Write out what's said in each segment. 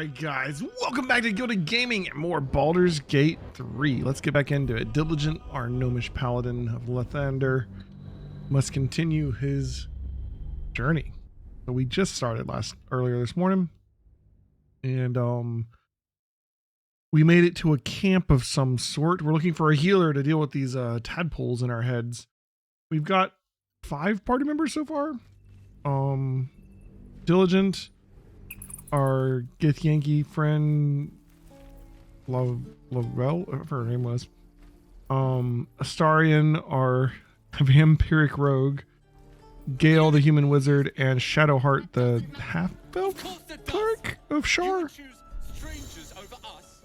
Alright guys, welcome back to Gilded Gaming and more Baldur's Gate 3. Let's get back into it. Diligent, our gnomish paladin of Lathander, must continue his journey. So we just started earlier this morning. And we made it to a camp of some sort. We're looking for a healer to deal with these tadpoles in our heads. We've got 5 party members so far. Diligent, our Githyanki friend, Lavelle, whatever her name was. Astarion, our vampiric rogue. Gale, the human wizard, and Shadowheart, the half-elf cleric of Shar. Strangers over us.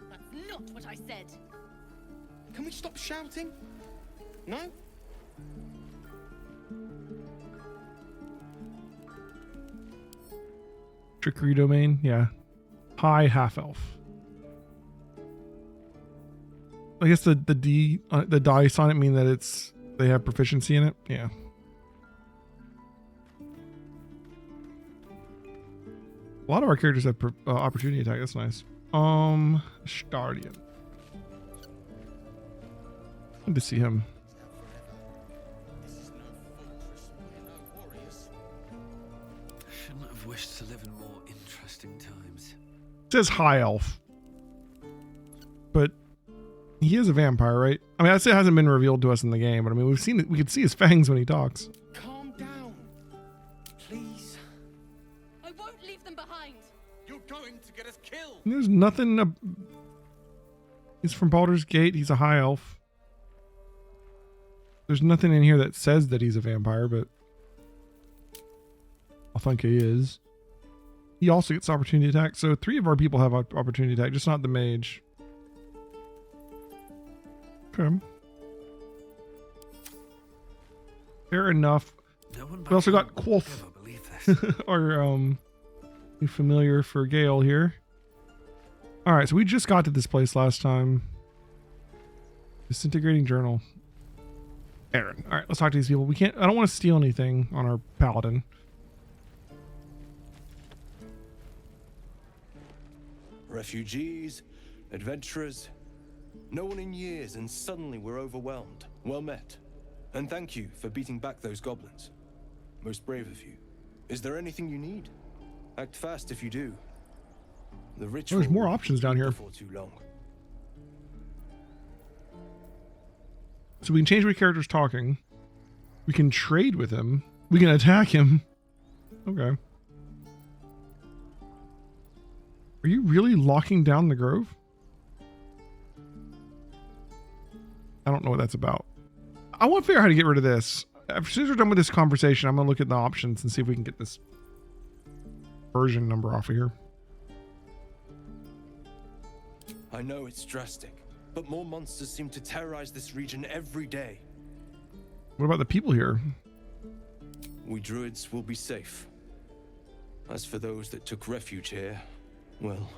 That's not what I said. Can we stop shouting? No? Trickery domain, yeah. High half-elf. I guess the dice on it mean that they have proficiency in it. Yeah. A lot of our characters have opportunity attack. That's nice. Stardian. Good to see him. Shouldn't have wished to live in more interesting times. It says high elf, but he is a vampire, right? I mean, I'd say it hasn't been revealed to us in the game, but I mean, we've seen it. We could see his fangs when he talks. Calm down. Please. I won't leave them behind. You're going to get us killed. And there's nothing. He's from Baldur's Gate. He's a high elf. There's nothing in here that says that he's a vampire, but I think he is. He also gets opportunity attack. So 3 of our people have opportunity attack, just not the mage. Okay. Fair enough. No one We also got will Quolf, ever believe this. our new familiar for Gale here. All right, so we just got to this place last time. Disintegrating journal. Aaron. All right, let's talk to these people. We can't. I don't want to steal anything on our paladin. Refugees, adventurers, no one in years, and suddenly we're overwhelmed. Well met. And thank you for beating back those goblins. Most brave of you. Is there anything you need? Act fast if you do. The ritual There's more options down here. before too long. So we can change what character's talking. We can trade with him. We can attack him. Okay. Are you really locking down the grove? I don't know what that's about. I want to figure out how to get rid of this. As soon as we're done with this conversation, I'm going to look at the options and see if we can get this version number off of here. I know it's drastic, but more monsters seem to terrorize this region every day. What about the people here? We druids will be safe. As for those that took refuge here, well,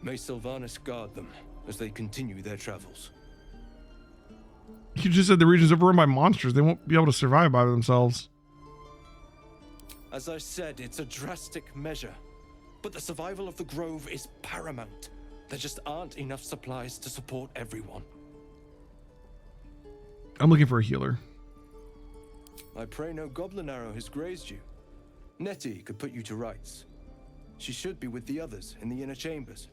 may Sylvanas guard them as they continue their travels. You just said the region's overrun by monsters. They won't be able to survive by themselves. As I said, it's a drastic measure, but the survival of the grove is paramount. There just aren't enough supplies to support everyone. I'm looking for a healer. I pray no goblin arrow has grazed you. Nettie could put you to rights. She should be with the others in the inner chambers,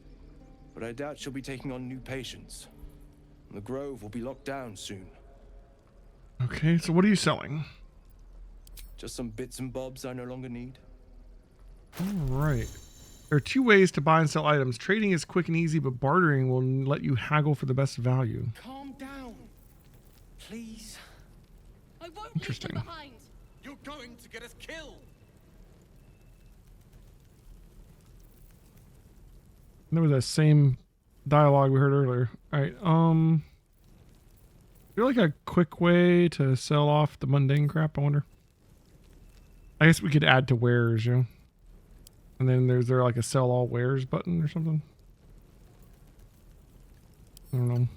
but I doubt she'll be taking on new patients. The grove will be locked down soon. Okay, so what are you selling? Just some bits and bobs I no longer need. All right. There are 2 ways to buy and sell items. Trading is quick and easy, but bartering will let you haggle for the best value. Calm down. Please. I won't Interesting. leave them behind. You're going to get us killed. There was that same dialogue we heard earlier. All right. Is there like a quick way to sell off the mundane crap? I wonder. I guess we could add to wares, you know. And then there's there like a sell all wares button or something? I don't know.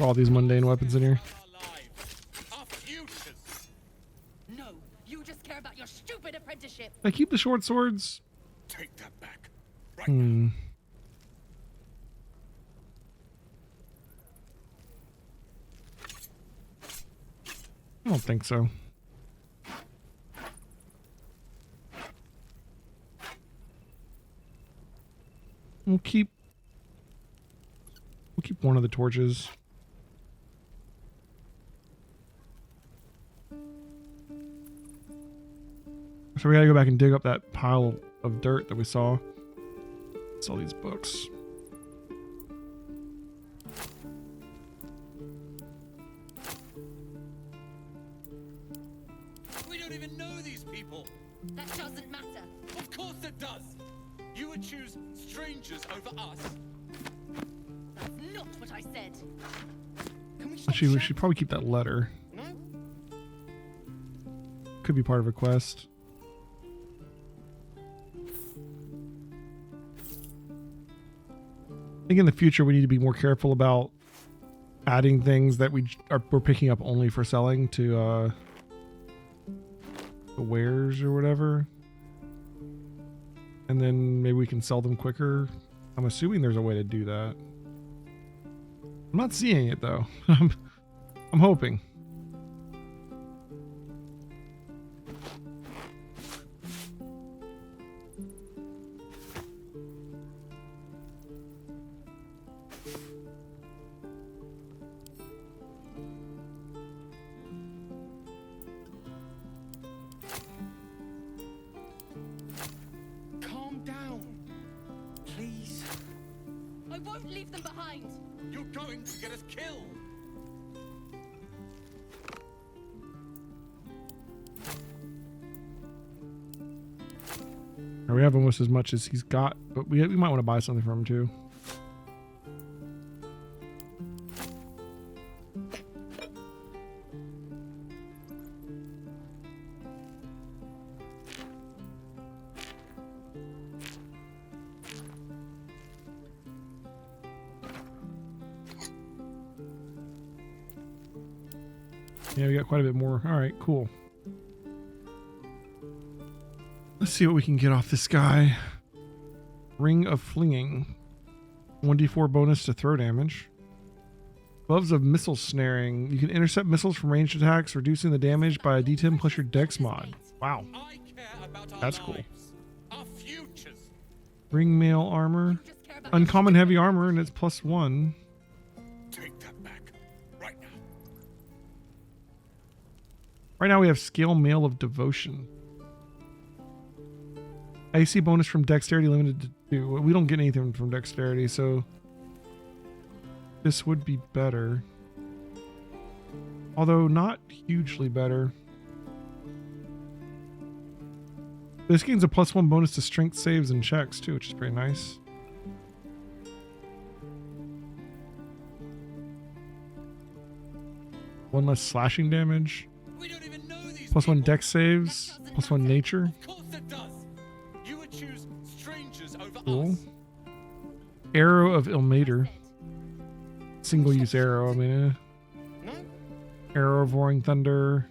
All these mundane weapons in here. Our lives, our futures. No, you just care about your stupid apprenticeship. I keep the short swords. Take that back. Right Hmm. I don't think so. We'll keep one of the torches. So we gotta go back and dig up that pile of dirt that we saw. It's all these books. We don't even know these people. That doesn't matter. Of course it does. You would choose strangers over us. That's not what I said. Can we stop Actually, we shouting? should probably keep that letter. No? Could be part of a quest. I think in the future we need to be more careful about adding things that we're picking up only for selling to the wares or whatever. And then maybe we can sell them quicker. I'm assuming there's a way to do that. I'm not seeing it though. I'm hoping. Calm down. Please. I won't leave them behind. You're going to get us killed. We have almost as much as he's got, but we might want to buy something from him too. Yeah, we got quite a bit more. All right, cool. Let's see what we can get off this guy. Ring of Flinging. 1d4 bonus to throw damage. Gloves of Missile Snaring. You can intercept missiles from ranged attacks, reducing the damage by a d10 plus your dex mod. Wow. I care about our That's cool. lives, our futures. Ring Mail Armor. You just care about your Uncommon stupid Heavy Armor, and it's +1. Take that back. Right now. Right now we have Scale Mail of Devotion. AC bonus from Dexterity limited to 2. We don't get anything from Dexterity, so this would be better. Although not hugely better. This gains a +1 bonus to strength saves and checks too, which is pretty nice. One less slashing damage. We don't even know these +1 people. dex saves. +1 nature. Of course it does. You would choose strangers over Cool. us. Arrow of Ilmater. said. Single use arrow, I mean. No? Arrow of Roaring Thunder.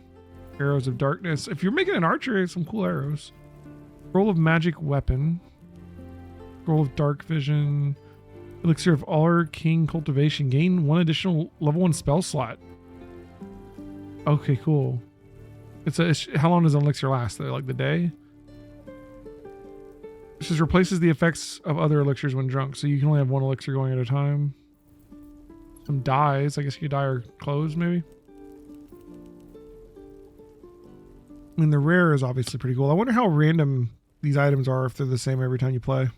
Arrows of Darkness. If you're making an archer, some cool arrows. Scroll of Magic Weapon. Scroll of Dark Vision. Elixir of Arcane Cultivation. Gain 1 additional level 1 spell slot. Okay, cool. How long does an elixir last though? Like the day? This just replaces the effects of other elixirs when drunk, so you can only have 1 elixir going at a time. Some dyes. I guess you could dye our clothes maybe. I mean, the rare is obviously pretty cool. I wonder how random these items are if they're the same every time you play.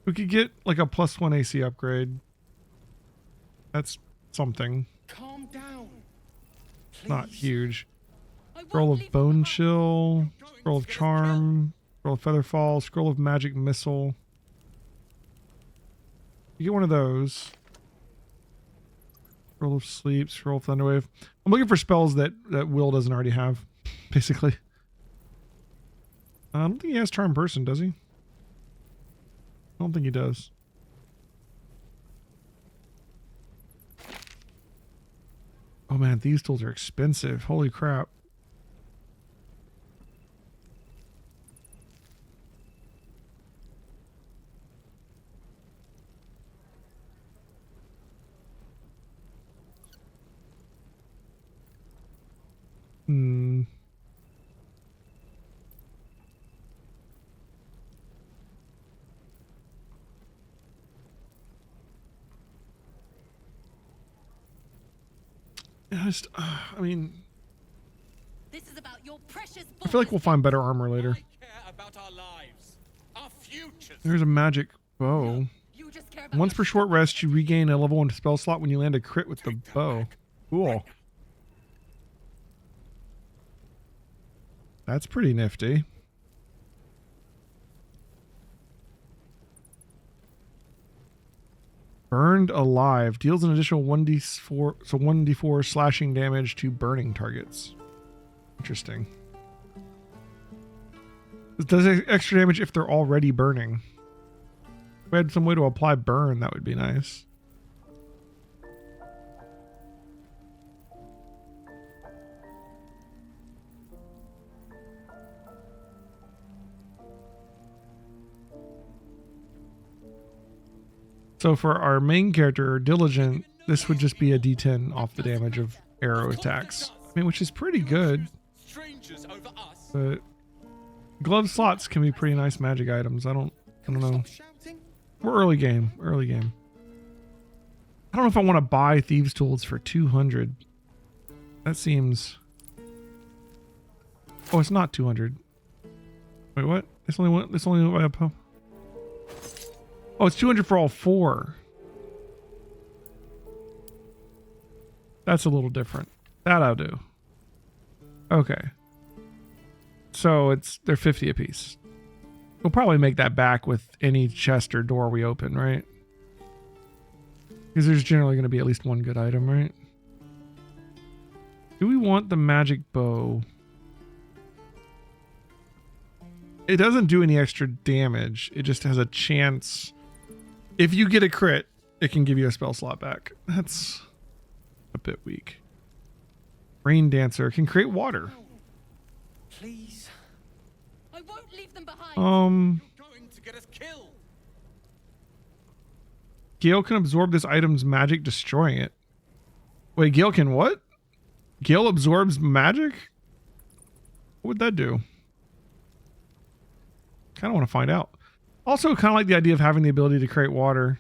We could get like a +1 AC upgrade. That's something. Calm down. Please. Not huge. I won't Scroll of leave them Bone behind. Chill. Scroll of Charm. Scroll of Featherfall. Scroll of Magic Missile. You get one of those. Scroll of Sleep. Scroll of Thunderwave. I'm looking for spells that Will doesn't already have, basically. I don't think he has Charm Person, does he? I don't think he does. Oh man, these tools are expensive. Holy crap. Hmm. I mean, This is about your precious I feel like we'll find better armor later. I care about our lives, our futures. There's a magic bow. You just care about Once your per short rest, you regain a level 1 spell slot when you land a crit with the bow. Cool. That's pretty nifty. Burned alive deals an additional 1d4, so 1d4 slashing damage to burning targets. Interesting. This does extra damage if they're already burning. If we had some way to apply burn, that would be nice. So for our main character, Diligent, this would just be a d10 off the damage of arrow attacks. I mean, which is pretty good. Strangers over us. But glove slots can be pretty nice magic items. I don't know. We're early game. Early game. I don't know if I want to buy thieves tools for 200. That seems. Oh, it's not 200. Wait, what? It's only one. It's only a. Oh, it's 200 for all 4. That's a little different. That I'll do. Okay. So they're 50 apiece. We'll probably make that back with any chest or door we open, right? Because there's generally going to be at least one good item, right? Do we want the magic bow? It doesn't do any extra damage. It just has a chance. If you get a crit, it can give you a spell slot back. That's a bit weak. Rain Dancer can create water. Please. I won't leave them behind. You're going to get us killed. Gale can absorb this item's magic, destroying it. Wait, Gale can what? Gale absorbs magic? What would that do? Kind of want to find out. Also, kind of like the idea of having the ability to create water.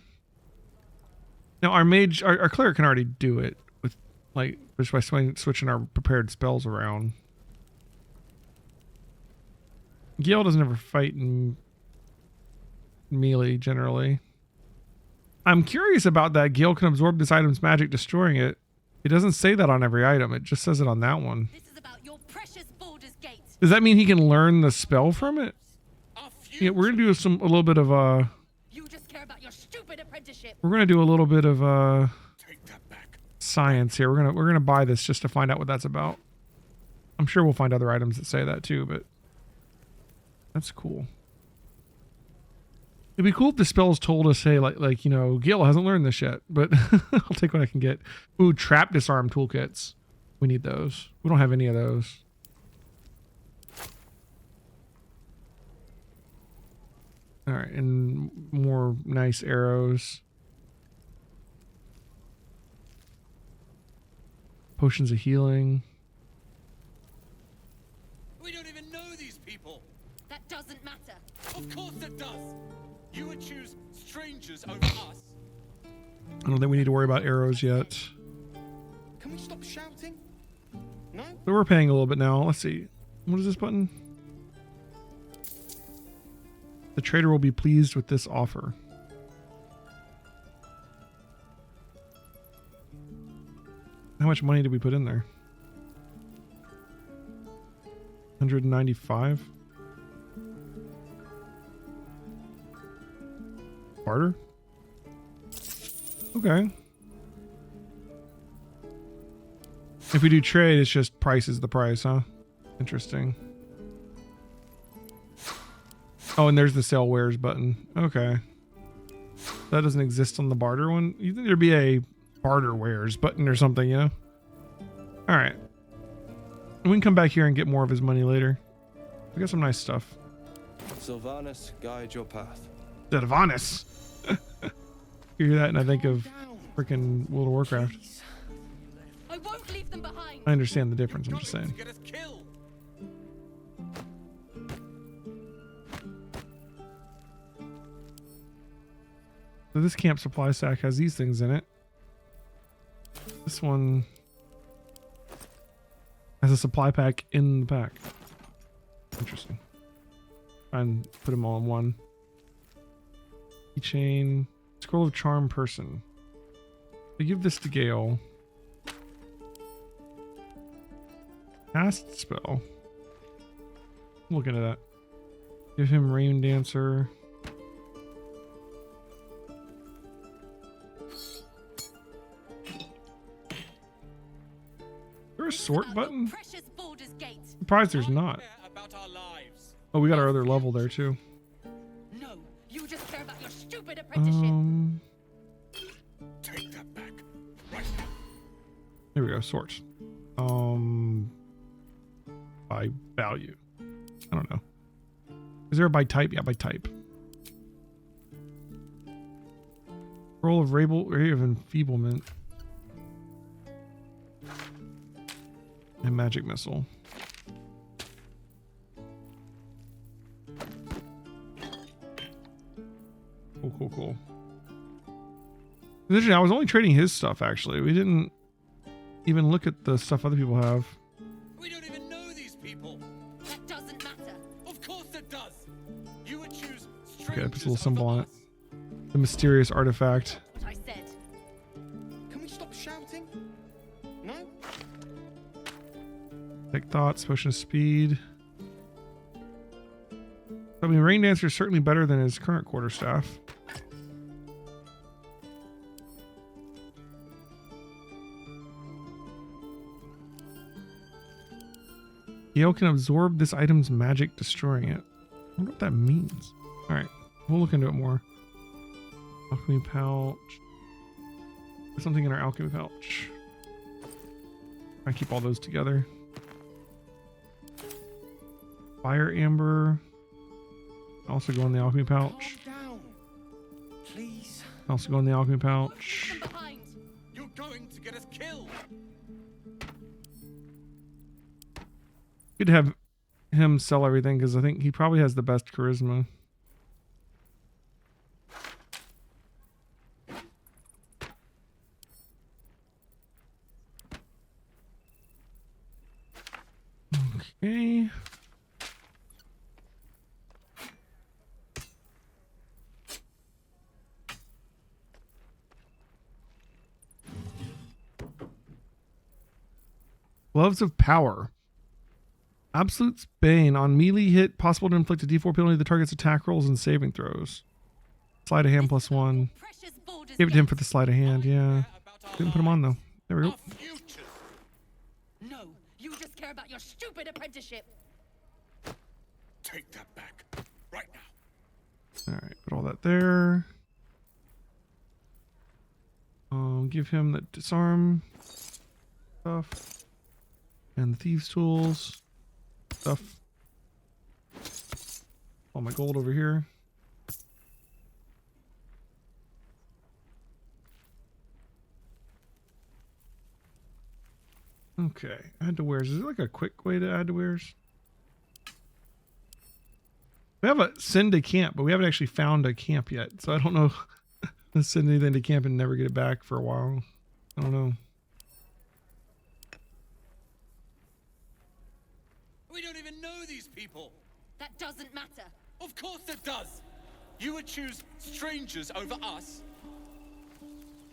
Now, our mage, our cleric can already do it with, like, just by switching our prepared spells around. Gale doesn't ever fight in melee generally. I'm curious about that. Gale can absorb this item's magic, destroying it. It doesn't say that on every item. It just says it on that one. This is about your precious Baldur's Gate. Does that mean he can learn the spell from it? Our Yeah, we're gonna do a little bit of You just care about your stupid apprenticeship. we're gonna do a little bit of Take that back. science here. We're gonna buy this just to find out what that's about. I'm sure we'll find other items that say that too, but that's cool. It'd be cool if the spells told us, hey, like you know, Gale hasn't learned this yet, but I'll take what I can get. Ooh, trap disarm toolkits. We need those. We don't have any of those. All right, and more nice arrows. Potions of healing. We don't even know these people. That doesn't matter. Of course it does. You would choose strangers over us. I don't think we need to worry about arrows yet. Can we stop shouting? No? So we're paying a little bit now. Let's see. What is this button? The trader will be pleased with this offer. How much money did we put in there? 195? Barter? Okay. If we do trade, it's just price is the price, huh? Interesting. Oh, and there's the sell wares button. Okay. That doesn't exist on the barter one. You think there'd be a barter wares button or something, you know? All right. We can come back here and get more of his money later. We got some nice stuff. Sylvanas, guide your path. Sylvanas. You hear that and I think of freaking World of Warcraft. I won't leave them behind. I understand the difference, I'm just saying. Get us killed. So this camp supply sack has these things in it. This one has a supply pack in the pack. Interesting. Try and put them all in one. Keychain. Scroll of Charm Person. I give this to Gale. Cast spell. Look into that. Give him Rain Dancer. Is there a sort button? Precious Baldur's Gate. Surprised there's not. About our lives. Oh, we got our other level there too. No, you just care about your stupid apprenticeship. Take that back. Right now. There we go. Sort. By value. I don't know. Is there a by type? Yeah, by type. Roll of Ray of Enfeeblement. And Magic Missile. Cool. I was only trading his stuff, actually. We didn't even look at the stuff other people have. We don't even know these people. That doesn't matter. Of course it does. You would choose strangers. Okay, puts a little symbol on over it. us. The mysterious artifact. What I said. Can we stop shouting? No? Take Thoughts, Potion of Speed. I mean, Rain Dancer is certainly better than his current quarterstaff. Gale can absorb this item's magic, destroying it. I wonder what that means. Alright, we'll look into it more. Alchemy pouch. There's something in our alchemy pouch. I keep all those together. Fire amber. Also go in the alchemy pouch. Calm down. Please. Also go in the alchemy Leave pouch. them behind. You're going to get us killed. Good to have him sell everything because I think he probably has the best charisma. Okay. Gloves of Power. Absolute Bane. On melee hit, possible to inflict a d4 penalty to the target's attack rolls and saving throws. Sleight of hand +1. Precious Baldur's Give it to him Gate. for the sleight of hand, yeah. Didn't put him on though. There we go. Our futures. No, you just care about your stupid apprenticeship. Take that back. Right now. Alright, put all that there. Give him the disarm stuff. And the thieves tools stuff. All my gold over here. Okay, add to wares. Is there like a quick way to add to wares? We have a send to camp, but we haven't actually found a camp yet. So I don't know. Let's send anything to camp and never get it back for a while. I don't know. We don't even know these people. That doesn't matter. Of course it does. You would choose strangers over us.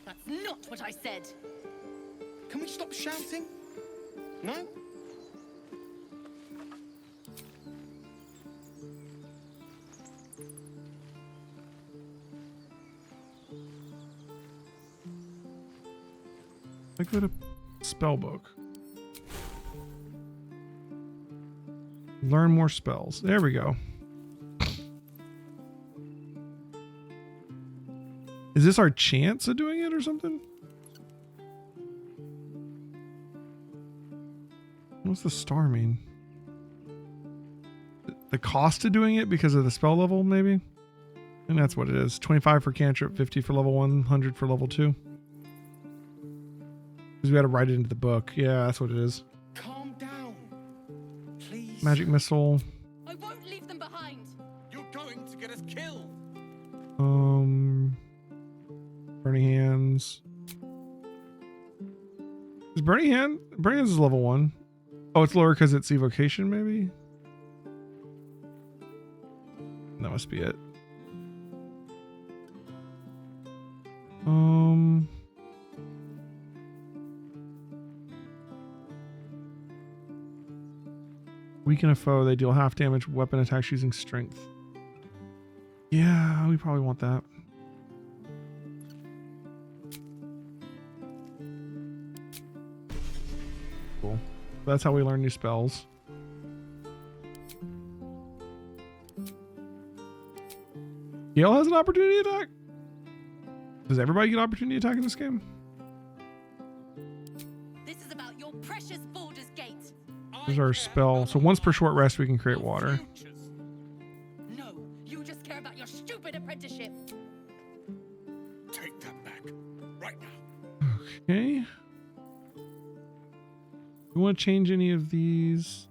That's not what I said. Can we stop shouting? No? I go to spellbook. Learn more spells. There we go. Is this our chance of doing it or something? What's the star mean? The cost of doing it because of the spell level, maybe? I think that's what it is. 25 for cantrip, 50 for level 1, 100 for level 2. Because we got to write it into the book. Yeah, that's what it is. Calm down. Please. Magic missile. I won't leave them behind. You're going to get us killed. Burning hands. Is burning hands is level 1. Oh, it's lower because it's evocation, maybe? That must be it. Weaken a foe, they deal half damage, weapon attacks using strength. Yeah, we probably want that. Cool. That's how we learn new spells. Gale has an opportunity attack? Does everybody get opportunity attack in this game? This is about your precious Baldur's Gate. There's our spell. So once per short rest, we can create water. No, you just care about your stupid apprenticeship. Take that back. Right now. Okay. We want to change any of these?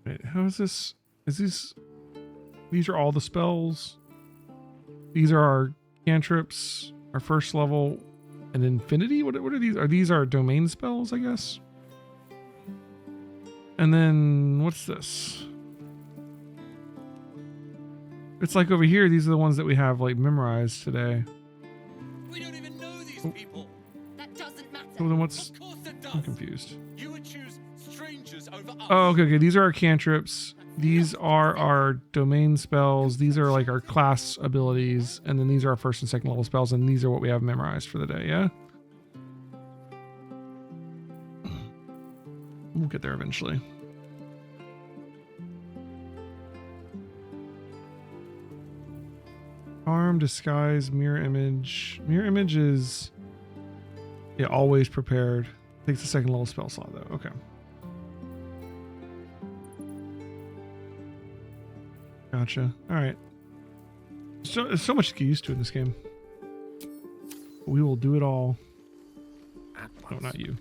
Wait, how is this? These are all the spells. These are our cantrips, our first level, and infinity. What are these? Are these our domain spells, I guess? And then what's this? It's like over here, these are the ones that we have like memorized today. We don't even know these people. That doesn't matter. So then what's, Of course it does. I'm confused. You would choose strangers over us. Oh, okay. These are our cantrips. These are our domain spells. These are like our class abilities. And then these are our first and second level spells. And these are what we have memorized for the day. Yeah. We'll get there eventually. Arm, disguise, mirror image. Mirror image is, yeah, always prepared. Takes the second level spell slot though. Okay. Gotcha. All right. So there's so much to get used to in this game. We will do it all. No, not you.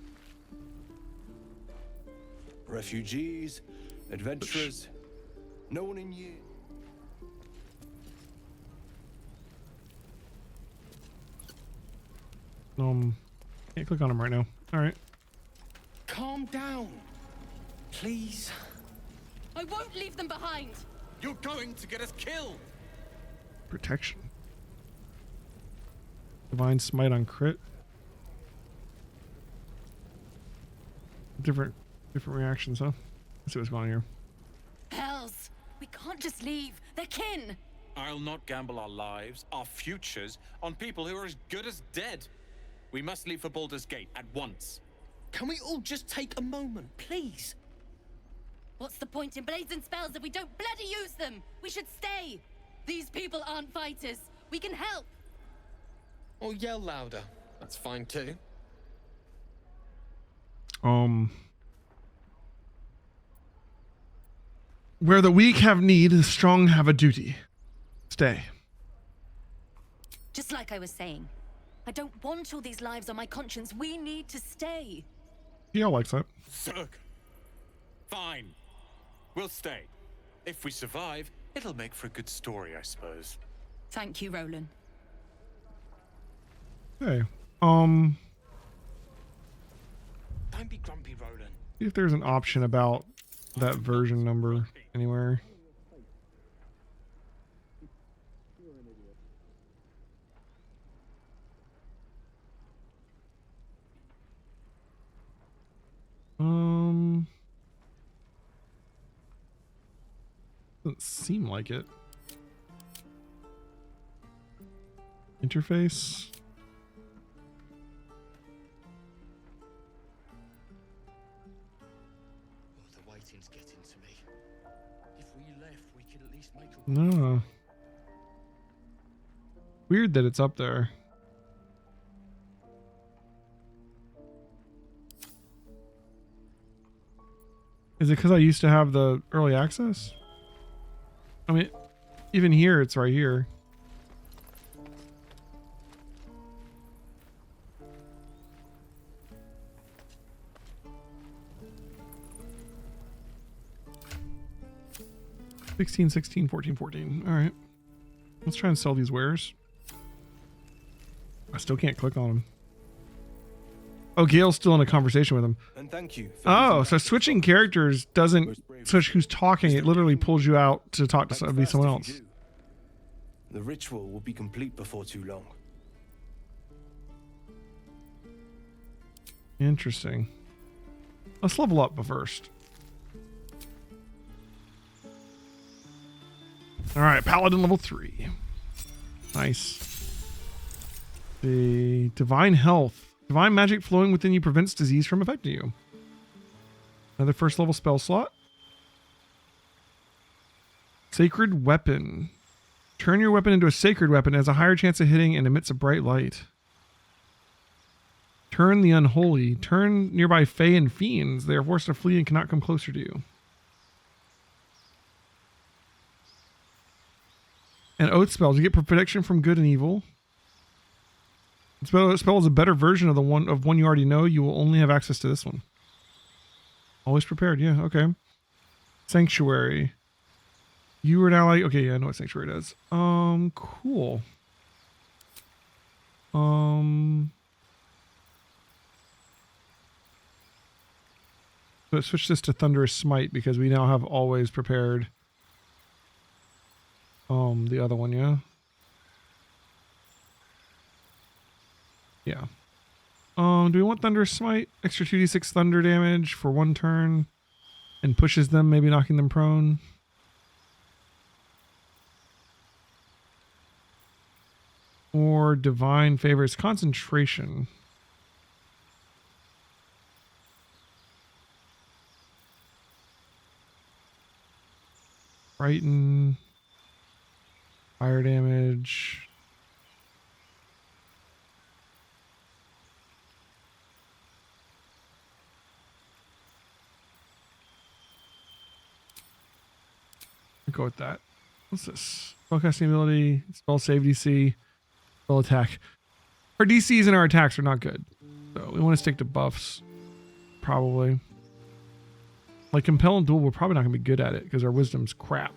Refugees, adventurers, no one in years. Can't click on him right now. All right. Calm down. Please. I won't leave them behind. You're going to get us killed. Protection. Divine smite on crit. Different reactions, huh? Let's see what's going on here. Hells, we can't just leave. They're kin. I'll not gamble our lives, our futures, on people who are as good as dead. We must leave for Baldur's Gate at once. Can we all just take a moment, please? What's the point in blazing spells if we don't bloody use them? We should stay. These people aren't fighters. We can help. Or yell louder. That's fine too. Where the weak have need, the strong have a duty. Stay. Just like I was saying, I don't want all these lives on my conscience. We need to stay. He all likes that. Zerg. Fine. We'll stay. If we survive, it'll make for a good story, I suppose. Thank you, Roland. Hey, Don't be grumpy, Roland. see if there's an option about that version number anywhere. Doesn't seem like it. Interface. Nothing's getting to me. If we left, we could at least make a No. Weird that it's up there. Is it because I used to have the early access? I mean, even here, it's right here. $16, $16, $14, $14. All right. Let's try and sell these wares. I still can't click on them. Oh, Gale's still in a conversation with him. And thank you. For Oh, using so that switching to characters doesn't Most brave. switch who's talking. It literally pulls you out to talk to Act somebody, fast someone if else. you do. The ritual will be complete before too long. Interesting. Let's level up first. All right, Paladin level 3. Nice. The divine health. Divine magic flowing within you prevents disease from affecting you. Another first level spell slot. Sacred weapon. Turn your weapon into a sacred weapon. It has a higher chance of hitting and emits a bright light. Turn the unholy. Turn nearby fae and fiends. They are forced to flee and cannot come closer to you. And oath spells. You get protection from good and evil. Spell is a better version of the one you already know. You will only have access to this one. Always prepared. Yeah. Okay. Sanctuary. You are now like, okay. Yeah, I know what Sanctuary does. Cool. Let's switch this to Thunderous Smite because we now have always prepared. The other one, yeah. Yeah. Do we want Thunderous Smite? Extra 2d6 thunder damage for 1 turn and pushes them, maybe knocking them prone. Or Divine Favors Concentration. Frighten. Fire damage. I'll go with that. What's this? Spellcasting ability, spell save DC, spell attack. Our DCs and our attacks are not good. So we want to stick to buffs. Probably. Like Compel and Duel, we're probably not going to be good at it because our wisdom's crap.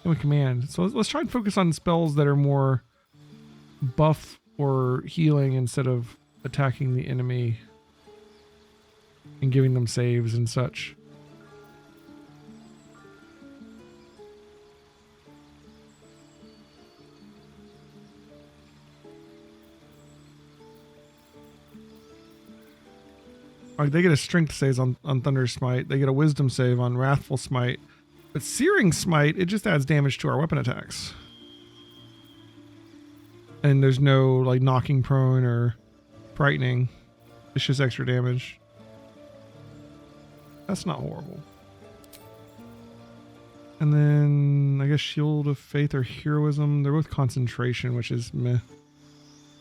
With command. So let's try and focus on spells that are more buff or healing instead of attacking the enemy and giving them saves and such. Like they get a strength save on Thunder Smite. They get a wisdom save on Wrathful Smite. But Searing Smite, it just adds damage to our weapon attacks. And there's no like knocking prone or frightening. It's just extra damage. That's not horrible. And then I guess Shield of Faith or Heroism. They're both concentration, which is meh.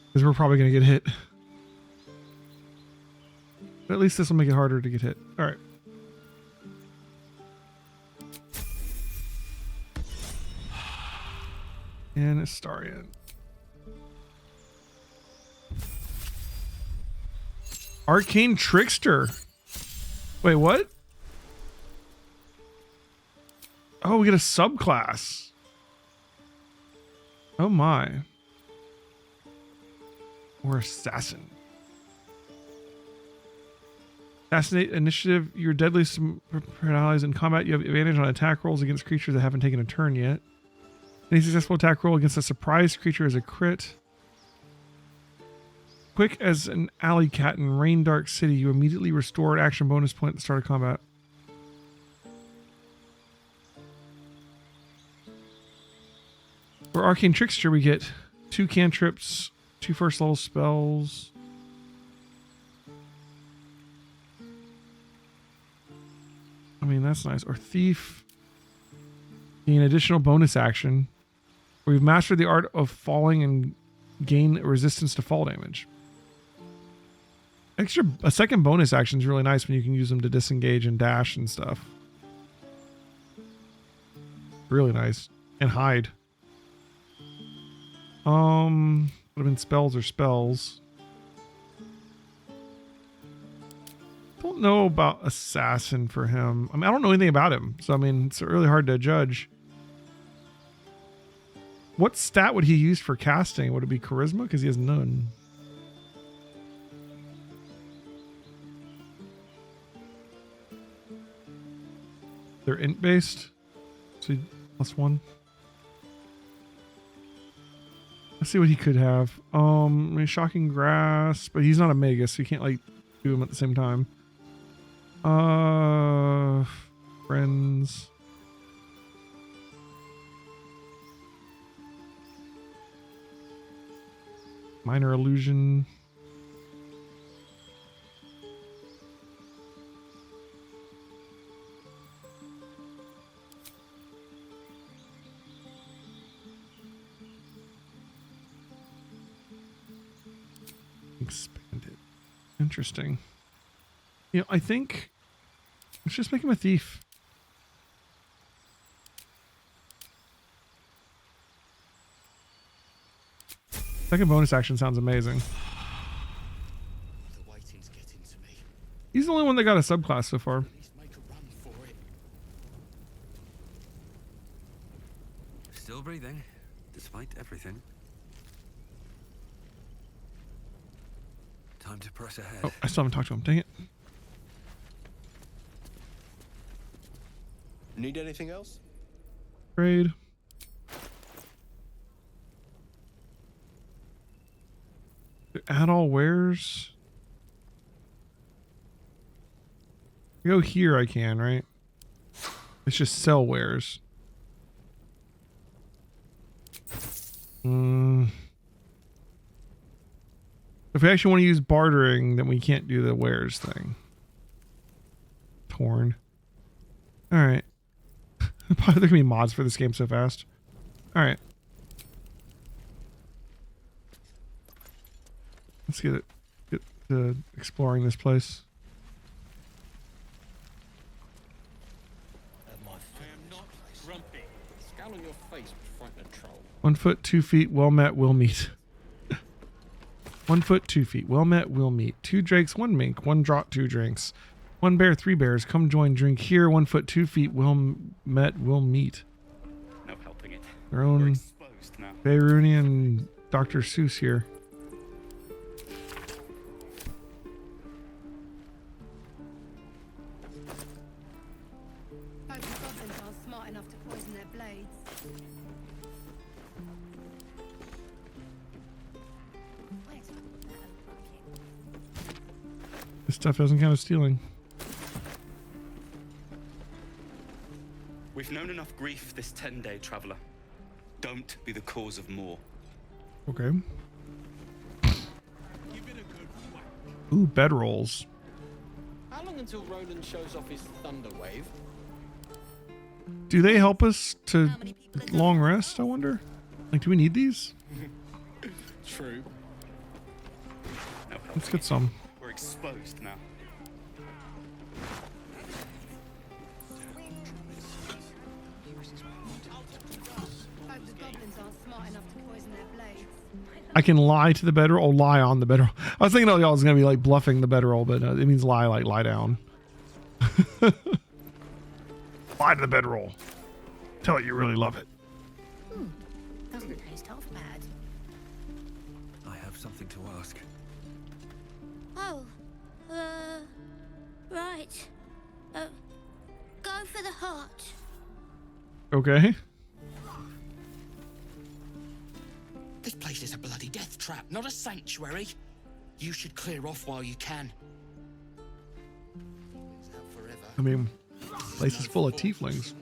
Because we're probably going to get hit. But at least this will make it harder to get hit. Alright. And Astarion. Arcane Trickster. Wait, what? Oh, we get a subclass. Oh my. Or Assassin. Assassinate initiative. Your deadliest allies in combat. You have advantage on attack rolls against creatures that haven't taken a turn yet. Any successful attack roll against a surprise creature is a crit. Quick as an alley cat in Rain Dark City, you immediately restore an action bonus point at the start of combat. For Arcane Trickster, we get 2 cantrips, 2 first level spells. I mean, that's nice. Or Thief. Gain additional bonus action. We've mastered the art of falling and gain resistance to fall damage. A second bonus action is really nice when you can use them to disengage and dash and stuff. Really nice. And hide. Would have been spells or spells. Don't know about assassin for him. I mean, I don't know anything about him, so I mean, it's really hard to judge. What stat would he use for casting? Would it be charisma? Because he has none. They're int based, so +1. Let's see what he could have. I mean, shocking grasp, but he's not a magus, so you can't like do them at the same time. Friends. Minor illusion. Expanded. Interesting. You know, I think let's just make him a thief. Second bonus action sounds amazing. The waiting's getting to me. He's the only one that got a subclass so far. At least make a run for it. Still breathing, despite everything. Time to press ahead. Oh, I still haven't talked to him. Dang it. Need anything else? Trade. Add all wares. Go here I can, right? It's just sell wares. If we actually want to use bartering, then we can't do the wares thing. Torn. Alright. Probably there can be mods for this game so fast. Alright. Let's get to exploring this place. I am not grumpy. Scowl on your face would frighten a troll. 1 foot, 2 feet, well met, will meet. 1 foot, 2 feet, well met, will meet. 2 drakes, 1 mink, 1 draught, 2 drinks. 1 bear, 3 bears, come join, drink here. 1 foot, 2 feet, well met, will meet. No helping it. Their We're own exposed now. Beirunian Dr. Seuss here. Both the goblins are smart enough to poison their blades. Where's that bucket? This stuff doesn't count as stealing. We've known enough grief this 10-day traveler. Don't be the cause of more. Okay. Give it a good whack. Ooh, bedrolls. How long until Roland shows off his thunder wave? Do they help us to How many people are long rest, I wonder? Like, do we need these? True. No helping Let's get it. some. We're exposed now. Both the goblins are smart enough to poison their blades. I can lie to the bedroll. Oh, lie on the bedroll. I was thinking y'all was going to be like bluffing the bedroll, but it means lie, like lie down. Lie to the bedroll. Tell it you really love it. Doesn't taste half bad. I have something to ask. Oh, right. Go for the heart. Okay. This place is a bloody death trap, not a sanctuary. You should clear off while you can. It's out forever. I mean, place is full of tieflings.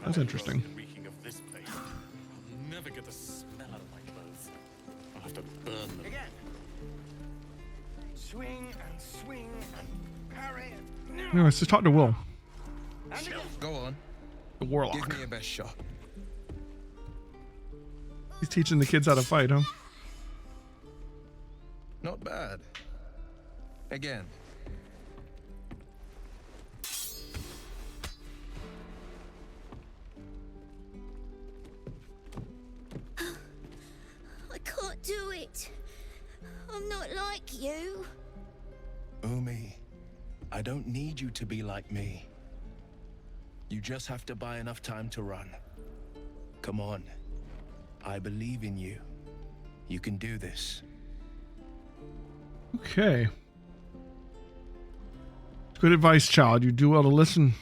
That's interesting. Reeking of this place. I'll never get the Anyway, let's just talk to Will, Go on. the warlock. Give me your best shot. He's teaching the kids how to fight, huh? Not bad. Again. I can't do it. I'm not like you. Umi, I don't need you to be like me. You just have to buy enough time to run. Come on. I believe in you. You can do this. Okay. Good advice, child. You do well to listen.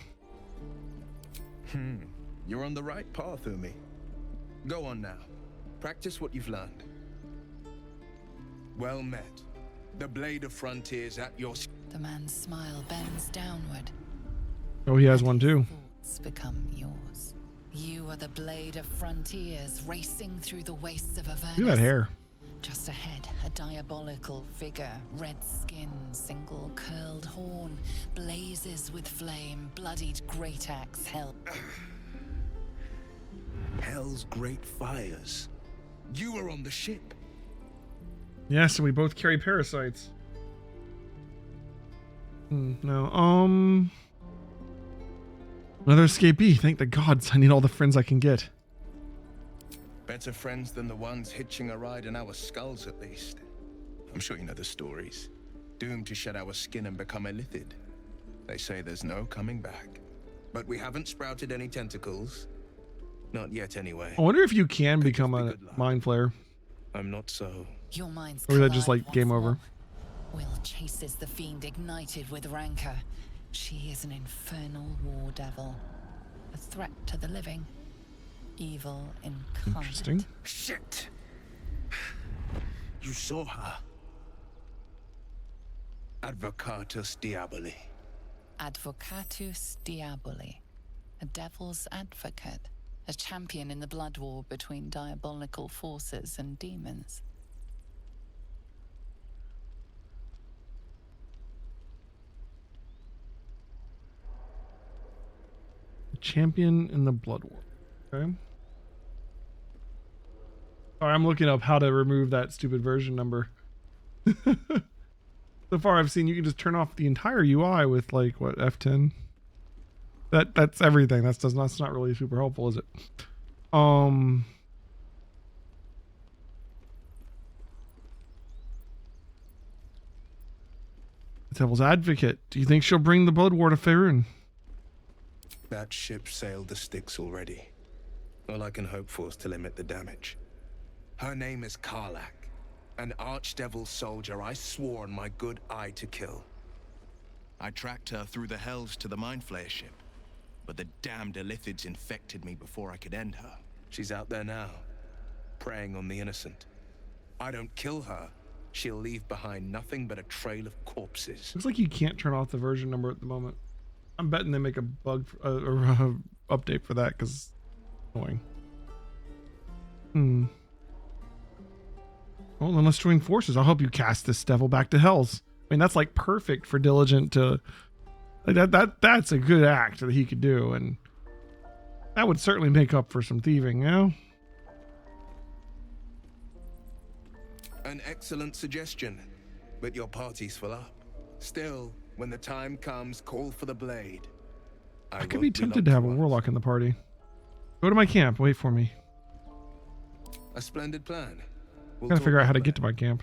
You're on the right path, Umi. Go on now. Practice what you've learned. Well met. The blade of frontiers at your... The man's smile bends downward. Oh, he has one too. Thoughts become yours. You are the blade of frontiers racing through the wastes of Avernus. Look at that hair. Just ahead, a diabolical figure, red skin, single curled horn, blazes with flame, bloodied great axe held. Hell's great fires. You were on the ship. Yes, and we both carry parasites. No, another escapee. Thank the gods. I need all the friends I can get. Better friends than the ones hitching a ride in our skulls, at least. I'm sure you know the stories. Doomed to shed our skin and become illithid. They say there's no coming back. But we haven't sprouted any tentacles. Not yet, anyway. I wonder if you can become a mind flayer. I'm not so... Your mind's Or is that just collide like game once over? more. Will chases the fiend ignited with rancor. She is an infernal war devil. A threat to the living. Evil incarnate. Interesting. Shit! You saw her. Advocatus Diaboli. Advocatus Diaboli. A devil's advocate. A champion in the blood war between diabolical forces and demons. Champion in the blood war. Okay. Sorry, I'm looking up how to remove that stupid version number. So far I've seen you can just turn off the entire UI with like what, F10. That's everything. That's not really super helpful, is it? Devil's Advocate. Do you think she'll bring the blood war to Faerun? That ship sailed the Styx already. All I can hope for is to limit the damage. Her name is Karlak, an archdevil soldier I swore on my good eye to kill. I tracked her through the hells to the Mind Flayer ship, but the damned Illithids infected me before I could end her. She's out there now, preying on the innocent. I don't kill her, she'll leave behind nothing but a trail of corpses. Looks like you can't turn off the version number at the moment. I'm betting they make a bug or update for that because it's annoying. Well, then let's join forces. I'll help you cast this devil back to hells. I mean, that's like perfect for Diligent to like that's a good act that he could do, and that would certainly make up for some thieving, you know? An excellent suggestion, but your party's full up. Still, when the time comes, call for the blade. I could be tempted to have a warlock in the party. Go to my camp. Wait for me. A splendid plan. We'll Gotta figure out how to get to my camp.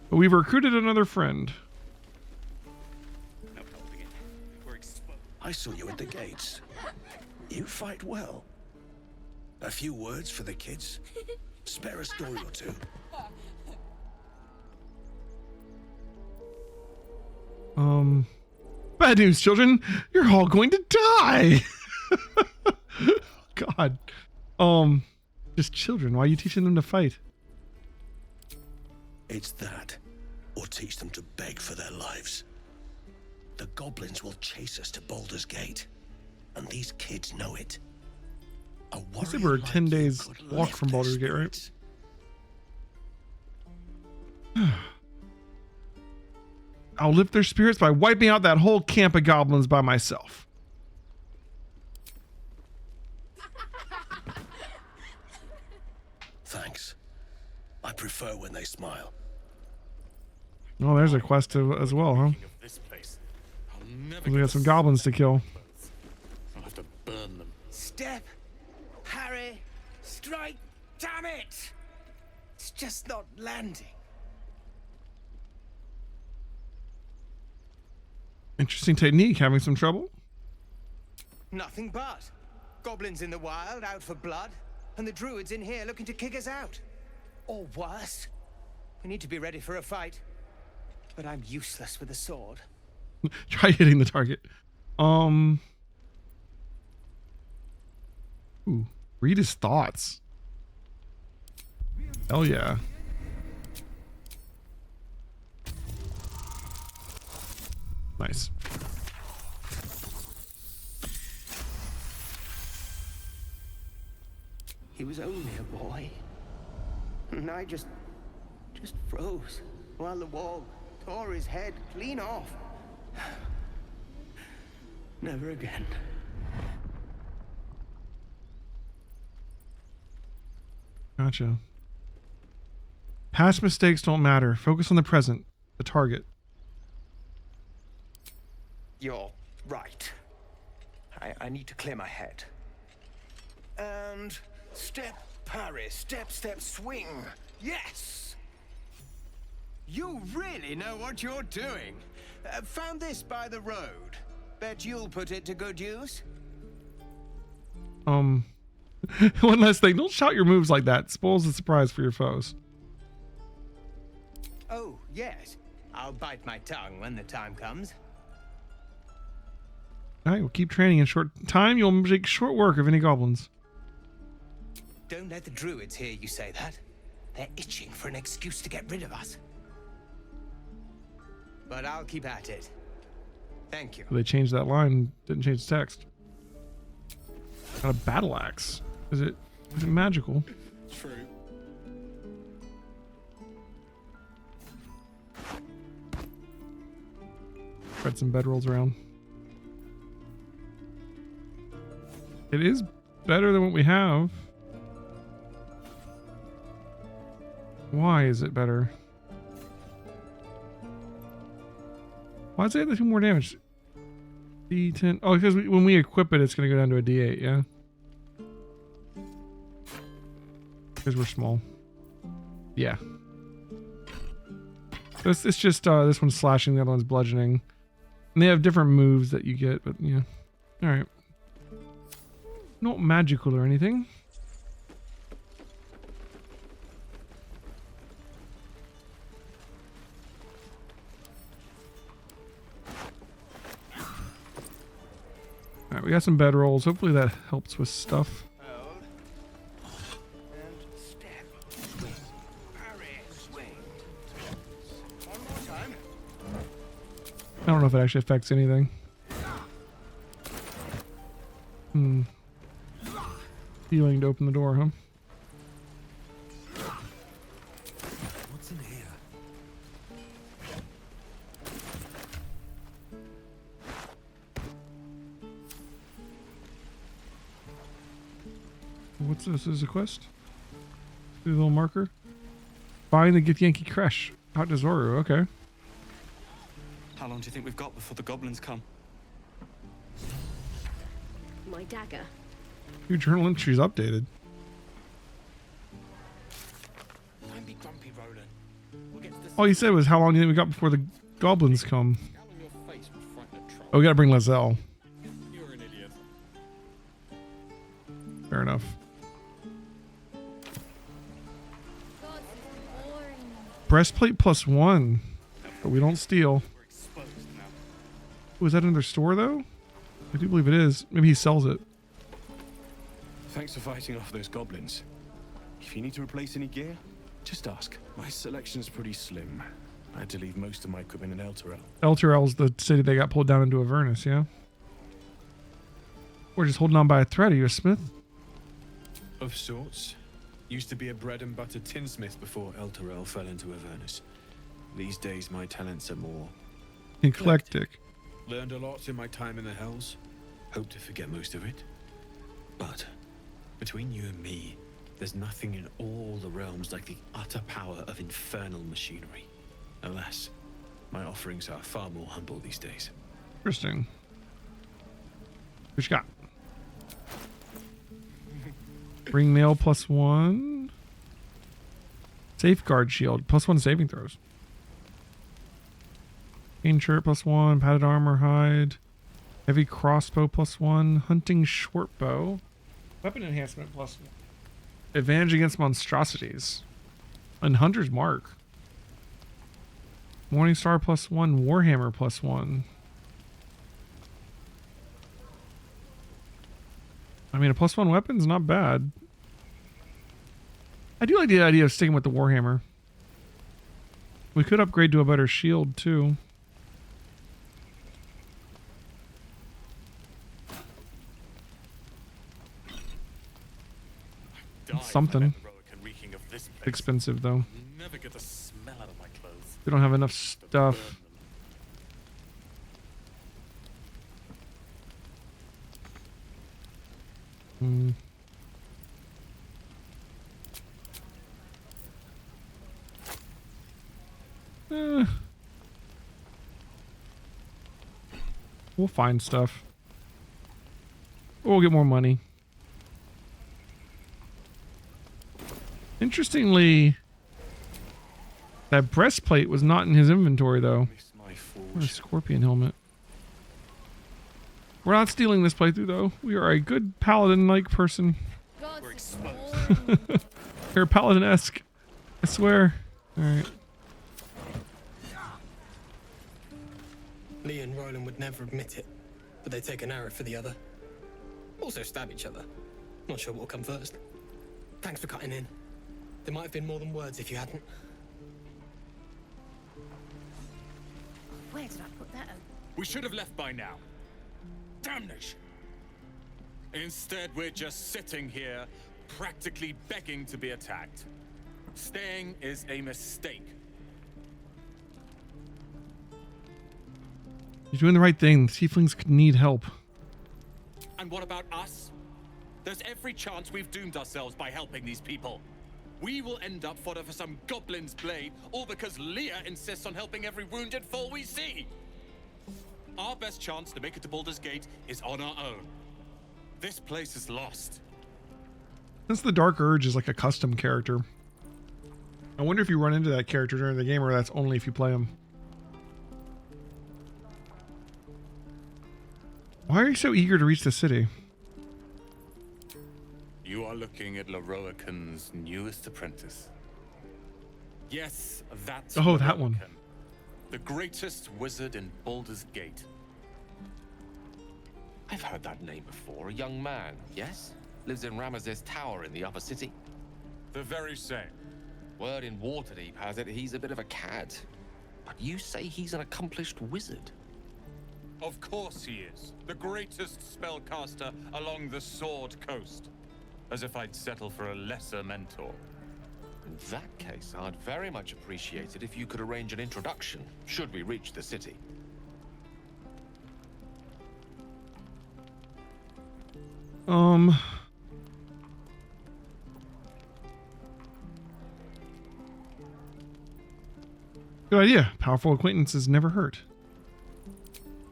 But we've recruited another friend. I saw you at the gates. You fight well. A few words for the kids. Spare a story or two. Bad news, children. You're all going to die. God. Just children. Why are you teaching them to fight? It's that, or teach them to beg for their lives. The goblins will chase us to Baldur's Gate, and these kids know it. A I said we're warrior 10 like you days could walk lift from their Baldur's Gate, right? spirits. I'll lift their spirits by wiping out that whole camp of goblins by myself. Thanks. I prefer when they smile. Oh, there's a quest as well, huh? We got some goblins to kill. I'll have to burn them. Step, Harry, strike, damn it! It's just not landing. Interesting technique. Having some trouble? Nothing but. Goblins in the wild, out for blood, and the druids in here looking to kick us out. Or worse. We need to be ready for a fight. But I'm useless with a sword. Try hitting the target. Ooh. Read his thoughts. Hell yeah. Nice. He was only a boy. And I just froze while the wall tore his head clean off. Never again. Gotcha. Past mistakes don't matter. Focus on the present, the target. You're right. I need to clear my head. And step, parry, step, step, swing. Yes! You really know what you're doing. Found this by the road. Bet you'll put it to good use. One last thing. Don't shout your moves like that. Spoils the surprise for your foes. Oh, yes. I'll bite my tongue when the time comes. Alright, we'll keep training. In short time, you'll make short work of any goblins. Don't let the druids hear you say that. They're itching for an excuse to get rid of us. But I'll keep at it. Thank you. They changed that line, didn't change the text. Got a battle axe. Is it magical? True. Spread some bedrolls around. It is better than what we have. Why is it better? Why does it have to do more damage? D10. Oh, because when we equip it, it's going to go down to a D8, yeah? Because we're small. Yeah. It's just this one's slashing, the other one's bludgeoning. And they have different moves that you get, but yeah. Alright. Not magical or anything. Alright, we got some bedrolls. Hopefully that helps with stuff. I don't know if it actually affects anything. Healing to open the door, huh? What's in here? What's this? Is a quest? Do the little marker. Find the Githyanki Kresh. Out to Zoru, okay. How long do you think we've got before the goblins come? My dagger. Your journal entry's updated. Don't be grumpy, Roland. We'll get to the All you said was how long do you think we got before the goblins come? Scowl on your face will frighten a troll. Oh, we gotta bring Lazelle. You're an idiot. Fair enough. Breastplate +1. But we don't steal. We're exposed now. Was that in their store though? I do believe it is. Maybe he sells it. Thanks for fighting off those goblins. If you need to replace any gear, just ask. My selection's pretty slim. I had to leave most of my equipment in Elturel. Elturel's the city that got pulled down into Avernus, yeah? We're just holding on by a thread. Are you a smith? Of sorts. Used to be a bread and butter tinsmith before Elturel fell into Avernus. These days my talents are more Eclectic. Learned a lot in my time in the Hells. Hope to forget most of it. But between you and me, there's nothing in all the realms like the utter power of infernal machinery. Alas, my offerings are far more humble these days. Interesting. What you got? Bring mail +1. Safeguard shield +1 saving throws. Chain shirt +1. Padded armor hide. Heavy crossbow +1. Hunting short bow. Weapon enhancement +1. Advantage against monstrosities. And Hunter's Mark. Morningstar +1. Warhammer +1. I mean, a +1 weapon's not bad. I do like the idea of sticking with the Warhammer. We could upgrade to a better shield, too. Something. Expensive, though. Never get the smell out of my clothes. We don't have enough stuff. We'll find stuff. We'll get more money. Interestingly, that breastplate was not in his inventory, though. What a scorpion helmet. We're not stealing this playthrough, though. We are a good paladin-like person. We're exposed. You're paladin-esque. I swear. Alright. Lee and Roland would never admit it, but they take an arrow for the other. Also stab each other. Not sure what will come first. Thanks for cutting in. There might have been more than words if you hadn't. Where did I put that? We should have left by now. Damnation! Instead, we're just sitting here, practically begging to be attacked. Staying is a mistake. You're doing the right thing. The tieflings could need help. And what about us? There's every chance we've doomed ourselves by helping these people. We will end up fodder for some goblin's blade, all because Leah insists on helping every wounded foe we see. Our best chance to make it to Baldur's Gate is on our own. This place is lost. Since the Dark Urge is like a custom character, I wonder if you run into that character during the game, or that's only if you play him. Why are you so eager to reach the city? You are looking at Leroican's newest apprentice. Yes, that's oh, that one. The greatest wizard in Baldur's Gate. I've heard that name before. A young man, yes? Lives in Ramaz's tower in the upper city. The very same. Word in Waterdeep has it he's a bit of a cad. But you say he's an accomplished wizard. Of course he is. The greatest spellcaster along the Sword Coast. As if I'd settle for a lesser mentor. In that case, I'd very much appreciate it if you could arrange an introduction, should we reach the city. Good idea. Powerful acquaintances never hurt.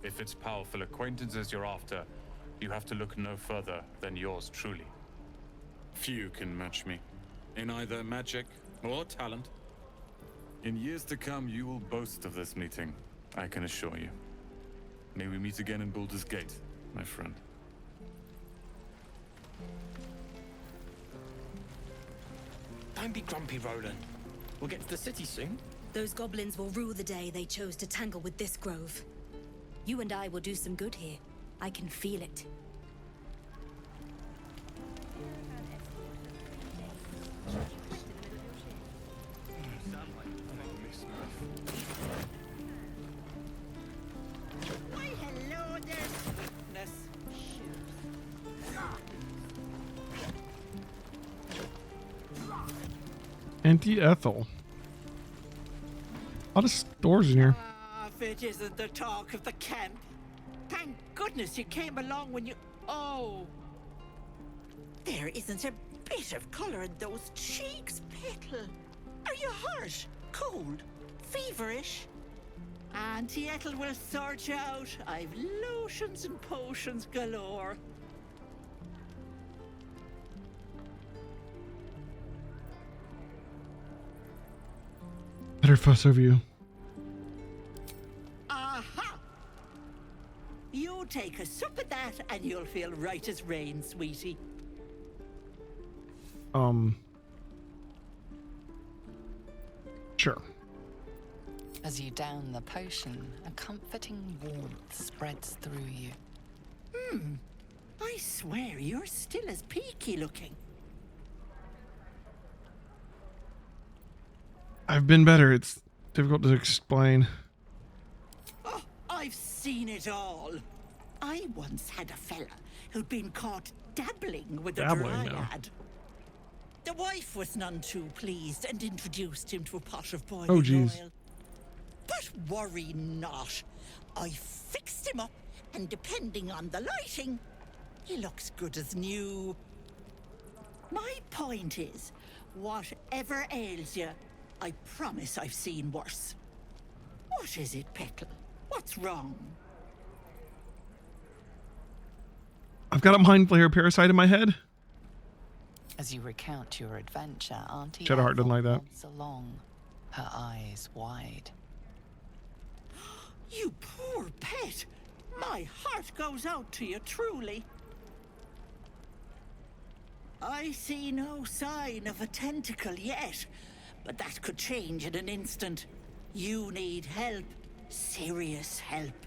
If it's powerful acquaintances you're after, you have to look no further than yours truly. Few can match me, in either magic or talent. In years to come, you will boast of this meeting, I can assure you. May we meet again in Baldur's Gate, my friend. Don't be grumpy, Roland. We'll get to the city soon. Those goblins will rue the day they chose to tangle with this grove. You and I will do some good here. I can feel it. Anti-Ethel. A lot of stores in here. outfit isn't the talk of the camp. Thank goodness you came along when you... Oh. There isn't a bit of colour in those cheeks, Petal. Are you hurt? Cold? Feverish? Auntie Ethel will sort you out. I've lotions and potions galore. Better fuss over you. Aha! You take a sup of that and you'll feel right as rain, sweetie. Sure. As you down the potion, a comforting warmth spreads through you. I swear you're still as peaky looking. I've been better. It's difficult to explain. Oh, I've seen it all. I once had a fella who'd been caught dabbling with a dryad. The wife was none too pleased and introduced him to a pot of boiling oil. But worry not. I fixed him up, and depending on the lighting, he looks good as new. My point is, whatever ails you, I promise I've seen worse. What is it, Petal? What's wrong? I've got a mind flayer parasite in my head. As you recount your adventure, Auntie Shadowheart doesn't like that. nods along, her eyes wide. You poor pet! My heart goes out to you, truly. I see no sign of a tentacle yet, but that could change in an instant. You need help. Serious help.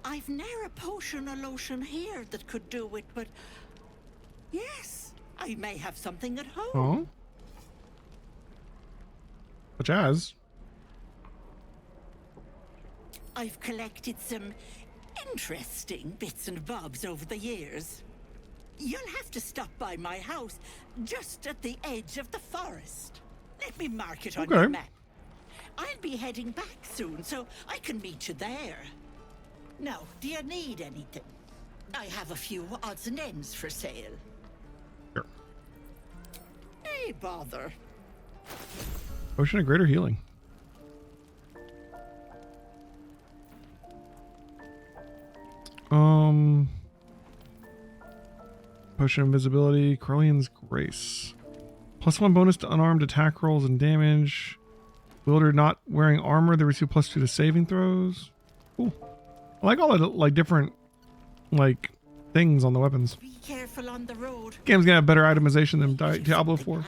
I've ne'er a potion or lotion here that could do it, but... Yes, I may have something at home. Oh? Such as? I've collected some interesting bits and bobs over the years. You'll have to stop by my house, just at the edge of the forest. Let me mark it on your map. I'll be heading back soon, so I can meet you there. Now, do you need anything? I have a few odds and ends for sale. Sure. Hey, bother. Potion of greater healing. Potion of invisibility, Corellian's Grace. +1 bonus to unarmed attack rolls and damage. Wielder not wearing armor, they receive +2 to saving throws. Cool. I like all the like different like things on the weapons. Be careful on the road. Game's gonna have better itemization than Diablo 4.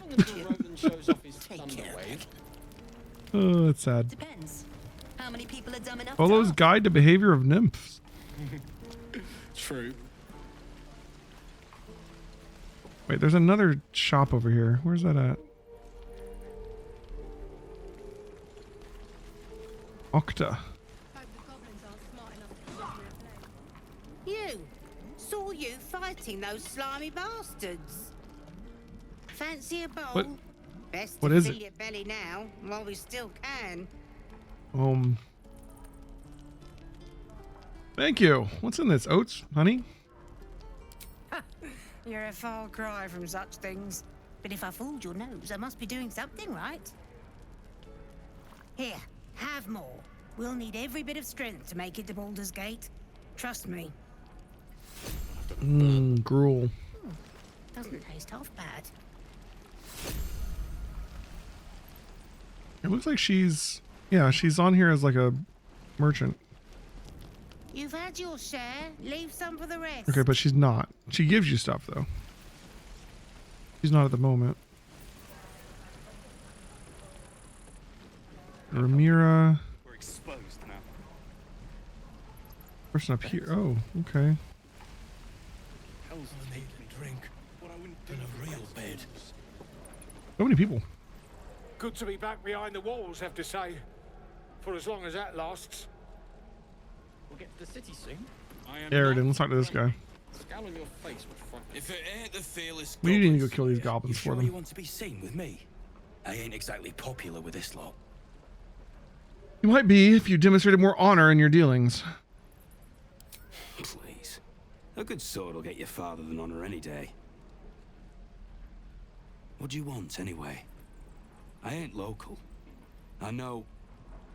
Oh, that's sad. Depends. How many people are dumb enough Polo's Guide to Behavior of Nymphs. True. Wait, there's another shop over here. Where's that at? Octa. You! Saw you fighting those slimy bastards. Fancy a bowl? What? Best What to is fill it? your belly now, while we still can. Thank you. What's in this? Oats? Honey? You're a far cry from such things. But if I fooled your nose, I must be doing something right. Here, have more. We'll need every bit of strength to make it to Baldur's Gate. Trust me. Gruel. Doesn't taste half bad. It looks like she's on here as like a merchant. You've had your share. Leave some for the rest. Okay, but she's not. She gives you stuff though. She's not at the moment. Ramira. We're exposed now. Person up here. Oh, okay. Hell's make me drink. What I wouldn't do in a real bed. So many people. Good to be back behind the walls, have to say. For as long as that lasts. We'll get to the city soon. Aridin, let's talk to this guy. Scowl on your face would front. If it ain't the fearless We need to go goblins, kill these goblins you for sure them. you want to be seen with me? I ain't exactly popular with this lot. You might be if you demonstrated more honor in your dealings. Please. A good sword will get you farther than honor any day. What do you want, anyway? I ain't local. I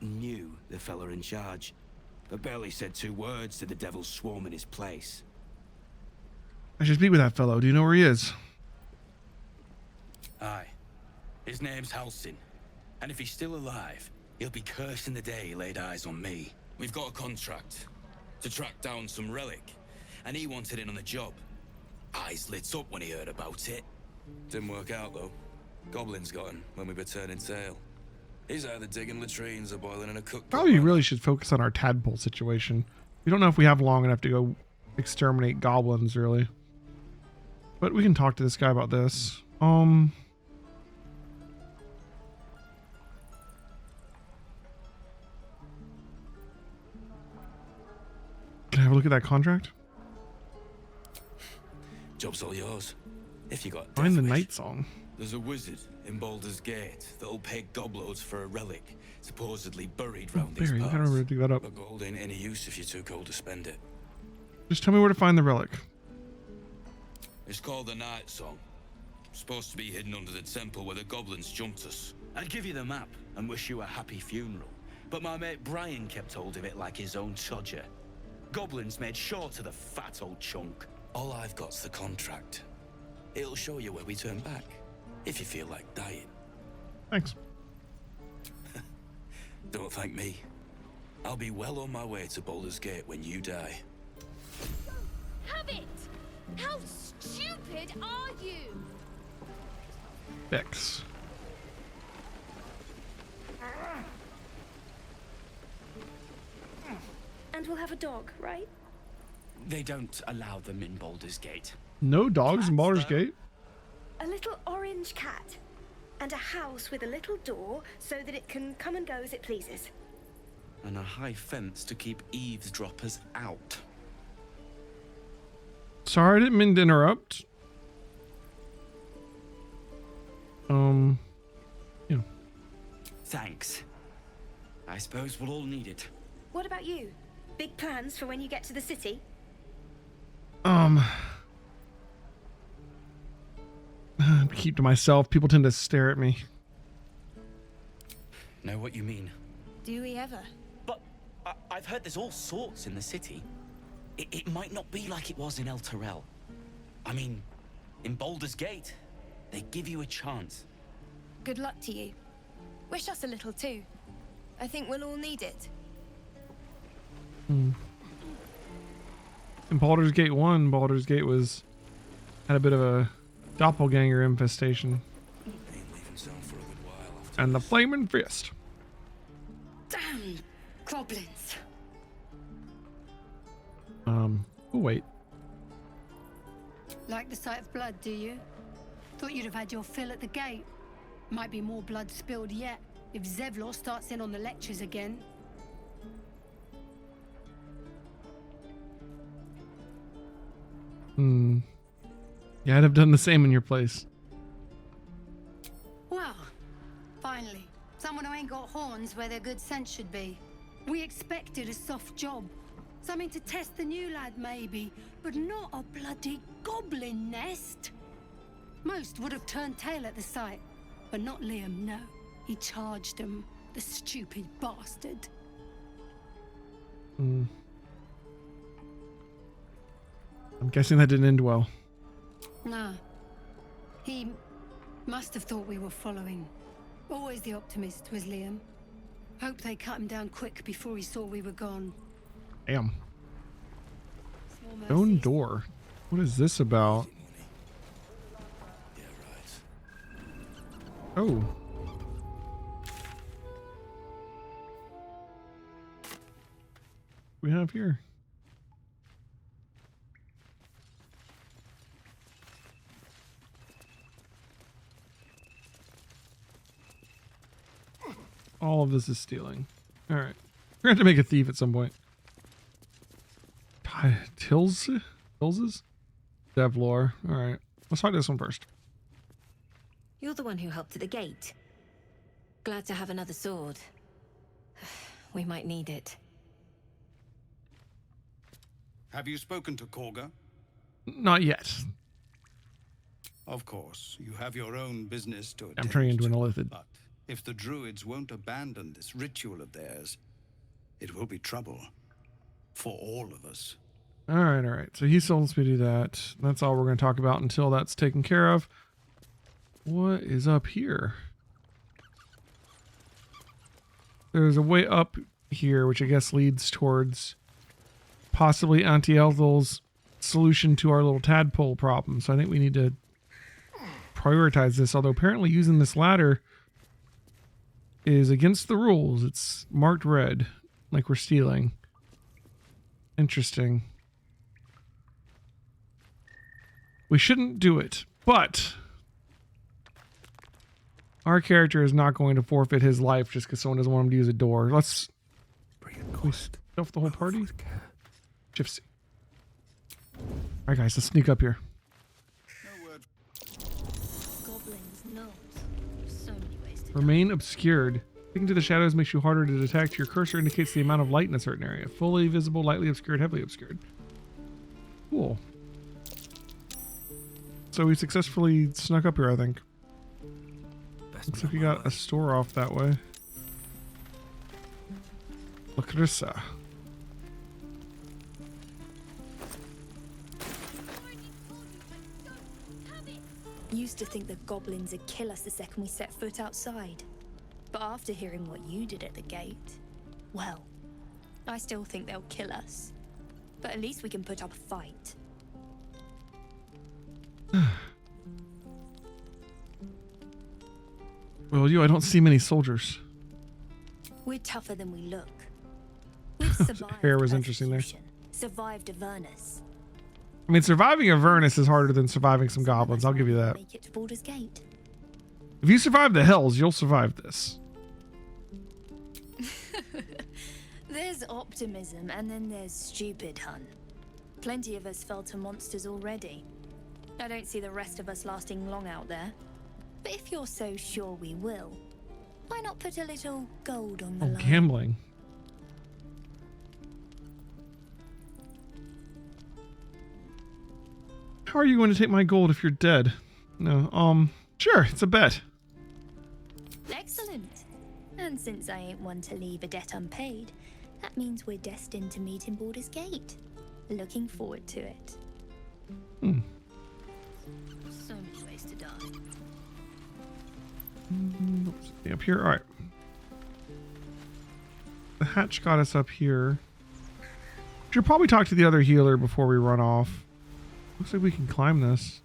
knew the fella in charge, but barely said 2 words to the devil's swarm in his place. I should speak with that fellow. Do you know where he is? Aye. His name's Halsin. And if he's still alive, he'll be cursing the day he laid eyes on me. We've got a contract to track down some relic, and he wanted in on the job. Eyes lit up when he heard about it. Didn't work out, though. Goblins got him when we were turning tail. He's either digging latrines or boiling in a cookbook. Probably really should focus on our tadpole situation. We don't know if we have long enough to go exterminate goblins, really. But we can talk to this guy about this. Can I have a look at that contract? Job's all yours. If you got Find the night song. There's a wizard in Baldur's Gate that'll pay gobloads for a relic supposedly buried round these Barry, you parts. gotta remember to dig that up. But gold ain't any use if you're too cold to spend it. Just tell me where to find the relic. It's called the Night Song. Supposed to be hidden under the temple where the goblins jumped us. I'd give you the map and wish you a happy funeral, but my mate Brian kept hold of it like his own todger. Goblins made sure to the fat old chunk. All I've got's the contract. It'll show you where we turn back, if you feel like dying. Thanks. Don't thank me. I'll be well on my way to Baldur's Gate when you die. Have it! How stupid are you? Bex. And we'll have a dog, right? They don't allow them in Baldur's Gate. No dogs in Baldur's Gate? A little orange cat. And a house with a little door so that it can come and go as it pleases. And a high fence to keep eavesdroppers out. Sorry, I didn't mean to interrupt. Yeah. Thanks. I suppose we'll all need it. What about you? Big plans for when you get to the city? Keep to myself. People tend to stare at me. Know what you mean? Do we ever? But I've heard there's all sorts in the city. It might not be like it was in El Terrell. I mean, in Baldur's Gate, they give you a chance. Good luck to you. Wish us a little too. I think we'll all need it. In Baldur's Gate 1, Baldur's Gate had a bit of a doppelganger infestation. And the flaming fist. Damn goblins. Oh wait. Like the sight of blood, do you? Thought you'd have had your fill at the gate. Might be more blood spilled yet if Zevlor starts in on the lectures again. Yeah, I'd have done the same in your place. Well, finally, someone who ain't got horns where their good sense should be. We expected a soft job. Something to test the new lad, maybe, but not a bloody goblin nest. Most would have turned tail at the sight, but not Liam, no. He charged them, the stupid bastard. I'm guessing that didn't end well. Nah. He must have thought we were following. Always the optimist was Liam. Hope they cut him down quick before he saw we were gone. Damn. Stone door. What is this about? Oh. We have here. All of this is stealing. All right. We're going to have to make a thief at some point. Tilses? Devlor. All right. Let's try this one first. You're the one who helped at the gate. Glad to have another sword. We might need it. Have you spoken to Korga? Not yet. Of course, you have your own business to attend I'm turning into an to, illithid. But if the druids won't abandon this ritual of theirs, it will be trouble for all of us. All right. So he still lets me do that. That's all we're going to talk about until that's taken care of. What is up here? There's a way up here, which I guess leads towards possibly Auntie Ethel's solution to our little tadpole problem. So I think we need to prioritize this. Although apparently using this ladder is against the rules. It's marked red, like we're stealing. Interesting. We shouldn't do it, but our character is not going to forfeit his life just because someone doesn't want him to use a door. Let's stuff the whole party. Gypsy. All right, guys, let's sneak up here. Goblins, gnomes. So many ways to Remain obscured. Sticking to the shadows makes you harder to detect. Your cursor indicates the amount of light in a certain area. Fully visible, lightly obscured, heavily obscured. Cool. So we successfully snuck up here, I think. Looks like we got a store off that way. Lacrissa. Used to think the goblins would kill us the second we set foot outside. But after hearing what you did at the gate, well, I still think they'll kill us. But at least we can put up a fight. Well, I don't see many soldiers. We're tougher than we look. We've survived Hair was interesting there. survived Avernus. I mean, surviving Avernus is harder than surviving some goblins. I'll give you that. Make it to Baldur's Gate. If you survive the Hells, you'll survive this. There's optimism, and then there's stupid, hun. Plenty of us fell to monsters already. I don't see the rest of us lasting long out there. But if you're so sure we will, why not put a little gold on the line? Gambling. How are you going to take my gold if you're dead? No, sure, it's a bet. Excellent. And since I ain't one to leave a debt unpaid, that means we're destined to meet in Baldur's Gate. Looking forward to it. So many ways to die. Up here, all right. The hatch got us up here. Should probably talk to the other healer before we run off. Looks like we can climb this.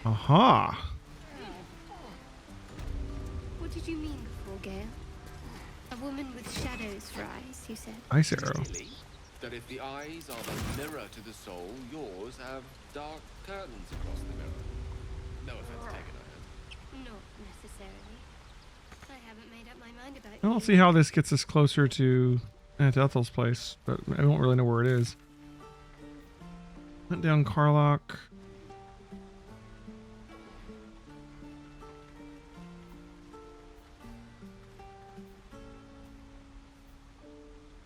Aha! What did you mean before, Gale? A woman with shadows for eyes, you said? Ice arrow. That if the eyes are the mirror to the soul, yours have dark curtains across the mirror. No offense taken, I Not necessarily. I haven't made up my mind about I don't see how this gets us closer to Aunt Ethel's place, but I don't really know where it is. Went down Carlock.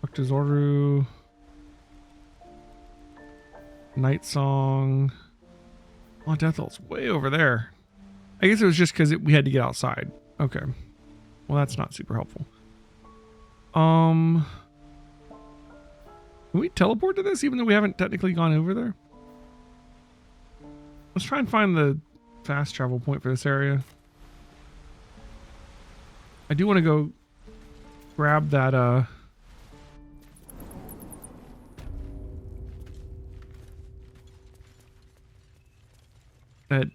Up to Zoru. Night Song. Aunt Ethel's way over there. I guess it was just because we had to get outside. Okay. Well, that's not super helpful. Can we teleport to this even though we haven't technically gone over there? Let's try and find the fast travel point for this area. I do want to go grab that that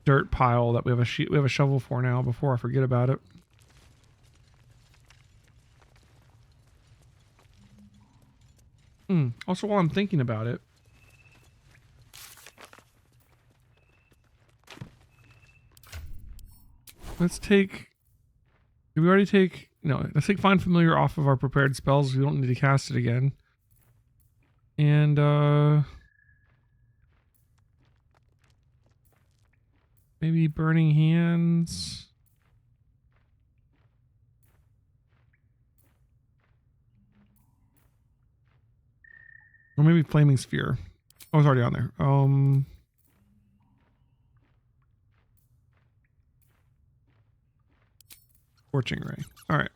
dirt pile that we have a shovel for now before I forget about it. Also, while I'm thinking about it, let's take. Did we already take? No, let's take Find Familiar off of our prepared spells. We don't need to cast it again. And Maybe Burning Hands. Or maybe Flaming Sphere. Oh, it's already on there. Scorching Ray. All right.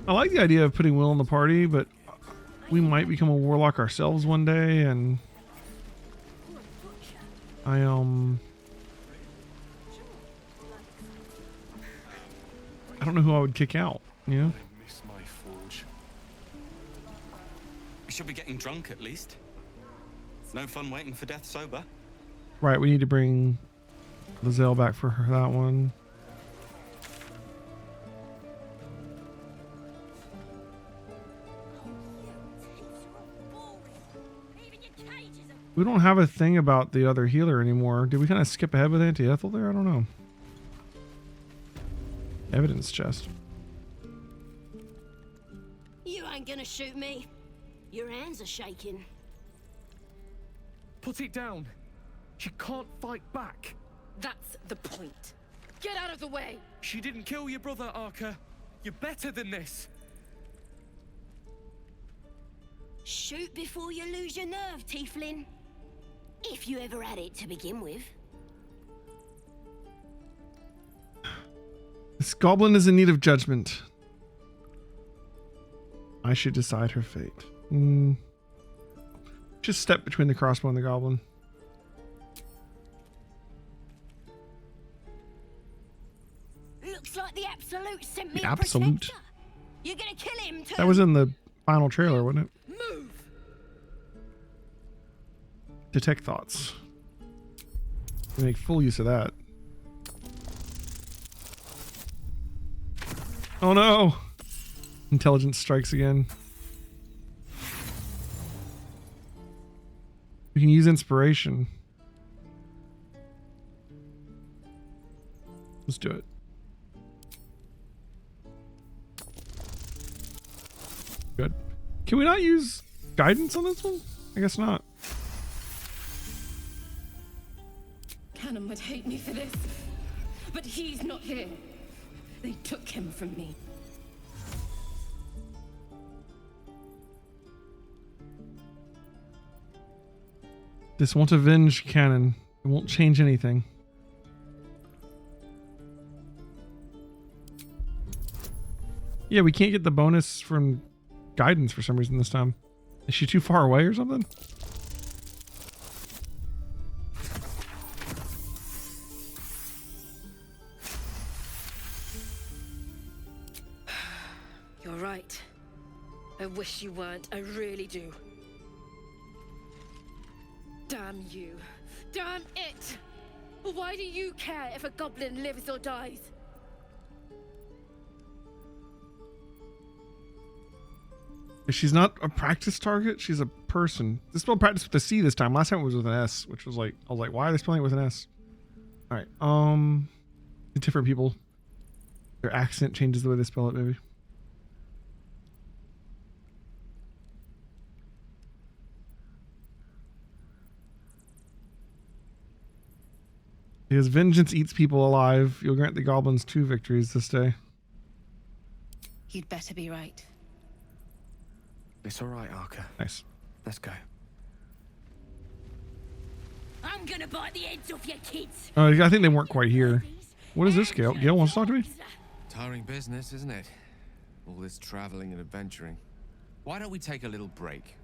I like the idea of putting Will in the party, but we might become a warlock ourselves one day, and I don't know who I would kick out, you know? Miss my forge. We should be getting drunk at least. It's no fun waiting for death sober. Right, we need to bring Lizelle back for her, that one. We don't have a thing about the other healer anymore. Did we kind of skip ahead with Anti-Ethel there? I don't know. Evidence chest. You ain't gonna shoot me. Your hands are shaking. Put it down. She can't fight back. That's the point. Get out of the way. She didn't kill your brother, Arca. You're better than this. Shoot before you lose your nerve, Tiefling. If you ever had it to begin with. This goblin is in need of judgment. I should decide her fate. Just step between the crossbow and the goblin. Looks like the Absolute sent me The a Absolute? protector. You're gonna kill him too. That was in the final trailer, wasn't it? Move. Detect thoughts. Make full use of that. Oh no! Intelligence strikes again. We can use inspiration. Let's do it. Good. Can we not use guidance on this one? I guess not. Cannon would hate me for this, but he's not here. They took him from me. This won't avenge Cannon. It won't change anything. Yeah, we can't get the bonus from guidance for some reason this time. Is she too far away or something? You're right. I wish you weren't. I really do. Damn you. Damn it! Why do you care if a goblin lives or dies? She's not a practice target. She's a person. This spell practice with a C this time. Last time it was with an S, which was like, I was like, why are they spelling it with an S? All right. Different people. Their accent changes the way they spell it, maybe. Because vengeance eats people alive. You'll grant the goblins 2 victories this day. You'd better be right. It's all right, Arca. Nice. Let's go. I'm gonna bite the heads off your kids. I think they weren't quite here. What is this, Gale? Gale wants to talk to me? Tiring business, isn't it? All this traveling and adventuring. Why don't we take a little break?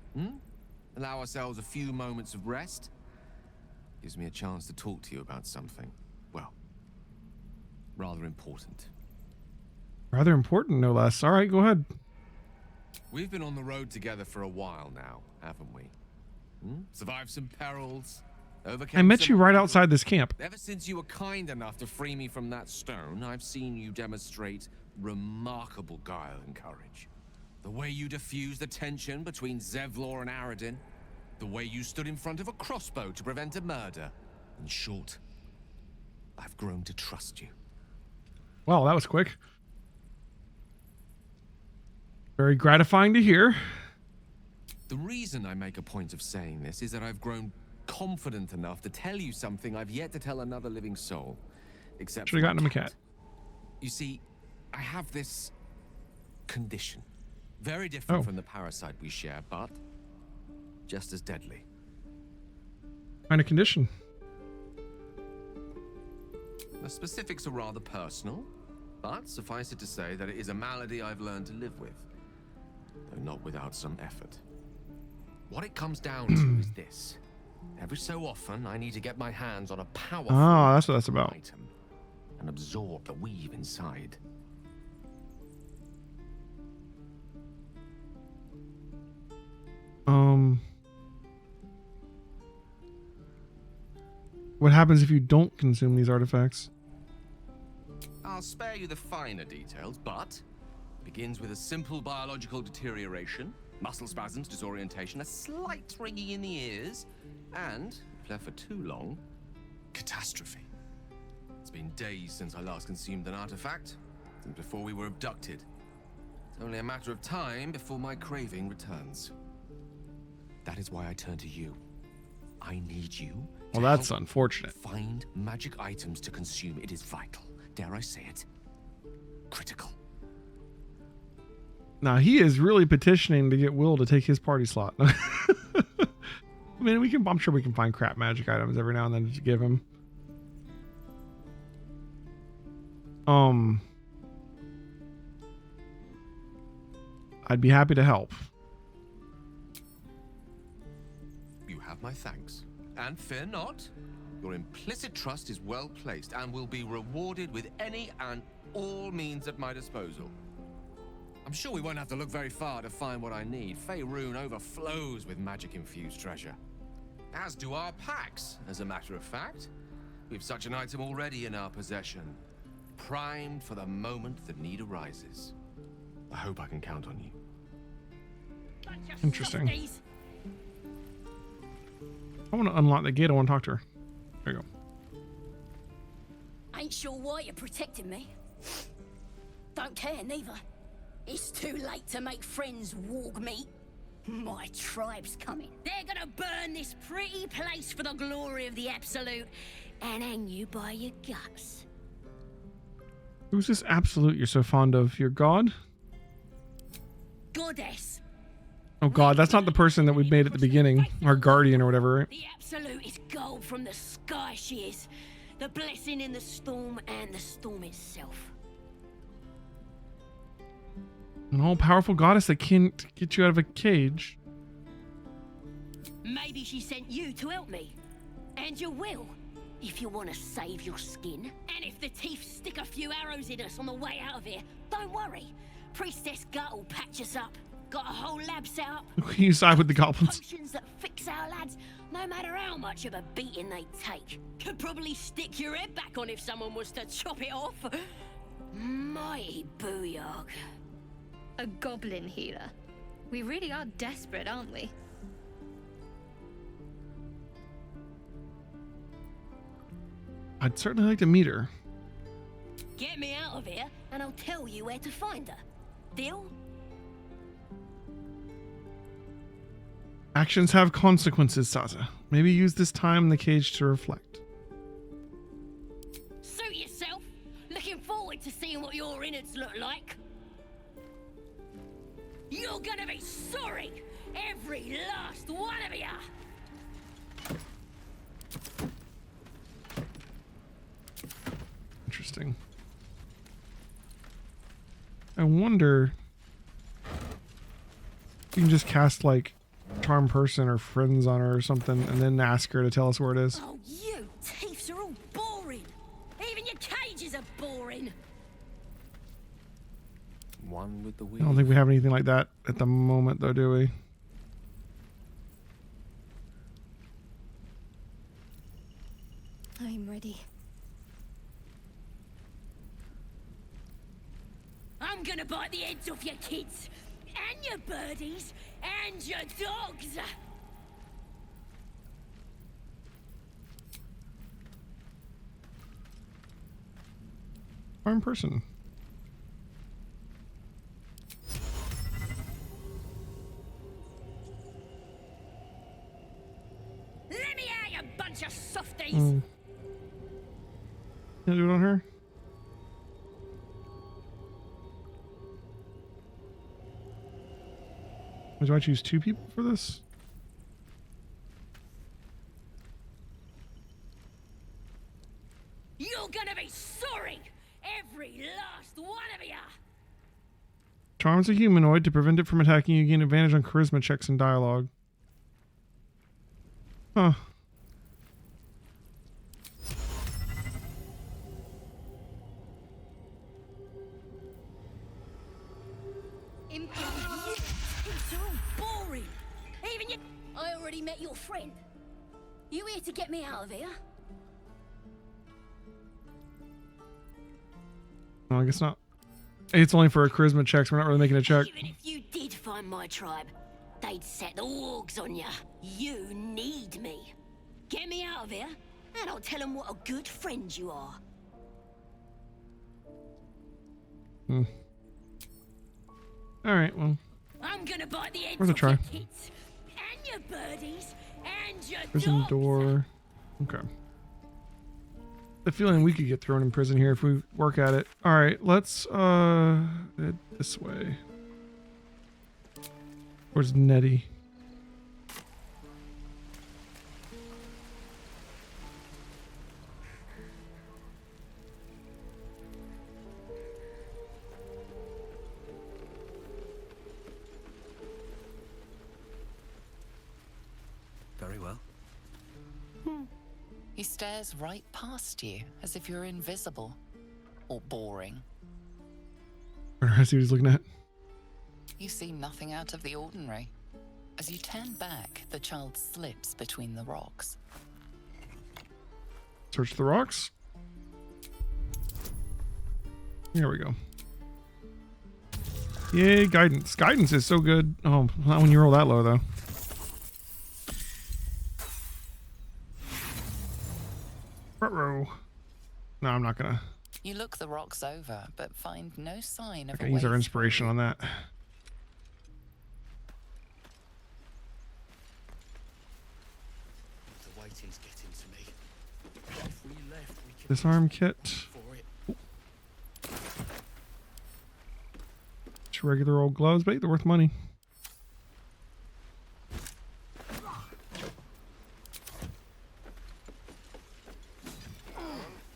Allow ourselves a few moments of rest? Gives me a chance to talk to you about something, well, rather important. Rather important, no less. All right, go ahead. We've been on the road together for a while now, haven't we? Survived some perils, overcame I met some you right outside this camp. Ever since you were kind enough to free me from that stone, I've seen you demonstrate remarkable guile and courage. The way you diffused the tension between Zevlor and Aradin. The way you stood in front of a crossbow to prevent a murder. In short, I've grown to trust you. Wow, that was quick. Very gratifying to hear. The reason I make a point of saying this is that I've grown confident enough to tell you something I've yet to tell another living soul. Except Should have gotten him a cat. You see, I have this condition. Very different from the parasite we share, but just as deadly. Kind of condition. The specifics are rather personal, but suffice it to say that it is a malady I've learned to live with, though not without some effort. What it comes down to is this. Every so often, I need to get my hands on a powerful that's what that's about. item and absorb the weave inside. What happens if you don't consume these artifacts? I'll spare you the finer details, but it begins with a simple biological deterioration, muscle spasms, disorientation, a slight ringing in the ears, and, if left for too long, catastrophe. It's been days since I last consumed an artifact, since before we were abducted. It's only a matter of time before my craving returns. That is why I turn to you. I need you. Well, that's unfortunate. Find magic items to consume. It is vital. Dare I say it? Critical. Now he is really petitioning to get Will to take his party slot. I mean, I'm sure we can find crap magic items every now and then to give him. I'd be happy to help. You have my thanks. And fear not, your implicit trust is well placed and will be rewarded with any and all means at my disposal. I'm sure we won't have to look very far to find what I need. Faerun overflows with magic-infused treasure. As do our packs, as a matter of fact. We've such an item already in our possession, primed for the moment the need arises. I hope I can count on you. Interesting. I want to unlock the gate. I want to talk to her. There you go. Ain't sure why you're protecting me. Don't care neither. It's too late to make friends, warg meat. My tribe's coming. They're gonna burn this pretty place for the glory of the Absolute and hang you by your guts. Who's this Absolute you're so fond of? Your god? Goddess. Oh god, that's not the person that we made at the beginning. Our guardian or whatever, right? The Absolute is gold from the sky, she is. The blessing in the storm and the storm itself. An all-powerful goddess that can't get you out of a cage. Maybe she sent you to help me. And you will, if you want to save your skin. And if the teeth stick a few arrows in us on the way out of here, don't worry. Priestess Gut will patch us up. Got a whole lab set up. Can you side with the goblins? Potions that fix our lads, no matter how much of a beating they take. Could probably stick your head back on if someone was to chop it off. Mighty booyog. A goblin healer. We really are desperate, aren't we? I'd certainly like to meet her. Get me out of here, and I'll tell you where to find her. Deal? Actions have consequences, Sata. Maybe use this time in the cage to reflect. Suit yourself. Looking forward to seeing what your innards look like. You're gonna be sorry, every last one of ya. Interesting. I wonder if you can just cast like charm person or friends on her or something and then ask her to tell us where it is. Oh, you thieves are all boring. Even your cages are boring. One with the I wheel. don't think we have anything like that at the moment though, do we? I'm ready. I'm gonna bite the heads off your kids, and your birdies, and your dogs. Charm person. Can I do it on her? Do I choose 2 people for this? You're gonna be sorry! Every last one of ya! Charms a humanoid. To prevent it from attacking you, gain advantage on charisma checks and dialogue. Huh. It's all boring. Even you. I already met your friend. You here to get me out of here? No, I guess not. It's only for a charisma checks. We're not really making a check. Even if you did find my tribe, they'd set the wargs on ya. You need me. Get me out of here, and I'll tell them what a good friend you are. Hmm. All right. Well. I'm gonna bite the heads Worth a off try. your kids, and your birdies, and your Prison dogs. door. Okay. The feeling we could get thrown in prison here if we work at it. All right, let's head this way. Where's Nettie? Very well. He stares right past you, as if you're invisible. Or boring. I see what he's looking at. You see nothing out of the ordinary. As you turn back, the child slips between the rocks. Search the rocks. Here we go. Yay, guidance. Guidance is so good. Oh, not when you roll that low, though. Ruh-roh. No, I'm not gonna. You look the rocks over, but find no sign of Okay, a use way our inspiration on that. The waiting's getting to me. If we left, we could Disarm kit. for it. Just regular old gloves, but they're worth money.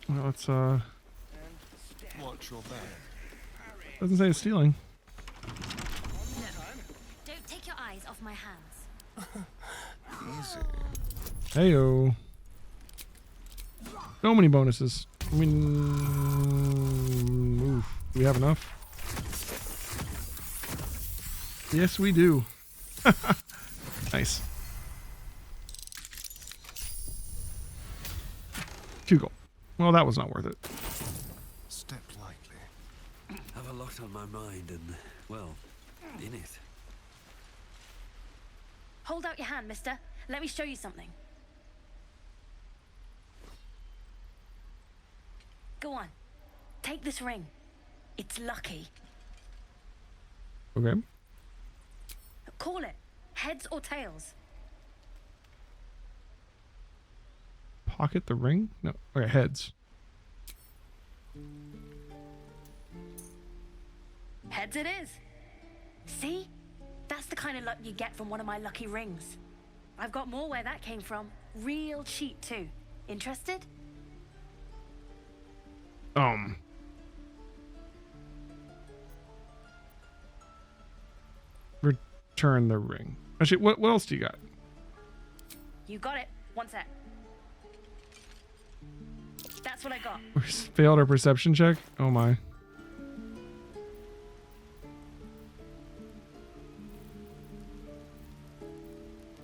Well, let's Watch your back. doesn't say it's stealing. Don't take your eyes off my hands. Easy. Heyo. So many bonuses. I mean, oof. Do we have enough? Yes, we do. Nice. 2 gold. Well, that was not worth it. Step lightly. Have a lot on my mind and, well, in it. Hold out your hand, mister. Let me show you something. Go on. Take this ring. It's lucky. Okay. Call it. Heads or tails. Pocket the ring? No. Okay, heads. Heads it is. See? That's the kind of luck you get from one of my lucky rings. I've got more where that came from. Real cheap too. Interested? Return the ring. Actually, what else do you got? You got it. One sec. That's what I got. We failed our perception check? Oh my.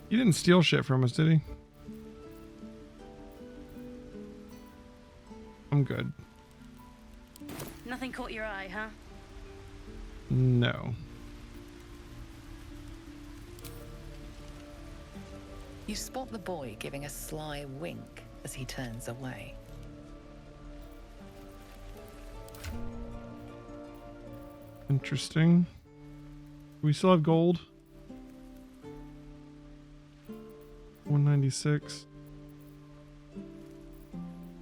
He didn't steal shit from us, did he? I'm good. Nothing caught your eye, huh? No. You spot the boy giving a sly wink as he turns away. Interesting. We still have gold. 196.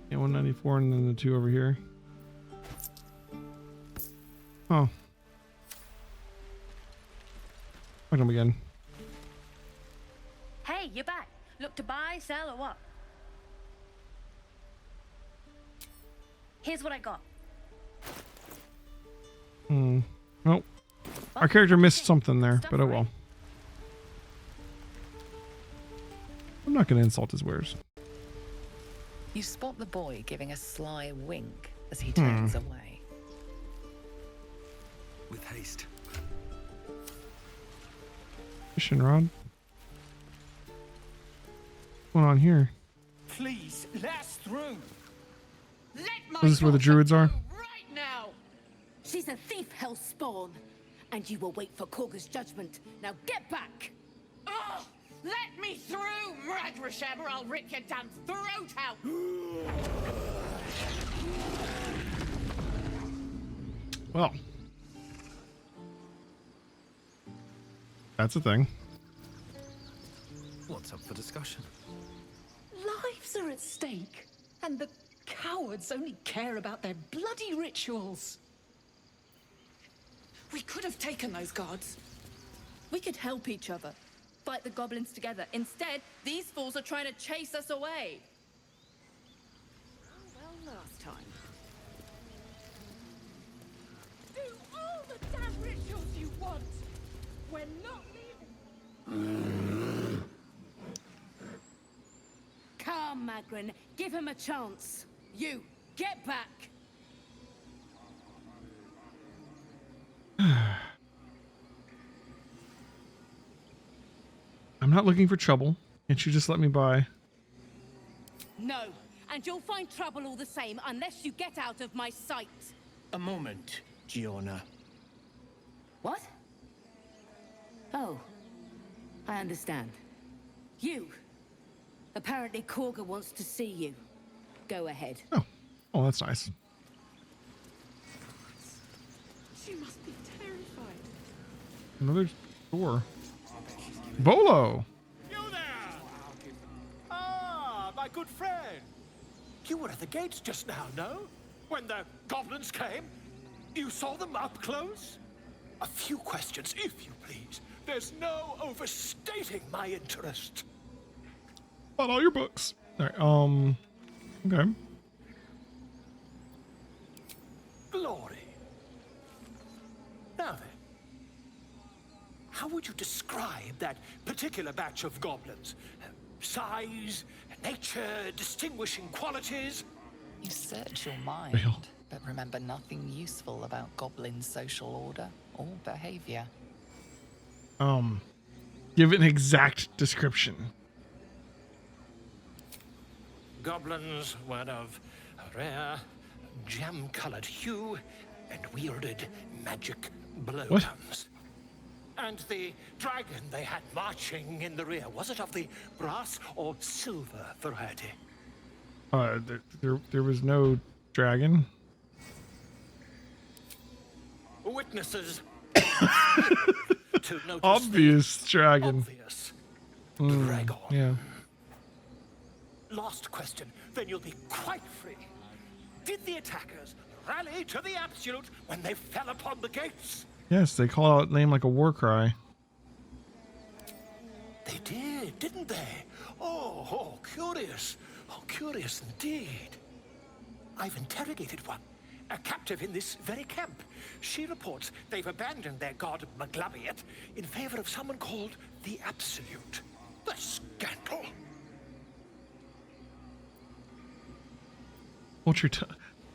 Yeah, 194 and then the 2 over here. Oh. Wait them again. Hey, you're back. Look to buy, sell, or what? Here's what I got. Well, our character missed something there, but oh well. I'm not going to insult his wares. You spot the boy giving a sly wink as he turns away. With haste. Fishing rod. What's going on here? Please, let us through. Let my Is this where the druids are? Right now! She's a thief, hellspawn. And you will wait for Korga's judgment. Now get back! Oh, let me through, Mradrasham, or I'll rip your damn throat out! Well. That's a thing. What's up for discussion? Lives are at stake, and the cowards only care about their bloody rituals. We could have taken those guards. We could help each other. Fight the goblins together. Instead, these fools are trying to chase us away. Well, last time. Do all the damn rituals you want! We're not leaving! Come, Magrin. Give him a chance. You, get back! I'm not looking for trouble. Can't you just let me by? No, and you'll find trouble all the same unless you get out of my sight. A moment, Giorna. What? Oh, I understand. You. Apparently Korga wants to see you. Go ahead. Oh, that's nice. She must be terrified. Another door. Bolo! You there! Ah, my good friend. You were at the gates just now, no? When the goblins came? You saw them up close? A few questions, if you please. There's no overstating my interest. Bought all your books. Alright, okay. Glory. Now then, how would you describe that particular batch of goblins? Size, nature, distinguishing qualities? You search your mind, but remember nothing useful about goblin social order or behavior. Give an exact description. Goblins were of a rare, jam-colored hue and wielded magic blowguns. And the dragon they had marching in the rear, was it of the brass or silver variety? There was no dragon. Witnesses to notice Obvious dragon. obvious dragon. Yeah. Last question, then you'll be quite free. Did the attackers rally to the absolute when they fell upon the gates? Yes, they call out name like a war cry. They did, didn't they? Oh, curious. Oh, curious indeed. I've interrogated one, a captive in this very camp. She reports they've abandoned their god Maglabiet in favor of someone called the Absolute. The scandal. What's your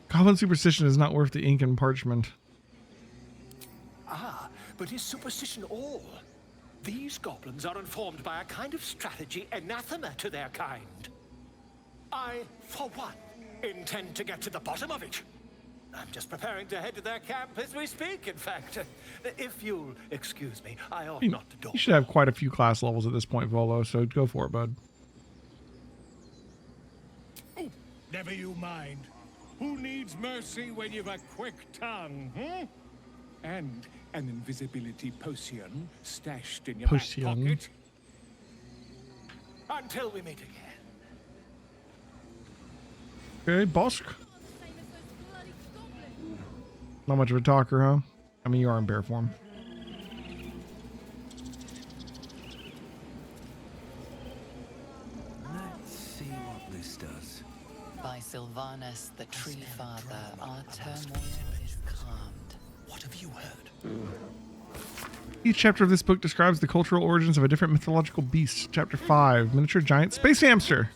goblin superstition is not worth the ink and parchment. Ah, but is superstition all? These goblins are informed by a kind of strategy anathema to their kind. I, for one, intend to get to the bottom of it. I'm just preparing to head to their camp as we speak, in fact. If you'll excuse me, I ought not to You should have quite a few class levels at this point, Volo, so go for it, bud. Never you mind. Who needs mercy when you've a quick tongue, hmm? And an invisibility potion stashed in your back pocket. Until we meet again. Okay, Bosk. Not much of a talker, huh? I mean, you are in bear form. Let's see what this does. By Sylvanus, the Tree Father, our turmoil is calmed. What have you heard? Each chapter of this book describes the cultural origins of a different mythological beast. Chapter 5, Miniature Giant Space Hamster.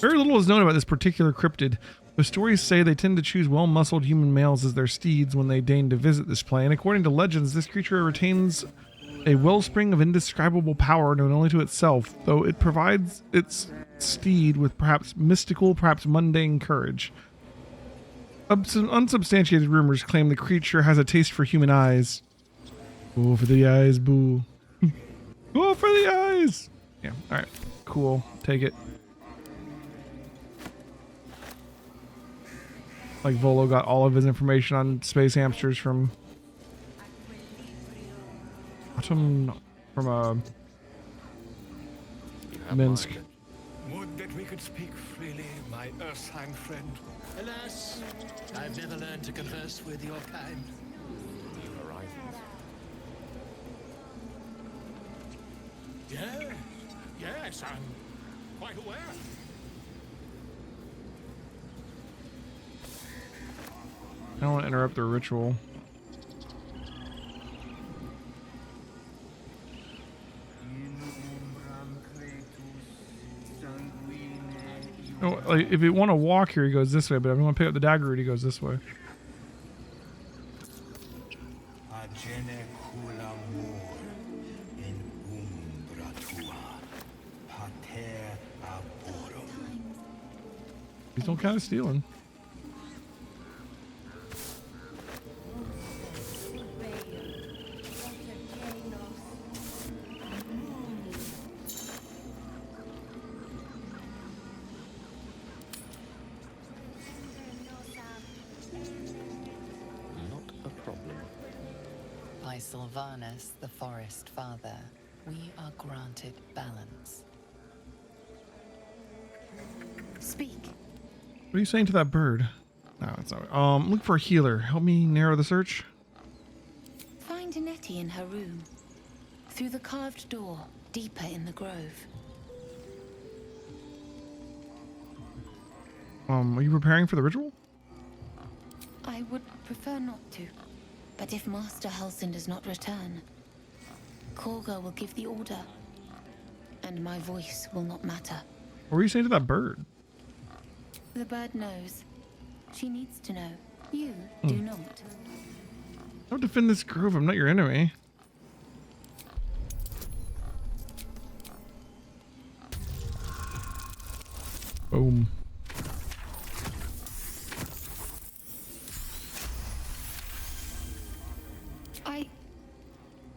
Very little is known about this particular cryptid, but stories say they tend to choose well-muscled human males as their steeds when they deign to visit this plane. According to legends, this creature retains a wellspring of indescribable power known only to itself, though it provides its steed with perhaps mystical, perhaps mundane courage. Unsubstantiated rumors claim the creature has a taste for human eyes. Go for the eyes, boo. Go for the eyes! Yeah, alright. Cool. Take it. Like Volo got all of his information on space hamsters from Minsk. Would that we could speak freely, my Ursine friend. Alas, I've never learned to converse with your kind. Yes, I'm quite aware. I don't want to interrupt their ritual. Oh, like, if you want to walk here, he goes this way, but if you want to pick up the dagger root, he goes this way. He's all kind of stealing. Not a problem. By Sylvanus, the Forest Father, we are granted balance. Speak. What are you saying to that bird? No, it's not. Look for a healer. Help me narrow the search. Find Nettie in her room. Through the carved door, deeper in the grove. Are you preparing for the ritual? I would prefer not to. But if Master Halsin does not return, Korga will give the order. And my voice will not matter. What were you saying to that bird? The bird knows. She needs to know. You do not. Don't defend this grove. I'm not your enemy. Boom.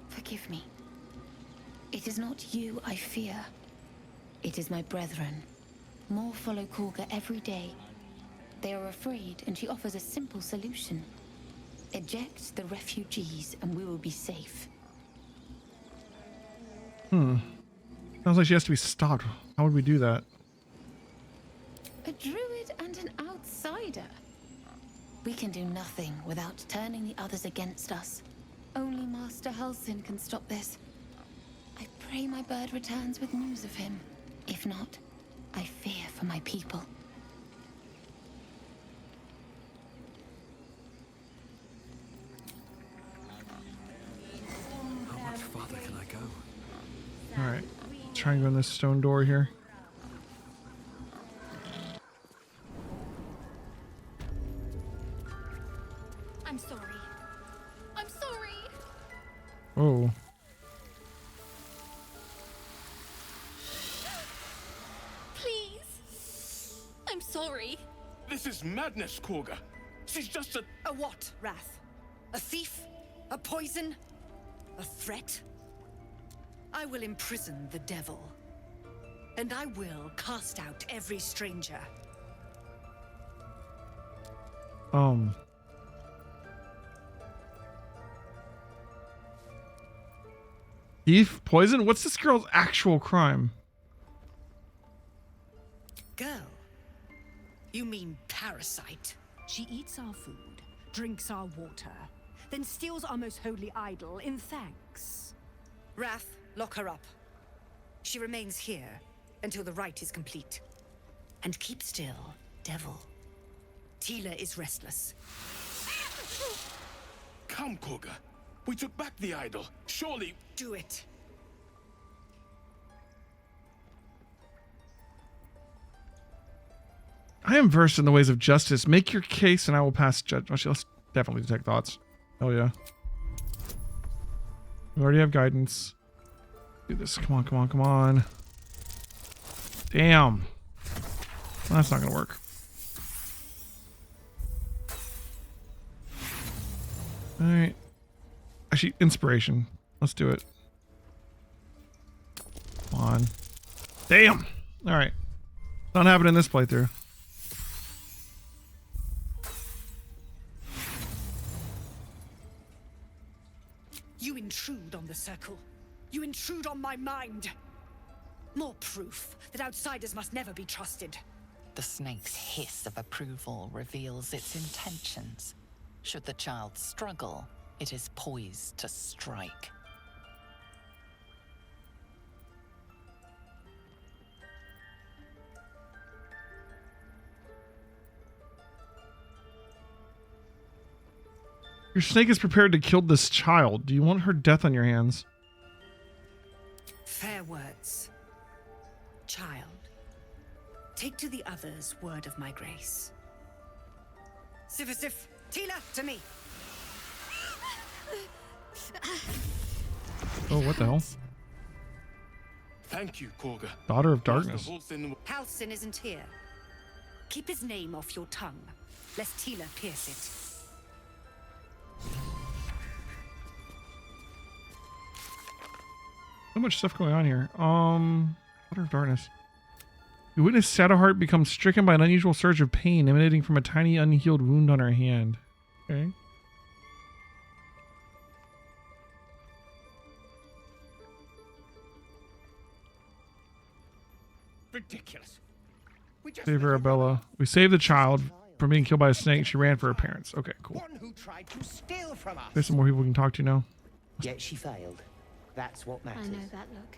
Forgive me. It is not you I fear. It is my brethren. More follow Korga every day. They are afraid, and she offers a simple solution. Eject the refugees, and we will be safe. Sounds like she has to be stopped. How would we do that? A druid and an outsider. We can do nothing without turning the others against us. Only Master Halsin can stop this. I pray my bird returns with news of him. If not, I fear for my people. How much farther can I go? Alright. Let's try and go in this stone door here. I'm sorry. I'm sorry. Oh. Please. I'm sorry. This is madness, Korga. She's just a... A what, Wrath? A thief? A poison? A threat? I will imprison the devil. And I will cast out every stranger. Thief? Poison? What's this girl's actual crime? Girl, You mean parasite? She eats our food, drinks our water, then steals our most holy idol in thanks. Wrath, lock her up. She remains here until the rite is complete. And keep still, devil. Tila is restless. Come, Koga. We took back the idol. Surely... Do it. I am versed in the ways of justice. Make your case and I will pass judgment. Actually, let's definitely detect thoughts. Oh yeah. We already have guidance. Do this. Come on, come on, come on. Damn. That's not gonna work. Alright. Actually, inspiration. Let's do it. Come on. Damn! Alright. Not happening in this playthrough. You intrude on the circle. You intrude on my mind. More proof that outsiders must never be trusted. The snake's hiss of approval reveals its intentions. Should the child struggle, it is poised to strike. Your snake is prepared to kill this child. Do you want her death on your hands? Fair words. Child, take to the others word of my grace. Sif, Tila, to me. Oh, what the hell? Thank you, Koga. Daughter of Darkness. Halcyon isn't here. Keep his name off your tongue, lest Tila pierce it. So much stuff going on here. Daughter of Darkness. You witness Shadowheart become stricken by an unusual surge of pain emanating from a tiny unhealed wound on her hand. Okay. Ridiculous. Save Arabella. We saved the child from being killed by a snake. She ran for her parents. Okay, cool. One who tried to steal from us. There's some more people we can talk to now. Yet she failed. That's what matters. I know that look.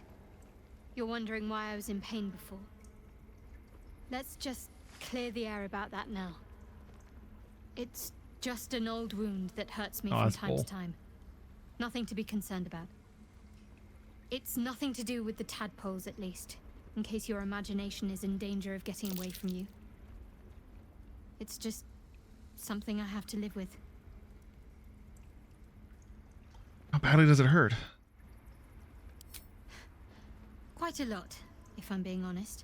You're wondering why I was in pain before. Let's just clear the air about that now. It's just an old wound that hurts me from time to time. Nothing to be concerned about. It's nothing to do with the tadpoles, at least, in case your imagination is in danger of getting away from you. It's just something I have to live with. How badly does it hurt? Quite a lot, if I'm being honest.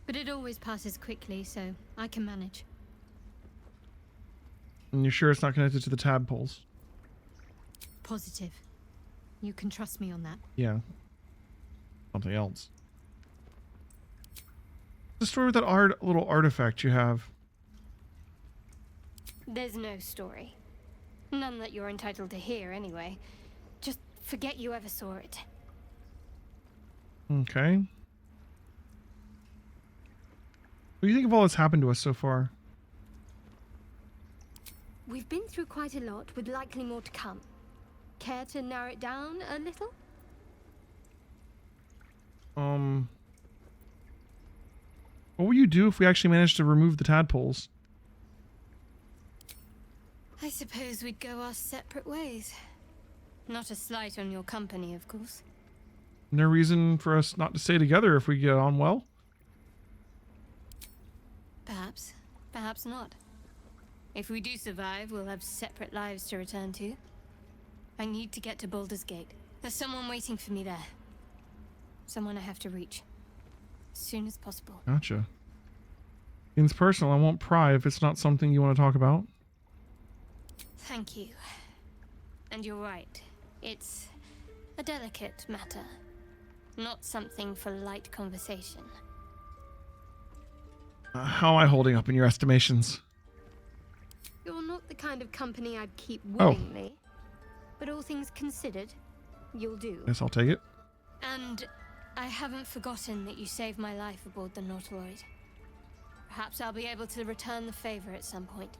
But it always passes quickly, so I can manage. And you're sure it's not connected to the tadpoles? Positive. You can trust me on that. Yeah. Something else. The story with that little artifact you have. There's no story. None that you're entitled to hear, anyway. Just forget you ever saw it. Okay. What do you think of all that's happened to us so far? We've been through quite a lot, with likely more to come. Care to narrow it down a little? What would you do if we actually managed to remove the tadpoles? I suppose we'd go our separate ways. Not a slight on your company, of course. No reason for us not to stay together if we get on well? Perhaps. Perhaps not. If we do survive, we'll have separate lives to return to. I need to get to Baldur's Gate. There's someone waiting for me there. Someone I have to reach. As soon as possible. Gotcha. It's personal. I won't pry if it's not something you want to talk about. Thank you. And you're right. It's a delicate matter. Not something for light conversation. How am I holding up in your estimations? You're not the kind of company I'd keep willingly. But all things considered, you'll do. Yes, I'll take it. And I haven't forgotten that you saved my life aboard the Nautiloid. Perhaps I'll be able to return the favor at some point.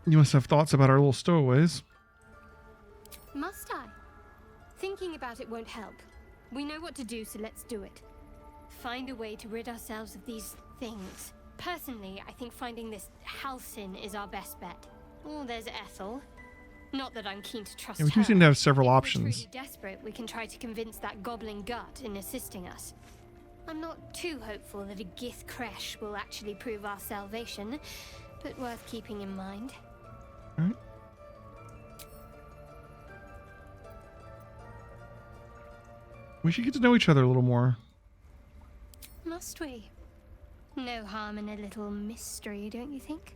You must have thoughts about our little stowaways. Must I? Thinking about it won't help. We know what to do, so let's do it. Find a way to rid ourselves of these things. Personally, I think finding this Halcyon is our best bet. Oh, there's Ethel. Not that I'm keen to trust Yeah, we her. do seem to have several If options. we're truly desperate, we can try to convince that goblin gut in assisting us. I'm not too hopeful that a Gith Kresh will actually prove our salvation, but worth keeping in mind. Alright. We should get to know each other a little more. Must we? No harm in a little mystery, don't you think?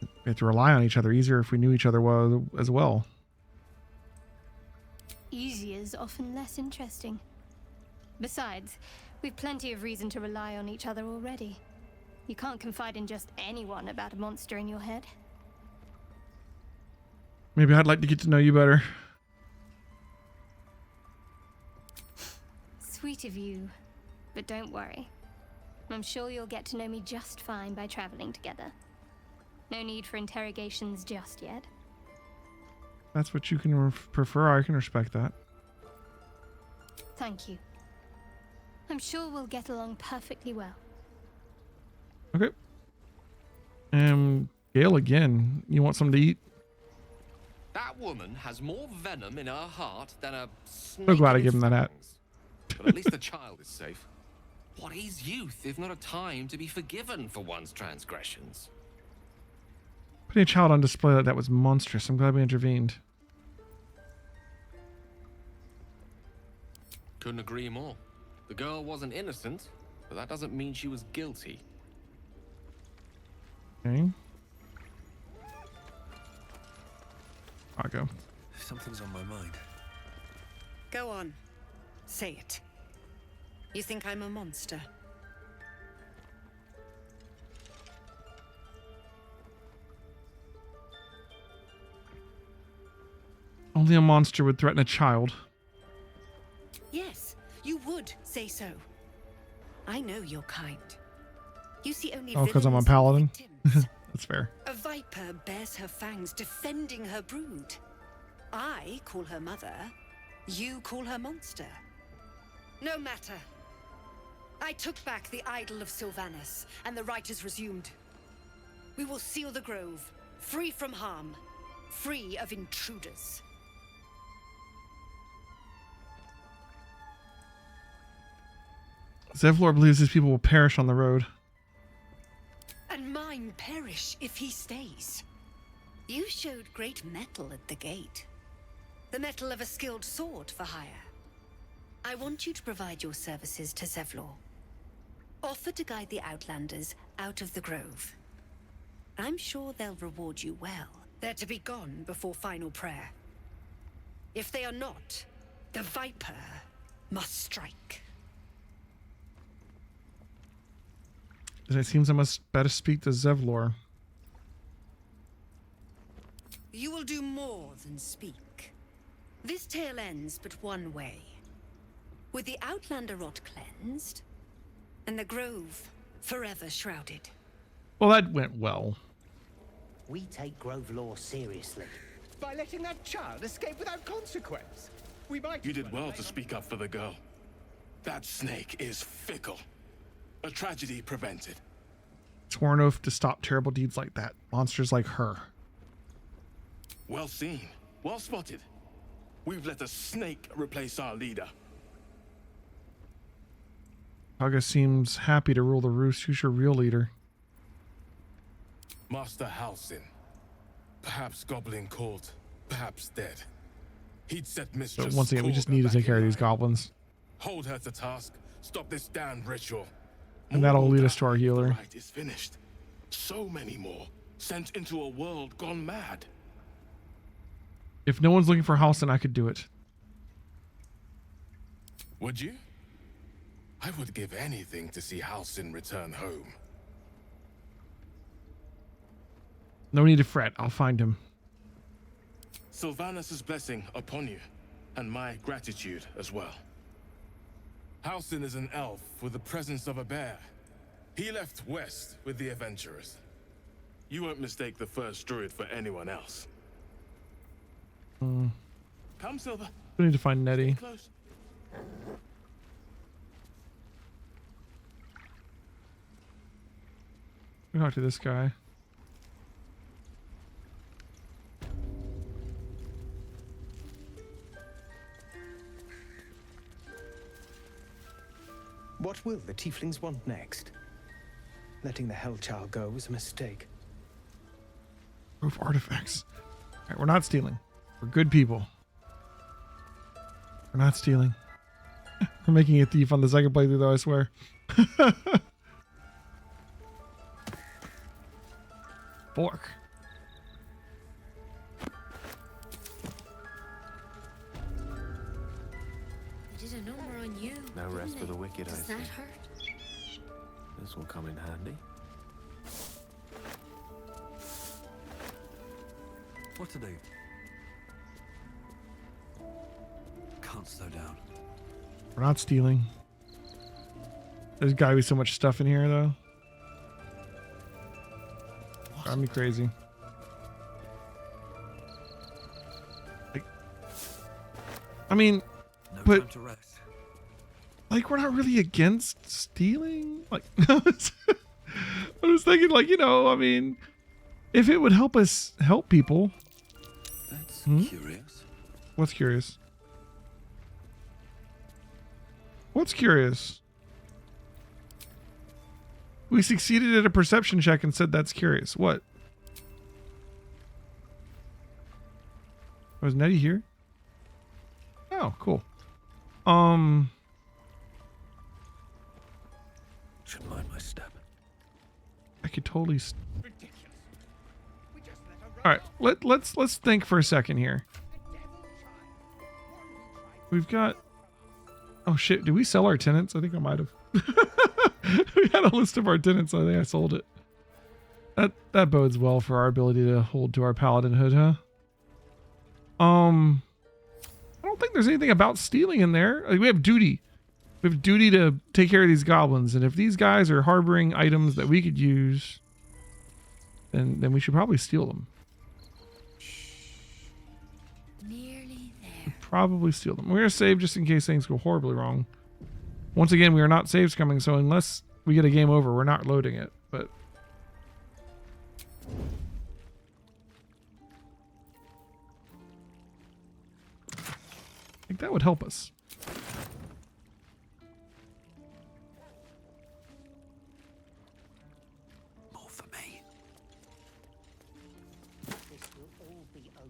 We have to rely on each other easier if we knew each other well as well. Easy is often less interesting. Besides, we've plenty of reason to rely on each other already. You can't confide in just anyone about a monster in your head. Maybe I'd like to get to know you better. Sweet of you, but don't worry. I'm sure you'll get to know me just fine by traveling together. No need for interrogations just yet. That's what you can prefer. I can respect that. Thank you. I'm sure we'll get along perfectly well. Okay. Gale again. You want something to eat? That woman has more venom in her heart than a snake. So glad I in gave him its that hat. fangs. But at least the child is safe. What is youth if not a time to be forgiven for one's transgressions? Putting a child on display like that was monstrous. I'm glad we intervened. Couldn't agree more. The girl wasn't innocent, but that doesn't mean she was guilty. Okay. I'll go. Something's on my mind. Go on. Say it. You think I'm a monster? Only a monster would threaten a child. Yes, you would say so. I know your kind. You see only Oh, because I'm a villains and paladin? victims. That's fair. A viper bears her fangs defending her brood. I call her mother. You call her monster. No matter. I took back the idol of Sylvanas, and the rite is resumed. We will seal the grove, free from harm, free of intruders. Zevlor believes his people will perish on the road. And mine perish if he stays. You showed great mettle at the gate. The mettle of a skilled sword for hire. I want you to provide your services to Zevlor. Offer to guide the Outlanders out of the grove. I'm sure they'll reward you well. They're to be gone before final prayer. If they are not, the Viper must strike. It seems I must better speak to Zevlor. You will do more than speak. This tale ends but one way. With the Outlander rot cleansed, and the grove forever shrouded. Well, that went well. We take grove law seriously. By letting that child escape without consequence. We might. You did well to speak up for the girl. That snake is fickle. A tragedy prevented. Sworn oath to stop terrible deeds like that. Monsters like her. Well seen. Well spotted. We've let a snake replace our leader. Kaga seems happy to rule the roost. Who's your real leader? Master Halcyon. Perhaps goblin caught, perhaps dead. He'd set So Mistress once again, we just Korga need to back take care of in these line. goblins. Hold her to task. Stop this damned ritual. And that'll lead us to our healer. The rite is finished. So many more. Sent into a world gone mad. If no one's looking for Halcyon, I could do it. Would you? I would give anything to see Halcyon return home. No need to fret. I'll find him. Sylvanas' blessing upon you, and my gratitude as well. Halsin is an elf with the presence of a bear. He left west with the adventurers. You won't mistake the first druid for anyone else. Come, Silver. We need to find Nettie. Close. We talk to this guy. What will the tieflings want next? Letting the Hellchild go was a mistake. Proof artifacts. Alright, we're not stealing. We're good people. We're not stealing. We're making a thief on the second playthrough though, I swear. Fork. I did a number on you. No rest for the wicked, I Does see. that hurt? This will come in handy. What to do? Can't slow down. We're not stealing. There's gotta be so much stuff in here though. Drive me crazy. Like, I mean, No but time to rest. like we're not really against stealing. Like I was thinking, like, you know, I mean, if it would help us help people. That's curious. What's curious? What's curious? We succeeded at a perception check and said that's curious. What? Was Nettie here? Oh, cool. Should mind my step. I could totally. All right, let's think for a second here. We've got. Oh shit! Did we sell our tenants? I think I might have. We had a list of our tenants. I think I sold it. That bodes well for our ability to hold to our paladin hood, huh? I don't think there's anything about stealing in there. Like, we have duty. We have duty to take care of these goblins, and if these guys are harboring items that we could use, then we should probably steal them. Nearly there. Probably steal them. We're gonna save just in case things go horribly wrong. Once again, we are not save scumming, so unless we get a game over, we're not loading it. But I think that would help us. More for me.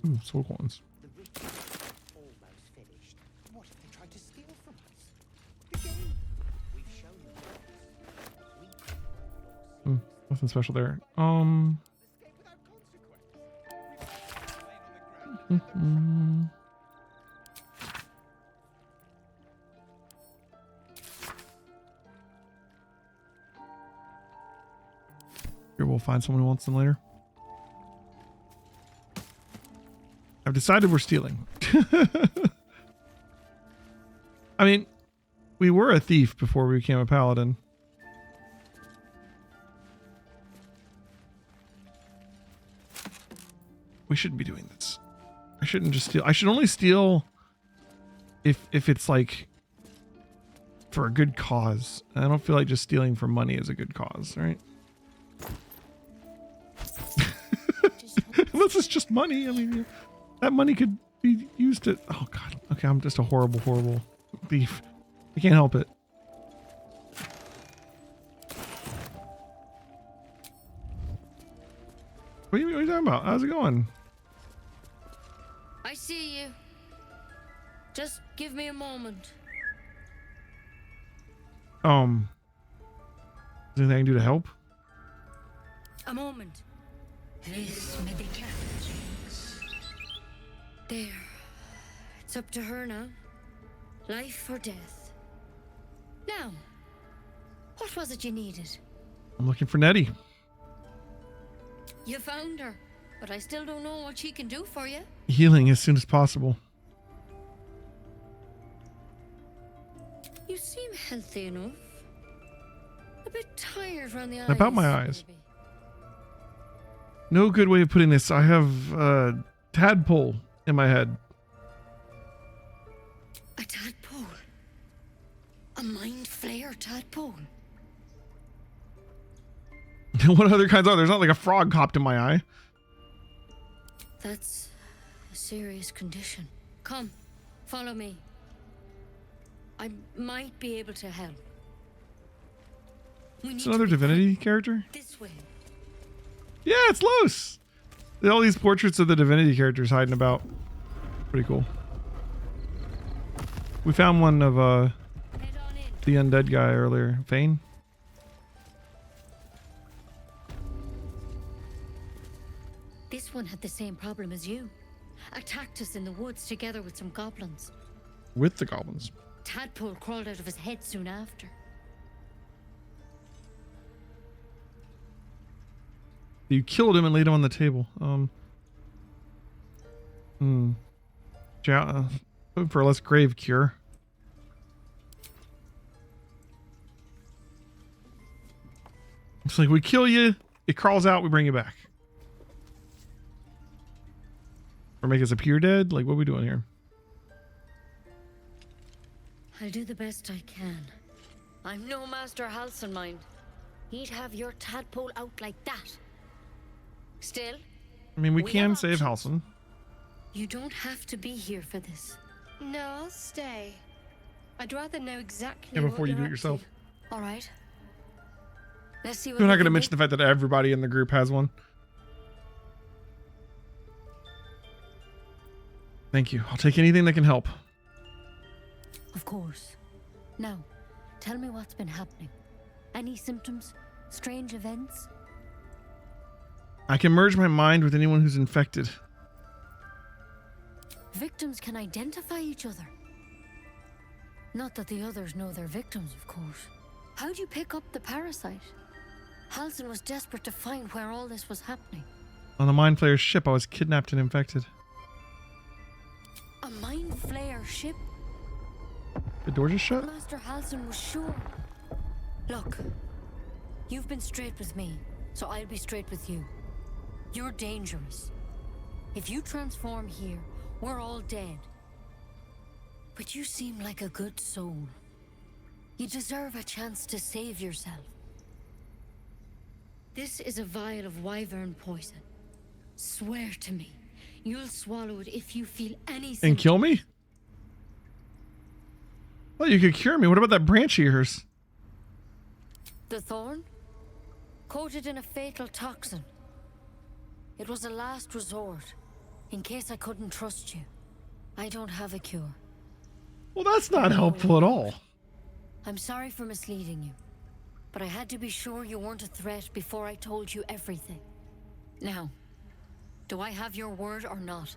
Ooh, soul coins. The ritual is almost finished. What if they tried to steal from us? The game. We've shown them. Nothing special there. Here, we'll find someone who wants them later. I've decided we're stealing. I mean, we were a thief before we became a paladin. We shouldn't be doing this. I shouldn't just steal. I should only steal if it's like for a good cause. I don't feel like just stealing for money is a good cause, right? Unless it's just money. I mean, that money could be used to... Oh, God. Okay, I'm just a horrible, horrible thief. I can't help it. What are you talking about? How's it going? I see you. Just give me a moment. Is there anything I can do to help? A moment. This may be challenging. There. It's up to her now. Life or death. Now, what was it you needed? I'm looking for Nettie. You found her, but I still don't know what she can do for you. Healing as soon as possible. You seem healthy enough. A bit tired around the eyes. About my eyes. Maybe. No good way of putting this. I have tadpole in my head. A tadpole? A mind flayer tadpole? What other kinds are there? There's not like a frog hopped in my eye. That's a serious condition. Come, follow me. I might be able to help. It's another divinity character? This way. Yeah, it's Los. All these portraits of the divinity characters hiding about. Pretty cool. We found one of the undead guy earlier. Fane. This one had the same problem as you. Attacked us in the woods together with some goblins. With the goblins. Tadpole crawled out of his head soon after. You killed him and laid him on the table. For a less grave cure. It's like we kill you, it crawls out, we bring you back. Or make us appear dead? Like, what are we doing here? I'll do the best I can. I'm no Master Halsin, mind. He'd have your tadpole out like that. Still, I mean, we can save Halsin. You don't have to be here for this. No, I'll stay. I'd rather know exactly. Yeah, before you do it yourself. All right. Let's see what We're not going to mention the fact that everybody in the group has one. Thank you. I'll take anything that can help. Of course. Now, tell me what's been happening. Any symptoms? Strange events? I can merge my mind with anyone who's infected. Victims can identify each other. Not that the others know they're victims, of course. How'd you pick up the parasite? Halsin was desperate to find where all this was happening. On the Mind Flayer's ship, I was kidnapped and infected. A Mind Flayer ship? The door just shut? Master Halsin was sure. Look, you've been straight with me, so I'll be straight with you. You're dangerous. If you transform here, we're all dead. But you seem like a good soul. You deserve a chance to save yourself. This is a vial of wyvern poison. Swear to me, you'll swallow it if you feel any symptoms. And kill me? Well, you could cure me. What about that branch of yours? The thorn? Coated in a fatal toxin. It was a last resort, in case I couldn't trust you. I don't have a cure. Well, that's not helpful at all. I'm sorry for misleading you, but I had to be sure you weren't a threat before I told you everything. Now, do I have your word or not?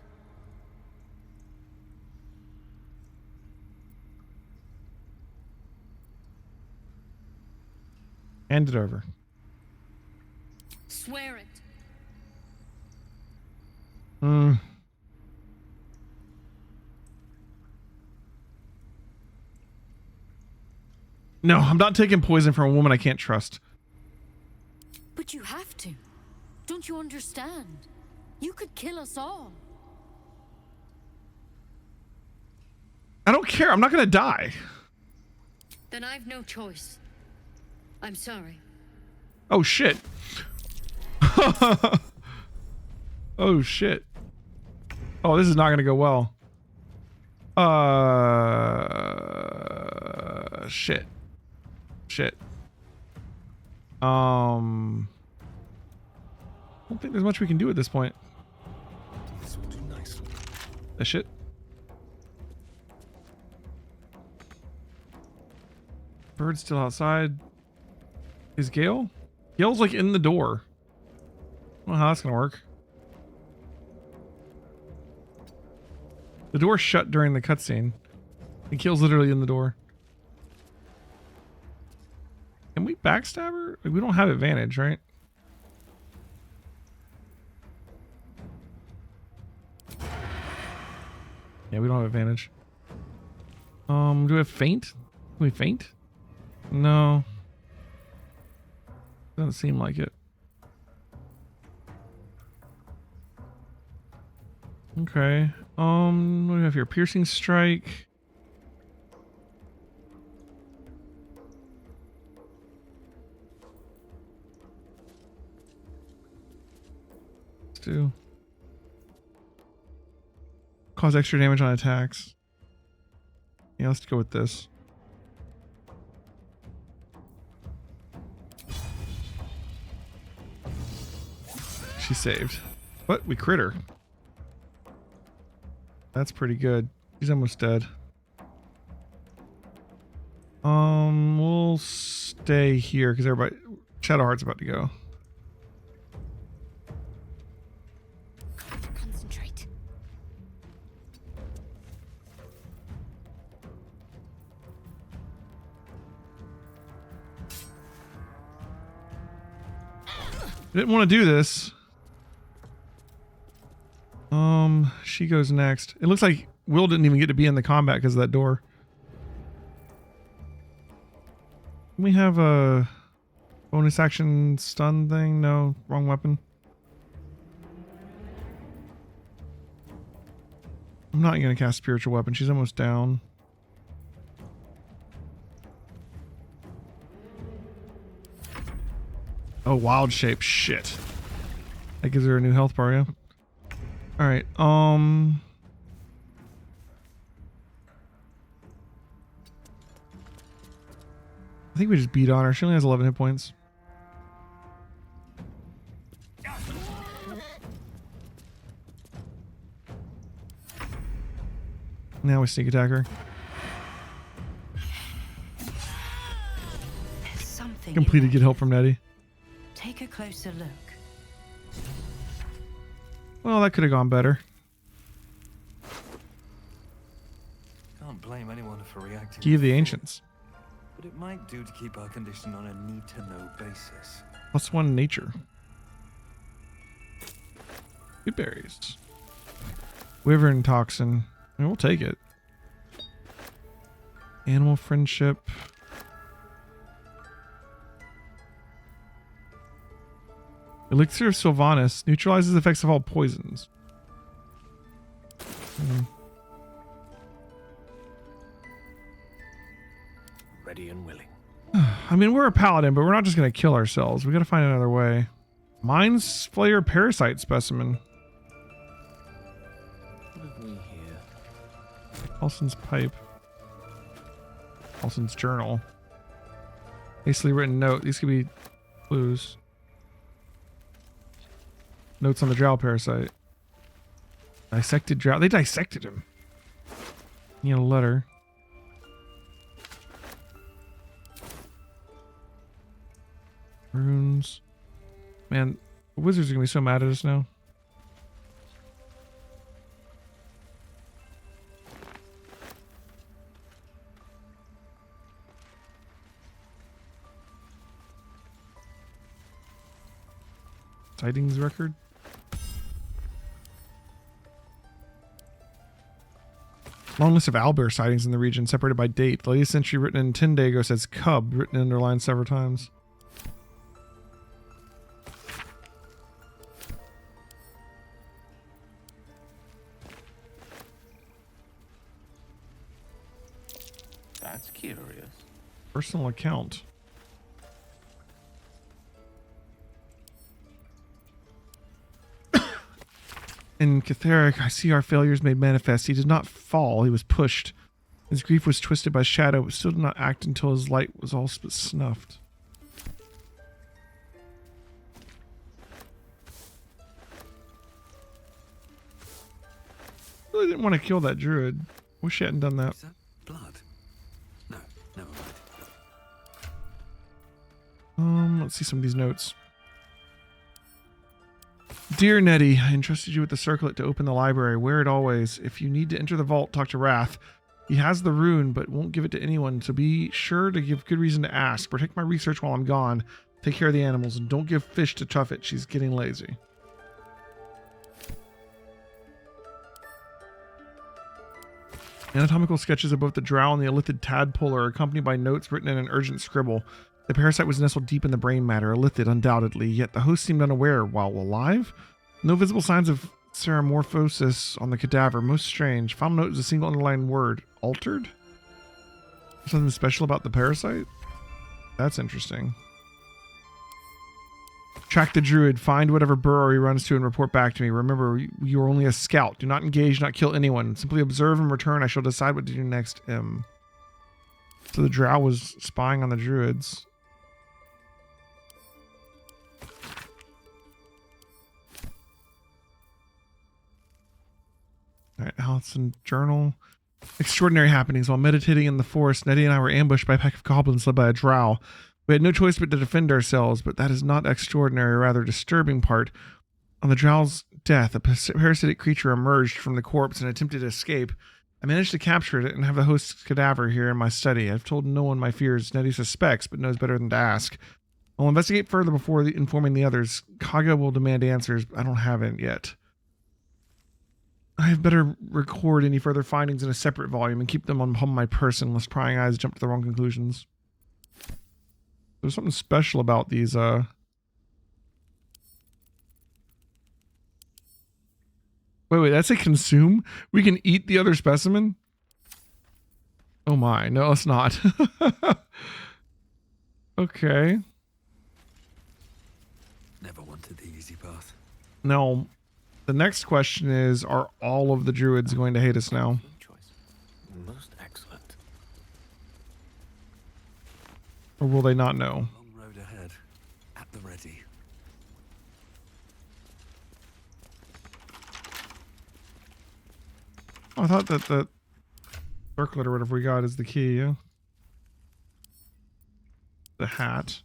Hand it over. Swear it. No, I'm not taking poison from a woman I can't trust. But you have to. Don't you understand? You could kill us all. I don't care. I'm not going to die. Then I've no choice. I'm sorry. Oh, shit. Oh, shit. Oh, this is not going to go well. Shit. Shit. I don't think there's much we can do at this point. This will do nicely. That shit. Bird's still outside. Is Gale? Gale's like in the door. I don't know how that's gonna work. The door shut during the cutscene. And Gale's literally in the door. Can we backstab her? Like, we don't have advantage, right? Yeah, we don't have advantage. Do we have feint? we faint? No. Doesn't seem like it. Okay. What do we have here? Piercing strike. Let's do. Cause extra damage on attacks. Yeah, let's go with this. She saved. What? We crit her. That's pretty good. He's almost dead. We'll stay here because everybody... Shadowheart's about to go. Concentrate. Didn't want to do this. She goes next. It looks like Will didn't even get to be in the combat because of that door. We have a bonus action stun thing. No, wrong weapon. I'm not going to cast spiritual weapon. She's almost down. Oh, wild shape. Shit. That gives her a new health bar, yeah. All right. I think we just beat on her. She only has 11 hit points. Now we sneak attack her. Completed. Get help from Nettie. Take a closer look. Well, that could have gone better. Can't blame anyone for reacting. Key of the Ancients. But it might do to keep our condition on a need-to-know basis. +1 nature. Good berries. Wyvern toxin. I mean, we'll take it. Animal friendship. Elixir of Sylvanas neutralizes the effects of all poisons. Ready and willing. I mean, we're a paladin, but we're not just going to kill ourselves. We got to find another way. Mind Flayer Parasite Specimen. What have we here? Paulson's Pipe. Paulson's Journal. Hastily written note. These could be clues. Notes on the drow parasite. Dissected drow. They dissected him. Need a letter. Runes. Man, the wizards are gonna be so mad at us now. Tidings record. Long list of owlbear sightings in the region, separated by date. The latest entry written in Tindego says cub, written and underlined several times. That's curious. Personal account. In Catheric, I see our failures made manifest. He did not fall, he was pushed. His grief was twisted by shadow, but still did not act until his light was all but snuffed. Really didn't want to kill that druid. Wish he hadn't done that. Is that blood? No, never mind. Let's see some of these notes. Dear Nettie, I entrusted you with the circlet to open the library. Wear it always. If you need to enter the vault, talk to Wrath. He has the rune, but won't give it to anyone, so be sure to give good reason to ask. Protect my research while I'm gone. Take care of the animals, and don't give fish to Tuffet. She's getting lazy. Anatomical sketches of both the drow and the elithid tadpole are accompanied by notes written in an urgent scribble. The parasite was nestled deep in the brain matter, elithid undoubtedly, yet the host seemed unaware while alive. No visible signs of ceramorphosis on the cadaver. Most strange. Final note is a single underlined word. Altered? Something special about the parasite? That's interesting. Track the druid. Find whatever burrow he runs to and report back to me. Remember, you are only a scout. Do not engage, not kill anyone. Simply observe and return. I shall decide what to do next. So the drow was spying on the druids. Alright, Allison journal. Extraordinary happenings. While meditating in the forest, Nettie and I were ambushed by a pack of goblins led by a drow. We had no choice but to defend ourselves, but that is not extraordinary, or rather disturbing part. On the drow's death, a parasitic creature emerged from the corpse and attempted to escape. I managed to capture it and have the host's cadaver here in my study. I've told no one my fears. Nettie suspects, but knows better than to ask. I'll investigate further before informing the others. Kaga will demand answers, but I don't have it yet. I had better record any further findings in a separate volume and keep them on my person, lest prying eyes jump to the wrong conclusions. There's something special about these, Wait, that's a consume? We can eat the other specimen? Oh my, no, it's not. Okay. Never wanted the easy path. No. The next question is, are all of the druids going to hate us now? Most excellent. Or will they not know? Long road ahead. At the ready. Oh, I thought that the circlet or whatever we got is the key, yeah? The hat.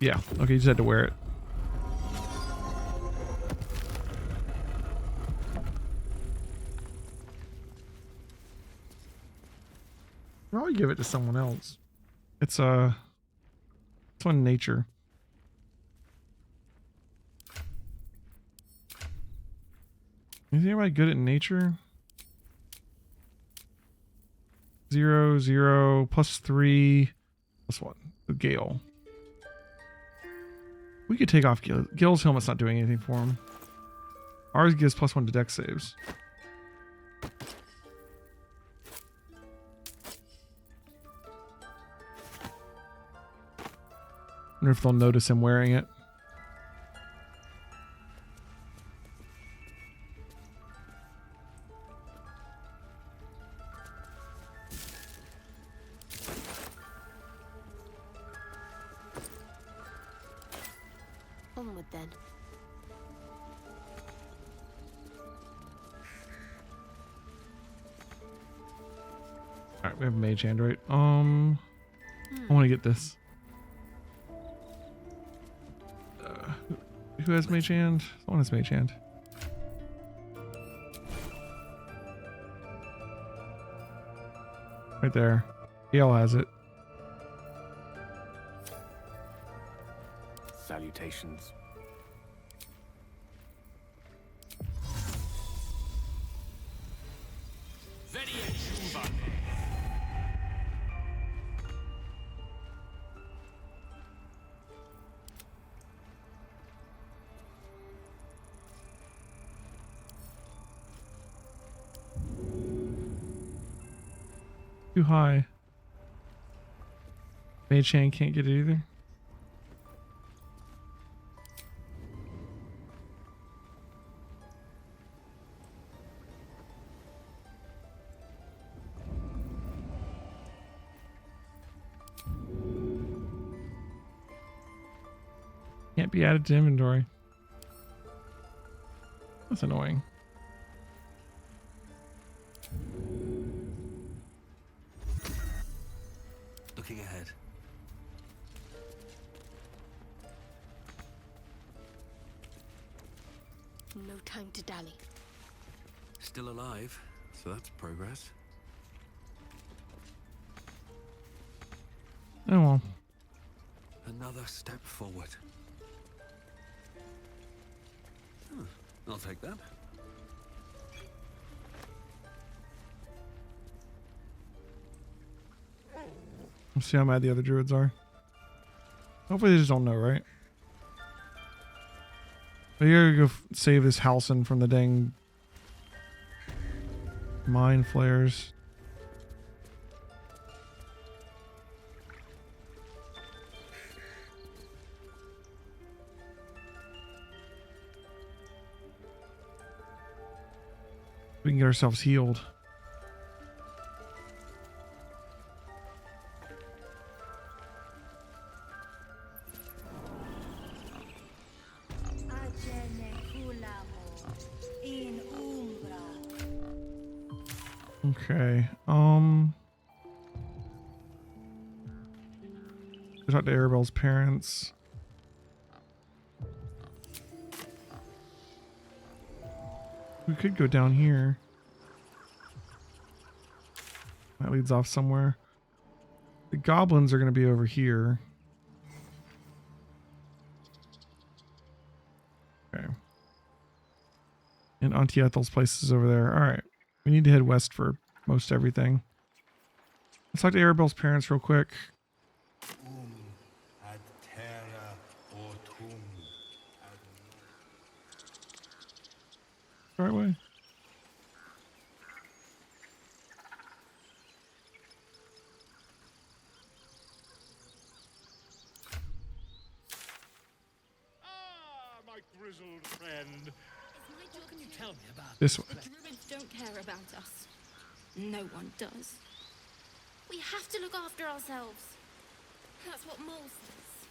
Yeah, okay, you just had to wear it. I'll probably give it to someone else. It's one nature. Is anybody good at nature? 0, 0, +3, +1. The Gale. We could take off Gil. Gil's helmet's not doing anything for him. Ours gives +1 to dex saves. Wonder if they'll notice him wearing it. Onward then. Alright, we have mage hand, right? I want to get this. Who has mage hand? Someone has mage hand. Right there. Gale has it. Salutations. Too high. Mage hand can't get it either. Can't be added to inventory. That's annoying. Looking ahead. No time to dally. Still alive? So that's progress. Oh well. Another step forward. Huh, I'll take that. Let's see how mad the other druids are. Hopefully they just don't know, right? We gotta go save this Halcyon from the dang mind flares. We can get ourselves healed. Okay. Talk to Arabelle's parents. We could go down here. That leads off somewhere. The goblins are going to be over here. Okay. And Auntie Ethel's place is over there. All right. We need to head west for most everything. Let's talk to Arabelle's parents real quick. Right way. My grizzled friend. What can you tell me about this way? The druids don't care about us. No one does. We have to look after ourselves. That's what Mole says.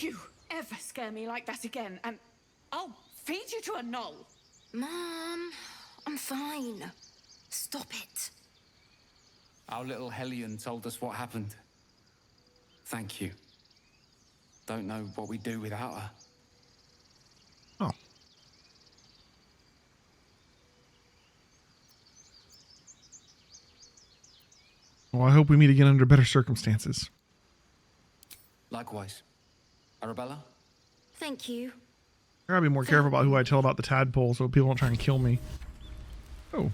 You ever scare me like that again, and I'll feed you to a gnoll. Mom, I'm fine. Stop it. Our little Hellion told us what happened. Thank you. Don't know what we'd do without her. Oh. Well, I hope we meet again under better circumstances. Likewise. Arabella? Thank you. I gotta be more careful about who I tell about the tadpole so people don't try and kill me. Oh.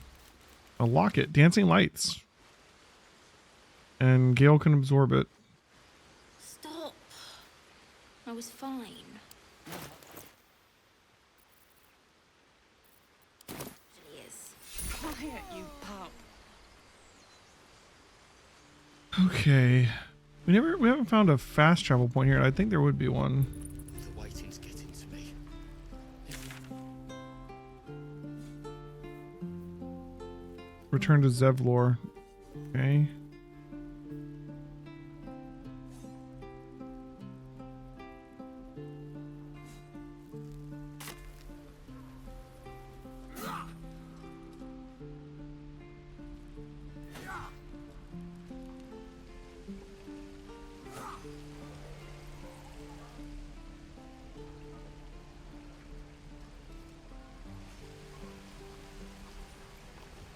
A locket. Dancing lights. And Gale can absorb it. Stop. I was fine. She is. Quiet, you pup. Okay. We haven't found a fast travel point here. I think there would be one. The waiting's getting to me. Return to Zevlor. Okay.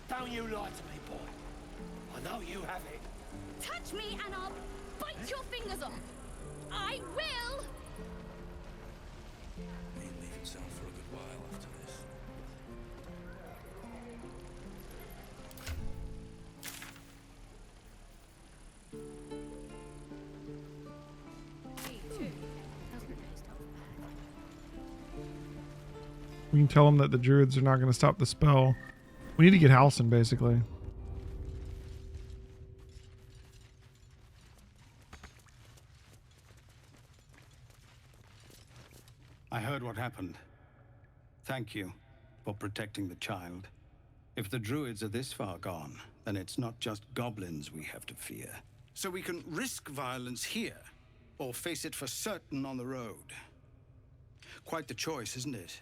Don't you lie to me, boy. I know you have it. Touch me and I'll bite your fingers off. I will. May leave himself for a good while after this. We can tell them that the druids are not going to stop the spell. We need to get Halcyon, basically. I heard what happened. Thank you for protecting the child. If the druids are this far gone, then it's not just goblins we have to fear. So we can risk violence here, or face it for certain on the road. Quite the choice, isn't it?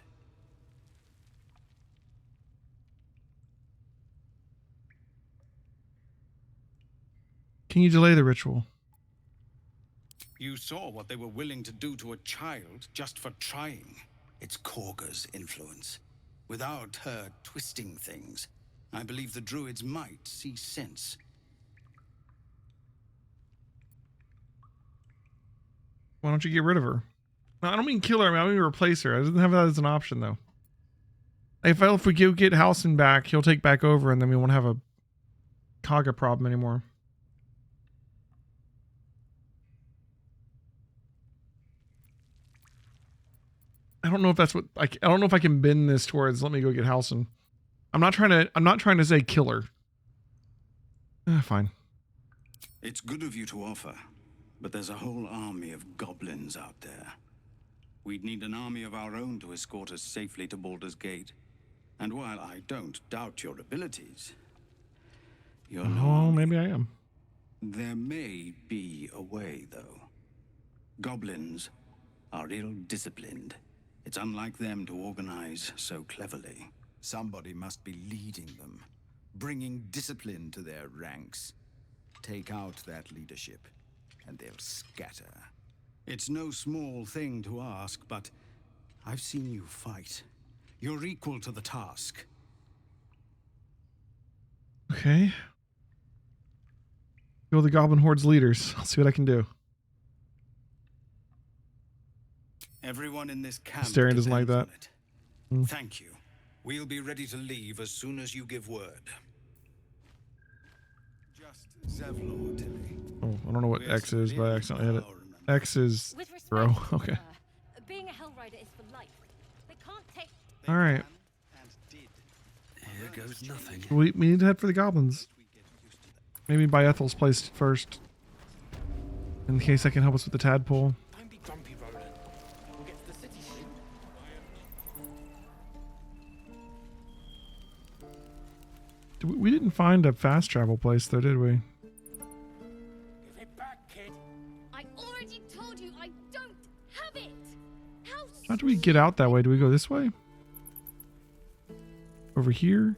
Can you delay the ritual? You saw what they were willing to do to a child just for trying. It's Korga's influence. Without her twisting things, I believe the druids might see sense. Why don't you get rid of her? No, I don't mean kill her. I mean replace her. I didn't have that as an option though. If we get Halsin back, he'll take back over, and then we won't have a Kaga problem anymore. I don't know if that's what I don't know if I can bend this towards. Let me go get Halsin. I'm not trying to say kill her. Fine. It's good of you to offer, but there's a whole army of goblins out there. We'd need an army of our own to escort us safely to Baldur's Gate. And while I don't doubt your abilities, you're oh, maybe I am. There may be a way, though. Goblins are ill-disciplined. It's unlike them to organize so cleverly. Somebody must be leading them, bringing discipline to their ranks. Take out that leadership, and they'll scatter. It's no small thing to ask, but I've seen you fight. You're equal to the task. Okay. Go the Goblin Horde's leaders. I'll see what I can do. Everyone in this camp Astarion doesn't like that. Thank you. We'll be ready to leave as soon as you give word. Just Zevlor, Tilly. Oh, I don't know what X is, but I accidentally hit it. X is throw. Okay. Being a Hell Rider is for life. They can't take. All right. Here goes nothing. We need to head for the goblins. Maybe by Ethel's place first, in case I can help us with the tadpole. Don't be grumpy, Roland. We'll get to the city soon. We didn't find a fast travel place though, did we? Give it back, kid. I already told you I don't have it. How do we get out that way? Do we go this way? Over here?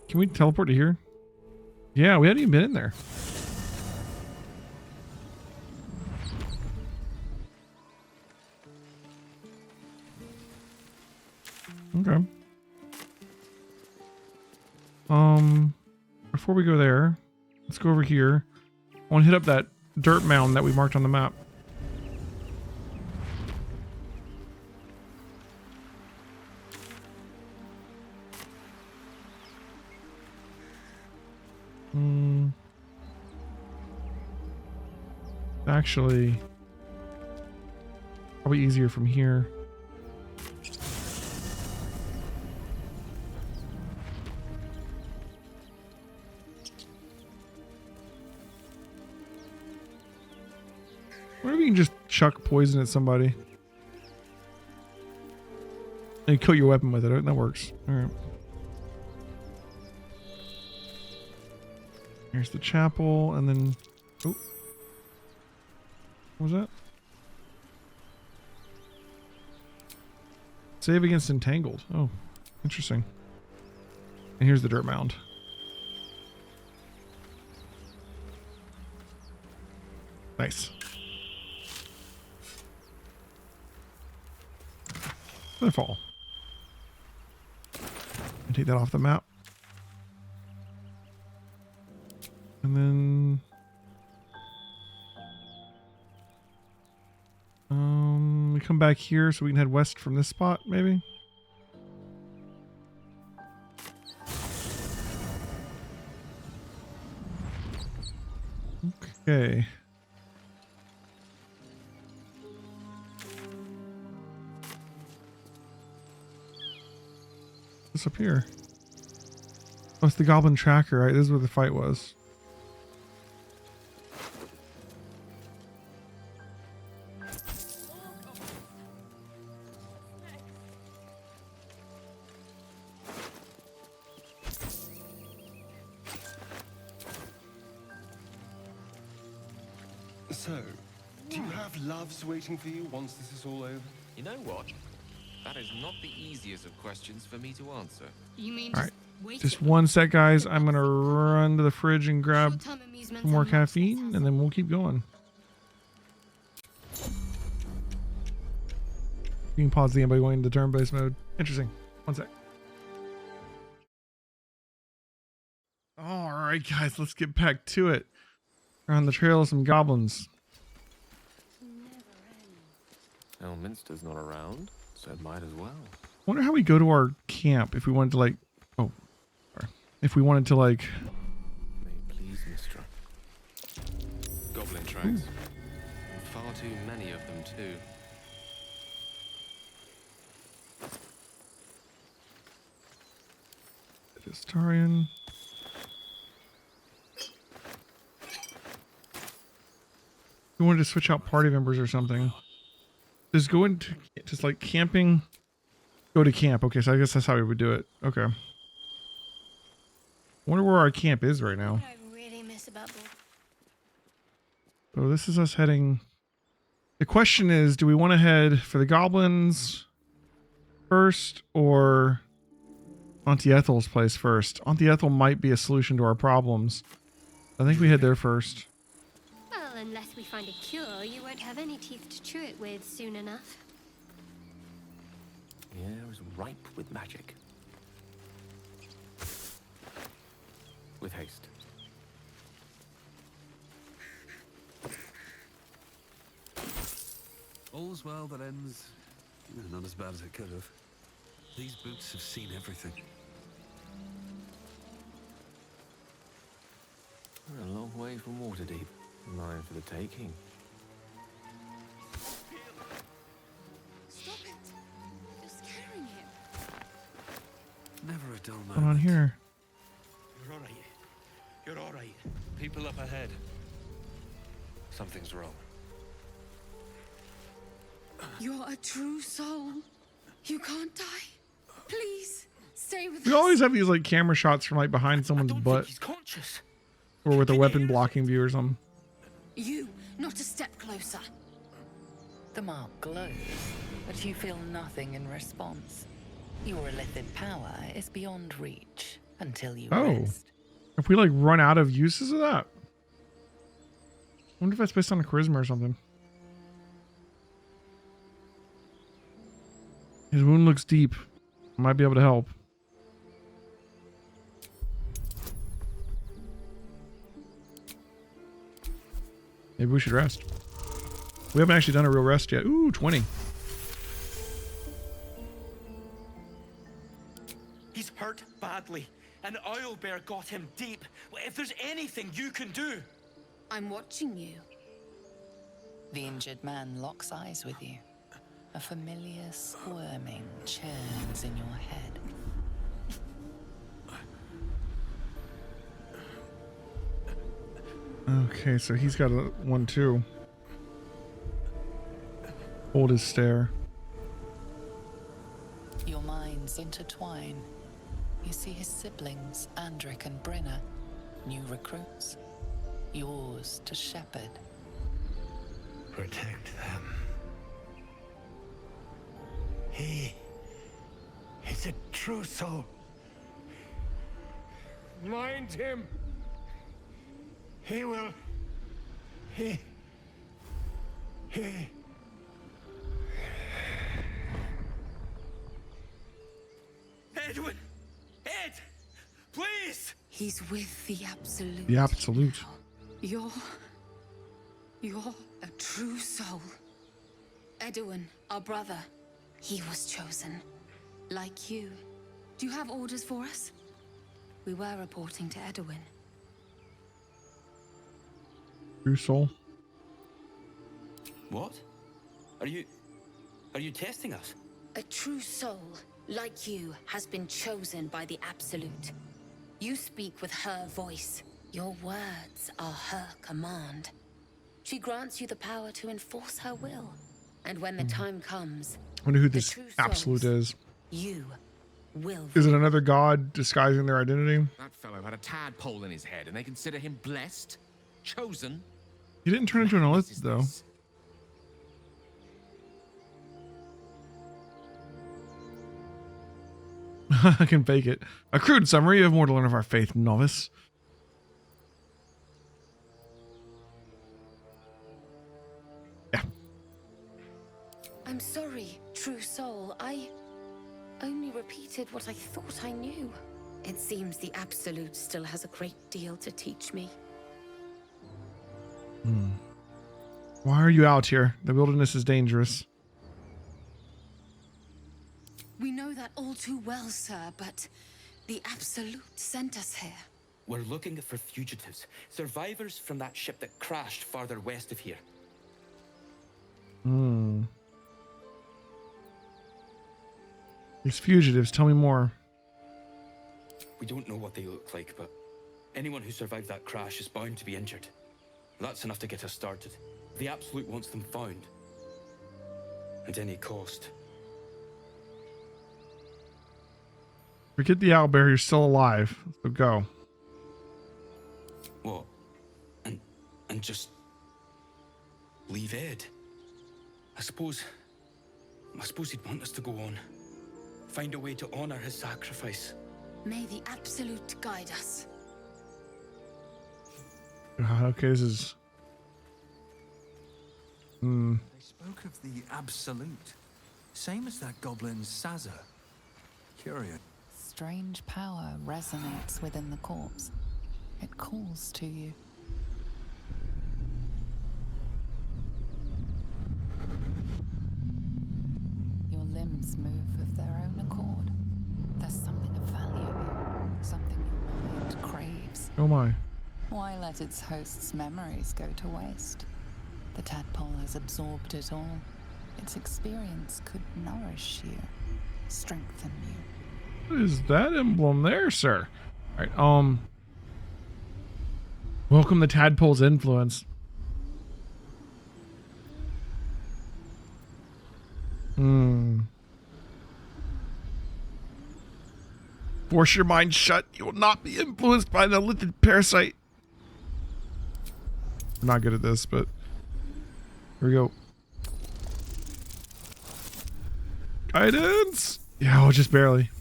Can we teleport to here? Yeah, we hadn't even been in there. Okay. Before we go there, let's go over here. I want to hit up that dirt mound that we marked on the map. Actually, probably easier from here. What if you can just chuck poison at somebody and kill your weapon with it? That works. All right. Here's the chapel, and then oh, what was that? Save against entangled. Oh, interesting. And here's the dirt mound. Nice. Fall. And take that off the map. And then we come back here so we can head west from this spot, maybe. Okay. What's up here? Oh, it's the goblin tracker, right? This is where the fight was. So, do you have loves waiting for you once this is all over? You know what? That is not the easiest of questions for me to answer. You mean all right, just one sec, guys. I'm gonna run to the fridge and grab some more caffeine, and then we'll keep going. You can pause the game by going into turn-based mode. Interesting. One sec. All right, guys, let's get back to it. We're on the trail of some goblins. Elminster's not around, so it might as well. Wonder how we go to our camp if we wanted to like. Oh, sorry. If we wanted to like. May please, Mistra. Goblin tracks. And far too many of them, too. Historian. We wanted to switch out party members or something. Just go into just like camping. Go to camp. Okay, so I guess that's how we would do it. Okay. Wonder where our camp is right now. I really miss about So this is us heading. The question is, do we want to head for the goblins first or Auntie Ethel's place first? Auntie Ethel might be a solution to our problems. I think we head there first. Well, unless we find a cure, you won't have any teeth to chew it with soon enough. The air is ripe with magic. With haste. All's well that ends. Not as bad as it could have. These boots have seen everything. We're a long way from Waterdeep. Mine for the taking. Stop it! You're scaring him. Never a dull What's going on here? You're alright. You're alright. People up ahead. Something's wrong. You're a true soul. You can't die. Please, stay with We us. always have these like camera shots from like behind someone's butt. conscious. Or with a weapon blocking view or something. You, not a step closer. The mark glows, but you feel nothing in response. Your illithid power is beyond reach until you Oh. rest. If we like run out of uses of that? I wonder if that's based on a charisma or something. His wound looks deep. Might be able to help. Maybe we should rest. We haven't actually done a real rest yet. Ooh, 20. He's hurt badly. An owlbear got him deep. If there's anything you can do. I'm watching you. The injured man locks eyes with you. A familiar squirming churns in your head. Okay, so he's got a one too. Hold his stare. Your minds intertwine. You see his siblings, Andric and Brenna, new recruits. Yours to shepherd. Protect them. He is a true soul. Mind him. He will. He. Edwin! Ed! Please! He's with the Absolute. The Absolute. You're a true soul. Edwin, our brother, he was chosen. Like you. Do you have orders for us? We were reporting to Edwin. True soul. What? Are you testing us? A true soul, like you, has been chosen by the Absolute. You speak with her voice. Your words are her command. She grants you the power to enforce her will. And when the time comes, I wonder who the this true Absolute souls, is. You will. Is it another god disguising their identity? That fellow had a tadpole in his head, and they consider him blessed? Chosen? He didn't turn into an illithid though. I can fake it. A crude summary. You have more to learn of our faith, novice. Yeah. I'm sorry, true soul. I only repeated what I thought I knew. It seems the Absolute still has a great deal to teach me. Why are you out here? The wilderness is dangerous. We know that all too well, sir, but the Absolute sent us here. We're looking for fugitives, survivors from that ship that crashed farther west of here. These fugitives, tell me more. We don't know what they look like, but anyone who survived that crash is bound to be injured. That's enough to get us started. The Absolute wants them found. At any cost. Forget the owlbear, you're still alive. So go. What? And just leave Ed? I suppose he'd want us to go on. Find a way to honor his sacrifice. May the Absolute guide us. Okay, this is... They spoke of the Absolute. Same as that goblin Sazza. Curious. Strange power resonates within the corpse. It calls to you. Your limbs move of their own accord. There's something of value here. Something your mind craves. Oh my. Why let its host's memories go to waste? The tadpole has absorbed it all. Its experience could nourish you, strengthen you. What is that emblem there, sir? Alright, welcome the tadpole's influence. Force your mind shut. You will not be influenced by the lithid parasite. I'm not good at this, but here we go. Guidance. Yeah, just barely.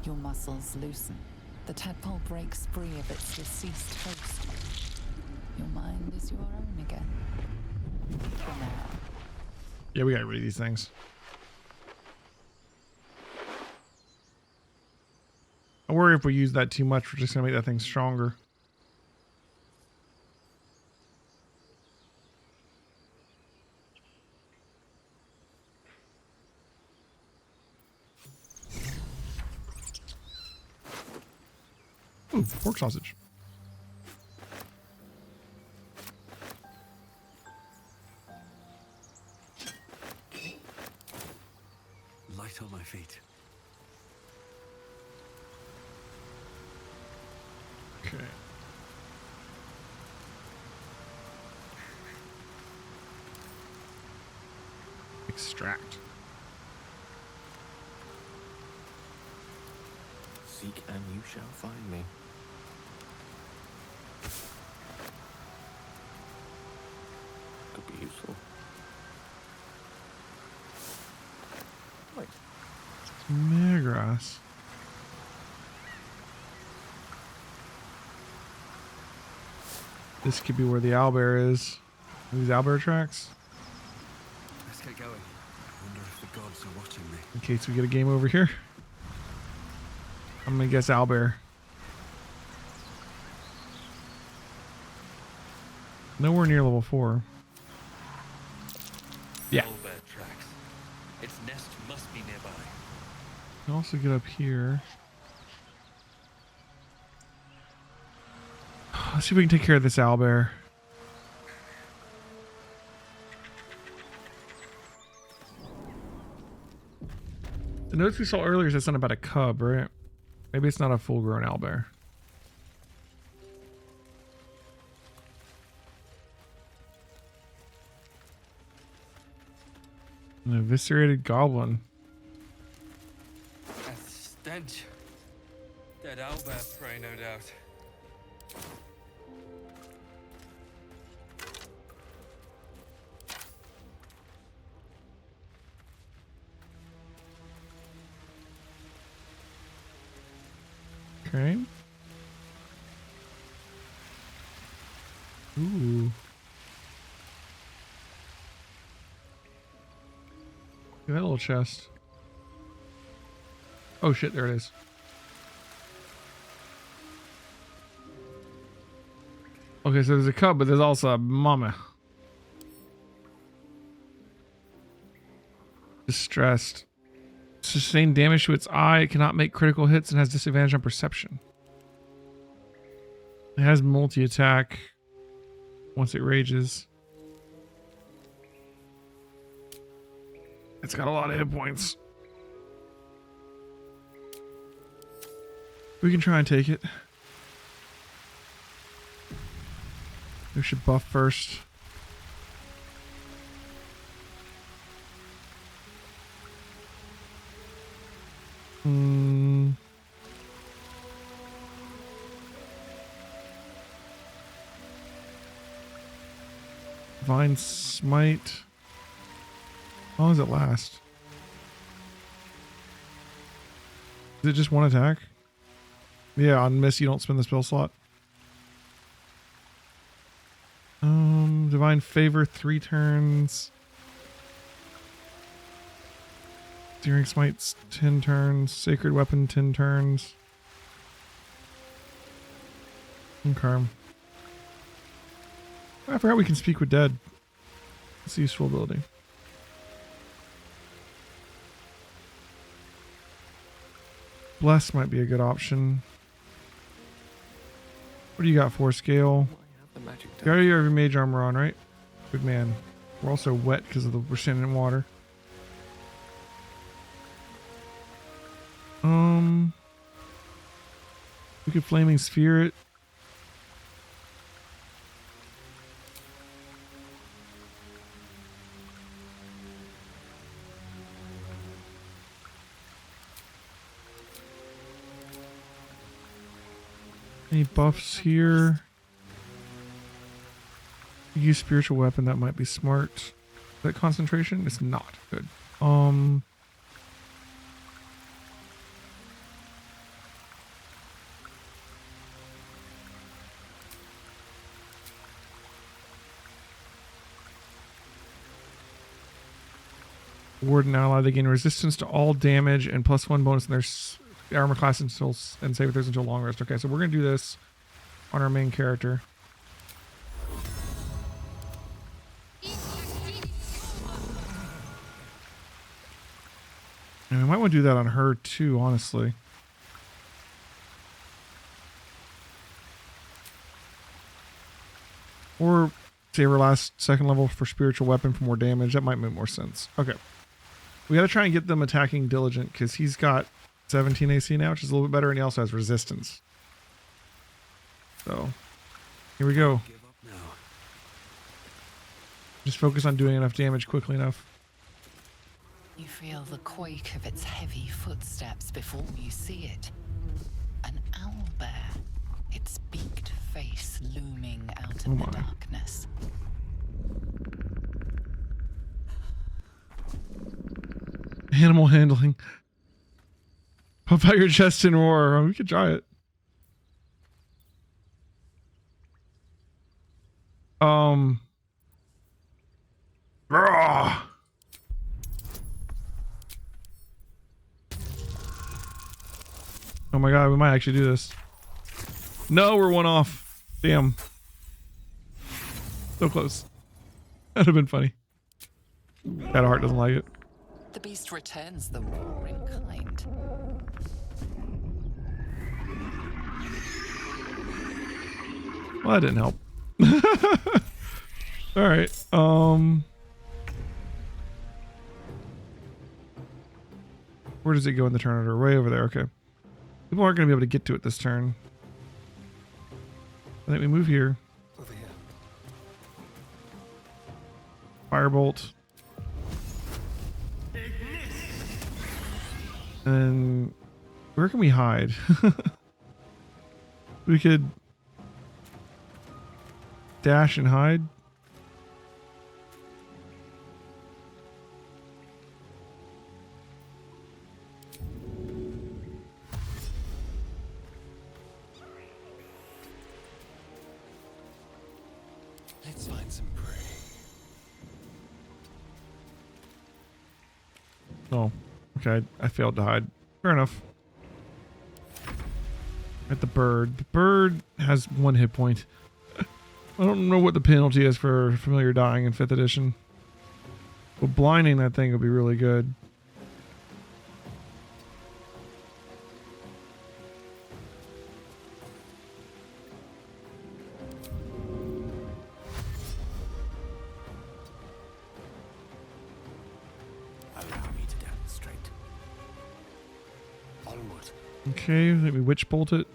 Your muscles loosen. The tadpole breaks free of its deceased host. Your mind is your own again. For now. Yeah, we gotta read these things. I worry if we use that too much, we're just gonna make that thing stronger. Ooh, pork sausage. Light on my feet. Okay. Extract. Seek and you shall find me. Could be useful. Wait. Megagrass. This could be where the owlbear is. These owlbear tracks. Let's get going. I wonder if the gods are watching me. In case we get a game over here. I'm gonna guess owlbear. Nowhere near level 4. Yeah. Owlbear tracks. Its nest must be nearby. Can also get up here. Let's see if we can take care of this owlbear. The notes we saw earlier said something about a cub, right? Maybe it's not a full-grown owlbear. An eviscerated goblin. A stench. Dead owlbear prey, no doubt. Okay. Ooh. That little chest. Oh shit, there it is. Okay, so there's a cub, but there's also a mama. Distressed. Sustained damage to its eye. It cannot make critical hits and has disadvantage on perception. It has multi-attack once it rages. It's got a lot of hit points. We can try and take it. We should buff first. Divine Smite. How long does it last? Is it just one attack? Yeah, on miss you don't spend the spell slot. Divine Favor 3 turns. Searing Smites 10 turns. Sacred Weapon 10 turns. Okay. I forgot we can speak with dead. It's a useful ability. Bless might be a good option. What do you got for scale? You already have your mage armor on, right? Good man. We're also wet because of we're standing in water. We could Flaming Sphere it. Any buffs here? Use spiritual weapon, that might be smart. Is that concentration? It's not good. Warden ally, they gain resistance to all damage and +1 bonus in their armor class until and save throws until long rest. Okay, so we're gonna do this on our main character. And we might want to do that on her too, honestly. Or save her last second level for spiritual weapon for more damage. That might make more sense. Okay. We got to try and get them attacking Diligent because he's got 17 AC now, which is a little bit better, and he also has resistance. So, here we go. Just focus on doing enough damage quickly enough. You feel the quake of its heavy footsteps before you see it. An owlbear, its beaked face looming out of the darkness. Animal handling. Puff out your chest and roar. We could try it. Roar. Oh my god, we might actually do this. No, we're one off. Damn. So close. That'd have been funny. That heart doesn't like it. The beast returns the roar in kind. Well, that didn't help. Alright, where does it go in the turn order? Way over there, okay. People aren't going to be able to get to it this turn. I think we move here. Over here. Firebolt. And where can we hide? We could dash and hide. Let's find some prey. Oh, okay. I failed to hide. Fair enough. At the bird. The bird has 1 hit point. I don't know what the penalty is for familiar dying in 5th edition. But blinding that thing would be really good. Allow me to demonstrate. Onward. Okay, let me witch bolt it.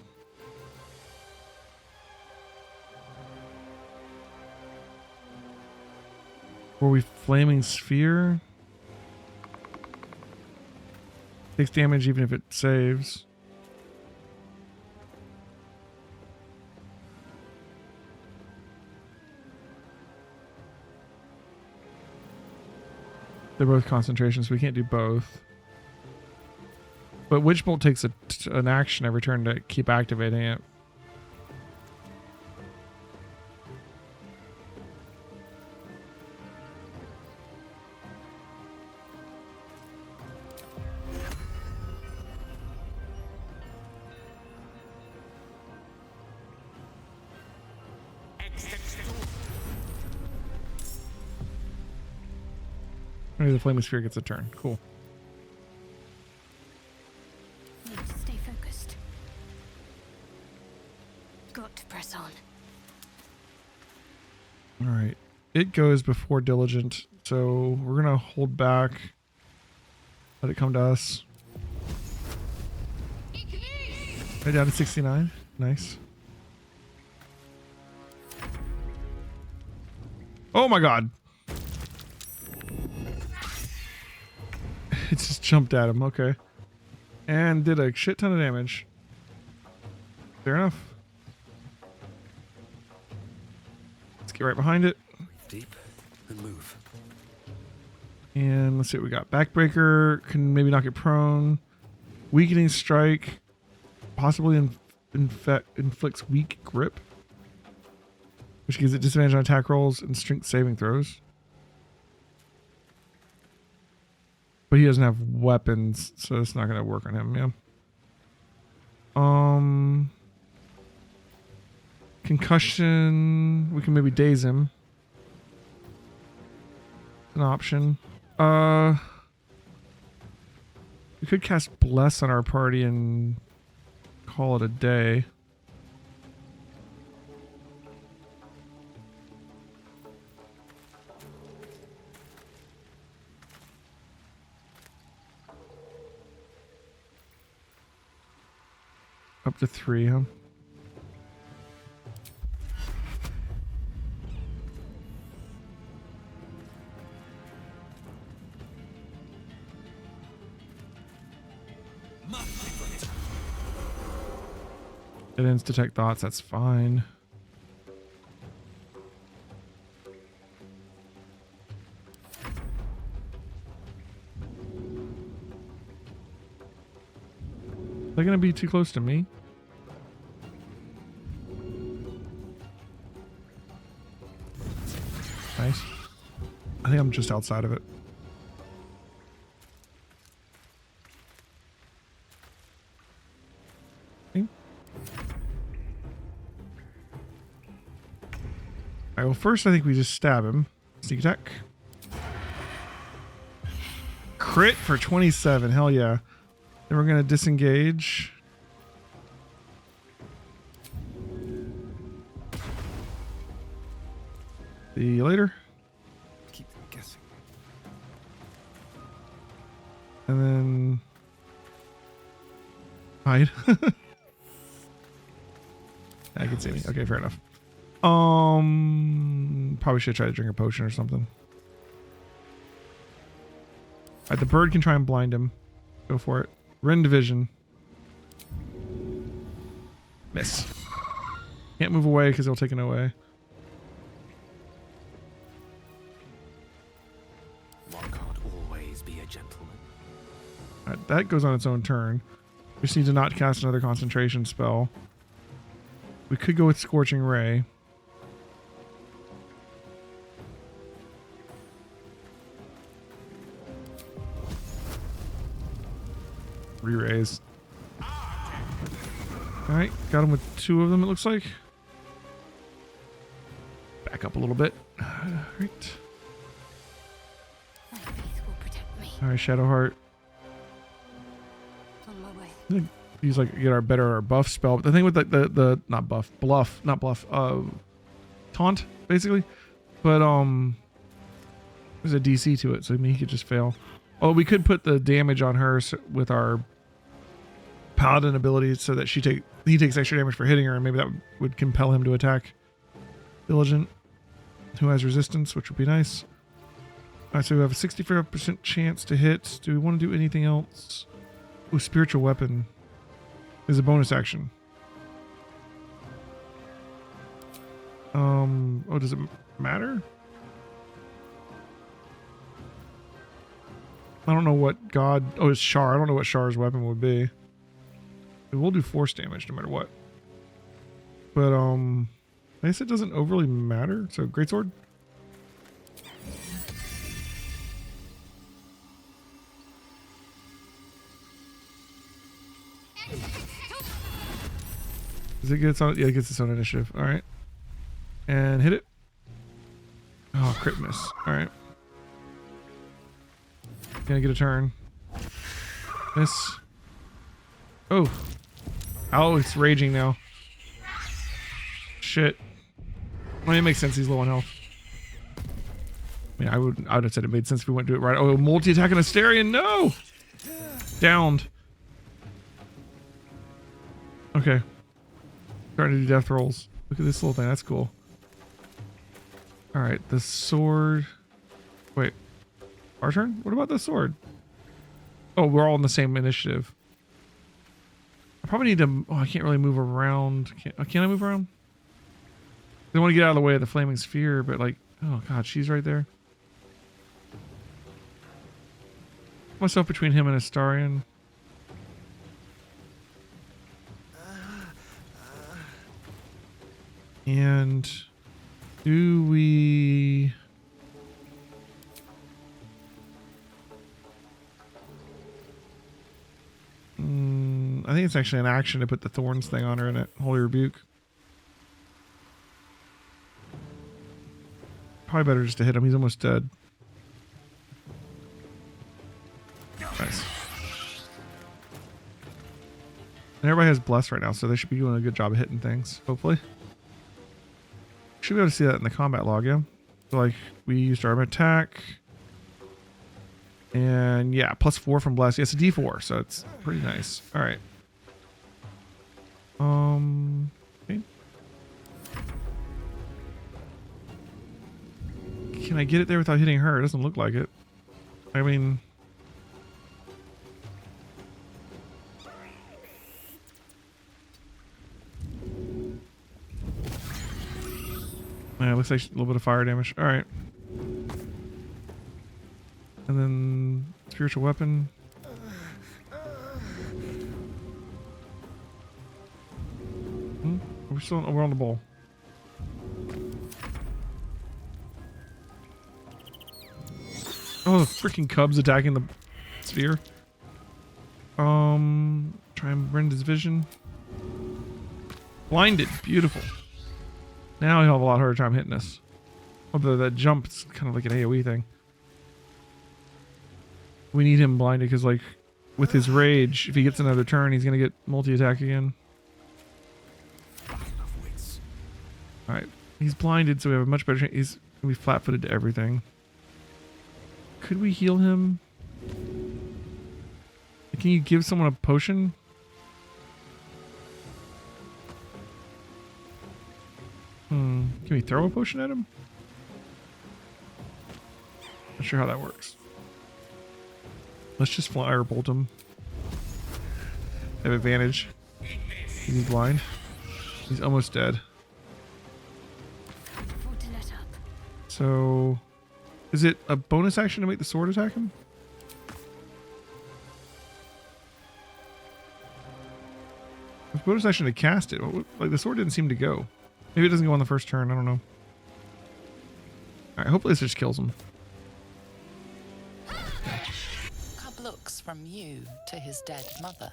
Or we flaming sphere? Takes damage even if it saves. They're both concentrations, so we can't do both. But Witch Bolt takes an action every turn to keep activating it. Maybe the Flaming Sphere gets a turn. Cool. Need to stay focused. Got to press on. Alright. It goes before Diligent, so we're going to hold back. Let it come to us. Right down to 69. Nice. Oh my god! It just jumped at him, okay. And did a shit ton of damage. Fair enough. Let's get right behind it. Deep and move. And let's see what we got. Backbreaker can maybe knock it prone. Weakening Strike. Possibly inflicts weak grip. Which gives it disadvantage on attack rolls and strength saving throws. But he doesn't have weapons, so it's not going to work on him, yeah. Concussion. We can maybe daze him. An option. We could cast Bless on our party and call it a day. Up to 3, huh? It ends detect thoughts, that's fine. They're gonna be too close to me. Nice. I think I'm just outside of it. Okay. Alright, well first I think we just stab him. Sneak attack. Crit for 27, hell yeah. Then we're gonna disengage. See you later. Keep them guessing. And then hide. I can see me. Okay, fair enough. Probably should try to drink a potion or something. Alright, the bird can try and blind him. Go for it. Rend Division. Miss. Can't move away because he'll take it away. One can't always be a gentleman. Alright, that goes on its own turn. We just need to not cast another concentration spell. We could go with Scorching Ray. re-raise. Alright, got him with 2 of them, it looks like. Back up a little bit. Alright. Alright, Shadowheart. Use like get our buff spell. But the thing with the not buff, bluff, not bluff, taunt, basically. But there's a DC to it, so I mean he could just fail. Oh, we could put the damage on her with our Paladin ability so that he takes extra damage for hitting her, and maybe that would compel him to attack Diligent, who has resistance, which would be nice. Alright, so we have a 65% chance to hit. Do we want to do anything else? Ooh, spiritual weapon is a bonus action. Oh, does it matter? I don't know what god. Oh, it's Shar. I don't know what Shar's weapon would be. It will do force damage no matter what. But I guess it doesn't overly matter. So greatsword. Does it get its own? Yeah, it gets its own initiative. All right, and hit it. Oh, crit miss. All right. Gonna get a turn. Miss. Oh. Oh, it's raging now. Shit. I mean, it makes sense. He's low on health. I mean, I would have said it made sense if we went to it right. Oh, multi-attack on Asterion. No. Downed. Okay. Starting to do death rolls. Look at this little thing. That's cool. All right, the sword. Wait. Our turn? What about the sword? Oh, we're all in the same initiative. I probably need to... Oh, I can't really move around. Can I move around? I want to get out of the way of the flaming sphere, but like... Oh, God, she's right there. Put myself between him and Astarion. And... Do we... I think it's actually an action to put the thorns thing on her in it. Holy Rebuke. Probably better just to hit him. He's almost dead. Nice. And everybody has Bless right now, so they should be doing a good job of hitting things, hopefully. Should be able to see that in the combat log, yeah? So, like, we used our attack. And, yeah, +4 from Bless. Yeah, it's a D4, so it's pretty nice. All right. Okay. Can I get it there without hitting her? It doesn't look like it. I mean... Yeah, it looks like a little bit of fire damage. All right. And then spiritual weapon. We're still we're on the ball. Oh, the freaking cubs attacking the sphere. Try and rend his vision. Blinded, beautiful. Now he'll have a lot harder time hitting us. Although that jump is kind of like an AoE thing. We need him blinded because, like, with his rage, if he gets another turn, he's gonna get multi-attack again. Alright. He's blinded, so we have a much better chance. He's gonna be flat-footed to everything. Could we heal him? Can you give someone a potion? Can we throw a potion at him? Not sure how that works. Let's just firebolt him. Have advantage. He's blind. He's almost dead. So, is it a bonus action to make the sword attack him? It's a bonus action to cast it. Like, the sword didn't seem to go. Maybe it doesn't go on the first turn. I don't know. Alright, hopefully this just kills him. from you to his dead mother.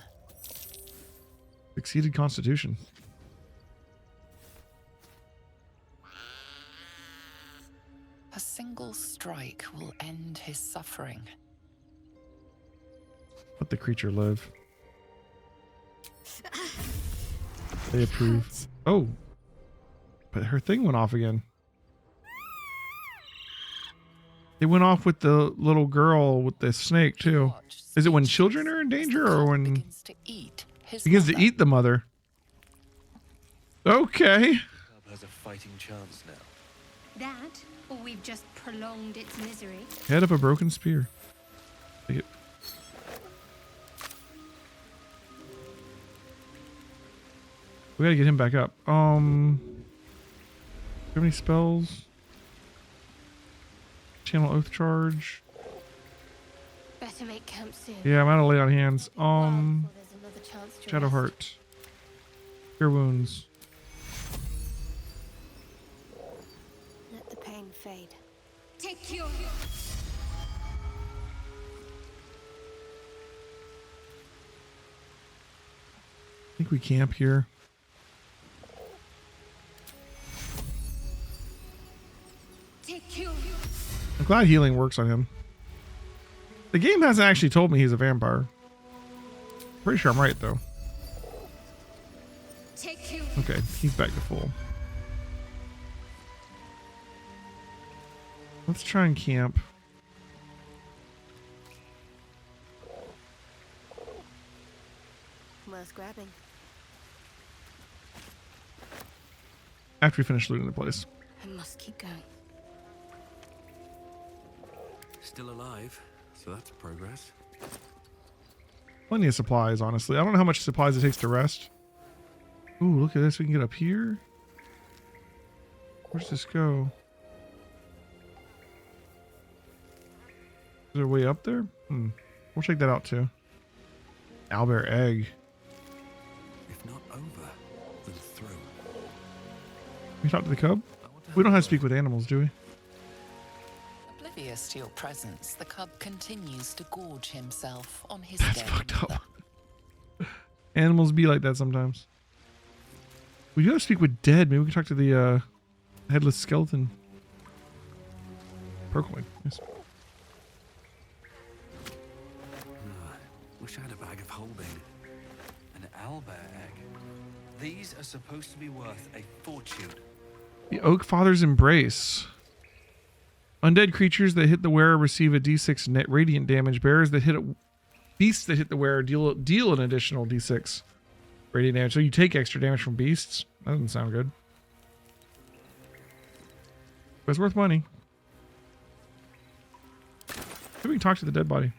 Succeeded Constitution. A single strike will end his suffering. Let the creature live. They approve. Oh. But her thing went off again. It wwent off with the little girl with the snake too. Is it when children are in danger or when begins to eat the mother? Okay. Has a fighting chance now. That, or we've just prolonged its misery. Head of a broken spear. Take it. We gotta get him back up. Do you have any spells? Channel Oath Charge. Better make camp soon. Yeah, I'm out of lay on hands. There's another chance to Shadow rest. Heart. Cure wounds. Let the pain fade. Take cure. I think we camp here. Take cure. I'm glad healing works on him. The game hasn't actually told me he's a vampire. Pretty sure I'm right though. Take cure. Okay, he's back to full. Let's try and camp. Worth grabbing. After we finish looting the place. I must keep going. Still alive, so that's progress. Plenty of supplies, honestly. I don't know how much supplies it takes to rest. Ooh, look at this. We can get up here. Where's this go? Is there a way up there? We'll check that out too. Owlbear egg. If not over, then through. Can we talk to the cub? We don't have to speak with animals, do we? Oblivious to your presence, the cub continues to gorge himself on his That's dead fucked mother. up. Animals be like that sometimes. We gotta speak with dead. Maybe we can talk to the headless skeleton. Percoin. Yes. Wish I had a bag of holding. An owlbear egg. These are supposed to be worth a fortune. The Oak Father's Embrace. Undead creatures that hit the wearer receive a d6 net radiant damage. Bears that hit beasts that hit the wearer deal an additional d6 radiant damage. So you take extra damage from beasts. That doesn't sound good. But it's worth money. Maybe we can talk to the dead body.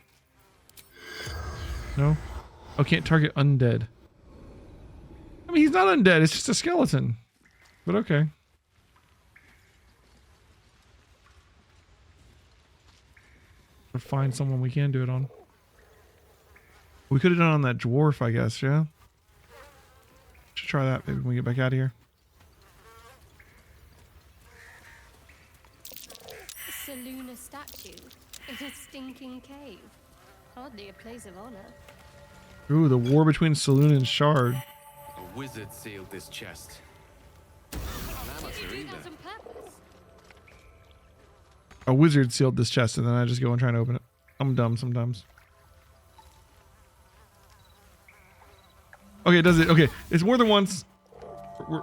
No? Oh, can't target undead. I mean, he's not undead. It's just a skeleton. But okay. Or find someone we can do it on. We could have done it on that dwarf, I guess, yeah? Should try that maybe when we get back out of here. The Saluna statue in a stinking cave. Hardly a place of honor. Ooh, the war between Saloon and Shard. A wizard sealed this chest. A wizard sealed this chest and then I just go and try and open it. I'm dumb sometimes. Okay, does it? Okay, it's more than once. You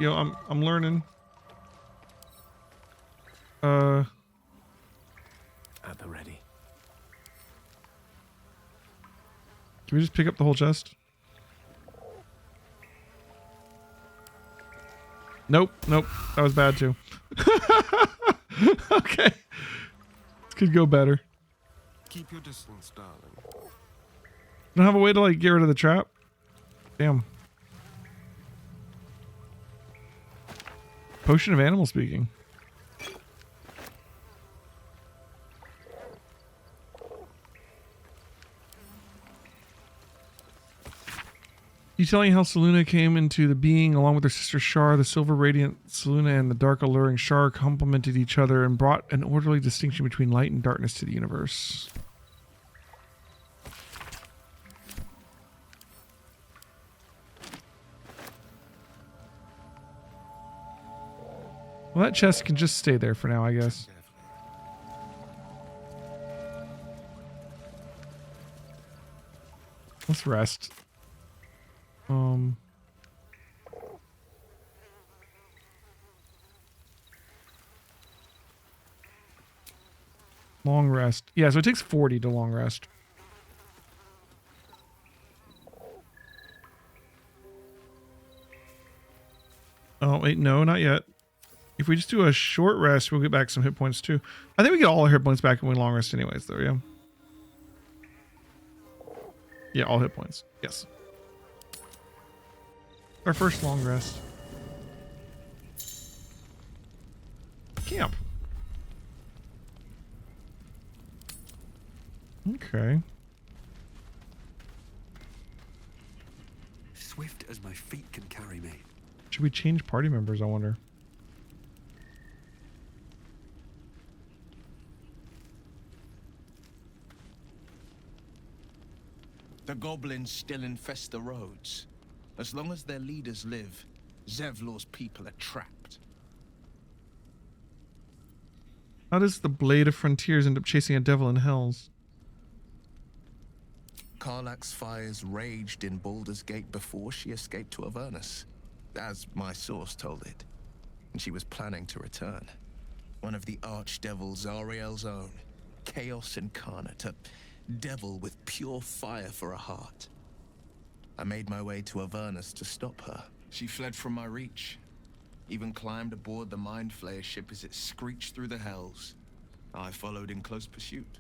know, I'm learning. At the ready. Can we just pick up the whole chest? Nope, nope. That was bad too. Okay. This could go better. Keep your distance, darling. Don't have a way to like get rid of the trap? Damn. Potion of animal speaking. You telling how Saluna came into the being along with her sister Shar, the silver radiant Saluna and the dark alluring Shar complemented each other and brought an orderly distinction between light and darkness to the universe. Well, that chest can just stay there for now, I guess. Let's rest. Long rest. Yeah, so it takes 40 to long rest. Oh, wait, no, not yet. If we just do a short rest, we'll get back some hit points too. I think we get all our hit points back when we long rest anyways, though, yeah. Yeah, all hit points. Yes. Our first long rest. Camp. Okay. Swift as my feet can carry me. Should we change party members, I wonder? The goblins still infest the roads. As long as their leaders live, Zevlor's people are trapped. How does the Blade of Frontiers end up chasing a devil in hells? Karlach's fires raged in Baldur's Gate before she escaped to Avernus, as my source told it. And she was planning to return. One of the archdevils Zariel's own, Chaos Incarnate, a devil with pure fire for a heart. I made my way to Avernus to stop her. She fled from my reach, even climbed aboard the Mind Flayer ship as it screeched through the hells. I followed in close pursuit.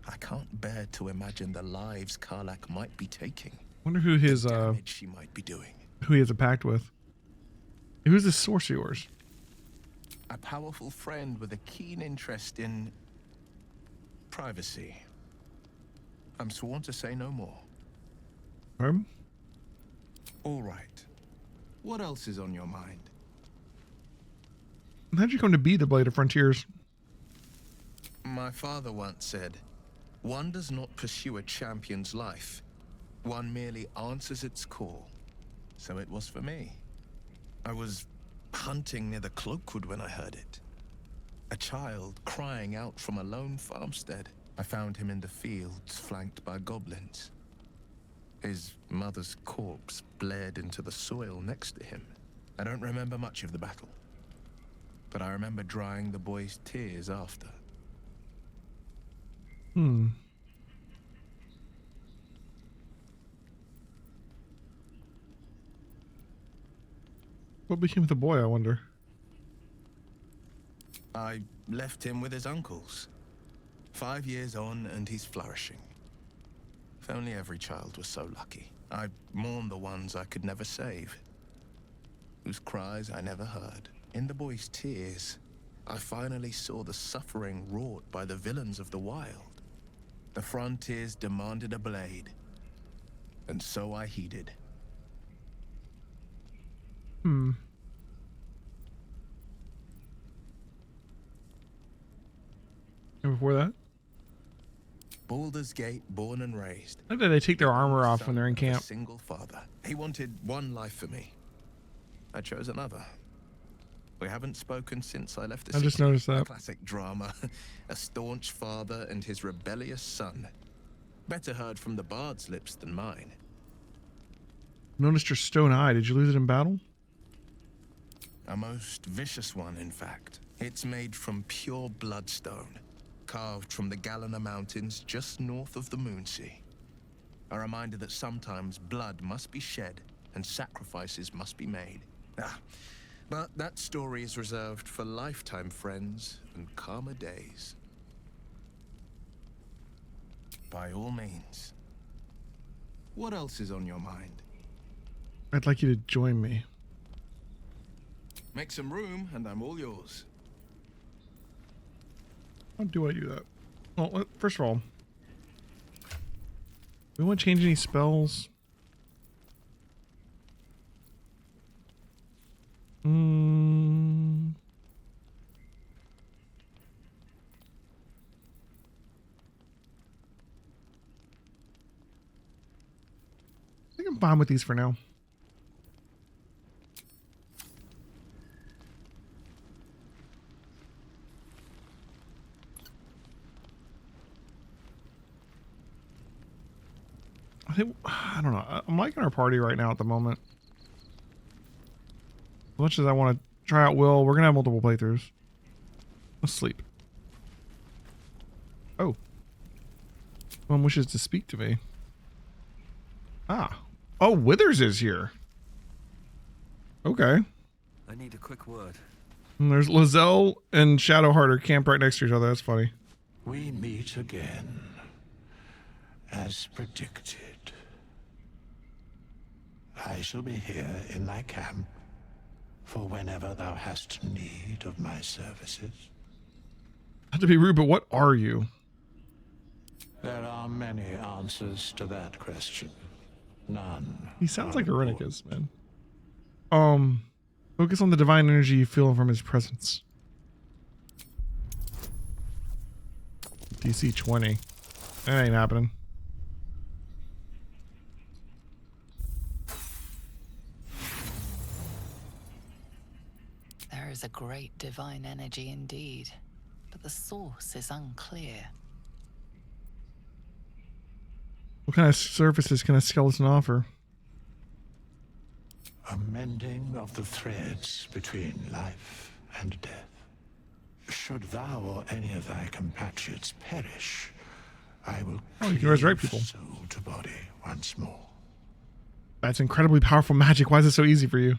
I can't bear to imagine the lives Karlach might be taking. Wonder who his damage she might be doing. Who he has a pact with. Who's this source of yours? A powerful friend with a keen interest in privacy. I'm sworn to say no more. All right. What else is on your mind? How'd you come to be the Blade of Frontiers? My father once said, one does not pursue a champion's life. One merely answers its call. So it was for me. I was hunting near the Cloakwood when I heard it. A child crying out from a lone farmstead. I found him in the fields, flanked by goblins. His mother's corpse bled into the soil next to him. I don't remember much of the battle, but I remember drying the boy's tears after. What became of the boy, I wonder? I left him with his uncles. 5 years on, and he's flourishing. If only every child was so lucky. I mourn the ones I could never save, whose cries I never heard. In the boy's tears, I finally saw the suffering wrought by the villains of the wild. The frontiers demanded a blade, and so I heeded. And before that? Baldur's Gate, born and raised. I think they take their armor off when they're in camp. A single father. He wanted one life for me. I chose another. We haven't spoken since I left the city. I just noticed that. A classic drama. A staunch father and his rebellious son. Better heard from the bard's lips than mine. Noticed your stone eye. Did you lose it in battle? A most vicious one, in fact. It's made from pure bloodstone, carved from the Galena Mountains just north of the Moonsea. A reminder that sometimes blood must be shed and sacrifices must be made. But that story is reserved for lifetime friends and calmer days. By all means. What else is on your mind? I'd like you to join me. Make some room and I'm all yours. How do I do that? Well, first of all, we won't change any spells. I think I'm fine with these for now. I don't know. I'm liking our party right now at the moment. As much as I want to try out Will, we're gonna have multiple playthroughs. Let's sleep. Oh. Someone wishes to speak to me. Ah. Oh, Withers is here. Okay. I need a quick word. And there's Lizelle and Shadowheart are camped right next to each other. That's funny. We meet again, as predicted. I shall be here in thy camp for whenever thou hast need of my services. Not to be rude, but what are you? There are many answers to that question. None. He sounds like Irenicus, man. Focus on the divine energy you feel from his presence. DC 20. That ain't happening. There is a great divine energy indeed, but the source is unclear. What kind of services can a skeleton offer? A mending of the threads between life and death. Should thou or any of thy compatriots perish, I will you can resurrect people. soul to body once more. That's incredibly powerful magic. Why is it so easy for you?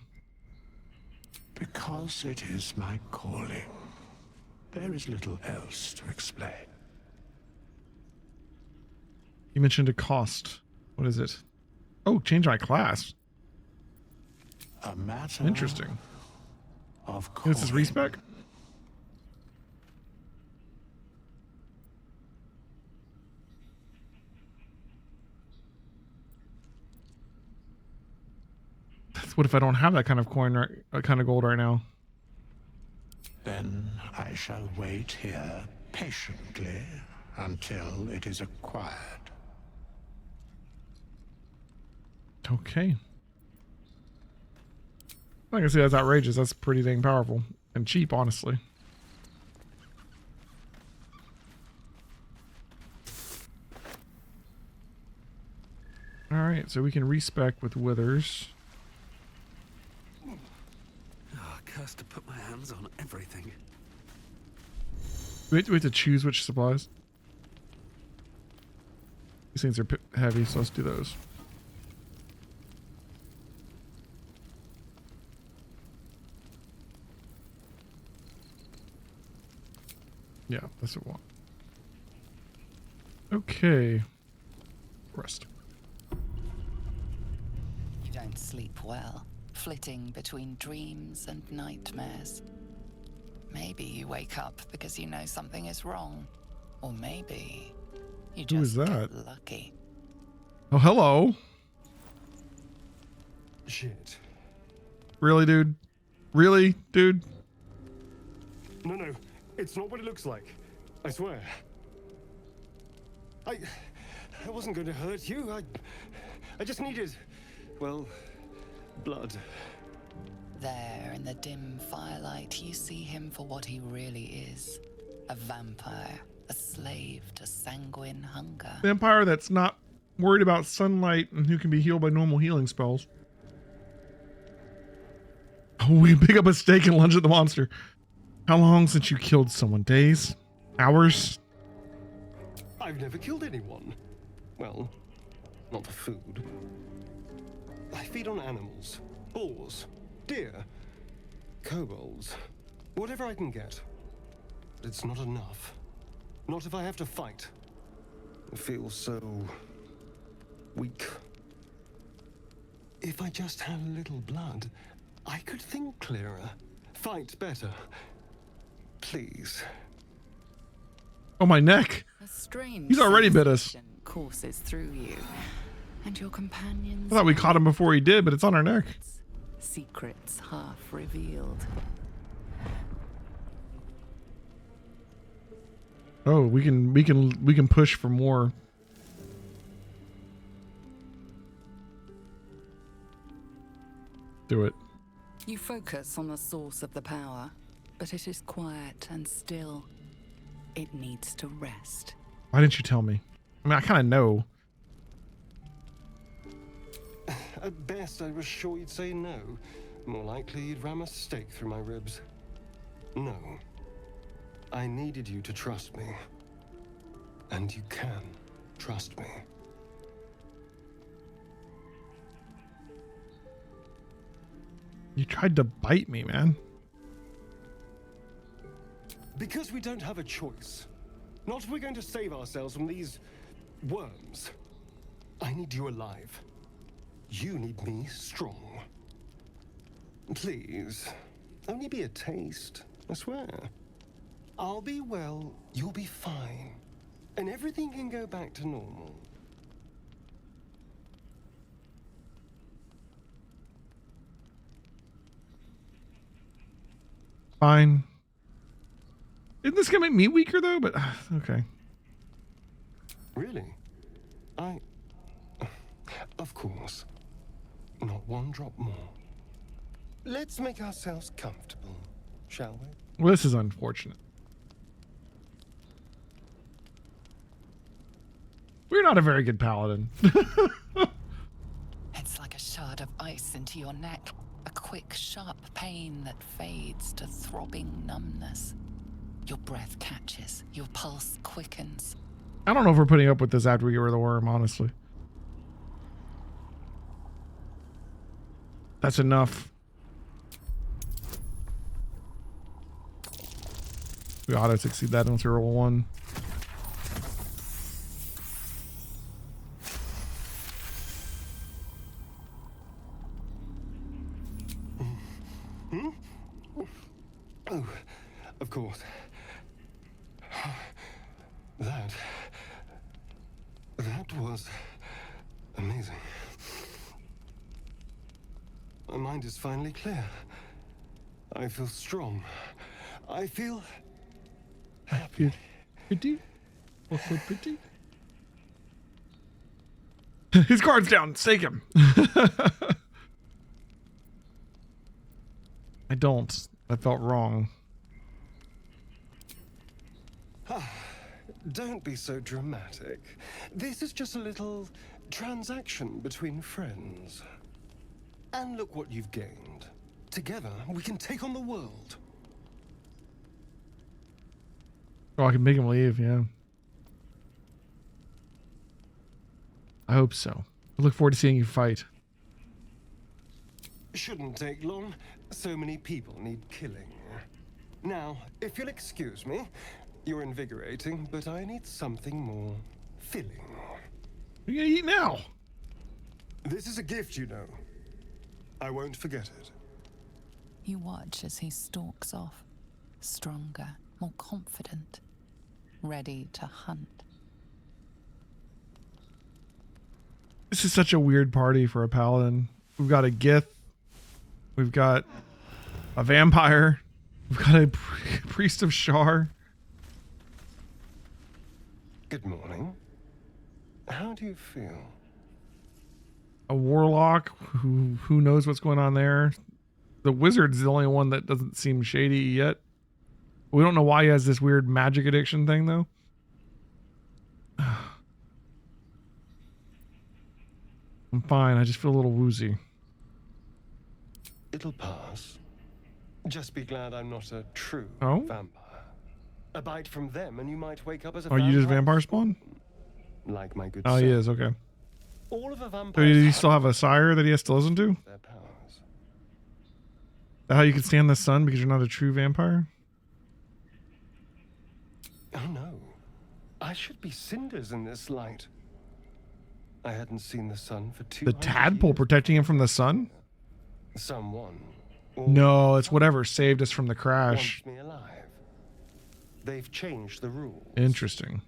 Because it is my calling. There is little else to explain. You mentioned a cost. What is it? Oh, change my class. A matter Interesting. Of This is respec? What if I don't have that kind of coin, that kind of gold right now? Then I shall wait here patiently until it is acquired. Okay. I can see that's outrageous. That's pretty dang powerful and cheap, honestly. All right, so we can respec with Withers. Oh, cursed to put my hands on everything. We have to choose which supplies. These things are heavy, so let's do those. Yeah, that's what I want. Okay. Rest. You don't sleep well, flitting between dreams and nightmares. Maybe you wake up because you know something is wrong. Or maybe you Who is just that? get lucky. Oh, hello. Shit. Really, dude? Really, dude? No, it's not what it looks like. I swear. I wasn't going to hurt you. I just needed, well, blood. There, in the dim firelight, you see him for what he really is. A vampire, a slave to sanguine hunger. Vampire that's not worried about sunlight and who can be healed by normal healing spells. Oh, we pick up a steak and lunge at the monster. How long since you killed someone? Days? Hours? I've never killed anyone. Well, not for food. I feed on animals. Boars. Deer. Kobolds. Whatever I can get. But it's not enough. Not if I have to fight. I feel so weak. If I just had a little blood, I could think clearer. Fight better. Please. Oh, my neck. A strange He's already bit us. sensation courses through you, and your companions. I thought we caught him before he did, but it's on our neck. Secrets half revealed. Oh, we can push for more. Do it. You focus on the source of the power, but it is quiet and still. It needs to rest. Why didn't you tell me? I mean, I kind of know. At best, I was sure you'd say no. More likely, you'd ram a stake through my ribs. No. I needed you to trust me. And you can trust me. You tried to bite me, man. Because we don't have a choice. Not if we're going to save ourselves from these worms. I need you alive. You need me strong. Please, only be a taste, I swear. I'll be well, you'll be fine. And everything can go back to normal. Fine. Isn't this gonna make me weaker though? But okay. Really? Of course. Not one drop more. Let's make ourselves comfortable, shall we? Well, this is unfortunate. We're not a very good paladin. It's like a shard of ice into your neck. A quick, sharp pain that fades to throbbing numbness. Your breath catches, your pulse quickens. I don't know if we're putting up with this after we get rid of the worm, honestly. That's enough. We auto succeed that unless we roll 1. Oh, of course. That was amazing. My mind is finally clear. I feel strong. I feel happy. Pretty? Also pretty? His guard's down. Stake him. I don't. That felt wrong. Don't be so dramatic. This is just a little transaction between friends. And look what you've gained. Together, we can take on the world. Oh, I can make him leave, yeah. I hope so. I look forward to seeing you fight. Shouldn't take long. So many people need killing. Now, if you'll excuse me, you're invigorating, but I need something more filling. What are you gonna eat now? This is a gift, you know. I won't forget it. You watch as he stalks off, stronger, more confident, ready to hunt. This is such a weird party for a paladin. We've got a Gith. We've got a vampire. We've got a priest of Shar. Good morning. How do you feel? A warlock who knows what's going on there. The wizard's the only one that doesn't seem shady yet. We don't know why he has this weird magic addiction thing though. I'm fine. I just feel a little woozy. It'll pass. Just be glad I'm not a true vampire. A bite from them and you might wake up as a vampire. Are you just vampire spawn? Like my good Oh, he is. Okay. All of a So vampire. does he still have a sire that he has to listen to? Their powers. Is that how you can stand the sun because you're not a true vampire? Oh no. I should be cinders in this light. I hadn't seen the sun for 200 The tadpole years. protecting him from the sun? Someone. No, it's whatever saved us from the crash. Wants me alive. They've changed the rules. Interesting.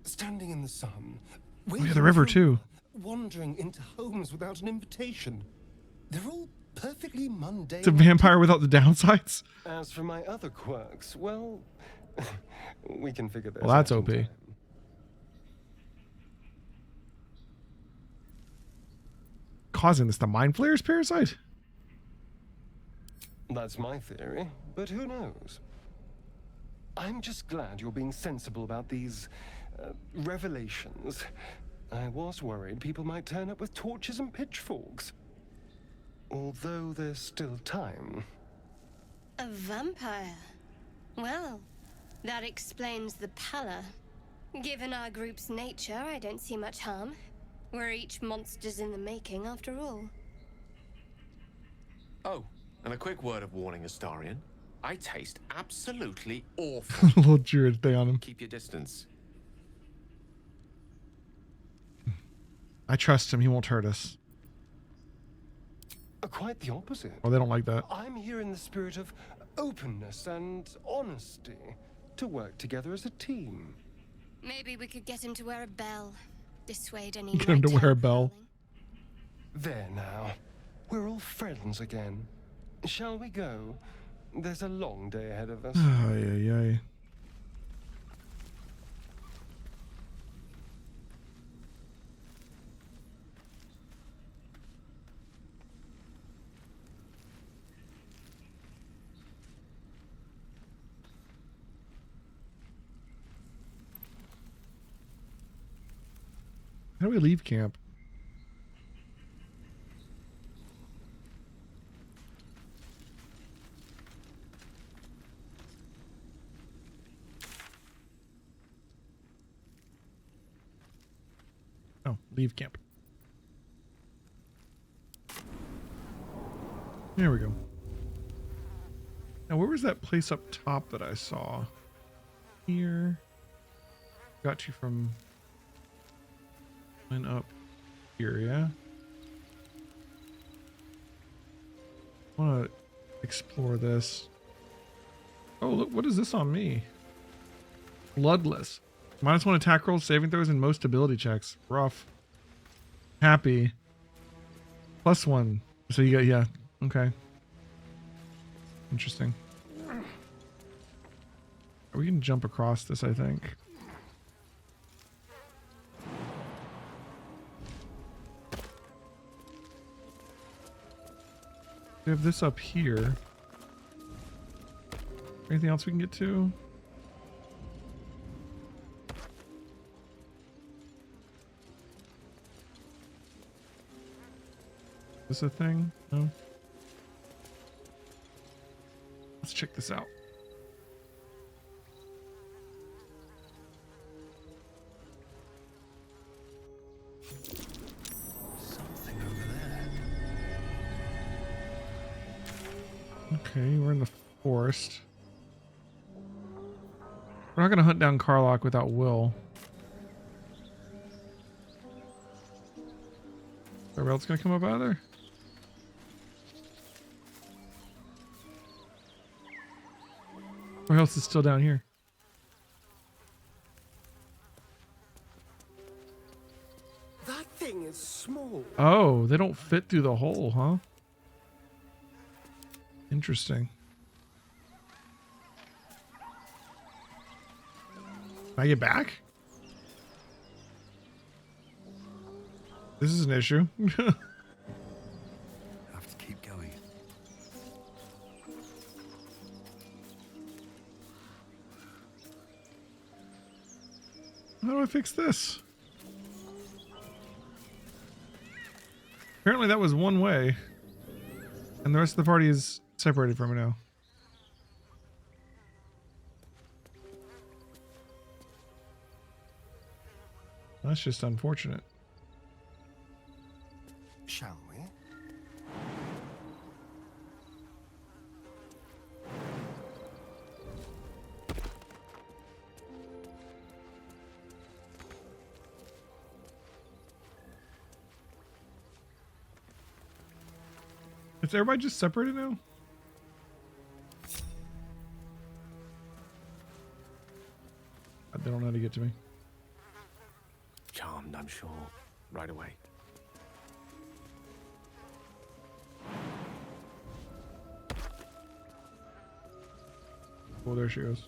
Standing in the sun. Oh, yeah, the river too. Wandering into homes without an invitation. They're all perfectly mundane. It's a vampire without the downsides. As for my other quirks, well, we can figure this out. Well, that's in OP. time. Causing this, the mind flayer's parasite? That's my theory, but who knows? I'm just glad you're being sensible about these revelations. I was worried people might turn up with torches and pitchforks. Although there's still time. A vampire? Well, that explains the pallor. Given our group's nature, I don't see much harm. We're each monsters in the making, after all. Oh, and a quick word of warning, Astarion. I taste absolutely awful. Little druid thing on him. Keep your distance. I trust him. He won't hurt us. Quite the opposite. Oh, they don't like that. I'm here in the spirit of openness and honesty to work together as a team. Maybe we could get him to wear a bell. Dissuade any Get him to wear a bell. There now. We're all friends again. Shall we go? There's a long day ahead of us. Ay, ay, ay. How do we leave camp? Oh, leave camp. There we go. Now, where was that place up top that I saw? Here. Got you from... Went up here, yeah? I want to explore this. Oh, look, what is this on me? Bloodless. -1 attack rolls, saving throws, and most ability checks. Rough. Happy. +1. So you got, yeah. Okay. Interesting. We can jump across this, I think. We have this up here. Anything else we can get to? Is this a thing? No. Let's check this out. Something over there. Okay, we're in the forest. We're not going to hunt down Karlach without Will. Where else going to come up out of there? Where else is still down here? That thing is small. Oh, they don't fit through the hole, huh? Interesting. Can I get back? This is an issue. Have to keep going. How do I fix this? Apparently that was one way. And the rest of the party is separated from me now. That's just unfortunate. Shall we? Is everybody just separated now? They don't know how to get to me. Charmed, I'm sure. Right away. Oh, there she goes.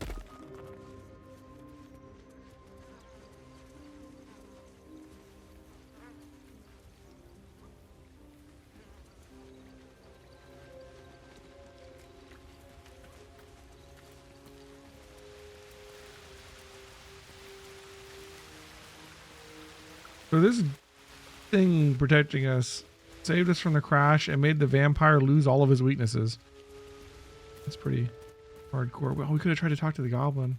So this thing protecting us saved us from the crash and made the vampire lose all of his weaknesses. That's pretty hardcore. Well, we could have tried to talk to the goblin.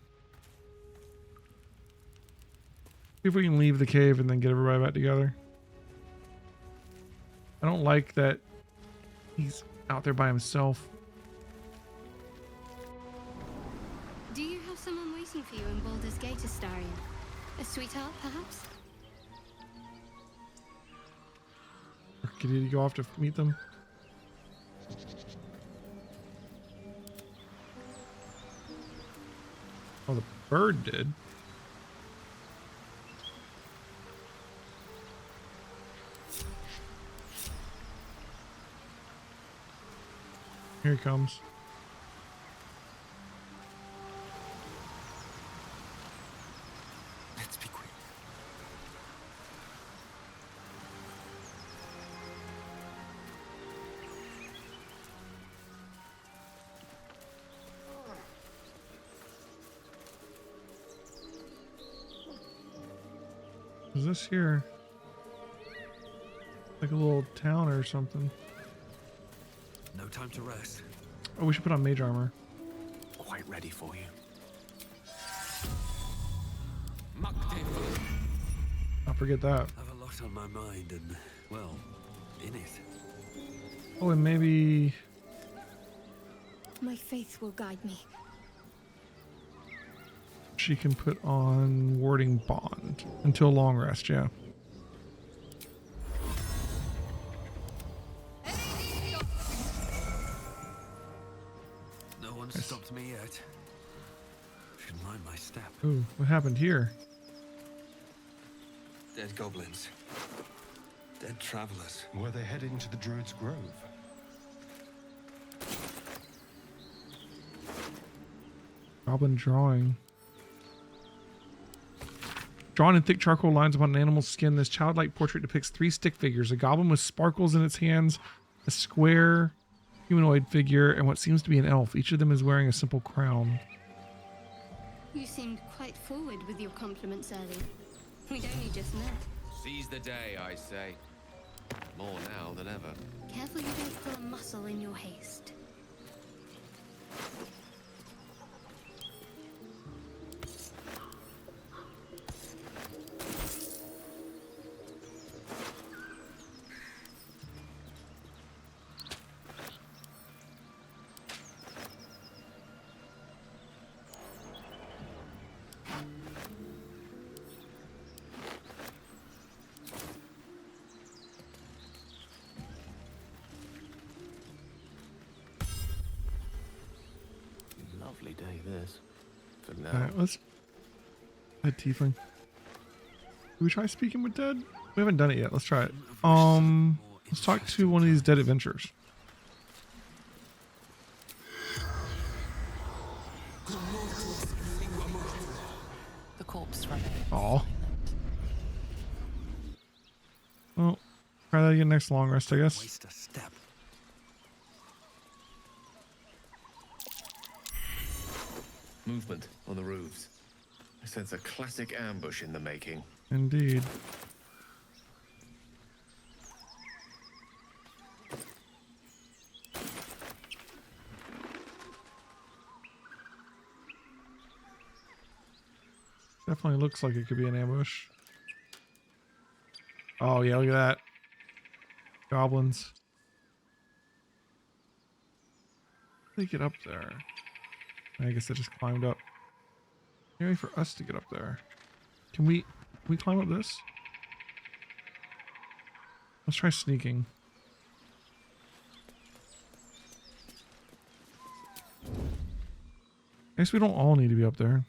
See if we can leave the cave and then get everybody back together. I don't like that he's out there by himself. Do you have someone waiting for you in Baldur's Gate, Astarion? A sweetheart, perhaps? Or did he go off to meet them? Oh, the bird did. Here he comes. Let's be quick. Is this here? Like a little town or something. No time to rest. Oh, we should put on mage armor. Quite ready for you. I'll forget that. I have a lot on my mind and, well, in it. Oh, and maybe... My faith will guide me. she can put on warding bond until long rest, yeah. No one's stopped me yet. Should mind my step. Ooh, what happened here? Dead goblins. Dead travelers. Were they heading to the Druid's Grove? Goblin drawing. Drawn in thick charcoal lines upon an animal's skin, this childlike portrait depicts 3 stick figures. A goblin with sparkles in its hands, a square humanoid figure, and what seems to be an elf. Each of them is wearing a simple crown. You seemed quite forward with your compliments earlier. We'd only just met. Seize the day, I say. More now than ever. Careful you don't pull a muscle in your haste. Lovely day, this. For now. Alright, let's... Dead tiefling. Did we try speaking with dead? We haven't done it yet. Let's try it. Let's talk to one of these dead adventurers. The corpse remains. Aw. Well, try that again next long rest, I guess. Waste a step. Movement on the roofs. I sense a classic ambush in the making. Indeed. Definitely looks like it could be an ambush. Oh yeah, look at that. Goblins. How do they get up there? I guess they just climbed up. Maybe for us to get up there. Can we climb up this? Let's try sneaking. I guess we don't all need to be up there.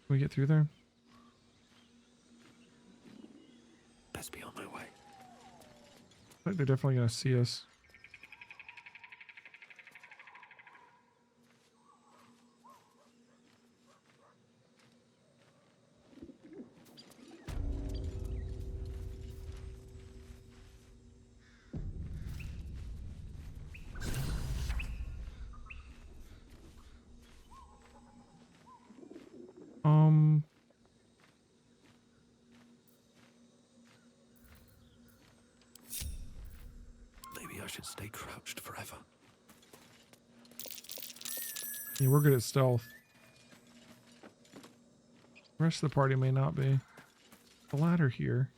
Can we get through there? Best be on my way. I think they're definitely gonna see us. I should stay crouched forever. Yeah, we're good at stealth. The rest of the party may not be. The ladder here.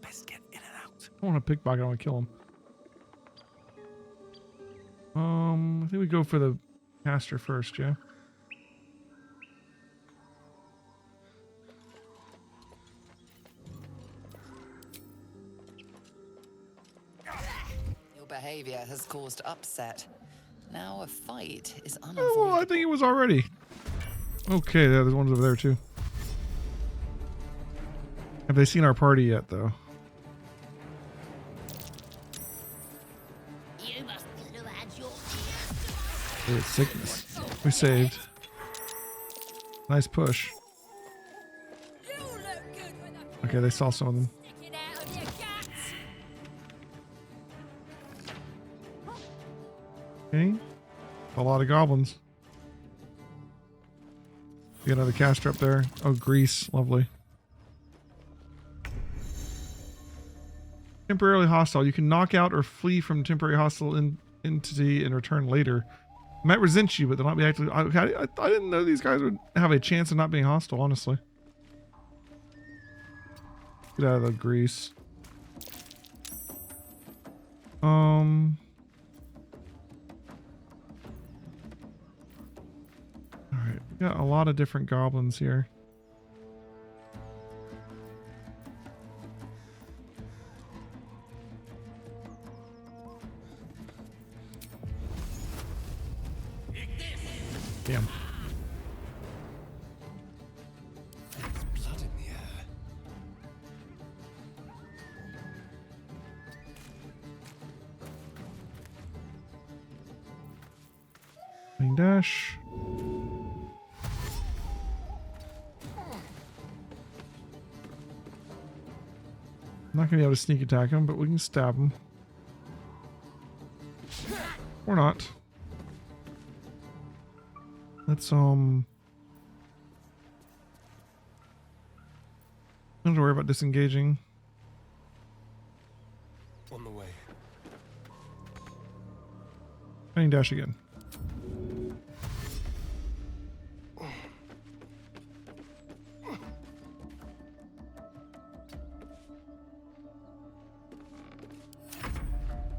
Best get in and out. I don't want to pickpocket, I want to kill him. I think we go for the caster first, yeah. Your behavior has caused upset. Now a fight is unavoidable. Oh, well, I think it was already. Okay, yeah, there's ones over there too. Have they seen our party yet, though? You must have had your It's sickness. We saved. Nice push. Okay, they saw some of them. Okay. A lot of goblins. Get another caster up there. Oh, grease. Lovely. Temporarily hostile. You can knock out or flee from temporary hostile entity and return later. Might resent you, but they'll not be actually. I didn't know these guys would have a chance of not being hostile, honestly. Get out of the grease. Alright, we got a lot of different goblins here. Damn. There's blood in the air. Main dash. Not gonna be able to sneak attack him, but we can stab him. Or not. Let's don't have to worry about disengaging. On the way. Main dash again.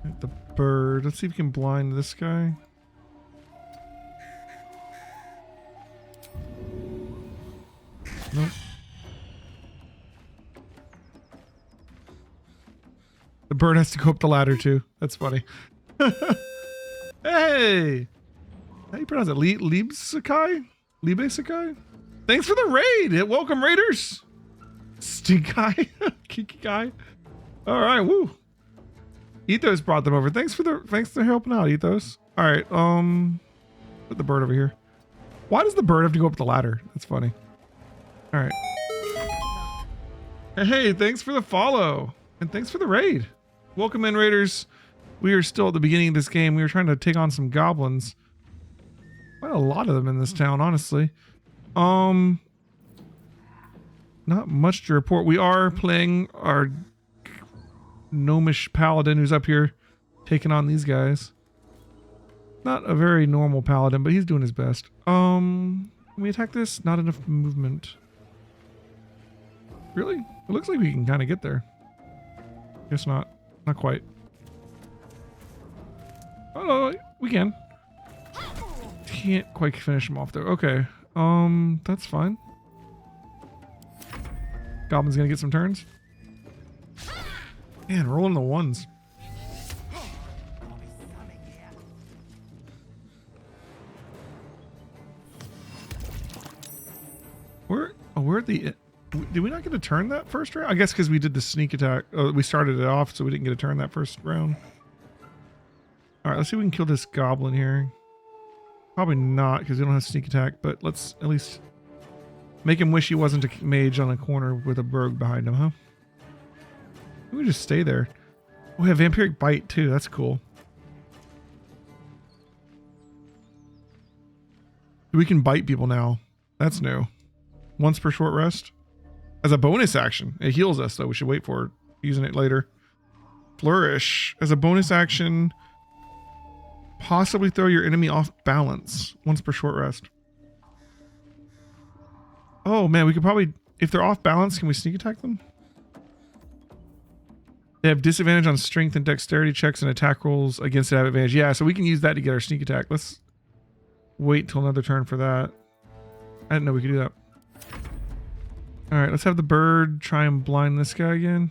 Hit the bird. Let's see if we can blind this guy. Nope. The bird has to go up the ladder too. That's funny. Hey! How you pronounce it? Liebsakai? Liebesakai? Thanks for the raid! Welcome, raiders! Stikai? Kiki guy? Alright, woo! Ethos brought them over. Thanks for helping out, Ethos. Alright, put the bird over here. Why does the bird have to go up the ladder? That's funny. Alright. Hey, thanks for the follow. And thanks for the raid. Welcome in, raiders. We are still at the beginning of this game. We were trying to take on some goblins. Quite a lot of them in this town, honestly. Not much to report. We are playing our gnomish paladin who's up here taking on these guys. Not a very normal paladin, but he's doing his best. Can we attack this? Not enough movement. Really? It looks like we can kind of get there. Guess not. Not quite. Oh, we can. Can't quite finish him off though. Okay. That's fine. Goblin's gonna get some turns. Man, rolling the ones. We're at the... Did we not get a turn that first round? I guess because we did the sneak attack. We started it off, so we didn't get a turn that first round. Alright, let's see if we can kill this goblin here. Probably not, because we don't have sneak attack, but let's at least make him wish he wasn't a mage on a corner with a rogue behind him, huh? We just stay there. Oh, we have vampiric bite too. That's cool. We can bite people now. That's new. Once per short rest. As a bonus action. It heals us, though. We should wait for it. Using it later. Flourish. As a bonus action, possibly throw your enemy off balance. Once per short rest. Oh, man. We could probably... If they're off balance, can we sneak attack them? They have disadvantage on strength and dexterity checks and attack rolls against that advantage. Yeah, so we can use that to get our sneak attack. Let's wait till another turn for that. I didn't know we could do that. Alright, let's have the bird try and blind this guy again.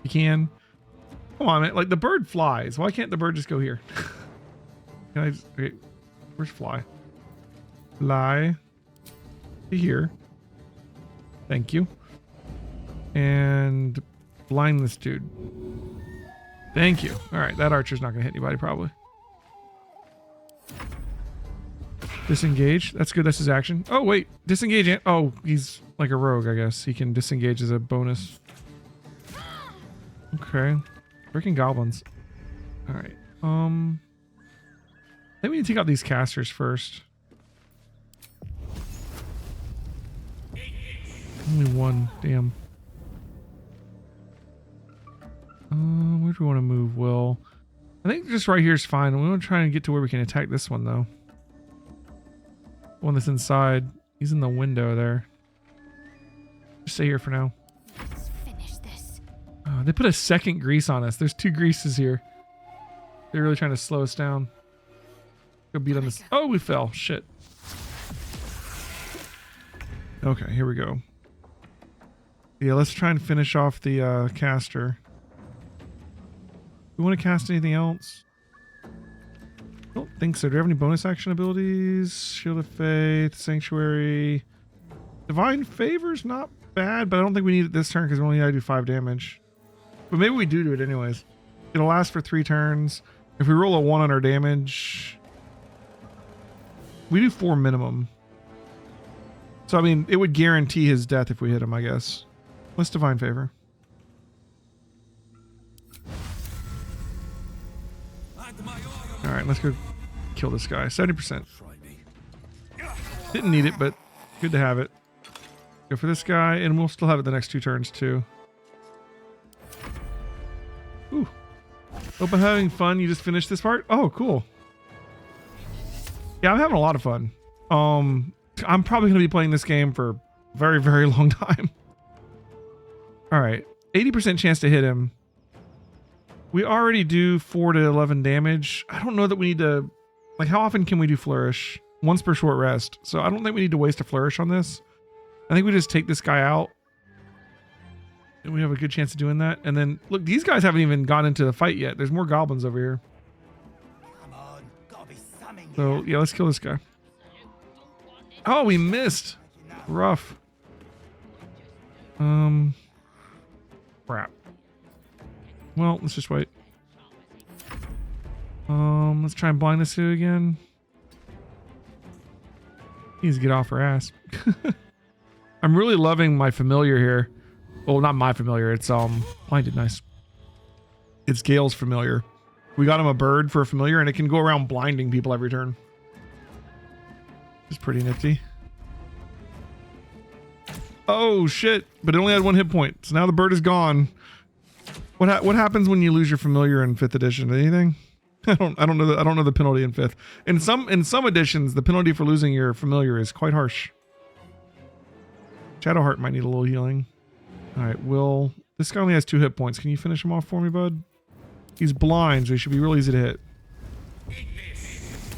You can. Come on, man. Like, the bird flies. Why can't the bird just go here? Can I just... Okay. Where's fly? Fly. Here. Thank you. And blind this dude. Thank you. Alright, that archer's not going to hit anybody, probably. Disengage. That's good. That's his action. Oh, wait. Disengage. Oh, he's like a rogue, I guess. He can disengage as a bonus. Okay. Freaking goblins. Alright. I think we need to take out these casters first. Only one. Damn. Where do we want to move, Will? I think just right here is fine. We want to try and get to where we can attack this one, though. One that's inside. He's in the window there. Just stay here for now. Let's finish this. They put a second grease on us. There's 2 greases here. They're really trying to slow us down. Go beat on this. Oh, we fell. Shit. Okay, here we go. Yeah, let's try and finish off the caster. We want to cast anything else? I don't think so. Do we have any bonus action abilities? Shield of Faith, Sanctuary. Divine Favor's not bad, but I don't think we need it this turn because we only gotta do 5 damage. But maybe we do it anyways. It'll last for 3 turns. If we roll a 1 on our damage, we do 4 minimum. So, I mean, it would guarantee his death if we hit him, I guess. Let's Divine Favor. Alright, let's go kill this guy. 70%. Didn't need it, but good to have it. Go for this guy, and we'll still have it the next 2 turns, too. Ooh. Hope I'm having fun. You just finished this part? Oh, cool. Yeah, I'm having a lot of fun. I'm probably going to be playing this game for a very, very long time. Alright. 80% chance to hit him. We already do 4 to 11 damage. I don't know that we need to... Like, how often can we do Flourish? Once per short rest. So I don't think we need to waste a Flourish on this. I think we just take this guy out. And we have a good chance of doing that. And then, look, these guys haven't even gone into the fight yet. There's more goblins over here. So, yeah, let's kill this guy. Oh, we missed. Rough. Crap. Well, let's just wait. Let's try and blind this dude again. He needs to get off her ass. I'm really loving my familiar here. Well, not my familiar. It's blinded. Nice. It's Gale's familiar. We got him a bird for a familiar, and it can go around blinding people every turn. It's pretty nifty. Oh shit! But it only had 1 hit point, so now the bird is gone. What happens when you lose your familiar in 5th edition? Anything? I don't know the penalty in 5th. In some editions, the penalty for losing your familiar is quite harsh. Shadowheart might need a little healing. All right, Will. This guy only has 2 hit points. Can you finish him off for me, bud? He's blind, so he should be real easy to hit.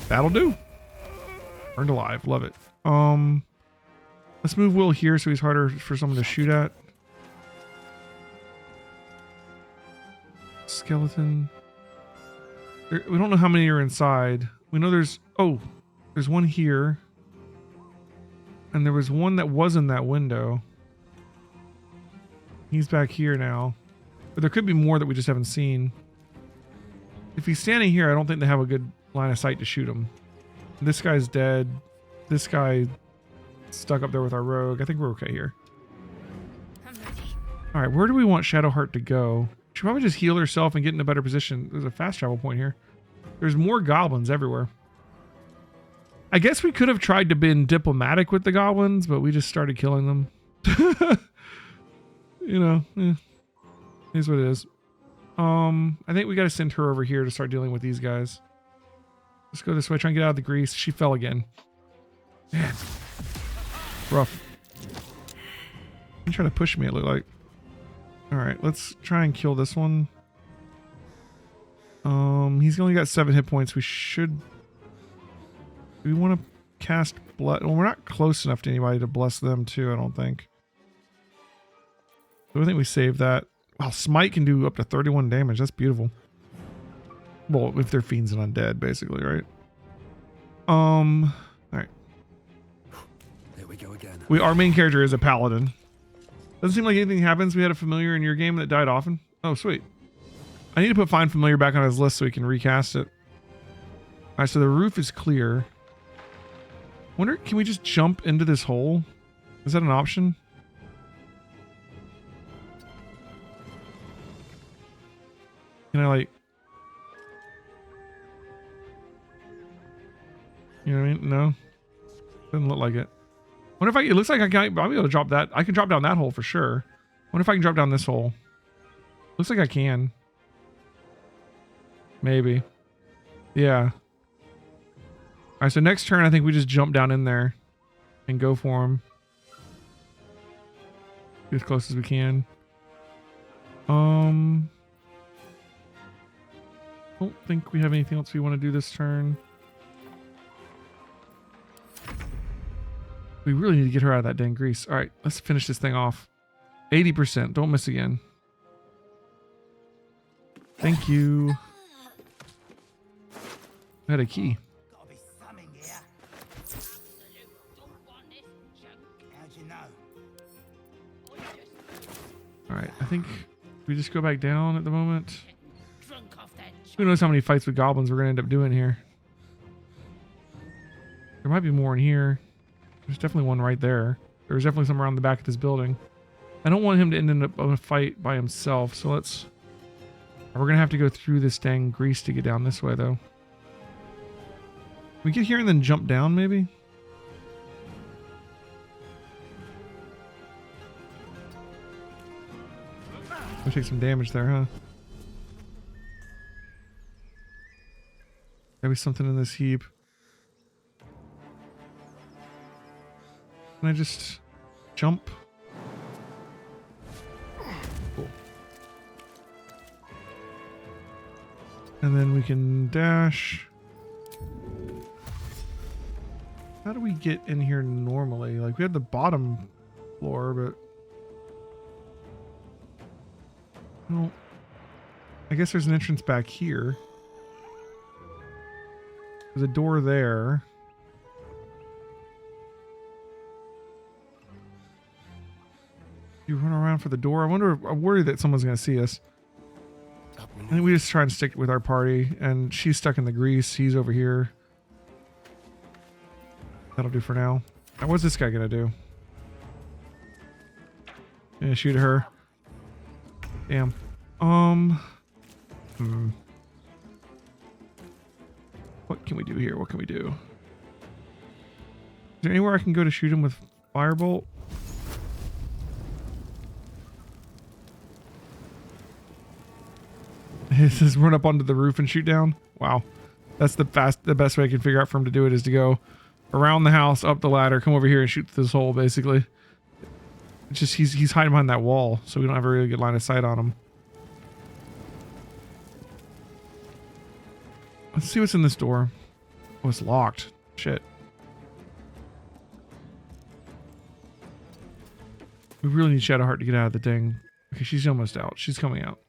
That'll do. Burned alive. Love it. Let's move Will here so he's harder for someone to shoot at. Skeleton. We don't know how many are inside. We know there's one here. And there was one that was in that window. He's back here now. But there could be more that we just haven't seen. If he's standing here, I don't think they have a good line of sight to shoot him. This guy's dead. This guy stuck up there with our rogue. I think we're okay here. All right, where do we want Shadowheart to go? She'll probably just heal herself and get in a better position. There's a fast travel point here. There's more goblins everywhere. I guess we could have tried to be diplomatic with the goblins, but we just started killing them. You know, here's what it is. I think we got to send her over here to start dealing with these guys. Let's go this way, try and get out of the grease. She fell again. Man. Rough. He's trying to push me, it looked like. Alright, let's try and kill this one. He's only got 7 hit points. We should... Do we want to cast blood? Well, we're not close enough to anybody to bless them too, I don't think. So I think we save that. Wow, Smite can do up to 31 damage. That's beautiful. Well, if they're fiends and undead, basically, right? Alright. There we go again. Our main character is a paladin. Doesn't seem like anything happens. We had a familiar in your game that died often. Oh, sweet. I need to put Find Familiar back on his list so we can recast it. Alright, so the roof is clear. Wonder, can we just jump into this hole? Is that an option? Can I, like... You know what I mean? No. Doesn't look like it. Wonder if it looks like I'll be able to drop that. I can drop down that hole for sure. Wonder if I can drop down this hole. Looks like I can. Maybe. Yeah. Alright, so next turn I think we just jump down in there and go for him. Get as close as we can. Don't think we have anything else we want to do this turn. We really need to get her out of that dang grease. All right, let's finish this thing off. 80%. Don't miss again. Thank you. I had a key. All right, I think we just go back down at the moment. Who knows how many fights with goblins we're going to end up doing here. There might be more in here. There's definitely one right there. There's definitely some around the back of this building. I don't want him to end up in a fight by himself, so let's... We're going to have to go through this dang grease to get down this way, though. We get here and then jump down, maybe? We'll take some damage there, huh? Maybe something in this heap. Can I just jump? Cool. And then we can dash. How do we get in here normally? Like, we had the bottom floor, but... Well, I guess there's an entrance back here. There's a door there. You run around for the door. I'm worried that someone's going to see us. I think we just try and stick with our party. And she's stuck in the grease. He's over here. That'll do for now. Now, what's this guy going to do? Yeah, shoot at her. Damn. What can we do here? What can we do? Is there anywhere I can go to shoot him with firebolt? It says run up onto the roof and shoot down. Wow. That's the best way I can figure out for him to do it is to go around the house, up the ladder, come over here and shoot through this hole, basically. It's just he's hiding behind that wall, so we don't have a really good line of sight on him. Let's see what's in this door. Oh, it's locked. Shit. We really need Shadowheart to get out of the thing. Okay, she's almost out. She's coming out.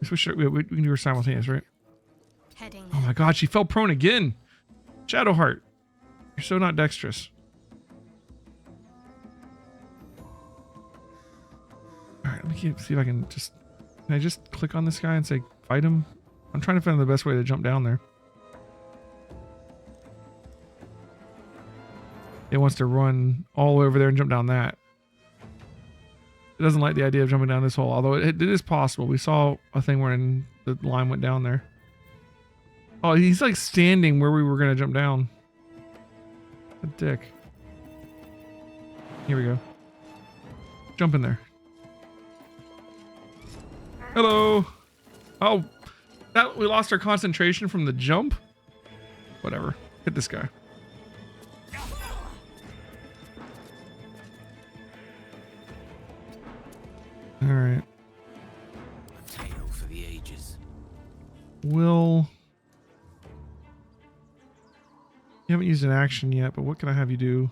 We can do her simultaneous, right? Oh my god, she fell prone again. Shadowheart. You're so not dexterous. Alright, let me see if I can just... Can I just click on this guy and say fight him? I'm trying to find the best way to jump down there. It wants to run all the way over there and jump down that. It doesn't like the idea of jumping down this hole, although it is possible. We saw a thing where the line went down there. Oh, he's like standing where we were going to jump down. A dick. Here we go. Jump in there. Hello. Oh, that we lost our concentration from the jump. Whatever. Hit this guy. All right. A tale for the ages. Will. You haven't used an action yet, but what can I have you do?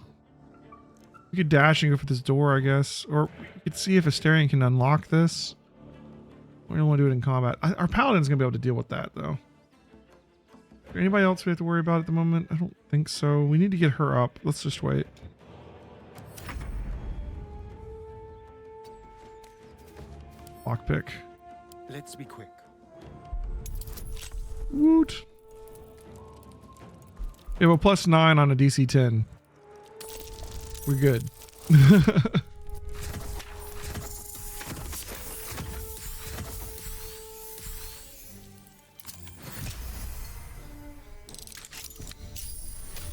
You could dash and go for this door, I guess. Or you could see if Asterion can unlock this. We don't want to do it in combat. Our Paladin's going to be able to deal with that, though. Is there anybody else we have to worry about at the moment? I don't think so. We need to get her up. Let's just wait. Lockpick. Let's be quick. Woot. We have a +9 on a DC 10. We're good.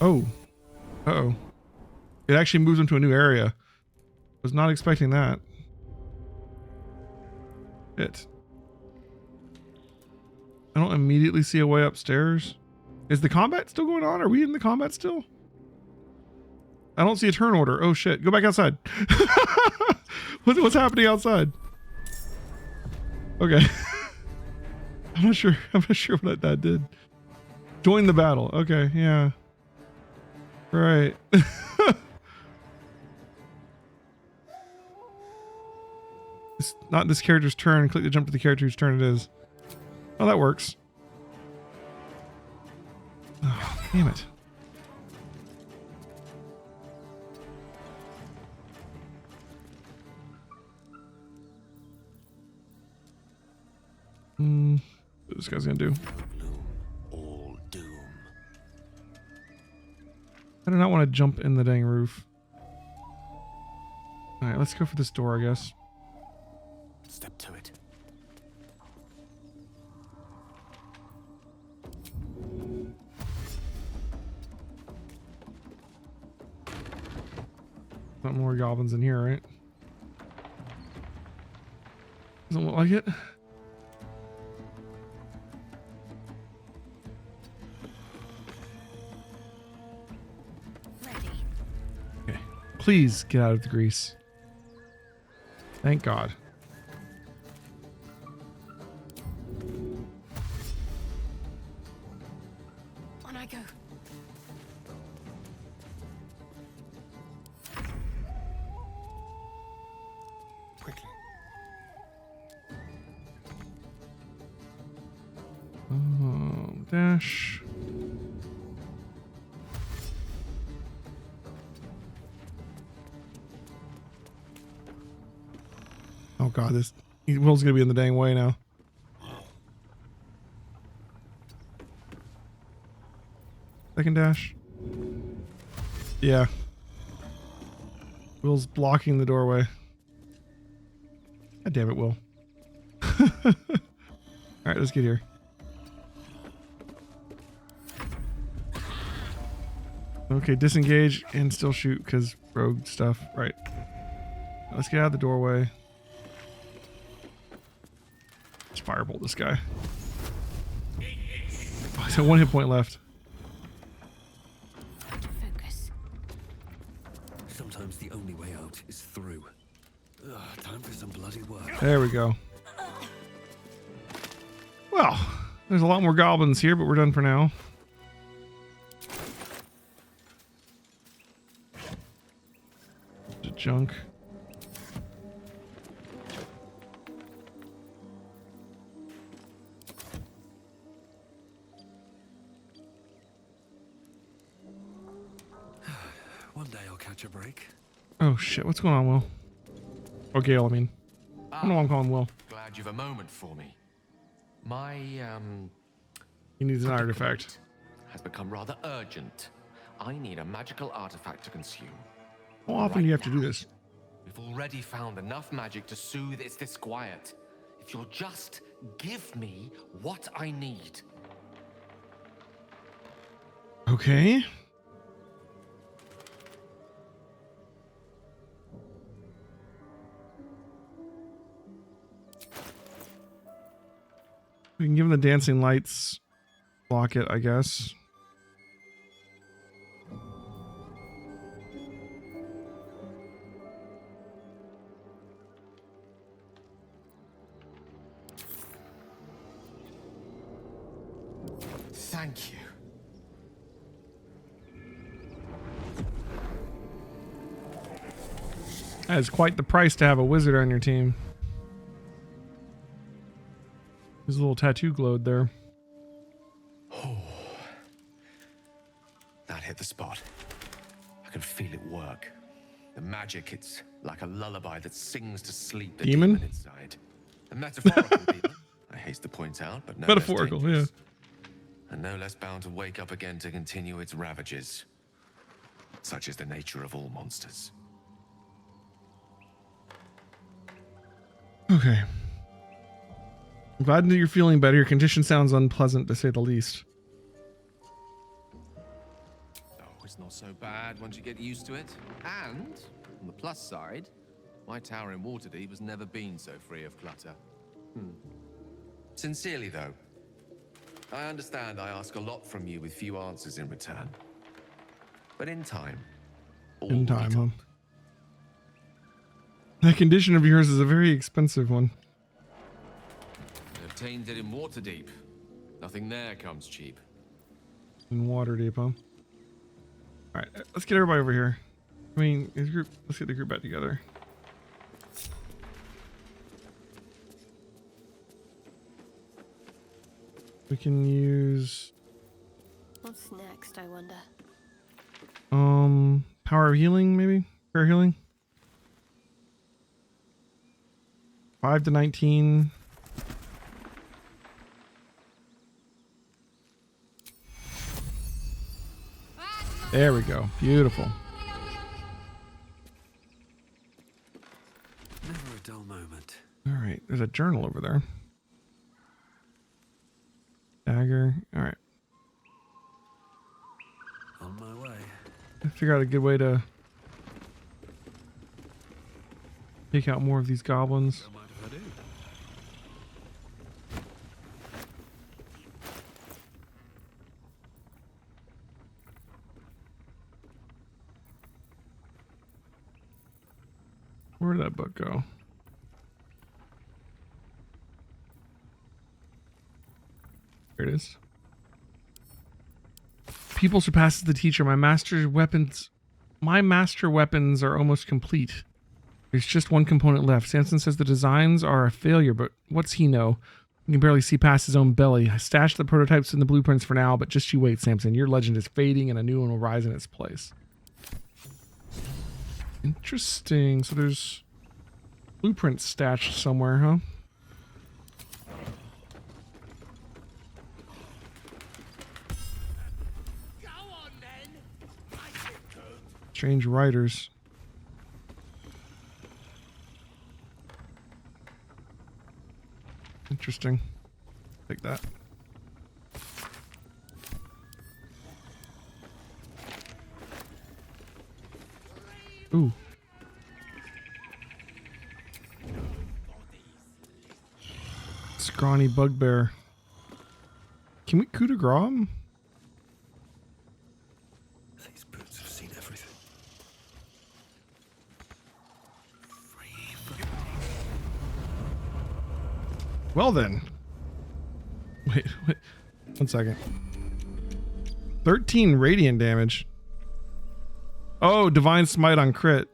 Oh. Uh-oh. It actually moves them to a new area. Was not expecting that. It. I don't immediately see a way upstairs. Is the combat still going on? Are we in the combat still? I don't see a turn order. Oh shit. Go back outside. What's happening outside? Okay. I'm not sure what that did. Join the battle. Okay, yeah. Right. It's not this character's turn. Click to jump to the character whose turn it is. Oh, that works. Oh, damn it. What this guy's gonna do? All doom. I do not want to jump in the dang roof. Alright, let's go for this door, I guess. Step to it. Not more goblins in here, right? Doesn't look like it. Okay. Please get out of the grease. Thank God. On I go. Quickly. Dash. Oh God, this Will's gonna be in the dang way now. Second dash. Yeah. Will's blocking the doorway. God damn it, Will. Alright, let's get here. Okay, disengage and still shoot because rogue stuff. Right. Let's get out of the doorway. Let's firebolt this guy. Oh, he's got 1 hit point left. Sometimes the only way out is through. Ugh, time for some bloody work. There we go. Well, there's a lot more goblins here, but we're done for now. Junk. One day I'll catch a break. Oh shit, what's going on, Will? Or Gale, I mean. I don't know why I'm calling Will. Glad you've a moment for me. My, He needs an artifact. has become rather urgent. I need a magical artifact to consume. How often do you have to do this? We've already found enough magic to soothe its disquiet. If you'll just give me what I need. We can give him the dancing lights. Block it, I guess. Thank you. That is quite the price to have a wizard on your team. His little tattoo glowed there. Oh, that hit the spot. I can feel it work. The magic, it's like a lullaby that sings to sleep the demon inside. A metaphorical demon, I haste to point out, but no metaphorical, less dangerous. yeah. And no less bound to wake up again to continue its ravages. Such is the nature of all monsters. Okay. I'm glad that you're feeling better. Your condition sounds unpleasant, to say the least. Oh, it's not so bad once you get used to it. And, on the plus side, my tower in Waterdeep has never been so free of clutter. Sincerely, though, I understand I ask a lot from you with few answers in return. But in time, In time, huh? That condition of yours is a very expensive one. Obtained it in Waterdeep. Nothing there comes cheap. In Waterdeep, huh? Alright, let's get everybody over here. I mean, let's get the group back together. We can use... What's next, I wonder? Power of healing, maybe? Prayer healing? 5 to 19. There we go. Beautiful. Never a dull moment. All right. There's a journal over there. Dagger. All right. On my way. I figure out a good way to take out more of these goblins. Don't mind if I do. Where did that book go? There it is. People surpasses the teacher. My master weapons are almost complete. There's just one component left. Samson says the designs are a failure, but what's he know? He can barely see past his own belly. I stashed the prototypes and the blueprints for now, but just you wait, Samson. Your legend is fading and a new one will rise in its place. Interesting. So there's blueprints stashed somewhere, huh? Strange writers. Interesting. Take that. Ooh. Scrawny bugbear. Can we coup de grace him? These boots have seen everything. Well then. Wait. 1 second. 13 radiant damage. Oh, divine smite on crit.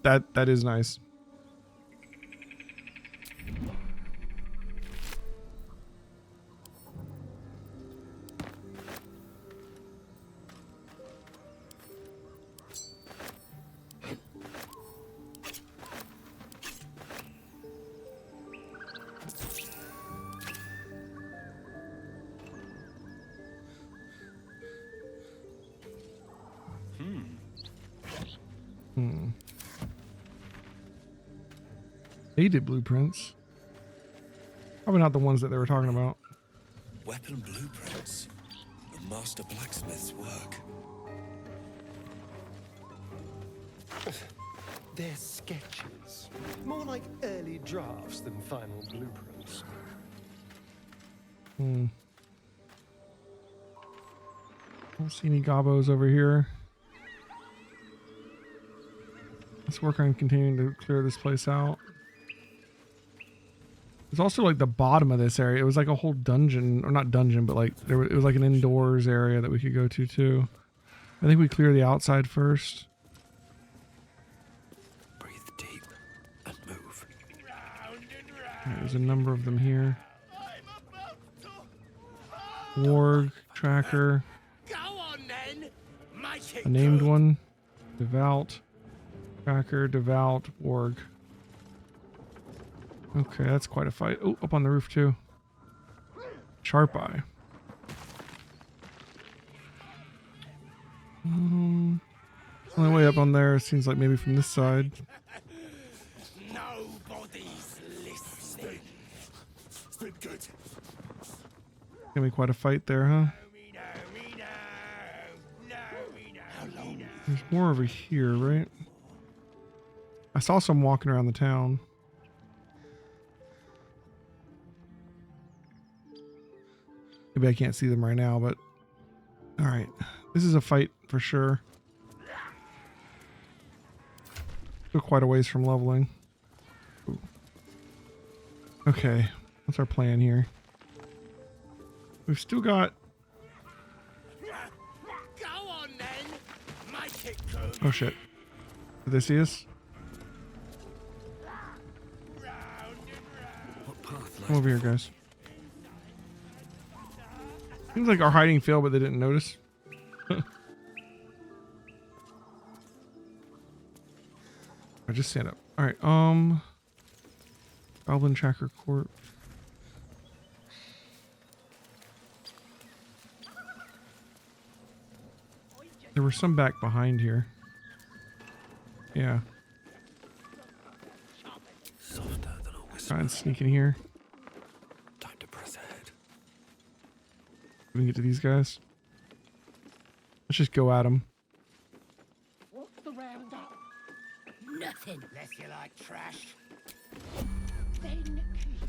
That is nice. Faded blueprints. Probably not the ones that they were talking about. Weapon blueprints. A master blacksmith's work. They're sketches. More like early drafts than final blueprints. Hmm. Don't see any gobos over here. Let's work on continuing to clear this place out. There's also like the bottom of this area. It was like a whole dungeon, or not dungeon, but like it was like an indoors area that we could go to too. I think we clear the outside first. Breathe deep and move. Right, there's a number of them here. Warg, tracker. A named one. Devout. Tracker, devout, warg. Okay, that's quite a fight. Oh, up on the roof too. Sharp eye. Only way up on there seems like maybe from this side. Nobody's listening. It's been good. Gonna be quite a fight there, huh? There's more over here, right? I saw some walking around the town. Maybe I can't see them right now, but all right. This is a fight for sure. Still quite a ways from leveling. Ooh. Okay, what's our plan here? We've still got... Go on then. Make it good. Oh shit. Did they see us? Come over here, guys. Seems like our hiding failed, but they didn't notice. I just stand up. All right. Goblin Tracker Court. There were some back behind here. Yeah. Softer than a whisper. Try and sneak in here. Time to press ahead. We can get to these guys. Let's just go at them. What's the round up? Nothing. Unless you like trash. Then keep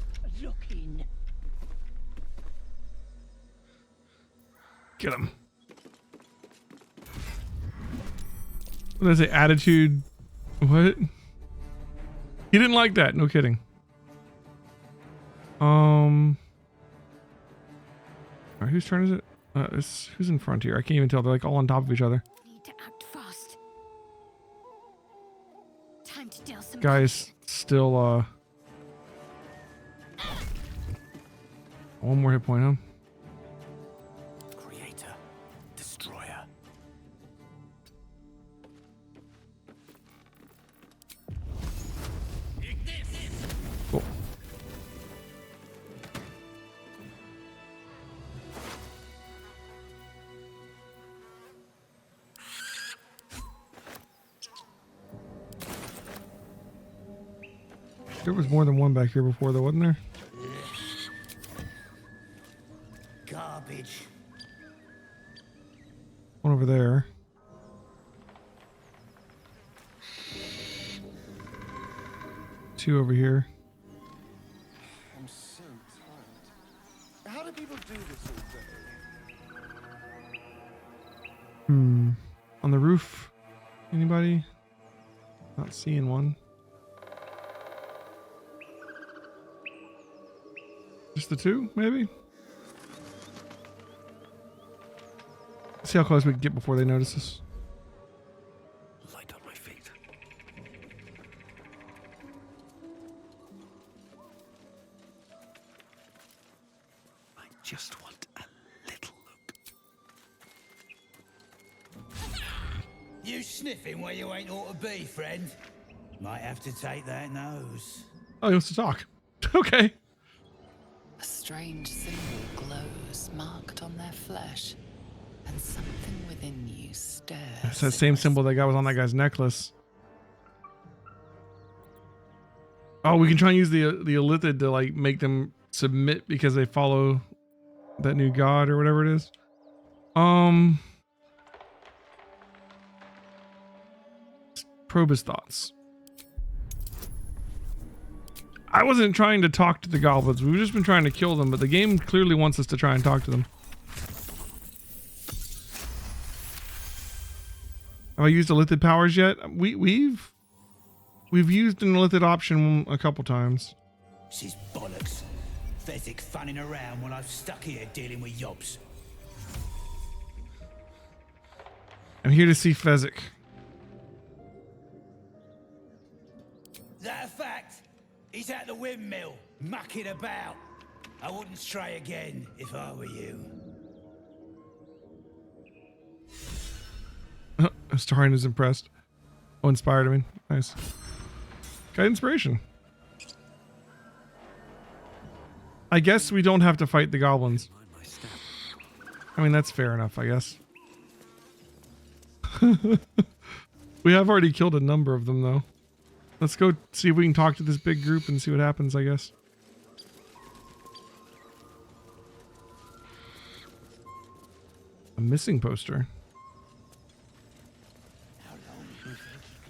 looking. Get him. What is it? Attitude. What? He didn't like that. No kidding. Alright, whose turn is it? Who's in front here? I can't even tell. They're like all on top of each other. Need to act fast. Time to deal some Guys, still one more hit point, huh? Creator, destroyer. Cool. There was more than one back here before, though, wasn't there? Garbage. One over there. Two over here. I'm so tired. How do people do this all day? On the roof. Anybody? Not seeing one. Just the two, maybe? See how close we can get before they notice us. Light on my feet. I just want a little look. You sniffing where you ain't ought to be, friend? Might have to take that nose. Oh, he wants to talk. Okay. A strange symbol glows, marked on their flesh, and something within you stirs. It's that same symbol that guy was on that guy's necklace. Oh, we can try and use the Illithid to like make them submit because they follow that new god or whatever it is. Probe his thoughts. I wasn't trying to talk to the goblins. We've just been trying to kill them, but the game clearly wants us to try and talk to them. Have I used Illithid powers yet? We've used an Illithid option a couple times. This is bollocks. Fezzik fanning around when I've stuck here dealing with yobs. I'm here to see Fezzik. That a fact? He's at the windmill, mucking about. I wouldn't stray again if I were you. Starring is impressed. Oh, inspired, I mean. Nice. Got inspiration. I guess we don't have to fight the goblins. I mean, that's fair enough, I guess. We have already killed a number of them, though. Let's go see if we can talk to this big group and see what happens, I guess. A missing poster.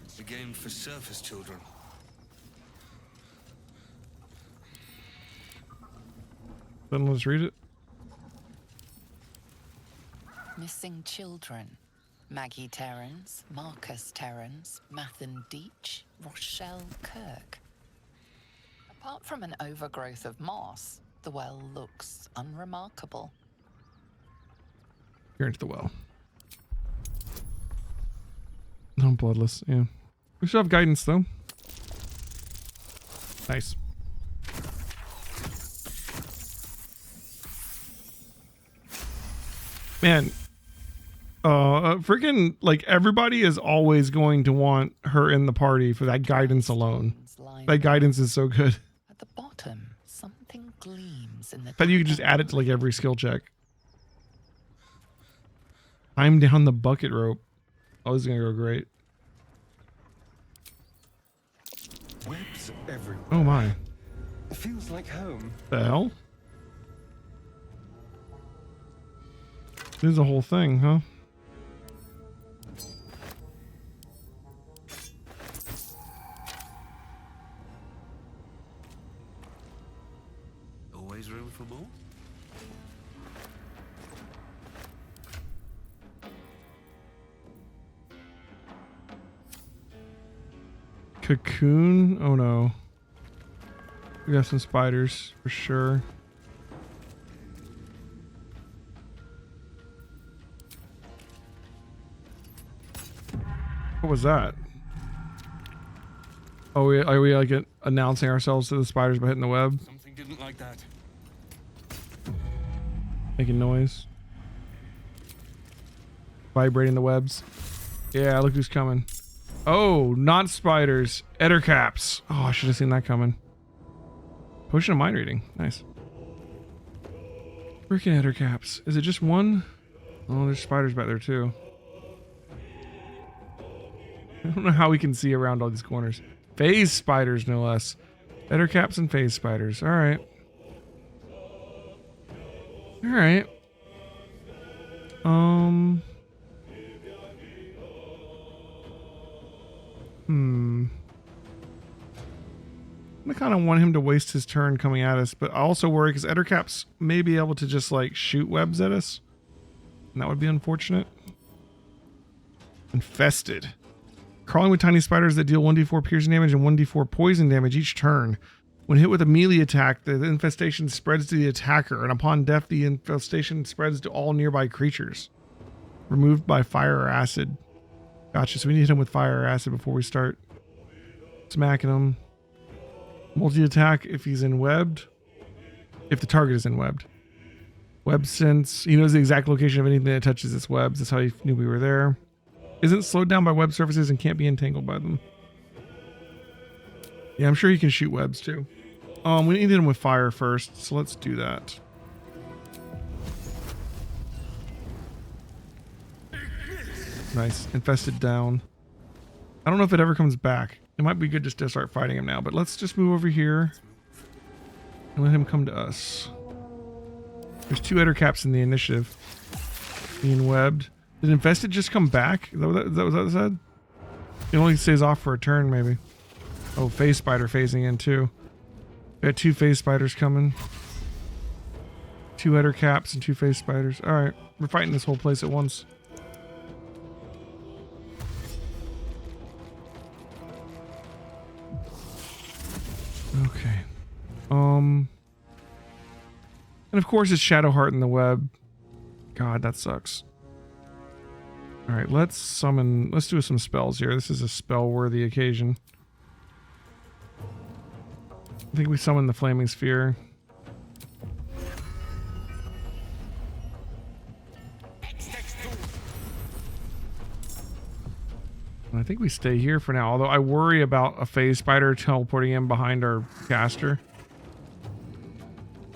It's a game for surface children. Then let's read it. Missing children. Maggie Terrans, Marcus Terrans, Mathan Deach, Rochelle Kirk. Apart from an overgrowth of moss, the well looks unremarkable. You're into the well. No, bloodless, yeah. We should have guidance, though. Nice. Man, freaking, like, everybody is always going to want her in the party for that guidance alone. That guidance is so good. At the bottom, something gleams in the But you could just add it to, like, every skill check. I'm down the bucket rope. Oh, this is gonna go great. Webs everywhere. Oh my. It feels like home. The hell? This is a whole thing, huh? Always room for more? Cocoon? Oh no. We got some spiders for sure. What was that? Oh, are we like announcing ourselves to the spiders by hitting the web? Something didn't like that. Making noise. Vibrating the webs. Yeah, look who's coming. Oh, not spiders. Ettercaps. Oh, I should have seen that coming. Potion of mind reading. Nice. Freaking ettercaps. Is it just one? Oh, there's spiders back there too. I don't know how we can see around all these corners. Phase spiders, no less. Ettercaps and phase spiders. All right. All right. I kind of want him to waste his turn coming at us, but I also worry because Ettercaps may be able to just like shoot webs at us. And that would be unfortunate. Infested. Crawling with tiny spiders that deal 1d4 piercing damage and 1d4 poison damage each turn. When hit with a melee attack, the infestation spreads to the attacker, and upon death, the infestation spreads to all nearby creatures. Removed by fire or acid. Gotcha, so we need to hit him with fire or acid before we start smacking him. Multi-attack if he's in webbed. If the target is in webbed. Web sense. He knows the exact location of anything that touches its webs. That's how he knew we were there. Isn't slowed down by web surfaces and can't be entangled by them. Yeah, I'm sure he can shoot webs too. We need to hit him with fire first, so let's do that. Nice. Infested down. I don't know if it ever comes back. It might be good just to start fighting him now, but let's just move over here and let him come to us. There's 2 Ettercaps in the initiative. Being webbed. Did Infested just come back? Is that what that said? It only stays off for a turn, maybe. Oh, phase spider phasing in too. Got 2 phase spiders coming. 2 header caps and 2 phase spiders. Alright, we're fighting this whole place at once. Okay. And of course it's Shadowheart in the web. God, that sucks. Alright, let's do some spells here. This is a spell-worthy occasion. I think we summon the Flaming Sphere. And I think we stay here for now, although I worry about a phase spider teleporting in behind our caster.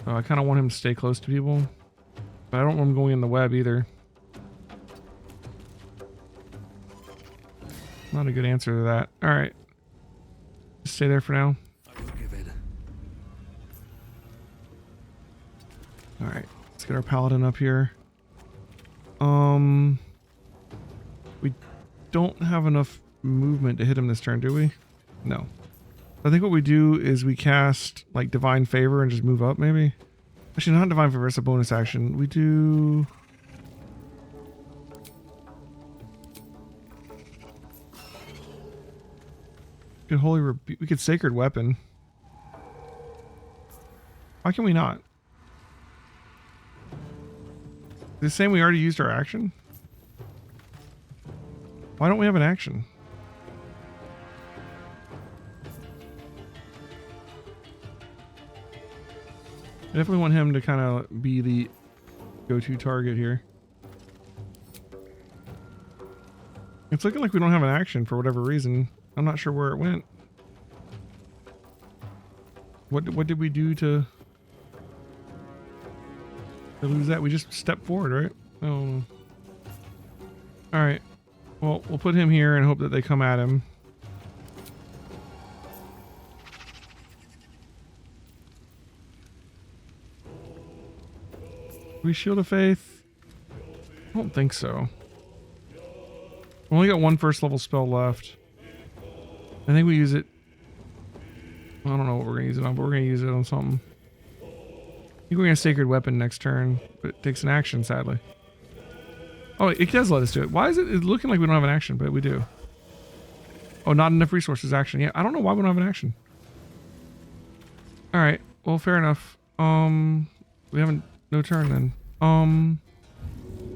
So I kind of want him to stay close to people. But I don't want him going in the web either. Not a good answer to that. Alright. Just stay there for now. Alright. Let's get our Paladin up here. We don't have enough movement to hit him this turn, do we? No. I think what we do is we cast like Divine Favor and just move up maybe. Actually, not Divine Favor, it's a bonus action. We do... Good Holy Rebuke. We could Sacred Weapon. Why can we not? Is it saying we already used our action? Why don't we have an action? I definitely want him to kind of be the go-to target here. It's looking like we don't have an action for whatever reason. I'm not sure where it went. What did we do to lose that? We just stepped forward, right? Oh. Alright. Well, we'll put him here and hope that they come at him. We Shield of Faith? I don't think so. We only got 1 first level spell left. I think we use it. I don't know what we're going to use it on, but we're going to use it on something. I think we're going to Sacred Weapon next turn, but it takes an action, sadly. Oh, it does let us do it. Why is it looking like we don't have an action, but we do? Oh, not enough resources action. Yeah, I don't know why we don't have an action. Alright, well, fair enough. We haven't... No turn then.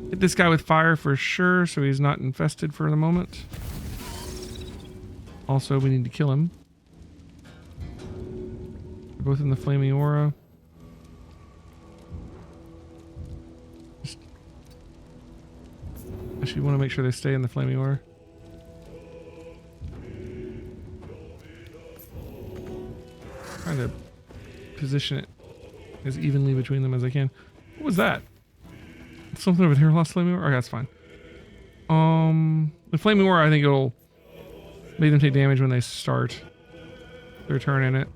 Hit this guy with fire for sure, so he's not infested for the moment. Also, we need to kill him. They're both in the Flaming Aura. Actually, want to make sure they stay in the Flaming Aura. Trying to position it as evenly between them as I can. What was that? Something over here lost Flaming Aura? Okay, that's fine. The Flaming Aura, I think it'll make them take damage when they start their turn in it.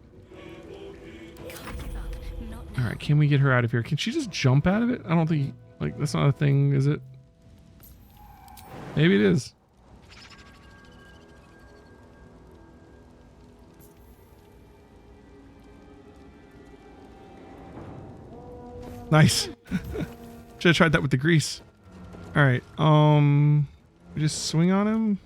Alright, can we get her out of here? Can she just jump out of it? I don't think, like, that's not a thing, is it? Maybe it is. Nice. Should have tried that with the grease. Alright, we just swing on him.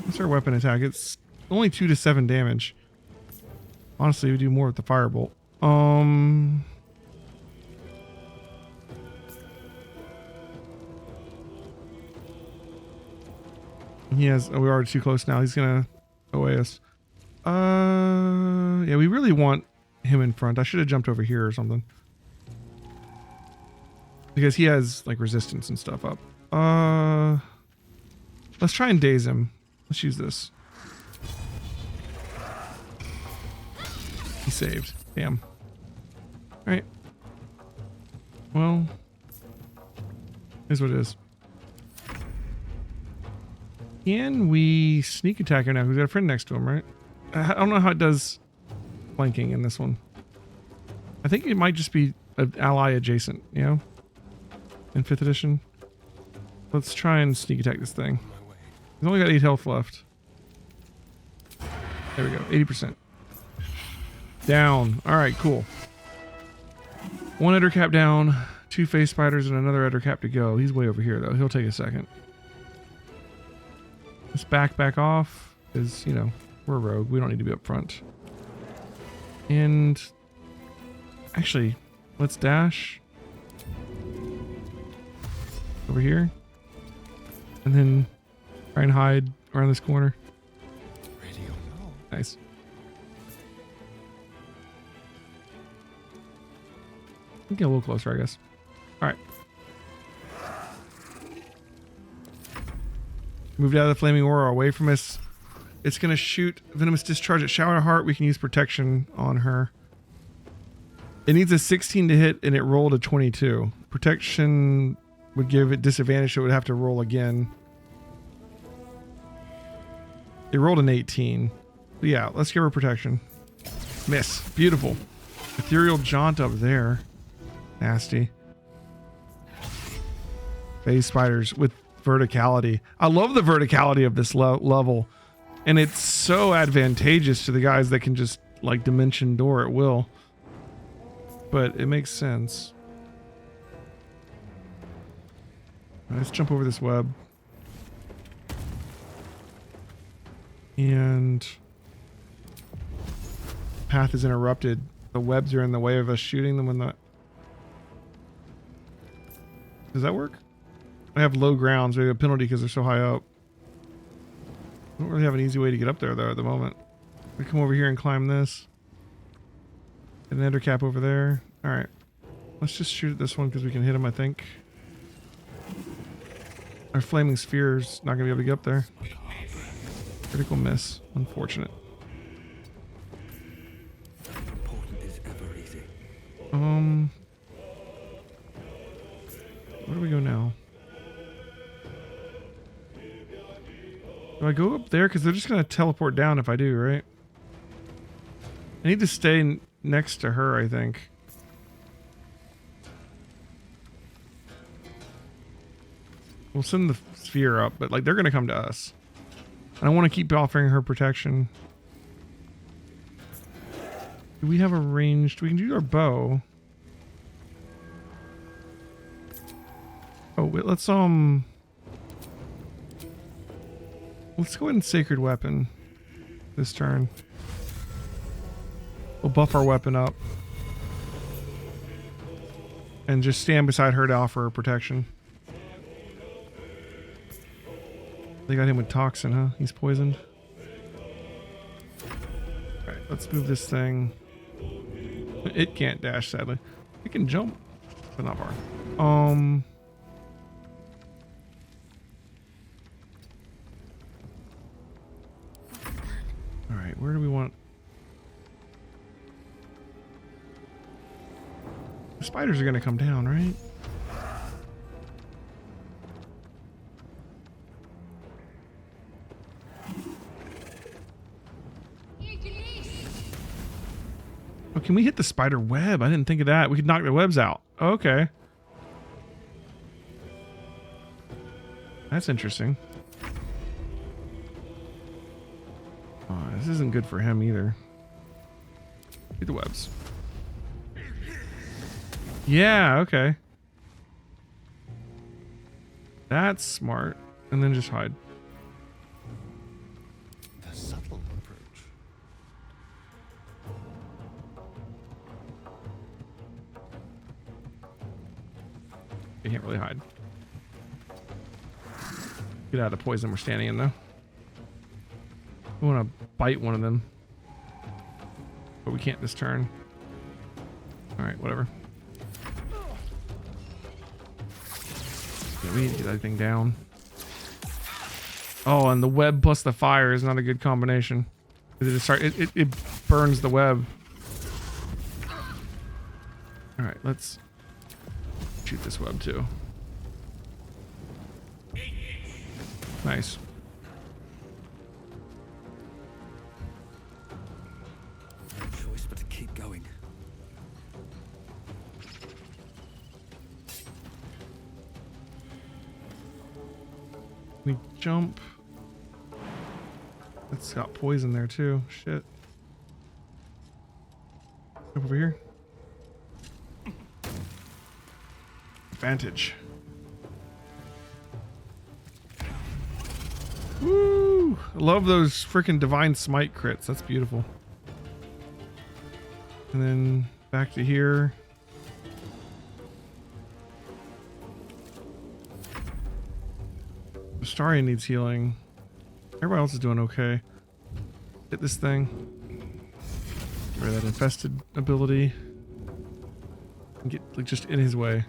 What's our weapon attack? It's only 2 to 7 damage. Honestly, we do more with the firebolt. He has... Oh, we're already too close now. He's gonna OA us. Yeah, we really want him in front. I should have jumped over here or something. Because he has, like, resistance and stuff up. Let's try and daze him. Let's use this. He saved. Damn. Alright. Well. Here's what it is. Can we sneak attack him now? We've got a friend next to him, right? I don't know how it does flanking in this one. I think it might just be an ally adjacent, you know? In 5th edition. Let's try and sneak attack this thing. He's only got 8 health left. There we go. 80%. Down. All right, cool. One eder cap down, 2 face spiders, and another eder cap to go. He's way over here, though. He'll take a second. Let's back off, because, you know, we're a rogue. We don't need to be up front. And actually, let's dash over here. And then try and hide around this corner. Nice. Get a little closer, I guess. All right. Moved out of the flaming aura away from us. It's going to shoot venomous discharge at Shower Heart. We can use protection on her. It needs a 16 to hit, and it rolled a 22. Protection would give it disadvantage, so it would have to roll again. It rolled an 18. But yeah, let's give her protection. Miss. Beautiful. Ethereal Jaunt up there. Nasty. Phase spiders with verticality. I love the verticality of this level. And it's so advantageous to the guys that can just like dimension door at will. But it makes sense. Let's jump over this web. And path is interrupted. The webs are in the way of us shooting them when the... Does that work? I have low grounds. We have a penalty because they're so high up. I don't really have an easy way to get up there though at the moment. We come over here and climb this. Get an ender cap over there. Alright. Let's just shoot at this one because we can hit him, I think. Our flaming sphere's not going to be able to get up there. Critical miss. Unfortunate. Where do we go now? Do I go up there? Because they're just going to teleport down if I do, right? I need to stay next to her, I think. We'll send the sphere up, but like they're going to come to us. And I want to keep offering her protection. Do we have a ranged... We can use our bow. Oh, wait, let's go ahead and Sacred Weapon this turn. We'll buff our weapon up. And just stand beside her to offer her protection. They got him with Toxin, huh? He's poisoned. Alright, let's move this thing. It can't dash, sadly. It can jump, but not far. Alright, where do we want... The spiders are going to come down, right? Oh, can we hit the spider web? I didn't think of that. We could knock the webs out. Okay. That's interesting. Oh, this isn't good for him either. Hit the webs. Yeah, okay. That's smart. And then just hide. The subtle approach. They can't really hide. Get out of the poison we're standing in though. We want to bite one of them. But we can't this turn. Alright, whatever. Yeah, we need to get that thing down. Oh, and the web plus the fire is not a good combination. It burns the web. Alright, let's shoot this web too. Nice. No choice but to keep going. We jump It's got poison there too. Shit. Over here. Advantage. Woo! I love those freaking divine smite crits. That's beautiful. And then back to here. Astarion needs healing. Everybody else is doing okay. Hit this thing. Get rid of that infested ability. And get like just in his way.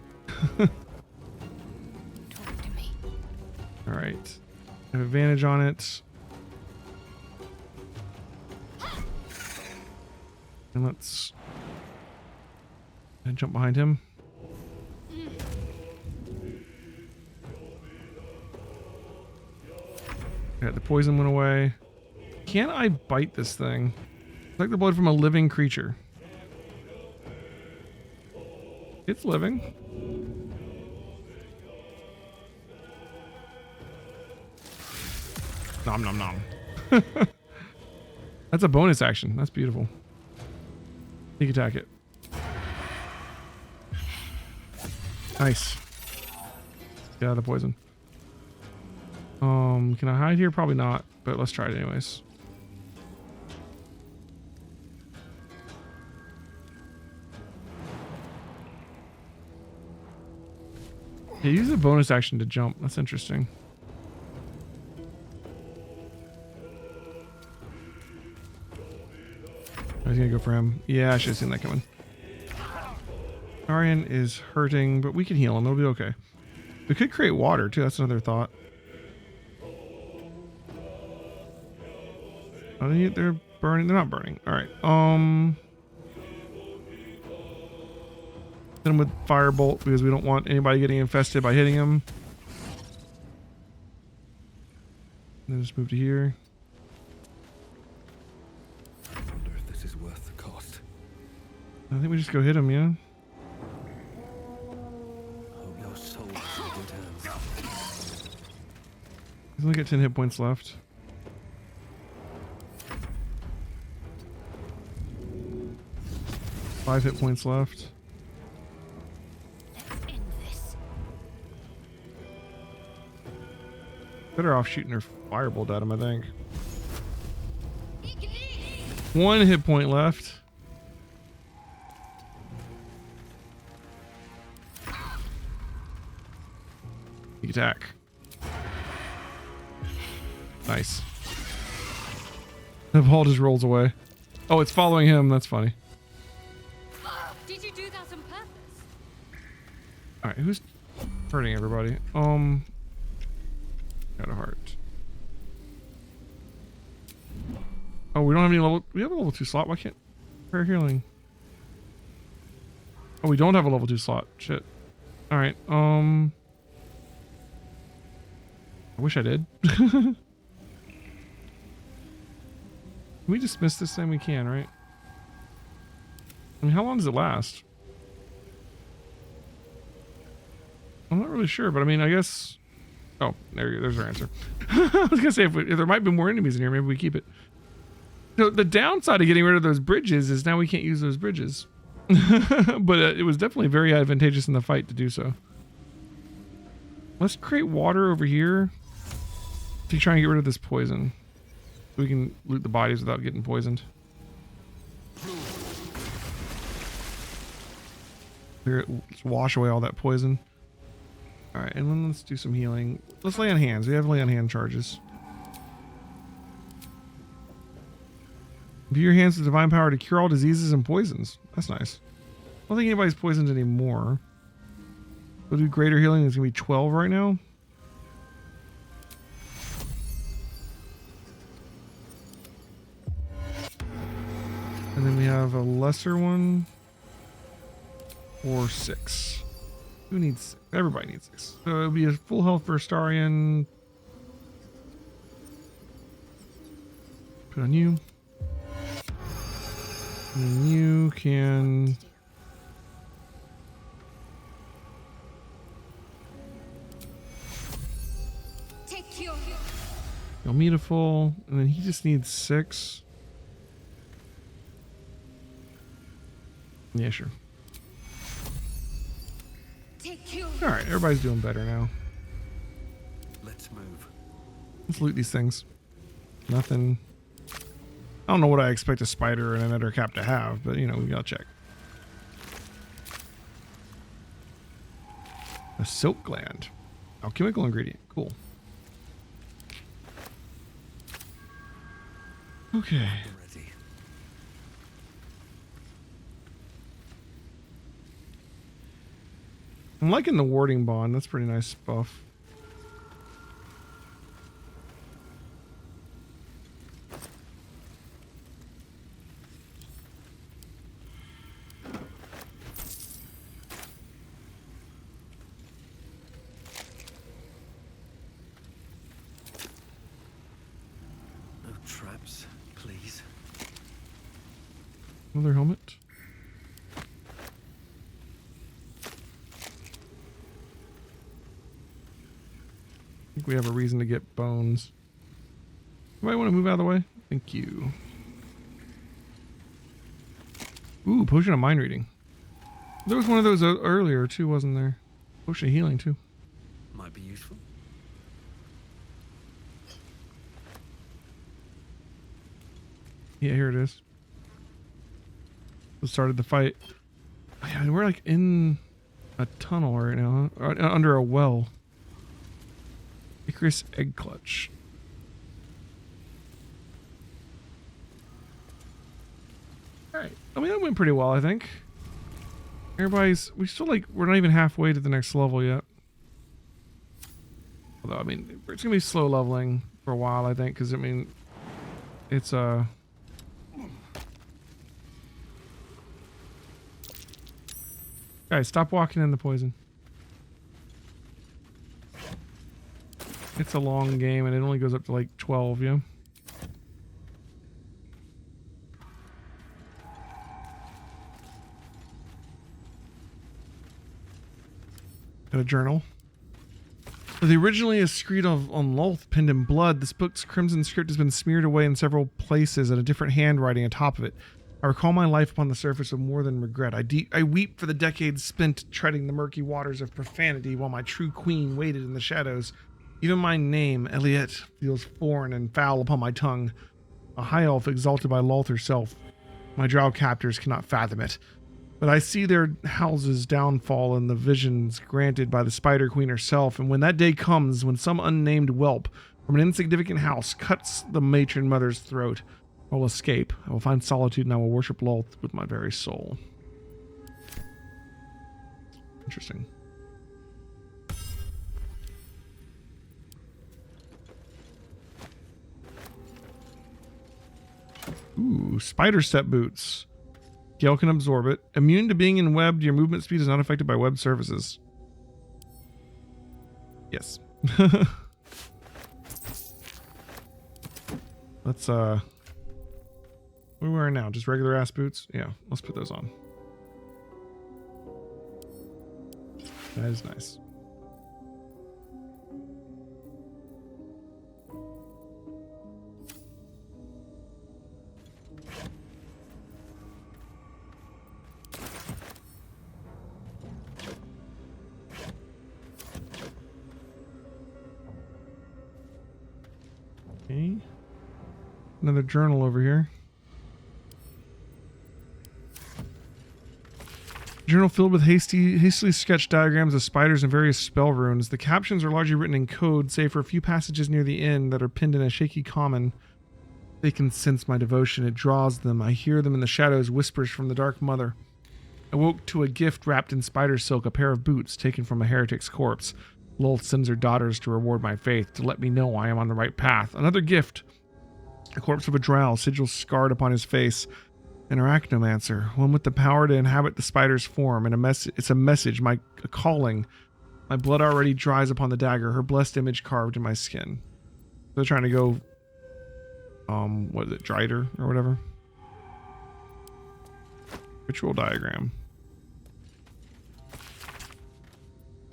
Alright. Have advantage on it. And let's jump behind him. Okay, the poison went away. Can I bite this thing? It's like the blood from a living creature. It's living. Nom nom nom. That's a bonus action. That's beautiful. Sneak attack it. Nice. Get out of the poison. Can I hide here? Probably not, but let's try it anyways. Yeah, use a bonus action to jump. That's interesting. I was gonna go for him. Yeah, I should have seen that coming. Arian is hurting, but we can heal him. It'll be okay. We could create water too. That's another thought. Oh, they're burning. They're not burning. All right. Hit him with firebolt because we don't want anybody getting infested by hitting him. Then just move to here. I wonder if this is worth the cost. I think we just go hit him, yeah. Hope your soul is in good hands. He's only got 10 hit points left. Five hit points left. Better off shooting her firebolt at him, I think. 1 hit point left. Sneak attack. Nice. The ball just rolls away. Oh, it's following him. That's funny. Did you do that on purpose? All right, who's hurting everybody? Got a heart. Oh, we don't have any level. We have a level 2 slot. Why can't prayer healing? Oh, we don't have a level 2 slot. Shit. All right. I wish I did. Can we dismiss this thing? We can, right? I mean, how long does it last? I'm not really sure, but I mean, I guess. Oh, there's our answer. I was gonna say if there might be more enemies in here, maybe we keep it. So the downside of getting rid of those bridges is now we can't use those bridges. But it was definitely very advantageous in the fight to do so. Let's create water over here to try and get rid of this poison. So we can loot the bodies without getting poisoned. Let's wash away all that poison. Alright, and then let's do some healing. Let's lay on hands. We have lay on hand charges. View your hands with divine power to cure all diseases and poisons. That's nice. I don't think anybody's poisoned anymore. We'll do greater healing. It's going to be 12 right now. And then we have a lesser one. Or 6. Who needs 6? Everybody needs 6. So it'll be a full health for Astarion. Put on you. And then you can... Meetaful, and then he just needs 6. Yeah, sure. Alright, everybody's doing better now. Let's move. Let's loot these things. Nothing. I don't know what I expect a spider and an ettercap to have, but you know, we gotta check. A silk gland. Alchemical ingredient. Cool. Okay. I'm liking the warding bond. That's a pretty nice buff. No traps, please. Another helmet. I think we have a reason to get bones. Anybody want to move out of the way? Thank you. Ooh, potion of mind reading. There was one of those earlier too, wasn't there? Potion of healing too. Might be useful. Yeah, here it is. We started the fight. Oh, yeah, we're like in a tunnel right now, huh? Under a well. Icarus egg clutch. Alright. I mean, that went pretty well, I think. We still we're not even halfway to the next level yet. Although, I mean, it's gonna be slow leveling for a while, I think, because, I mean, it's, guys, stop walking in the poison. It's a long game and it only goes up to like 12, yeah? Got a journal. The originally a screed on Lolth penned in blood, this book's crimson script has been smeared away in several places and a different handwriting atop of it. I recall my life upon the surface with more than regret. I weep for the decades spent treading the murky waters of profanity while my true queen waited in the shadows. Even my name, Eliette, feels foreign and foul upon my tongue. A high elf exalted by Lolth herself. My drow captors cannot fathom it. But I see their houses' downfall in the visions granted by the Spider Queen herself, and when that day comes, when some unnamed whelp from an insignificant house cuts the matron mother's throat, I will escape. I will find solitude and I will worship Lolth with my very soul. Interesting. Ooh, spider step boots. Gale can absorb it. Immune to being in webbed, your movement speed is not affected by web surfaces. Yes. Let's, what are we wearing now? Just regular ass boots? Yeah, let's put those on. That is nice. Okay. Another journal over here. Journal filled with hastily sketched diagrams of spiders and various spell runes. The captions are largely written in code, save for a few passages near the end that are pinned in a shaky common. They can sense my devotion. It draws them. I hear them in the shadows, whispers from the Dark Mother. I woke to a gift wrapped in spider silk, a pair of boots taken from a heretic's corpse. Lolth sends her daughters to reward my faith, to let me know I am on the right path. Another gift. A corpse of a drow, sigils scarred upon his face. An arachnomancer, one with the power to inhabit the spider's form, and it's a message, a calling. My blood already dries upon the dagger, her blessed image carved in my skin. They're trying to go, what is it, Drider or whatever? Ritual diagram.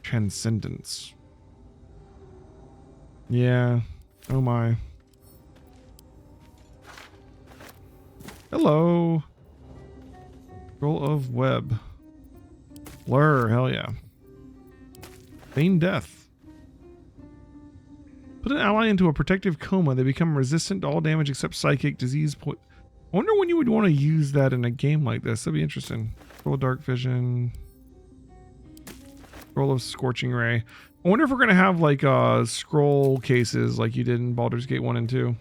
Transcendence. Yeah. Oh my. Hello. Scroll of web. Blur, hell yeah. Feign death. Put an ally into a protective coma. They become resistant to all damage except psychic, disease. I wonder when you would want to use that in a game like this. That'd be interesting. Scroll of dark vision. Scroll of scorching ray. I wonder if we're going to have like scroll cases like you did in Baldur's Gate 1 and 2.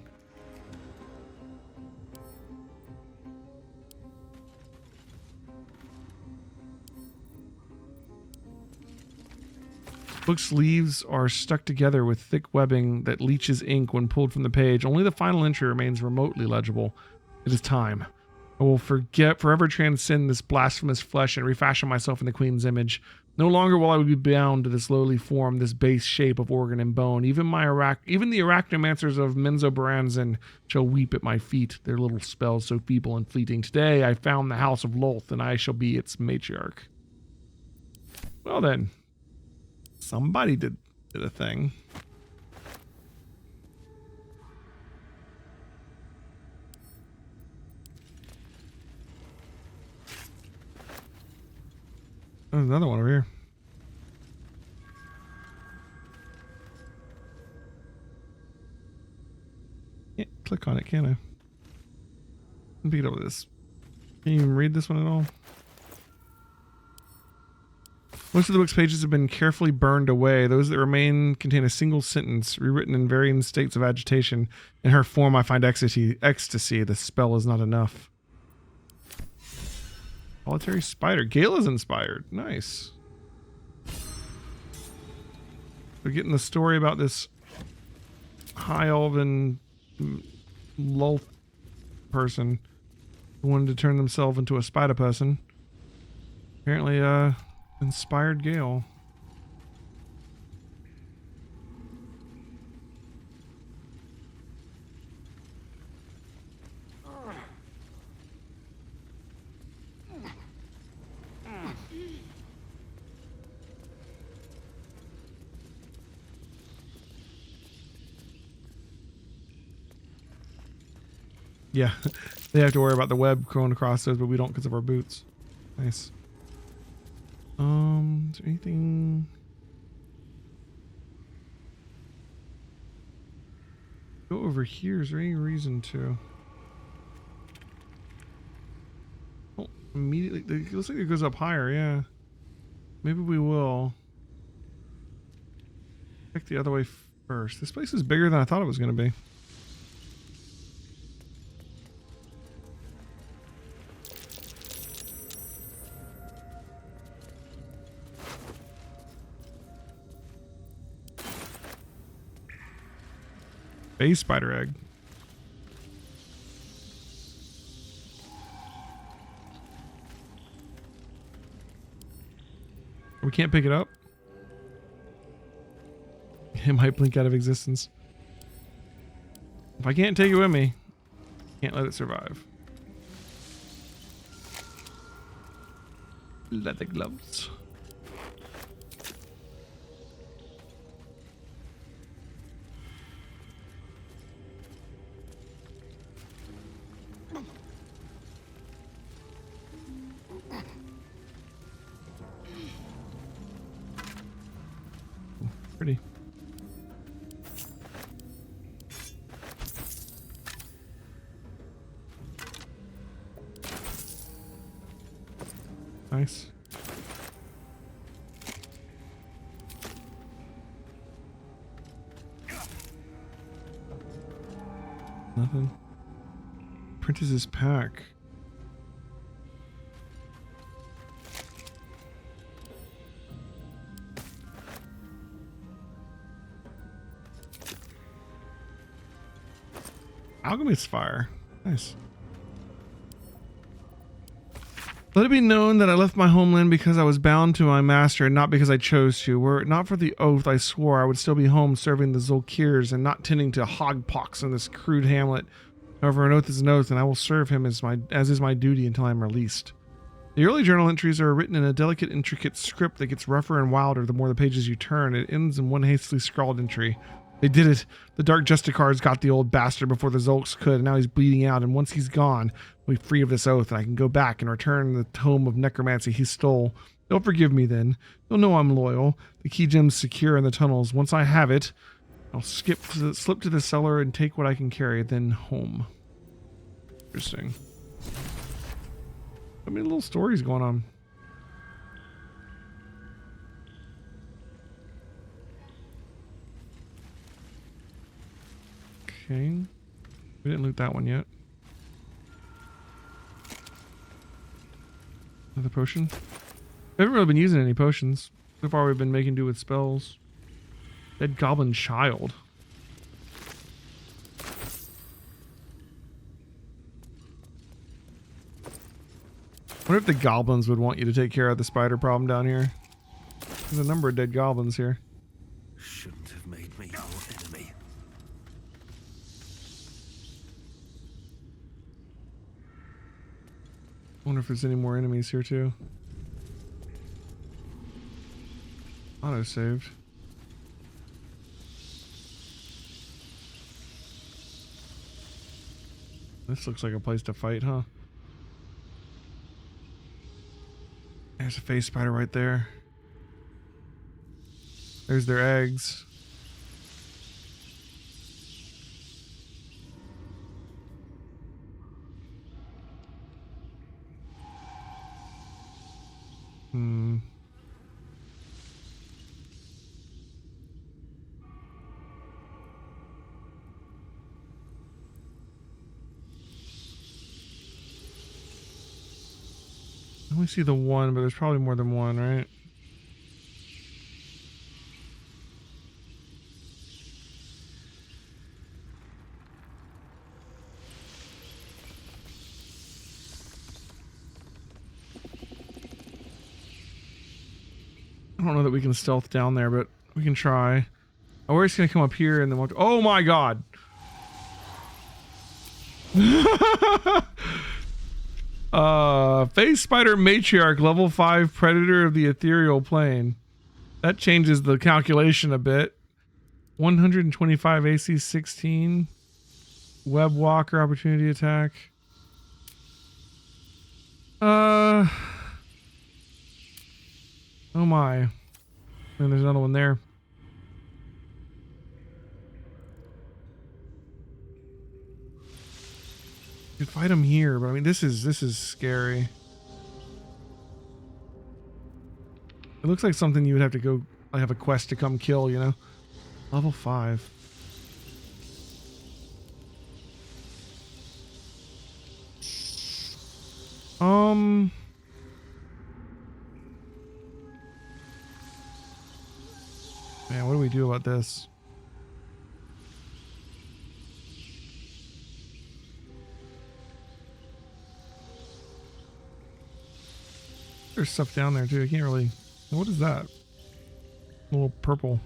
Book's leaves are stuck together with thick webbing that leaches ink when pulled from the page. Only the final entry remains remotely legible. It is time. I will forever transcend this blasphemous flesh and refashion myself in the Queen's image. No longer will I be bound to this lowly form, this base shape of organ and bone. Even the arachnomancers of Menzoberranzan shall weep at my feet, their little spells so feeble and fleeting. Today I found the house of Lolth, and I shall be its matriarch. Well then. Somebody did a thing. There's another one over here. Can't click on it, can I? Let me pick it up with this. Can you even read this one at all? Most of the book's pages have been carefully burned away. Those that remain contain a single sentence, rewritten in varying states of agitation. In her form, I find ecstasy. The spell is not enough. Solitary spider. Gala's inspired. Nice. We're getting the story about this high elven Lolth person who wanted to turn themselves into a spider person. Apparently, inspired Gale. Yeah, they have to worry about the web going across those, but we don't because of our boots. Nice. Is there anything? Go over here. Is there any reason to? Oh, immediately. It looks like it goes up higher. Yeah. Maybe we will. Check the other way first. This place is bigger than I thought it was going to be. A spider egg. We can't pick it up. It might blink out of existence. If I can't take it with me, can't let it survive. Leather gloves. Pretty. Nice. Nothing. Prentice's pack. Alchemist's fire. Nice. Let it be known that I left my homeland because I was bound to my master and not because I chose to. Were it not for the oath I swore, I would still be home serving the Zolkirs and not tending to hogpox in this crude hamlet. However, an oath is an oath, and I will serve him as is my duty until I am released. The early journal entries are written in a delicate, intricate script that gets rougher and wilder the more the pages you turn. It ends in one hastily scrawled entry. They did it. The Dark Justicars got the old bastard before the Zolks could, and now he's bleeding out, and once he's gone, we'll be free of this oath, and I can go back and return the tome of necromancy he stole. They'll forgive me then. They'll know I'm loyal. The key gem's secure in the tunnels. Once I have it, I'll slip to the cellar and take what I can carry, then home. Interesting. How many little stories going on? Okay. We didn't loot that one yet. Another potion. We haven't really been using any potions. So far we've been making do with spells. Dead Goblin Child. I wonder if the goblins would want you to take care of the spider problem down here. There's a number of dead goblins here. Shouldn't have made me your enemy. I wonder if there's any more enemies here too. Auto saved. This looks like a place to fight, huh? There's a face spider right there. There's their eggs. I only see the one, but there's probably more than one, right? I don't know that we can stealth down there, but we can try. Oh, we're just gonna come up here and then walk. Oh my god! Face Spider Matriarch, level 5 Predator of the Ethereal Plane. That changes the calculation a bit. 125 AC 16. Web Walker opportunity attack. Oh my. And there's another one there. You could fight him here, but I mean this is scary. It looks like something you would have to go have a quest to come kill, you know? Level 5. Man, what do we do about this? There's stuff down there too. I can't really. What is that? A little purple.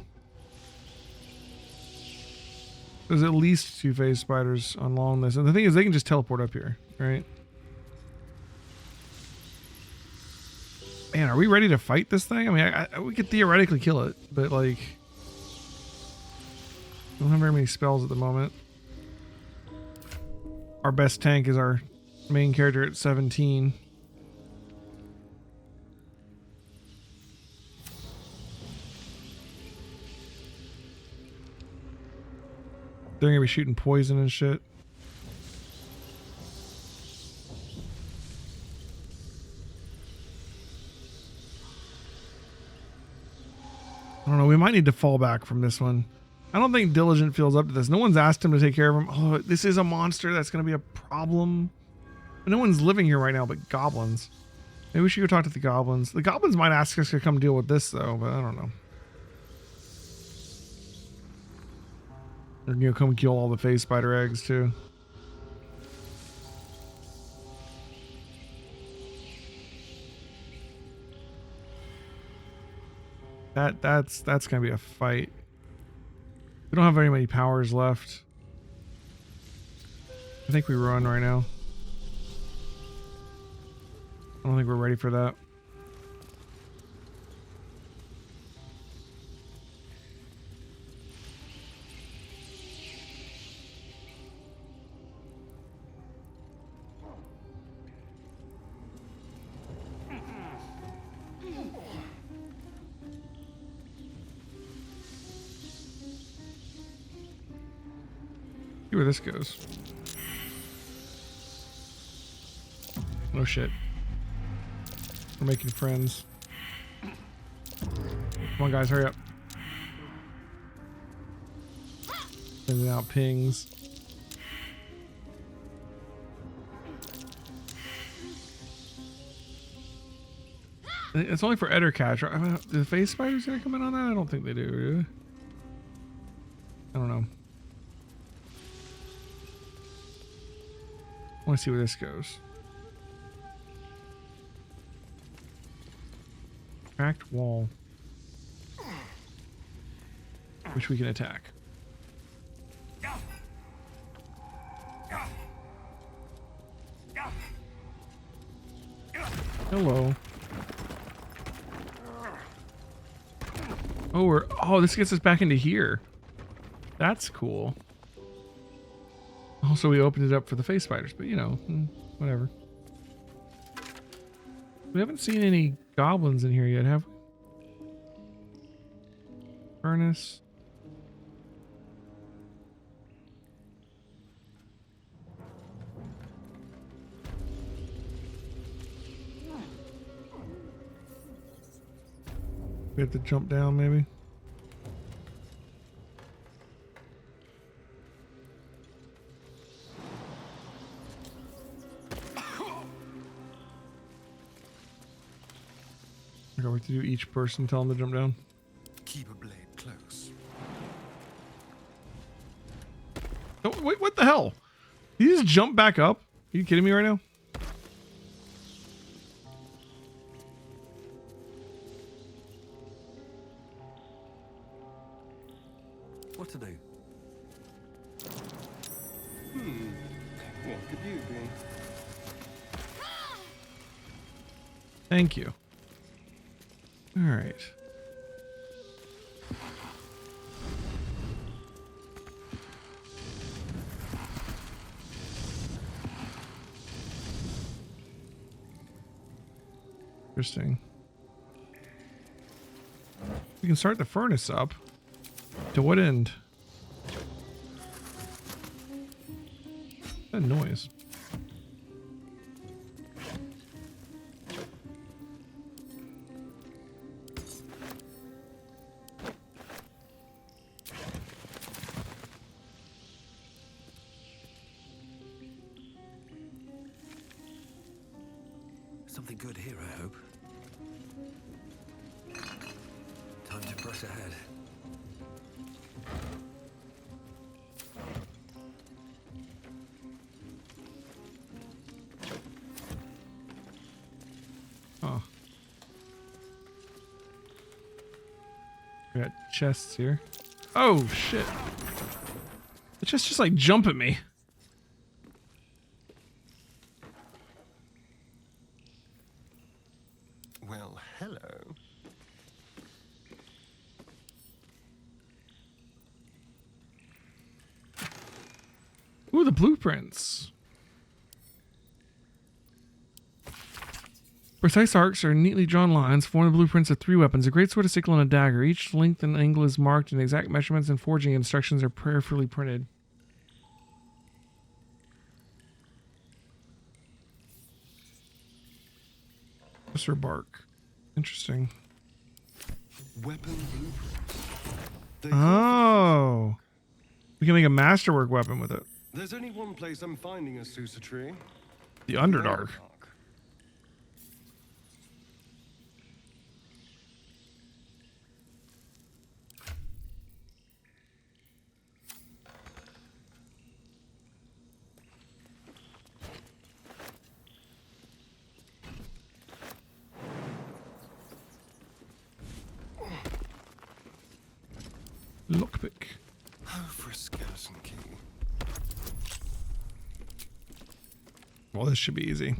There's at least 2 phase spiders along this, and the thing is, they can just teleport up here, right? Man, are we ready to fight this thing? I mean, we could theoretically kill it, but like, we don't have very many spells at the moment. Our best tank is our main character at 17. They're gonna be shooting poison and shit. I don't know, we might need to fall back from this one. I don't think Diligent feels up to this. No one's asked him to take care of him. Oh, this is a monster that's gonna be a problem. But no one's living here right now but goblins. Maybe we should go talk to the goblins. The goblins might ask us to come deal with this though, but I don't know. They're gonna come kill all the phase spider eggs too. That's gonna be a fight. We don't have very many powers left. I think we run right now. I don't think we're ready for that. See where this goes. Oh shit. We're making friends. Come on, guys, hurry up. Sending out pings. It's only for Eder catch. Do the face spiders gonna come in on that? I don't think they do. I don't know. I want to see where this goes. Cracked wall. Which we can attack. Hello. Oh, this gets us back into here. That's cool. Also, we opened it up for the face spiders, but you know, whatever. We haven't seen any goblins in here yet, have we? Furnace. We have to jump down, maybe. I got to do each person, tell them to jump down. Keep a blade close. Oh, wait, what the hell? Did you just jump back up? Are you kidding me right now? What to do? What could you be? Thank you. All right. Interesting. We can start the furnace up. To what end? That noise. Something good here, I hope. Time to press ahead. Oh. We got chests here. Oh shit. The chests just like jump at me. Well, hello. Ooh, the blueprints. Precise arcs are neatly drawn lines form the blueprints of 3 weapons: a greatsword, a sickle, and a dagger. Each length and angle is marked, and exact measurements and forging instructions are prayerfully printed. Professor Bark. Interesting. Weapon blueprints. Oh. We can make a masterwork weapon with it. There's only one place I'm finding a Susa tree. The Underdark. Lockpick. Oh, for a skeleton key. Well, this should be easy.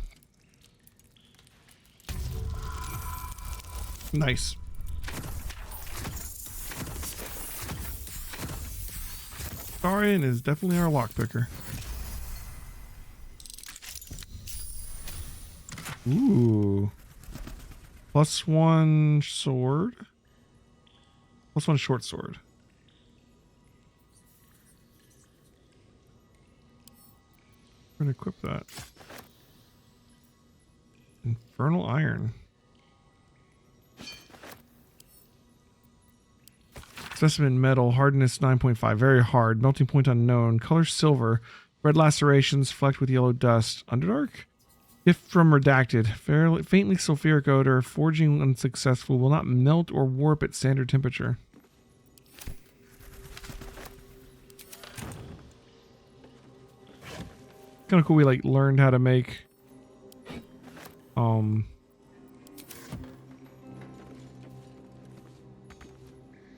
Nice. Starian is definitely our lockpicker. Ooh. +1 sword. +1 short sword. can equip that. Infernal iron. Specimen metal, hardness 9.5, very hard. Melting point unknown. Color silver. Red lacerations flecked with yellow dust. Underdark? Gift from redacted. Faintly sulfuric odor. Forging unsuccessful. Will not melt or warp at standard temperature. Kind of cool. We like learned how to make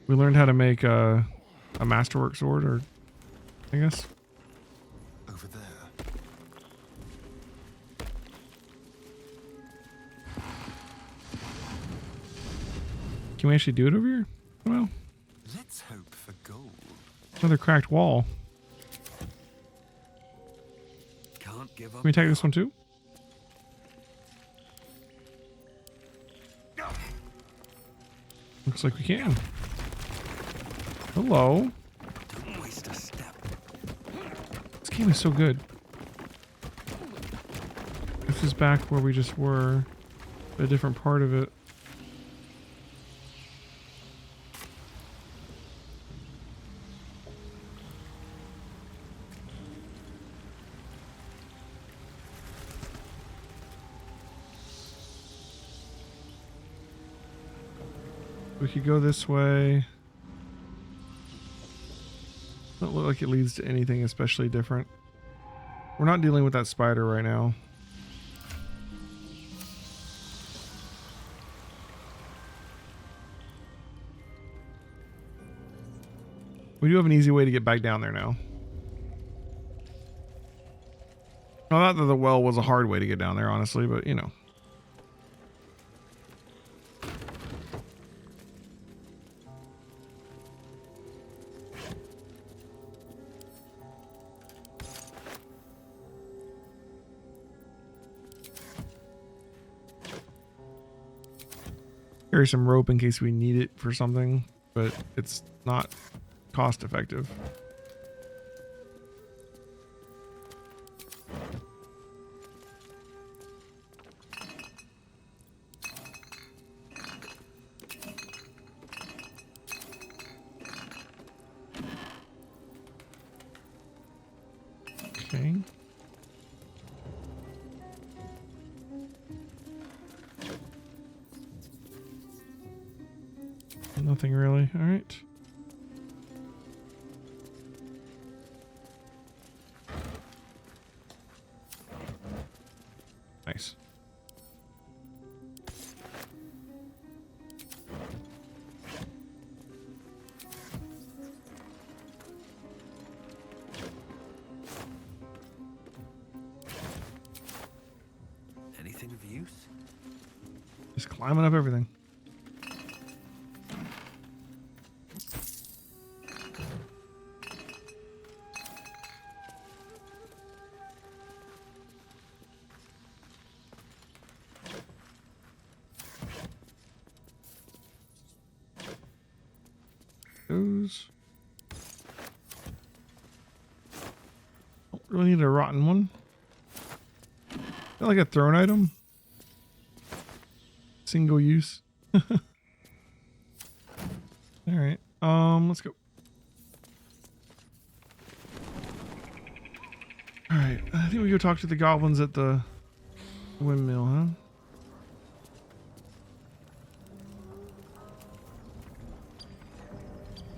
we learned how to make a masterwork sword, or I guess. Over there. Can we actually do it over here? Well, let's hope for gold. Another cracked wall. Can't give up. Can we take this one too? Looks like we can. Hello. Don't waste a step. This game is so good. This is back where we just were, a different part of it. We could go this way. Doesn't look like it leads to anything especially different. We're not dealing with that spider right now. We do have an easy way to get back down there now. Well, not that the well was a hard way to get down there, honestly, but you know. Carry some rope in case we need it for something, but it's not cost effective. Okay. Nothing really. All right. Nice. Anything of use? Just climbing up everything. Those. Don't really need a rotten one. Is that like a thrown item? Single use. Alright. Let's go. Alright, I think we go talk to the goblins at the windmill, huh?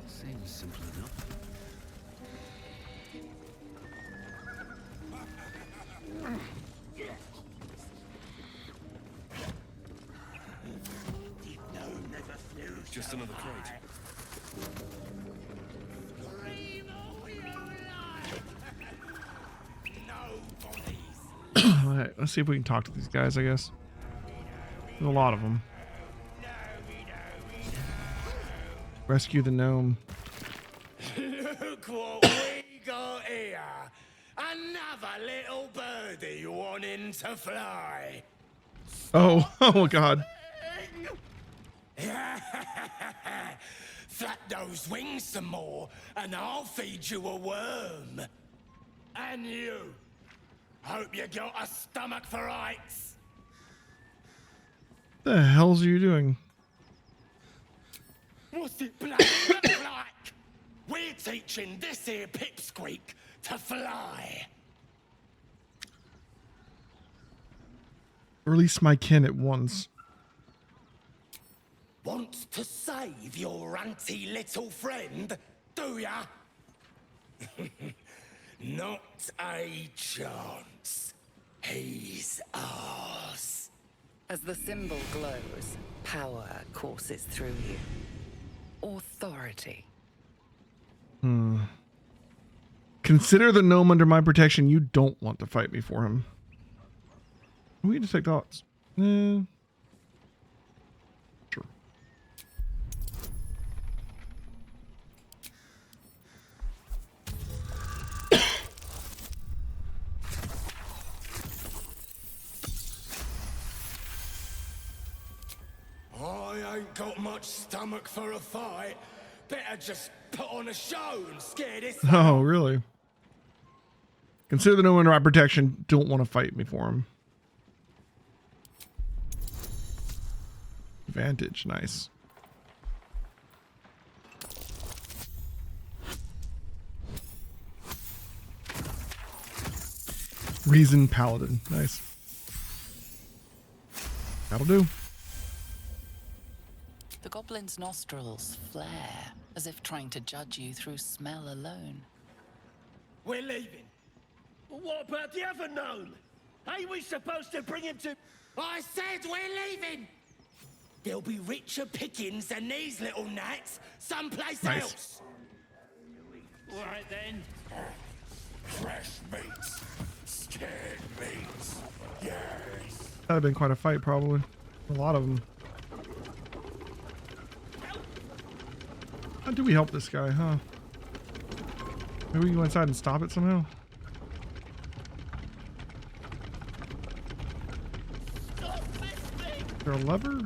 Seems simple enough. Just another crate. Alright, let's see if we can talk to these guys, I guess. There's a lot of them. Rescue the gnome. Look what we got here. Another little birdie wanting to fly. Oh, oh god. Flap those wings some more, and I'll feed you a worm. And you, Hope you got a stomach for heights. The hell's you doing? What's it bloody look like? We're teaching this here pipsqueak to fly. Release my kin at once. Want to save your ranty little friend, do ya? Not a chance. He's ours. As the symbol glows, power courses through you. Authority. Consider the gnome under my protection. You don't want to fight me for him. We can just take thoughts. Sure. I ain't got much stomach for a fight. Better just put on a show and scare this. Oh, really? Consider the gnome under my protection. Don't want to fight me for him. Advantage, nice. Reason Paladin, nice. That'll do. The goblin's nostrils flare, as if trying to judge you through smell alone. We're leaving. Well, what about the other gnome? Ain't we supposed to bring him to... I said we're leaving! There'll be richer pickings than these little gnats someplace else. All right then. Fresh meats. Scared meats. Yes. That'd have been quite a fight, probably. A lot of them. How do we help this guy, huh? Maybe we can go inside and stop it somehow? Is there a lever?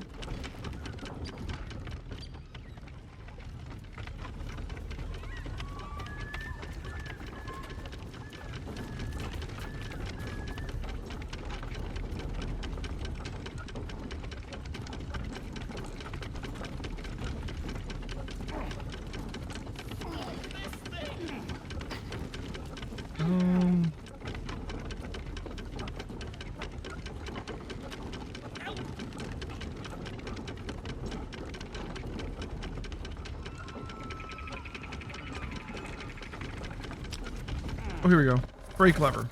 Oh, here we go. Brake lever.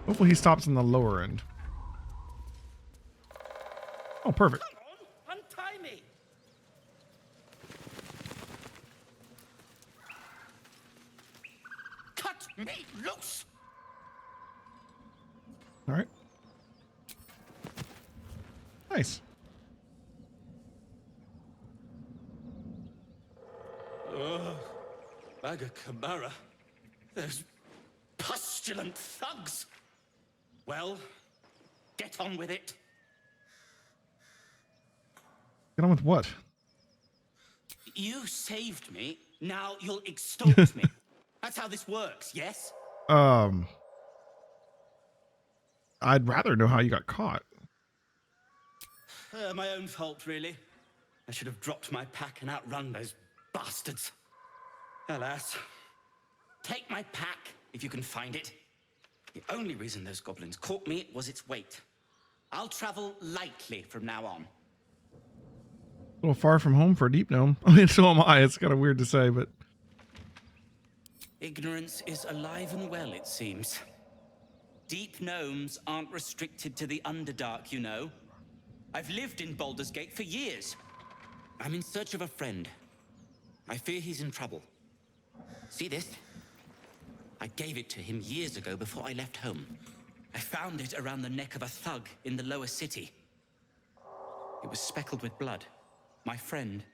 Hopefully he stops on the lower end. Oh, perfect. Come on, untie me. Cut me loose. All right. Nice. Camara. Those pustulant thugs. Well, get on with it. Get on with what? You saved me. Now you'll extort me. That's how this works, yes? I'd rather know how you got caught. My own fault, really. I should have dropped my pack and outrun those bastards. Alas. Take my pack, if you can find it. The only reason those goblins caught me was its weight. I'll travel lightly from now on. A little far from home for a deep gnome. I mean, so am I. It's kind of weird to say, but... Ignorance is alive and well, it seems. Deep gnomes aren't restricted to the Underdark, you know. I've lived in Baldur's Gate for years. I'm in search of a friend. I fear he's in trouble. See this? I gave it to him years ago before I left home. I found it around the neck of a thug in the lower city. It was speckled with blood. My friend,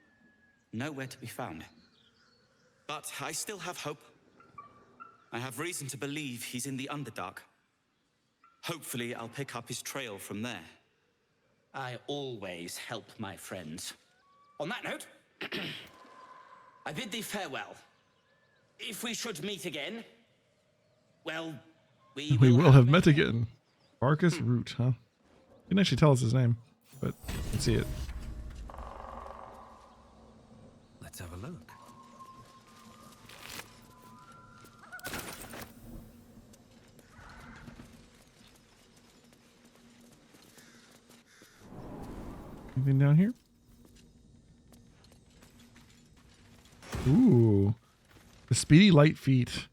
nowhere to be found. But I still have hope. I have reason to believe he's in the Underdark. Hopefully, I'll pick up his trail from there. I always help my friends. On that note, I bid thee farewell. If we should meet again, well, we will have met again. Barkus Root, huh? He didn't actually tell us his name, but you can see it. Let's have a look. Anything down here? Ooh. The Speedy Light Feat.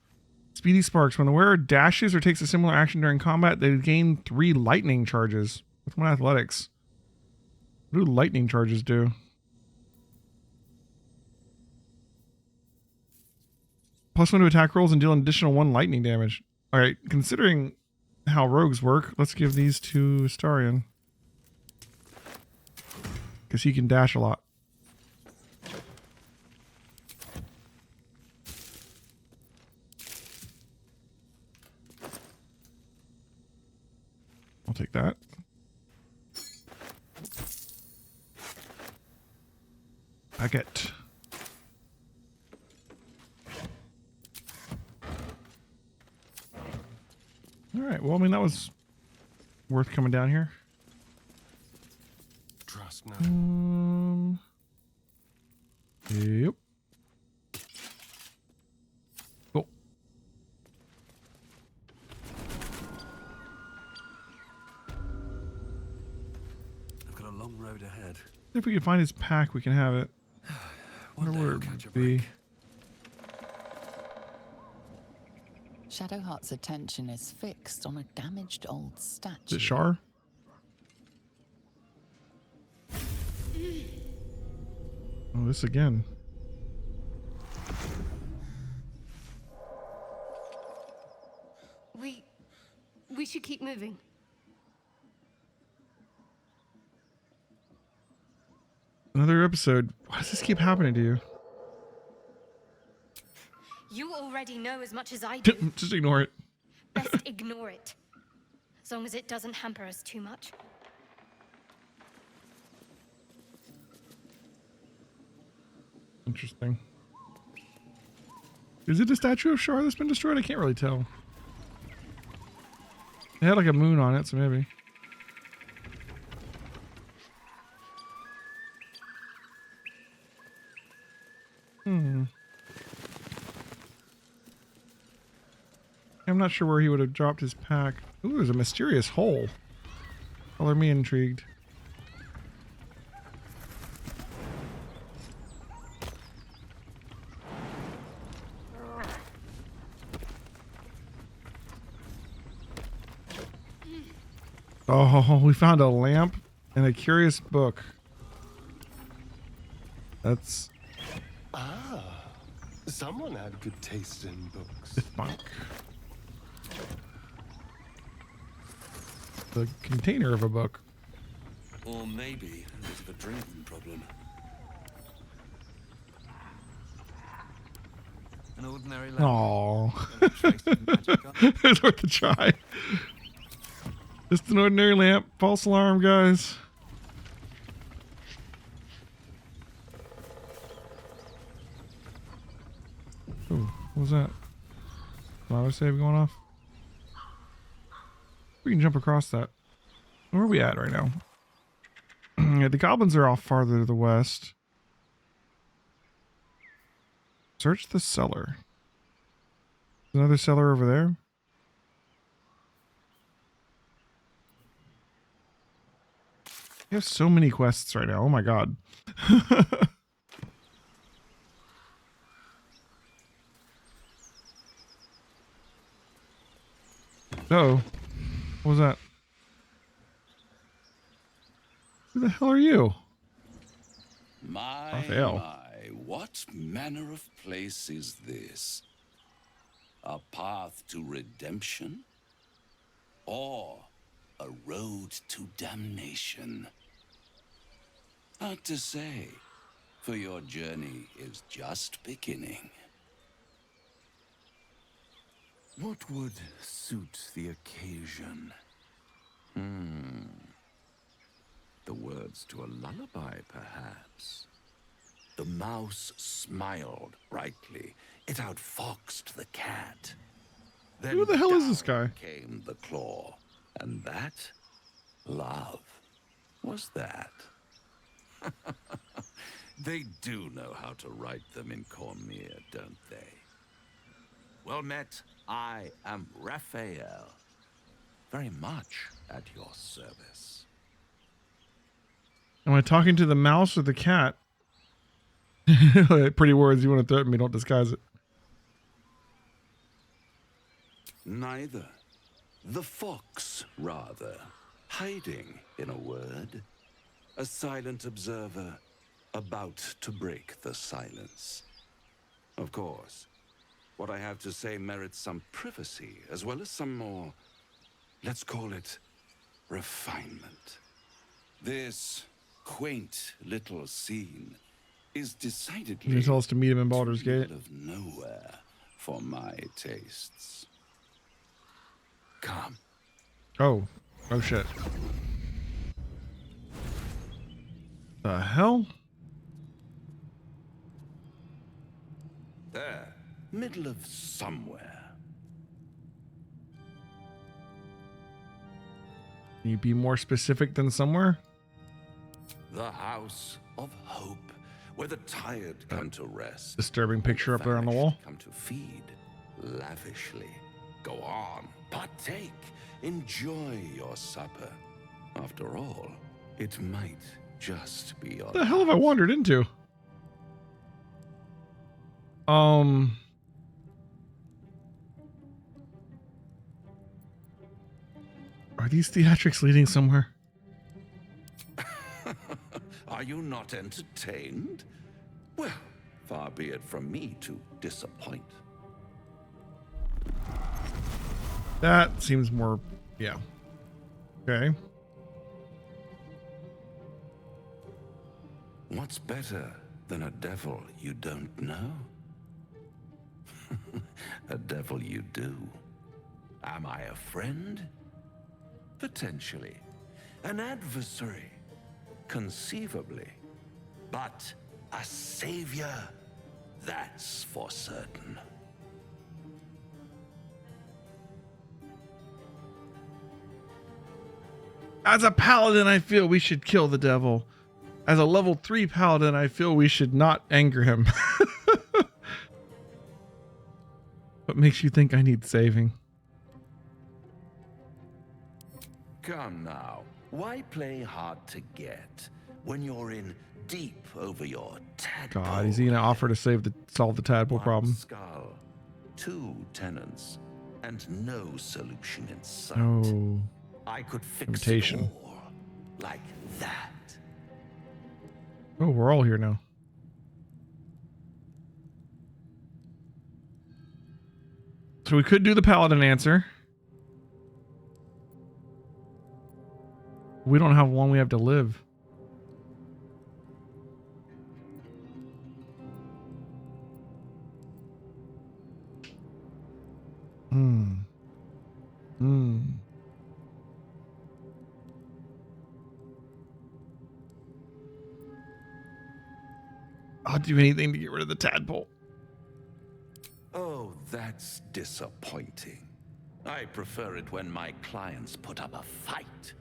Speedy Sparks. When the wearer dashes or takes a similar action during combat, they gain 3 lightning charges with 1 athletics. What do lightning charges do? +1 to attack rolls and deal an additional 1 lightning damage. Alright, considering how rogues work, let's give these to Astarion. Because he can dash a lot. I'll take that. Packet. Alright, well, I mean, that was worth coming down here. Trust now. Yep. Cool. I've got a long road ahead. If we can find his pack, we can have it. Wonder where it would be. Shadowheart's attention is fixed on a damaged old statue. Is it Shar? Oh, this again. We should keep moving. Another episode. Why does this keep happening to you? You already know as much as I do. Just ignore it. Best ignore it. As long as it doesn't hamper us too much. Interesting. Is it a statue of Shar that's been destroyed? I can't really tell. It had like a moon on it, so maybe. I'm not sure where he would have dropped his pack. Ooh, there's a mysterious hole. Color me intrigued. Oh, we found a lamp and a curious book. That's... Ah, someone had good taste in books. This monk. The container of a book. Or maybe a bit of a drinking problem. An ordinary lamp. Aww. It's worth a try. Just an ordinary lamp. False alarm, guys. Ooh, what was that? Auto save going off? We can jump across that. Where are we at right now? Yeah, the goblins are off farther to the west. Search the cellar. Another cellar over there. We have so many quests right now. Oh my god. Uh-oh. What was that? Who the hell are you? My, Raphael. my, what manner of place is this? A path to redemption? Or a road to damnation? Hard to say, for your journey is just beginning. What would suit the occasion? The words to a lullaby, perhaps. The mouse smiled brightly. It outfoxed the cat. Then Who the hell is this guy? came the claw. And that, love, was that. They do know how to write them in Cormier, don't they? Well met, I am Raphael. Very much at your service. Am I talking to the mouse or the cat? Pretty words, you want to threaten me, don't disguise it. Neither. The fox, rather. Hiding, in a word. A silent observer, about to break the silence. Of course, what I have to say merits some privacy, as well as some more, let's call it, refinement. This quaint little scene is decidedly You tell us to meet him in Baldur's Gate. of nowhere for my tastes. Come. Oh shit. The hell? There, middle of somewhere. Can you be more specific than somewhere? The House of Hope, where the tired come to rest. Disturbing picture up there on the wall. Come to feed lavishly. Go on, partake, enjoy your supper. After all, it might just be your What the hell have I wandered into? Are these theatrics leading somewhere? Are you not entertained? Well, far be it from me to disappoint. That seems more, yeah. Okay. What's better than a devil you don't know? A devil you do. Am I a friend? Potentially. An adversary? Conceivably. But a savior? That's for certain. As a paladin, I feel we should kill the devil. As a level 3 paladin, I feel we should not anger him. What makes you think I need saving? Come now. Why play hard to get when you're in deep over your tadpole? God, is he gonna offer to solve the tadpole problem? Skull, 2 tenants, and no solution in sight. No. I could fix Invitation. it all like that. Oh, we're all here now. So we could do the paladin answer. We don't have one, we have to live. I'll do anything to get rid of the tadpole. Oh, that's disappointing. I prefer it when my clients put up a fight.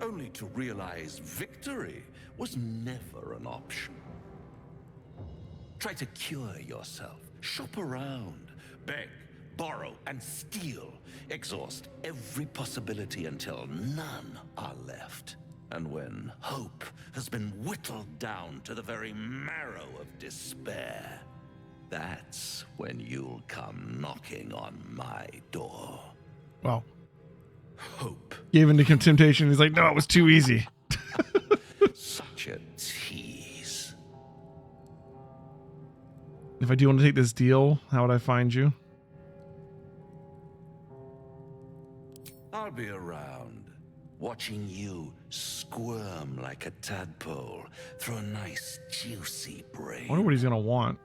Only to realize victory was never an option. Try to cure yourself, shop around, beg, borrow, and steal. Exhaust every possibility until none are left. And when hope has been whittled down to the very marrow of despair, that's when you'll come knocking on my door. Wow. Hope. Gave in to temptation. He's like, no, it was too easy. Such a tease. If I do want to take this deal, how would I find you? I'll be around, watching you squirm like a tadpole through a nice, juicy brain. I wonder what he's going to want.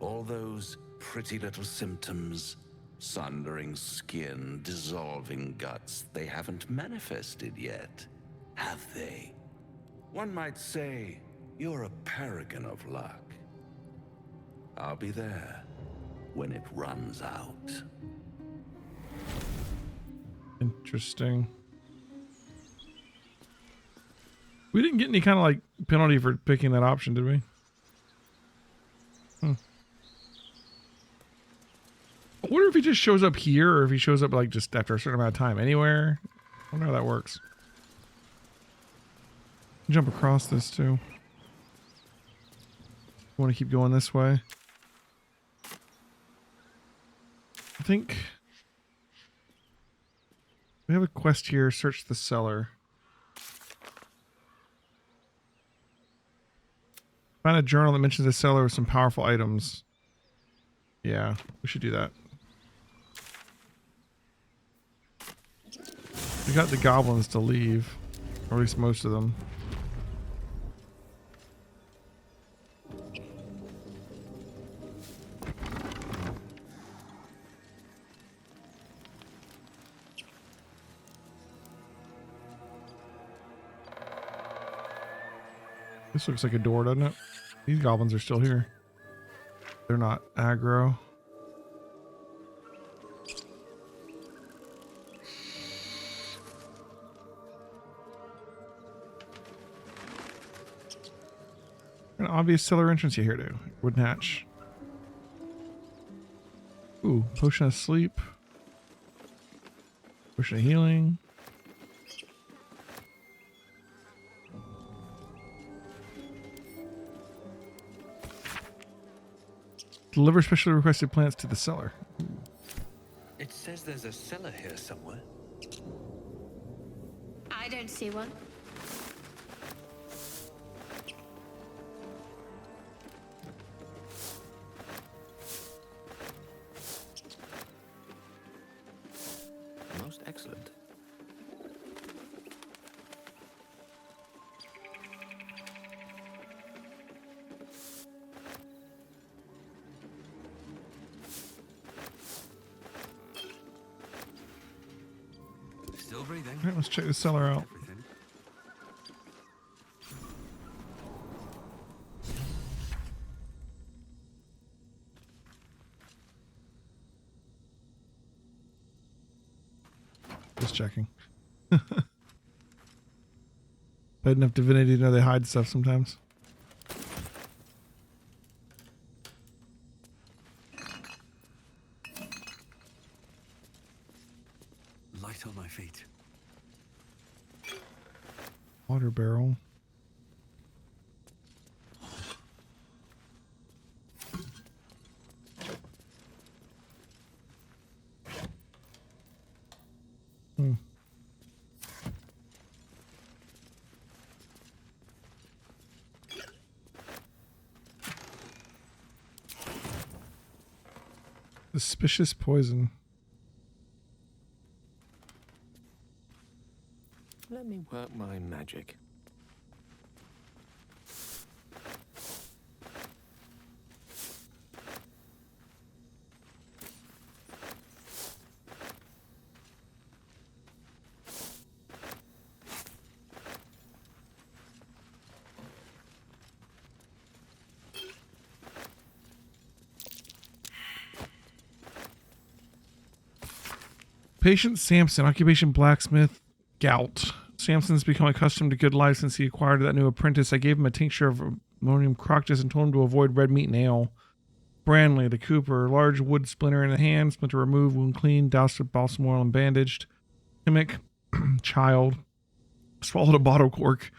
All those pretty little symptoms, sundering skin, dissolving guts, they haven't manifested yet, have they? One might say You're a paragon of luck. I'll be there when it runs out. Interesting. We didn't get any kind of like penalty for picking that option, did we? I wonder if he just shows up here or if he shows up like just after a certain amount of time anywhere. I wonder how that works. Jump across this too. Want to keep going this way. I think we have a quest here. Search the cellar. Find a journal that mentions a cellar with some powerful items. Yeah, we should do that. We got the goblins to leave, or at least most of them. This looks like a door, doesn't it? These goblins are still here. They're not aggro. An obvious cellar entrance you here to. Wooden hatch. Ooh, potion of sleep. Potion of healing. Deliver specially requested plants to the cellar. It says there's a cellar here somewhere. I don't see one. Most excellent. Still breathing. Alright, let's check the cellar out. Just checking. Bad enough divinity to know they hide stuff sometimes. Light on my feet. Water barrel. Suspicious poison. Let me work my magic. Patient Samson, occupation blacksmith, gout. Samson's become accustomed to good life since he acquired that new apprentice. I gave him a tincture of ammonium croctus and told him to avoid red meat and ale. Branley, the cooper, large wood splinter in the hand, splinter removed, wound clean, doused with balsam oil and bandaged. Mimic, child, swallowed a bottle cork.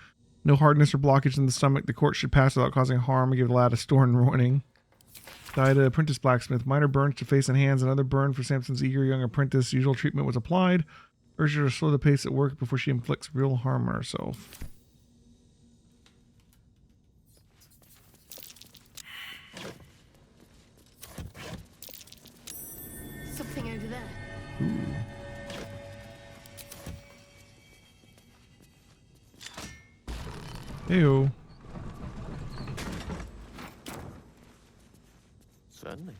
No hardness or blockage in the stomach. The court should pass without causing harm and give the lad a storm warning. Died apprentice blacksmith. Minor burns to face and hands. Another burn for Samson's eager young apprentice. Usual treatment was applied. Urged her to slow the pace at work before she inflicts real harm on herself. Something over there. Ew. Certainly.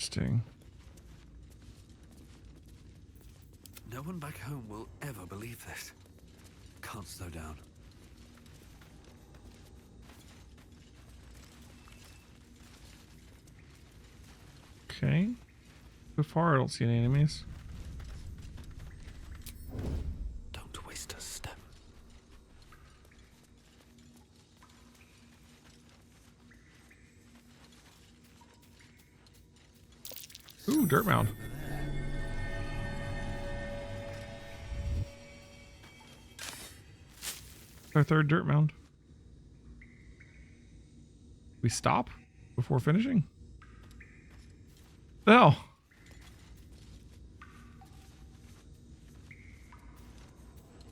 Interesting. No one back home will ever believe this. Can't slow down. Okay. So far, I don't see any enemies. Don't waste a step. Ooh, dirt mound. Our third dirt mound. We stop before finishing? The hell?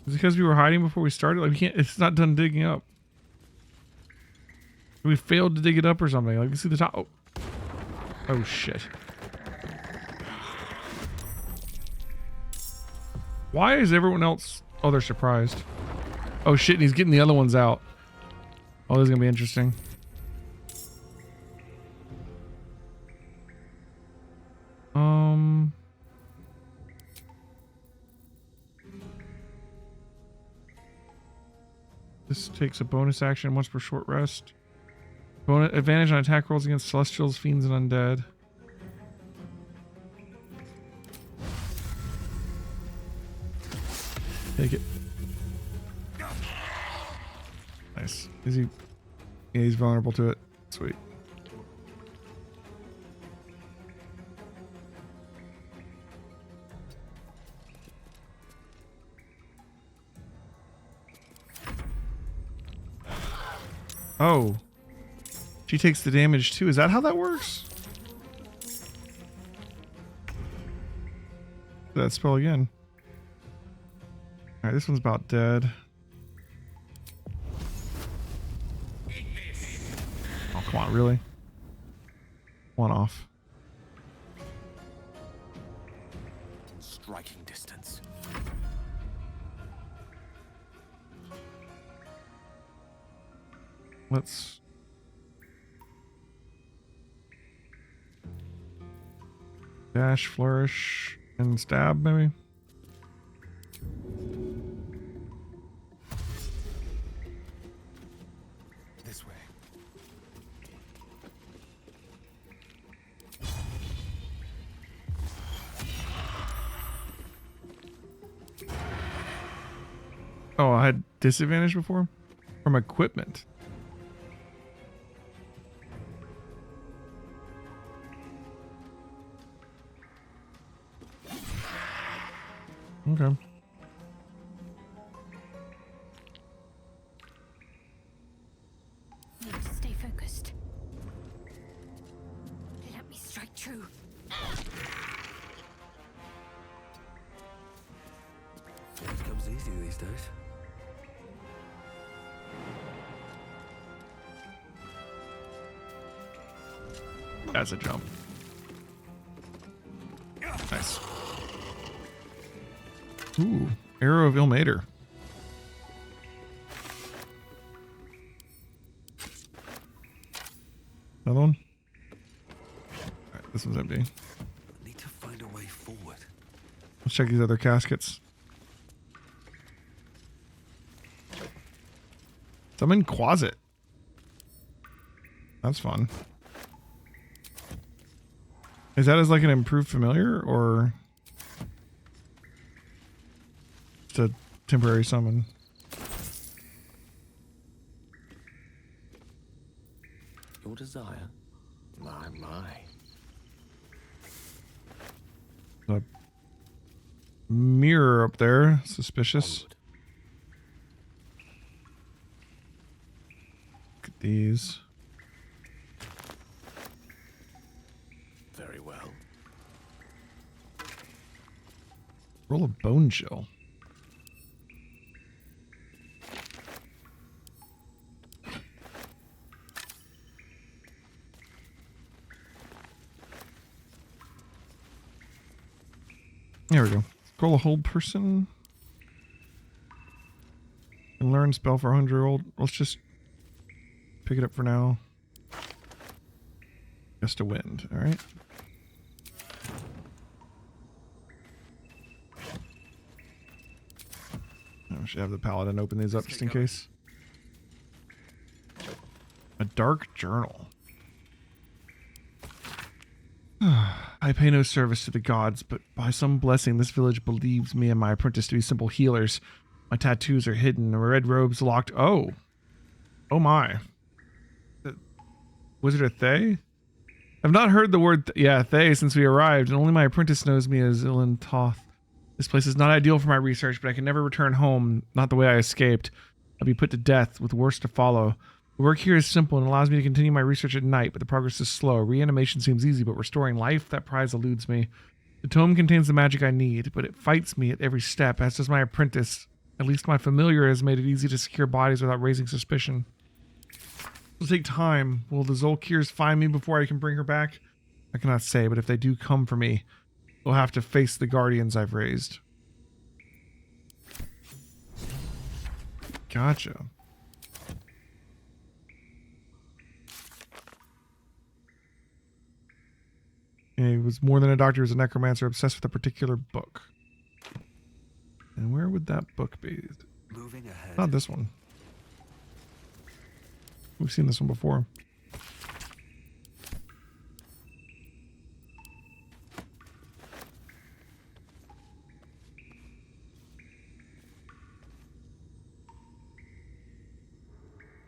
Is it because we were hiding before we started? Like we can't, it's not done digging up. We failed to dig it up or something. Like, you see the top. Oh, oh shit. Why is everyone else? Oh, they're surprised. Oh shit, and he's getting the other ones out. Oh, this is gonna be interesting. This takes a bonus action once per short rest. Bonus advantage on attack rolls against celestials, fiends, and undead. Take it. Nice. Is he? Yeah, he's vulnerable to it. Sweet. Oh. She takes the damage too. Is that how that works? That spell again. Alright, this one's about dead. Oh, come on, really? One off. Striking distance. Let's... dash, flourish, and stab, maybe? This way. Oh, I had disadvantage before? From equipment. Okay. Need to stay focused. Let me strike true. It comes easy these days. That's a jump. Nice. Ooh, Arrow of Ilmater. Another one? Alright, this one's empty. Need to find a way forward. Let's check these other caskets. Summon Quasit. That's fun. Is that as like an improved familiar or just a temporary summon? Your desire? My. A mirror up there. Suspicious. Look at these. Very well. Roll a bone chill. There we go. Roll a hold person. And learn spell for 100-year-old. Let's just pick it up for now. Just a wind, alright? I should have the Paladin open these up just in case. A dark journal. I pay no service to the gods, but by some blessing this village believes me and my apprentice to be simple healers. My tattoos are hidden, and my red robes locked. Oh. Oh my. Was it a Thay? I've not heard the word Thay since we arrived, and only my apprentice knows me as Ilan Toth. This place is not ideal for my research, but I can never return home, not the way I escaped. I'll be put to death, with worse to follow. The work here is simple and allows me to continue my research at night, but the progress is slow. Reanimation seems easy, but restoring life, that prize eludes me. The tome contains the magic I need, but it fights me at every step, as does my apprentice. At least my familiar has made it easy to secure bodies without raising suspicion. It'll take time. Will the Zolkirs find me before I can bring her back? I cannot say, but if they do come for me, they'll have to face the guardians I've raised. Gotcha. He was more than a doctor, he was a necromancer obsessed with a particular book. And where would that book be? Moving ahead. Not this one. We've seen this one before.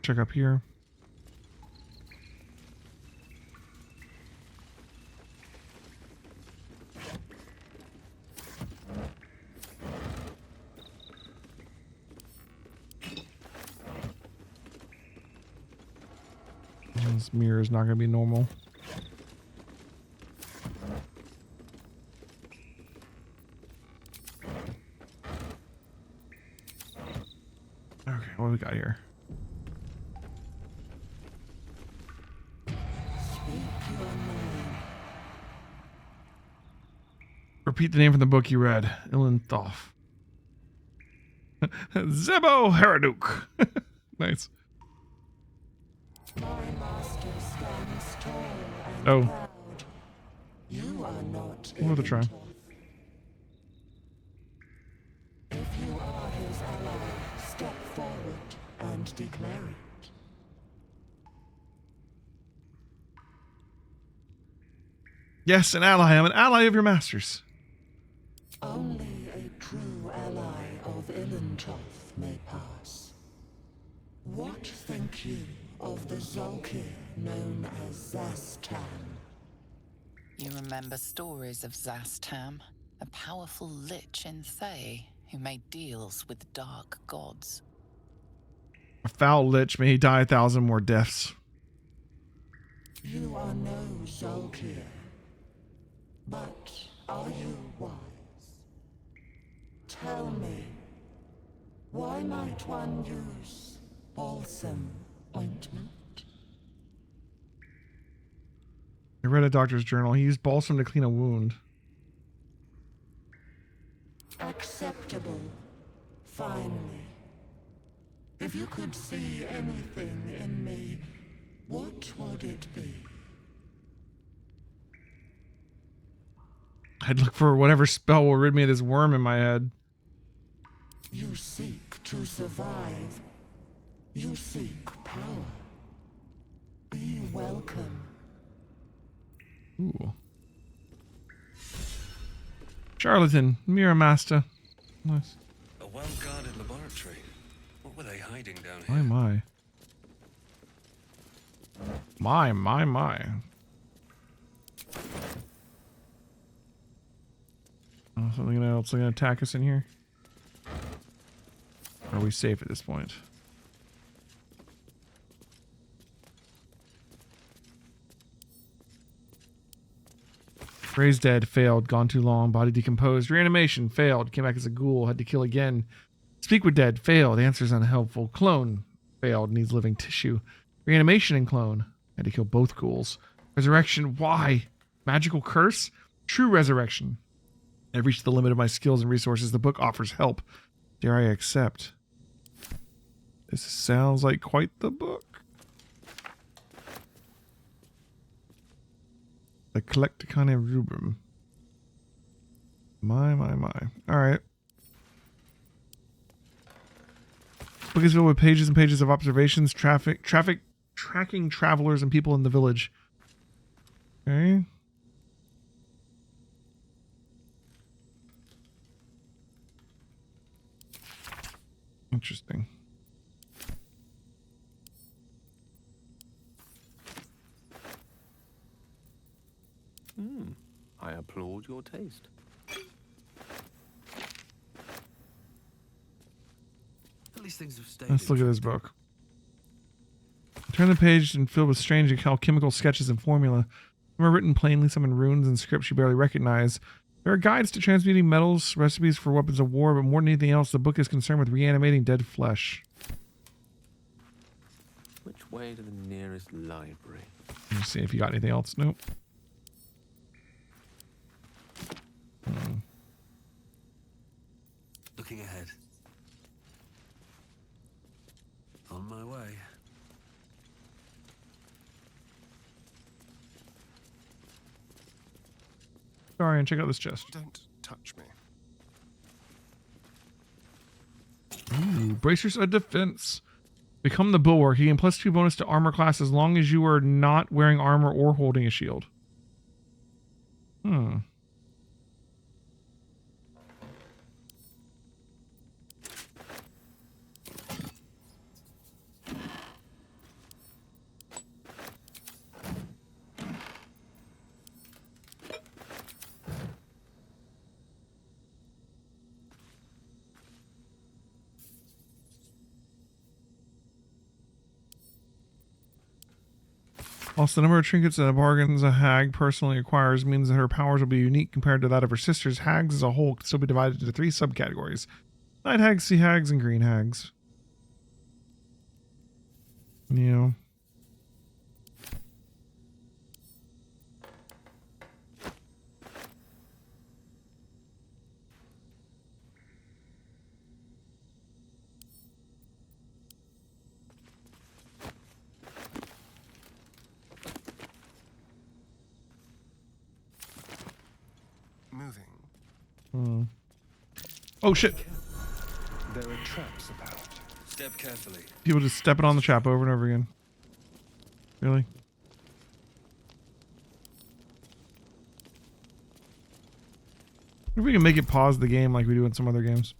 Check up here. This mirror is not going to be normal. Okay, what do we got here? Repeat the name from the book you read. Ilan Thoth. Zebo Haraduk. Nice. Oh. You are not Worth a try. If you are his ally, step forward and declare it. Yes, an ally. I'm an ally of your masters. Only a true ally of Ilantoth may pass. What think you of the Zolkir known as Zastam? You remember stories of Zastam, a powerful lich in Thay who made deals with dark gods. A foul lich, may he die 1,000 more deaths. You are no Zolkir, but are you wise? Tell me, why might one use balsam ointment? I read a doctor's journal. He used balsam to clean a wound. Acceptable. Finally. If you could see anything in me, what would it be? I'd look for whatever spell will rid me of this worm in my head. You seek to survive. You seek power. Be welcome. Ooh. Charlatan, Mirror Master. Nice. A well-guarded laboratory. What were they hiding down here? My. My. Oh, something else going to attack us in here? Or are we safe at this point? Raised dead, failed, gone too long, body decomposed, reanimation, failed, came back as a ghoul, had to kill again. Speak with dead, failed, answers unhelpful, clone, failed, needs living tissue. Reanimation and clone, had to kill both ghouls. Resurrection, why? Magical curse? True resurrection. I've reached the limit of my skills and resources. The book offers help. Dare I accept? This sounds like quite the book. The Collecticon of Rubrum. My. Alright. Book is filled with pages and pages of observations, tracking travelers and people in the village. Okay. Interesting. I applaud your taste. At least things have stayed. Let's look at this book. Turn the page and filled with strange alchemical sketches and formula. Some are written plainly, some in runes and scripts you barely recognize. There are guides to transmuting metals, recipes for weapons of war, but more than anything else, the book is concerned with reanimating dead flesh. Which way to the nearest library? Let me see if you got anything else. Nope. Looking ahead. On my way. Sorry, and check out this chest. Don't touch me. Ooh, bracers of defense. Become the bulwark. You gain +2 bonus to armor class as long as you are not wearing armor or holding a shield. Also, the number of trinkets and bargains a hag personally acquires means that her powers will be unique compared to that of her sisters. Hags as a whole can still be divided into 3 subcategories: night hags, sea hags, and green hags. Yeah. Oh shit! There are traps about. Step carefully. People just stepping on the trap over and over again. Really? If we can make it pause the game like we do in some other games.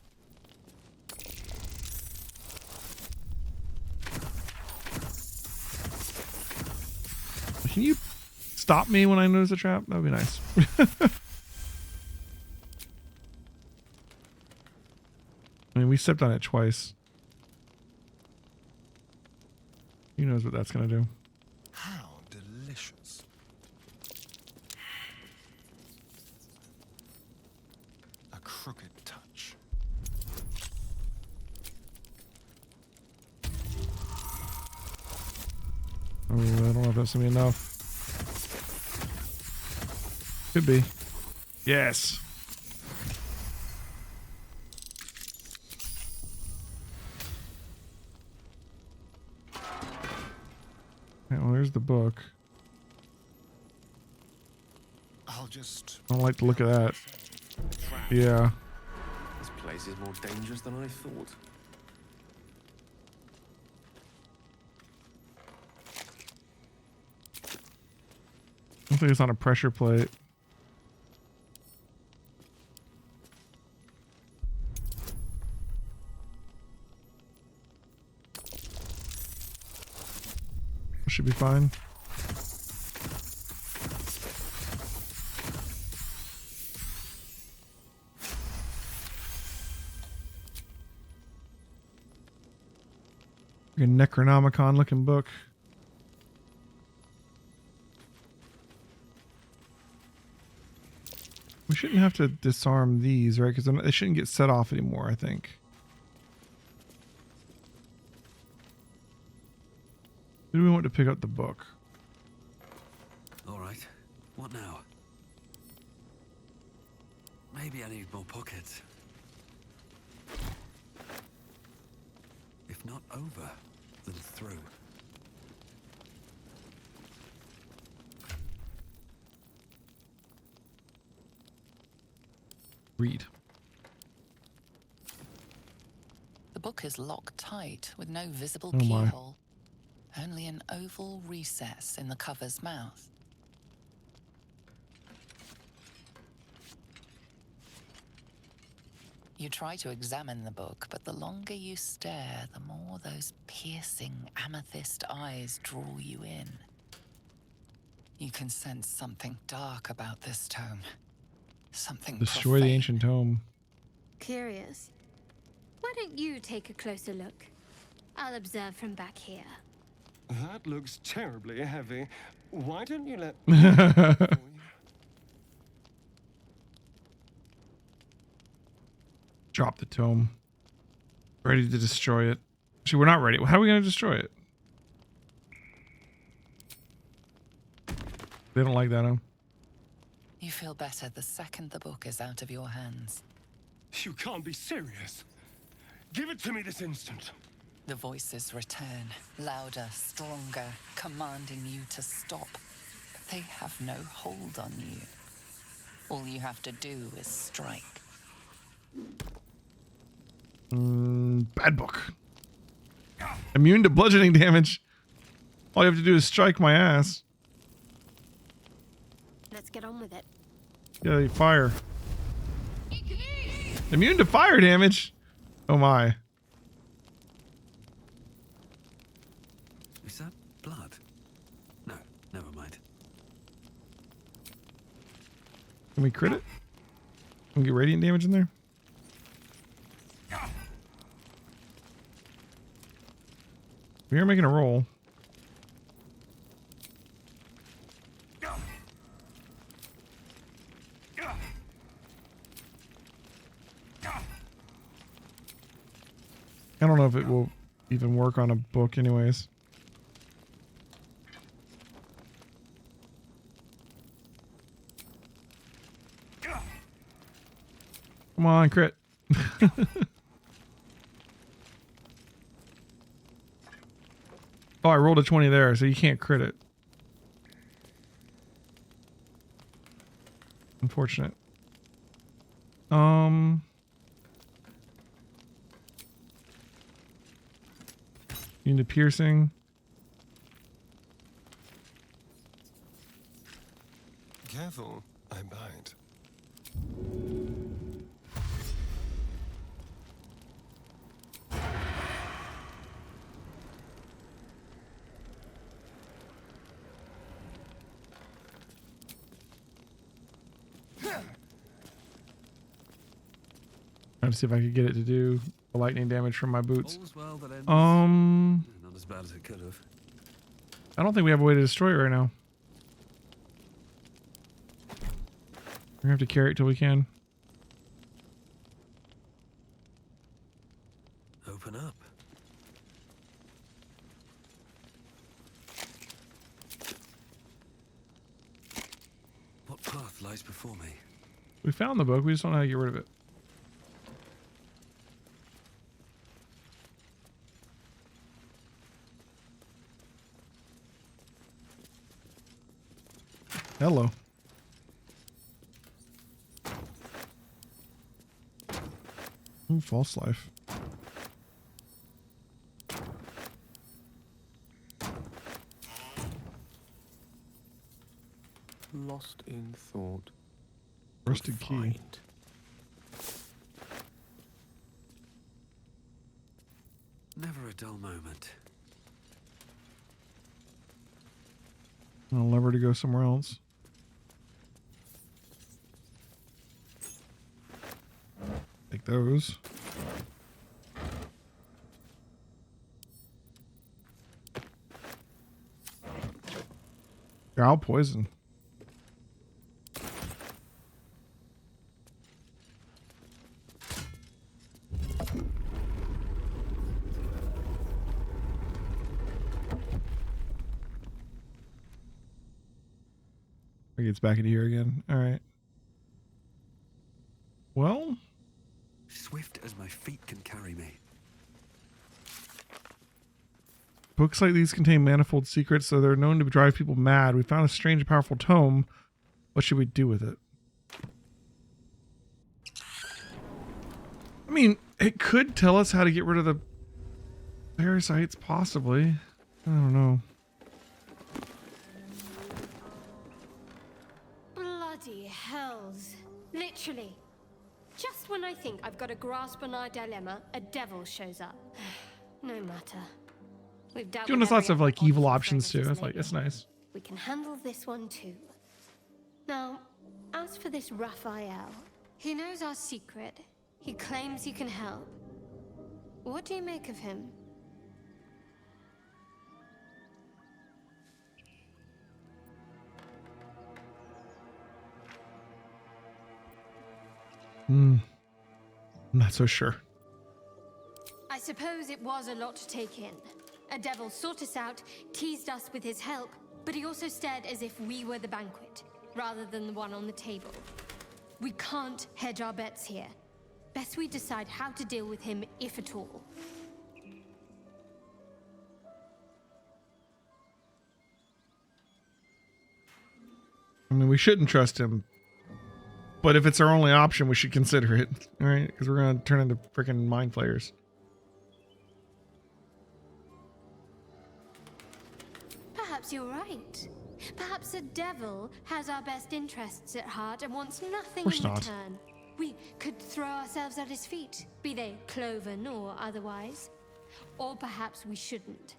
Can you stop me when I notice a trap? That would be nice. I mean, we stepped on it twice. Who knows what that's going to do? How delicious. A crooked touch. Oh, I don't know if that's going to be enough. Could be. Yes. Okay, well, there's the book. I'll just. I don't like the look of that. Yeah. This place is more dangerous than I thought. I think it's on a pressure plate. Should be fine. Like a Necronomicon looking book. We shouldn't have to disarm these, right? Because they shouldn't get set off anymore, I think. Do we want to pick up the book? All right. What now? Maybe I need more pockets. If not over, then through. Read. The book is locked tight with no visible Oh my. keyhole. Only an oval recess in the cover's mouth. You try to examine the book, but the longer you stare, the more those piercing amethyst eyes draw you in. You can sense something dark about this tome. Something Destroy the profane. ancient tome. Curious. Why don't you take a closer look? I'll observe from back here. That looks terribly heavy. Why don't you let... Drop the tome. Ready to destroy it. Actually, we're not ready. How are we going to destroy it? They don't like that, huh? You feel better the second the book is out of your hands. You can't be serious. Give it to me this instant. The voices return, louder, stronger, commanding you to stop. But they have no hold on you. All you have to do is strike. Bad book. Immune to bludgeoning damage. All you have to do is strike my ass. Let's get on with it. Yeah, fire. Immune to fire damage. Oh my. Is that blood? No, never mind. Can we crit it? Can we get radiant damage in there? We are making a roll. I don't know if it will even work on a book anyways. Come on, crit. Oh, I rolled a 20 there, so you can't crit it. Unfortunate. Into piercing. Careful, I bite. Trying to see if I could get it to do the lightning damage from my boots. All's well that ends. Not as bad as it could have. I don't think we have a way to destroy it right now. We're gonna have to carry it till we can. Open up. What path lies before me? We found the book, we just don't know how to get rid of it. Hello. Ooh, false life. Lost in thought. Rusted key. Never a dull moment. I'll lever to go somewhere else. Take those. They're all poison. It gets back into here again. All right. Well, Swift as my feet can carry me. books like these contain manifold secrets, so they're known to drive people mad. We found a strange and powerful tome. What should we do with it? mean, it could tell us how to get rid of the parasites, possibly. I don't know. Bloody hells. Literally. Just when I think I've got a grasp on our dilemma, a devil shows up. No matter. We've dealt Giving with us lots of every like other evil option options too. this That's like, lady. that's nice. We can handle this one too. Now, as for this Raphael, he knows our secret. He claims he can help. What do you make of him? I'm not so sure. I suppose it was a lot to take in. A devil sought us out, teased us with his help, but he also stared as if we were the banquet, rather than the one on the table. We can't hedge our bets here. Best we decide how to deal with him, if at all. I mean, we shouldn't trust him, but if it's our only option, we should consider it, all right? Because we're gonna turn into freaking mind flayers. Perhaps you're right. Perhaps the devil has our best interests at heart and wants nothing Of course in not. return. We could throw ourselves at his feet, be they cloven or otherwise. Or perhaps we shouldn't.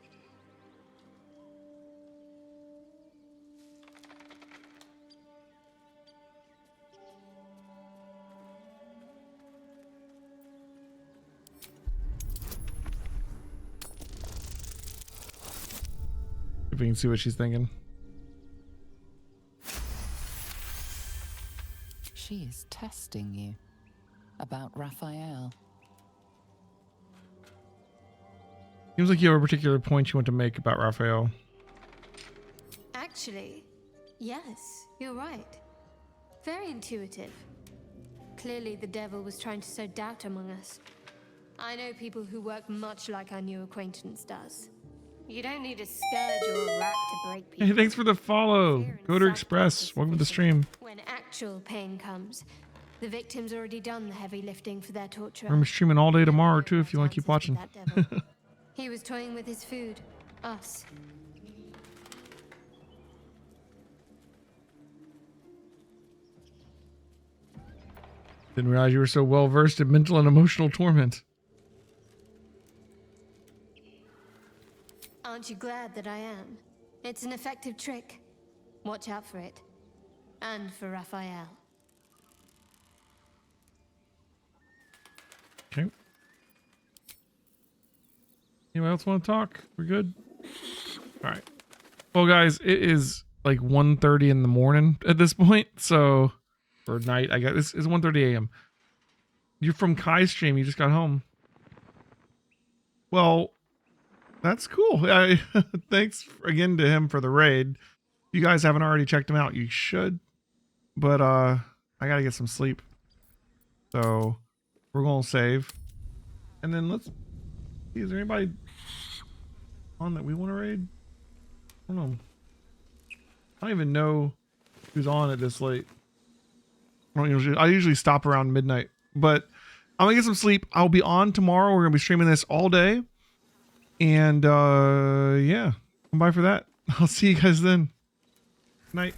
If we can see what she's thinking. She is testing you about Raphael. Seems like you have a particular point you want to make about Raphael. Actually, yes, you're right. Very intuitive. Clearly the devil was trying to sow doubt among us. I know people who work much like our new acquaintance does. You don't need a scourge or a rat to break people. Hey, thanks for the follow. Go to Express. Welcome to the stream. When actual pain comes, the victim's already done the heavy lifting for their torture. I'm streaming all day tomorrow too if you want to keep watching. That devil. He was toying with his food. Us. Didn't realize you were so well versed in mental and emotional torment. Aren't you glad that I am? It's an effective trick. Watch out for it. And for Raphael. Okay. Anyone else want to talk? We're good? All right. Well, guys, it is like 1:30 in the morning at this point. So, or night, I guess. It's 1:30 a.m. You're from Kai's stream. You just got home. Well, that's cool. Thanks again to him for the raid. If you guys haven't already checked him out, you should. But I got to get some sleep. So, we're going to save. And then let's... Is there anybody on that we want to raid? I don't know. I don't even know who's on at this late. I usually stop around midnight. But I'm going to get some sleep. I'll be on tomorrow. We're going to be streaming this all day. And yeah, come by for that. I'll see you guys then. Night.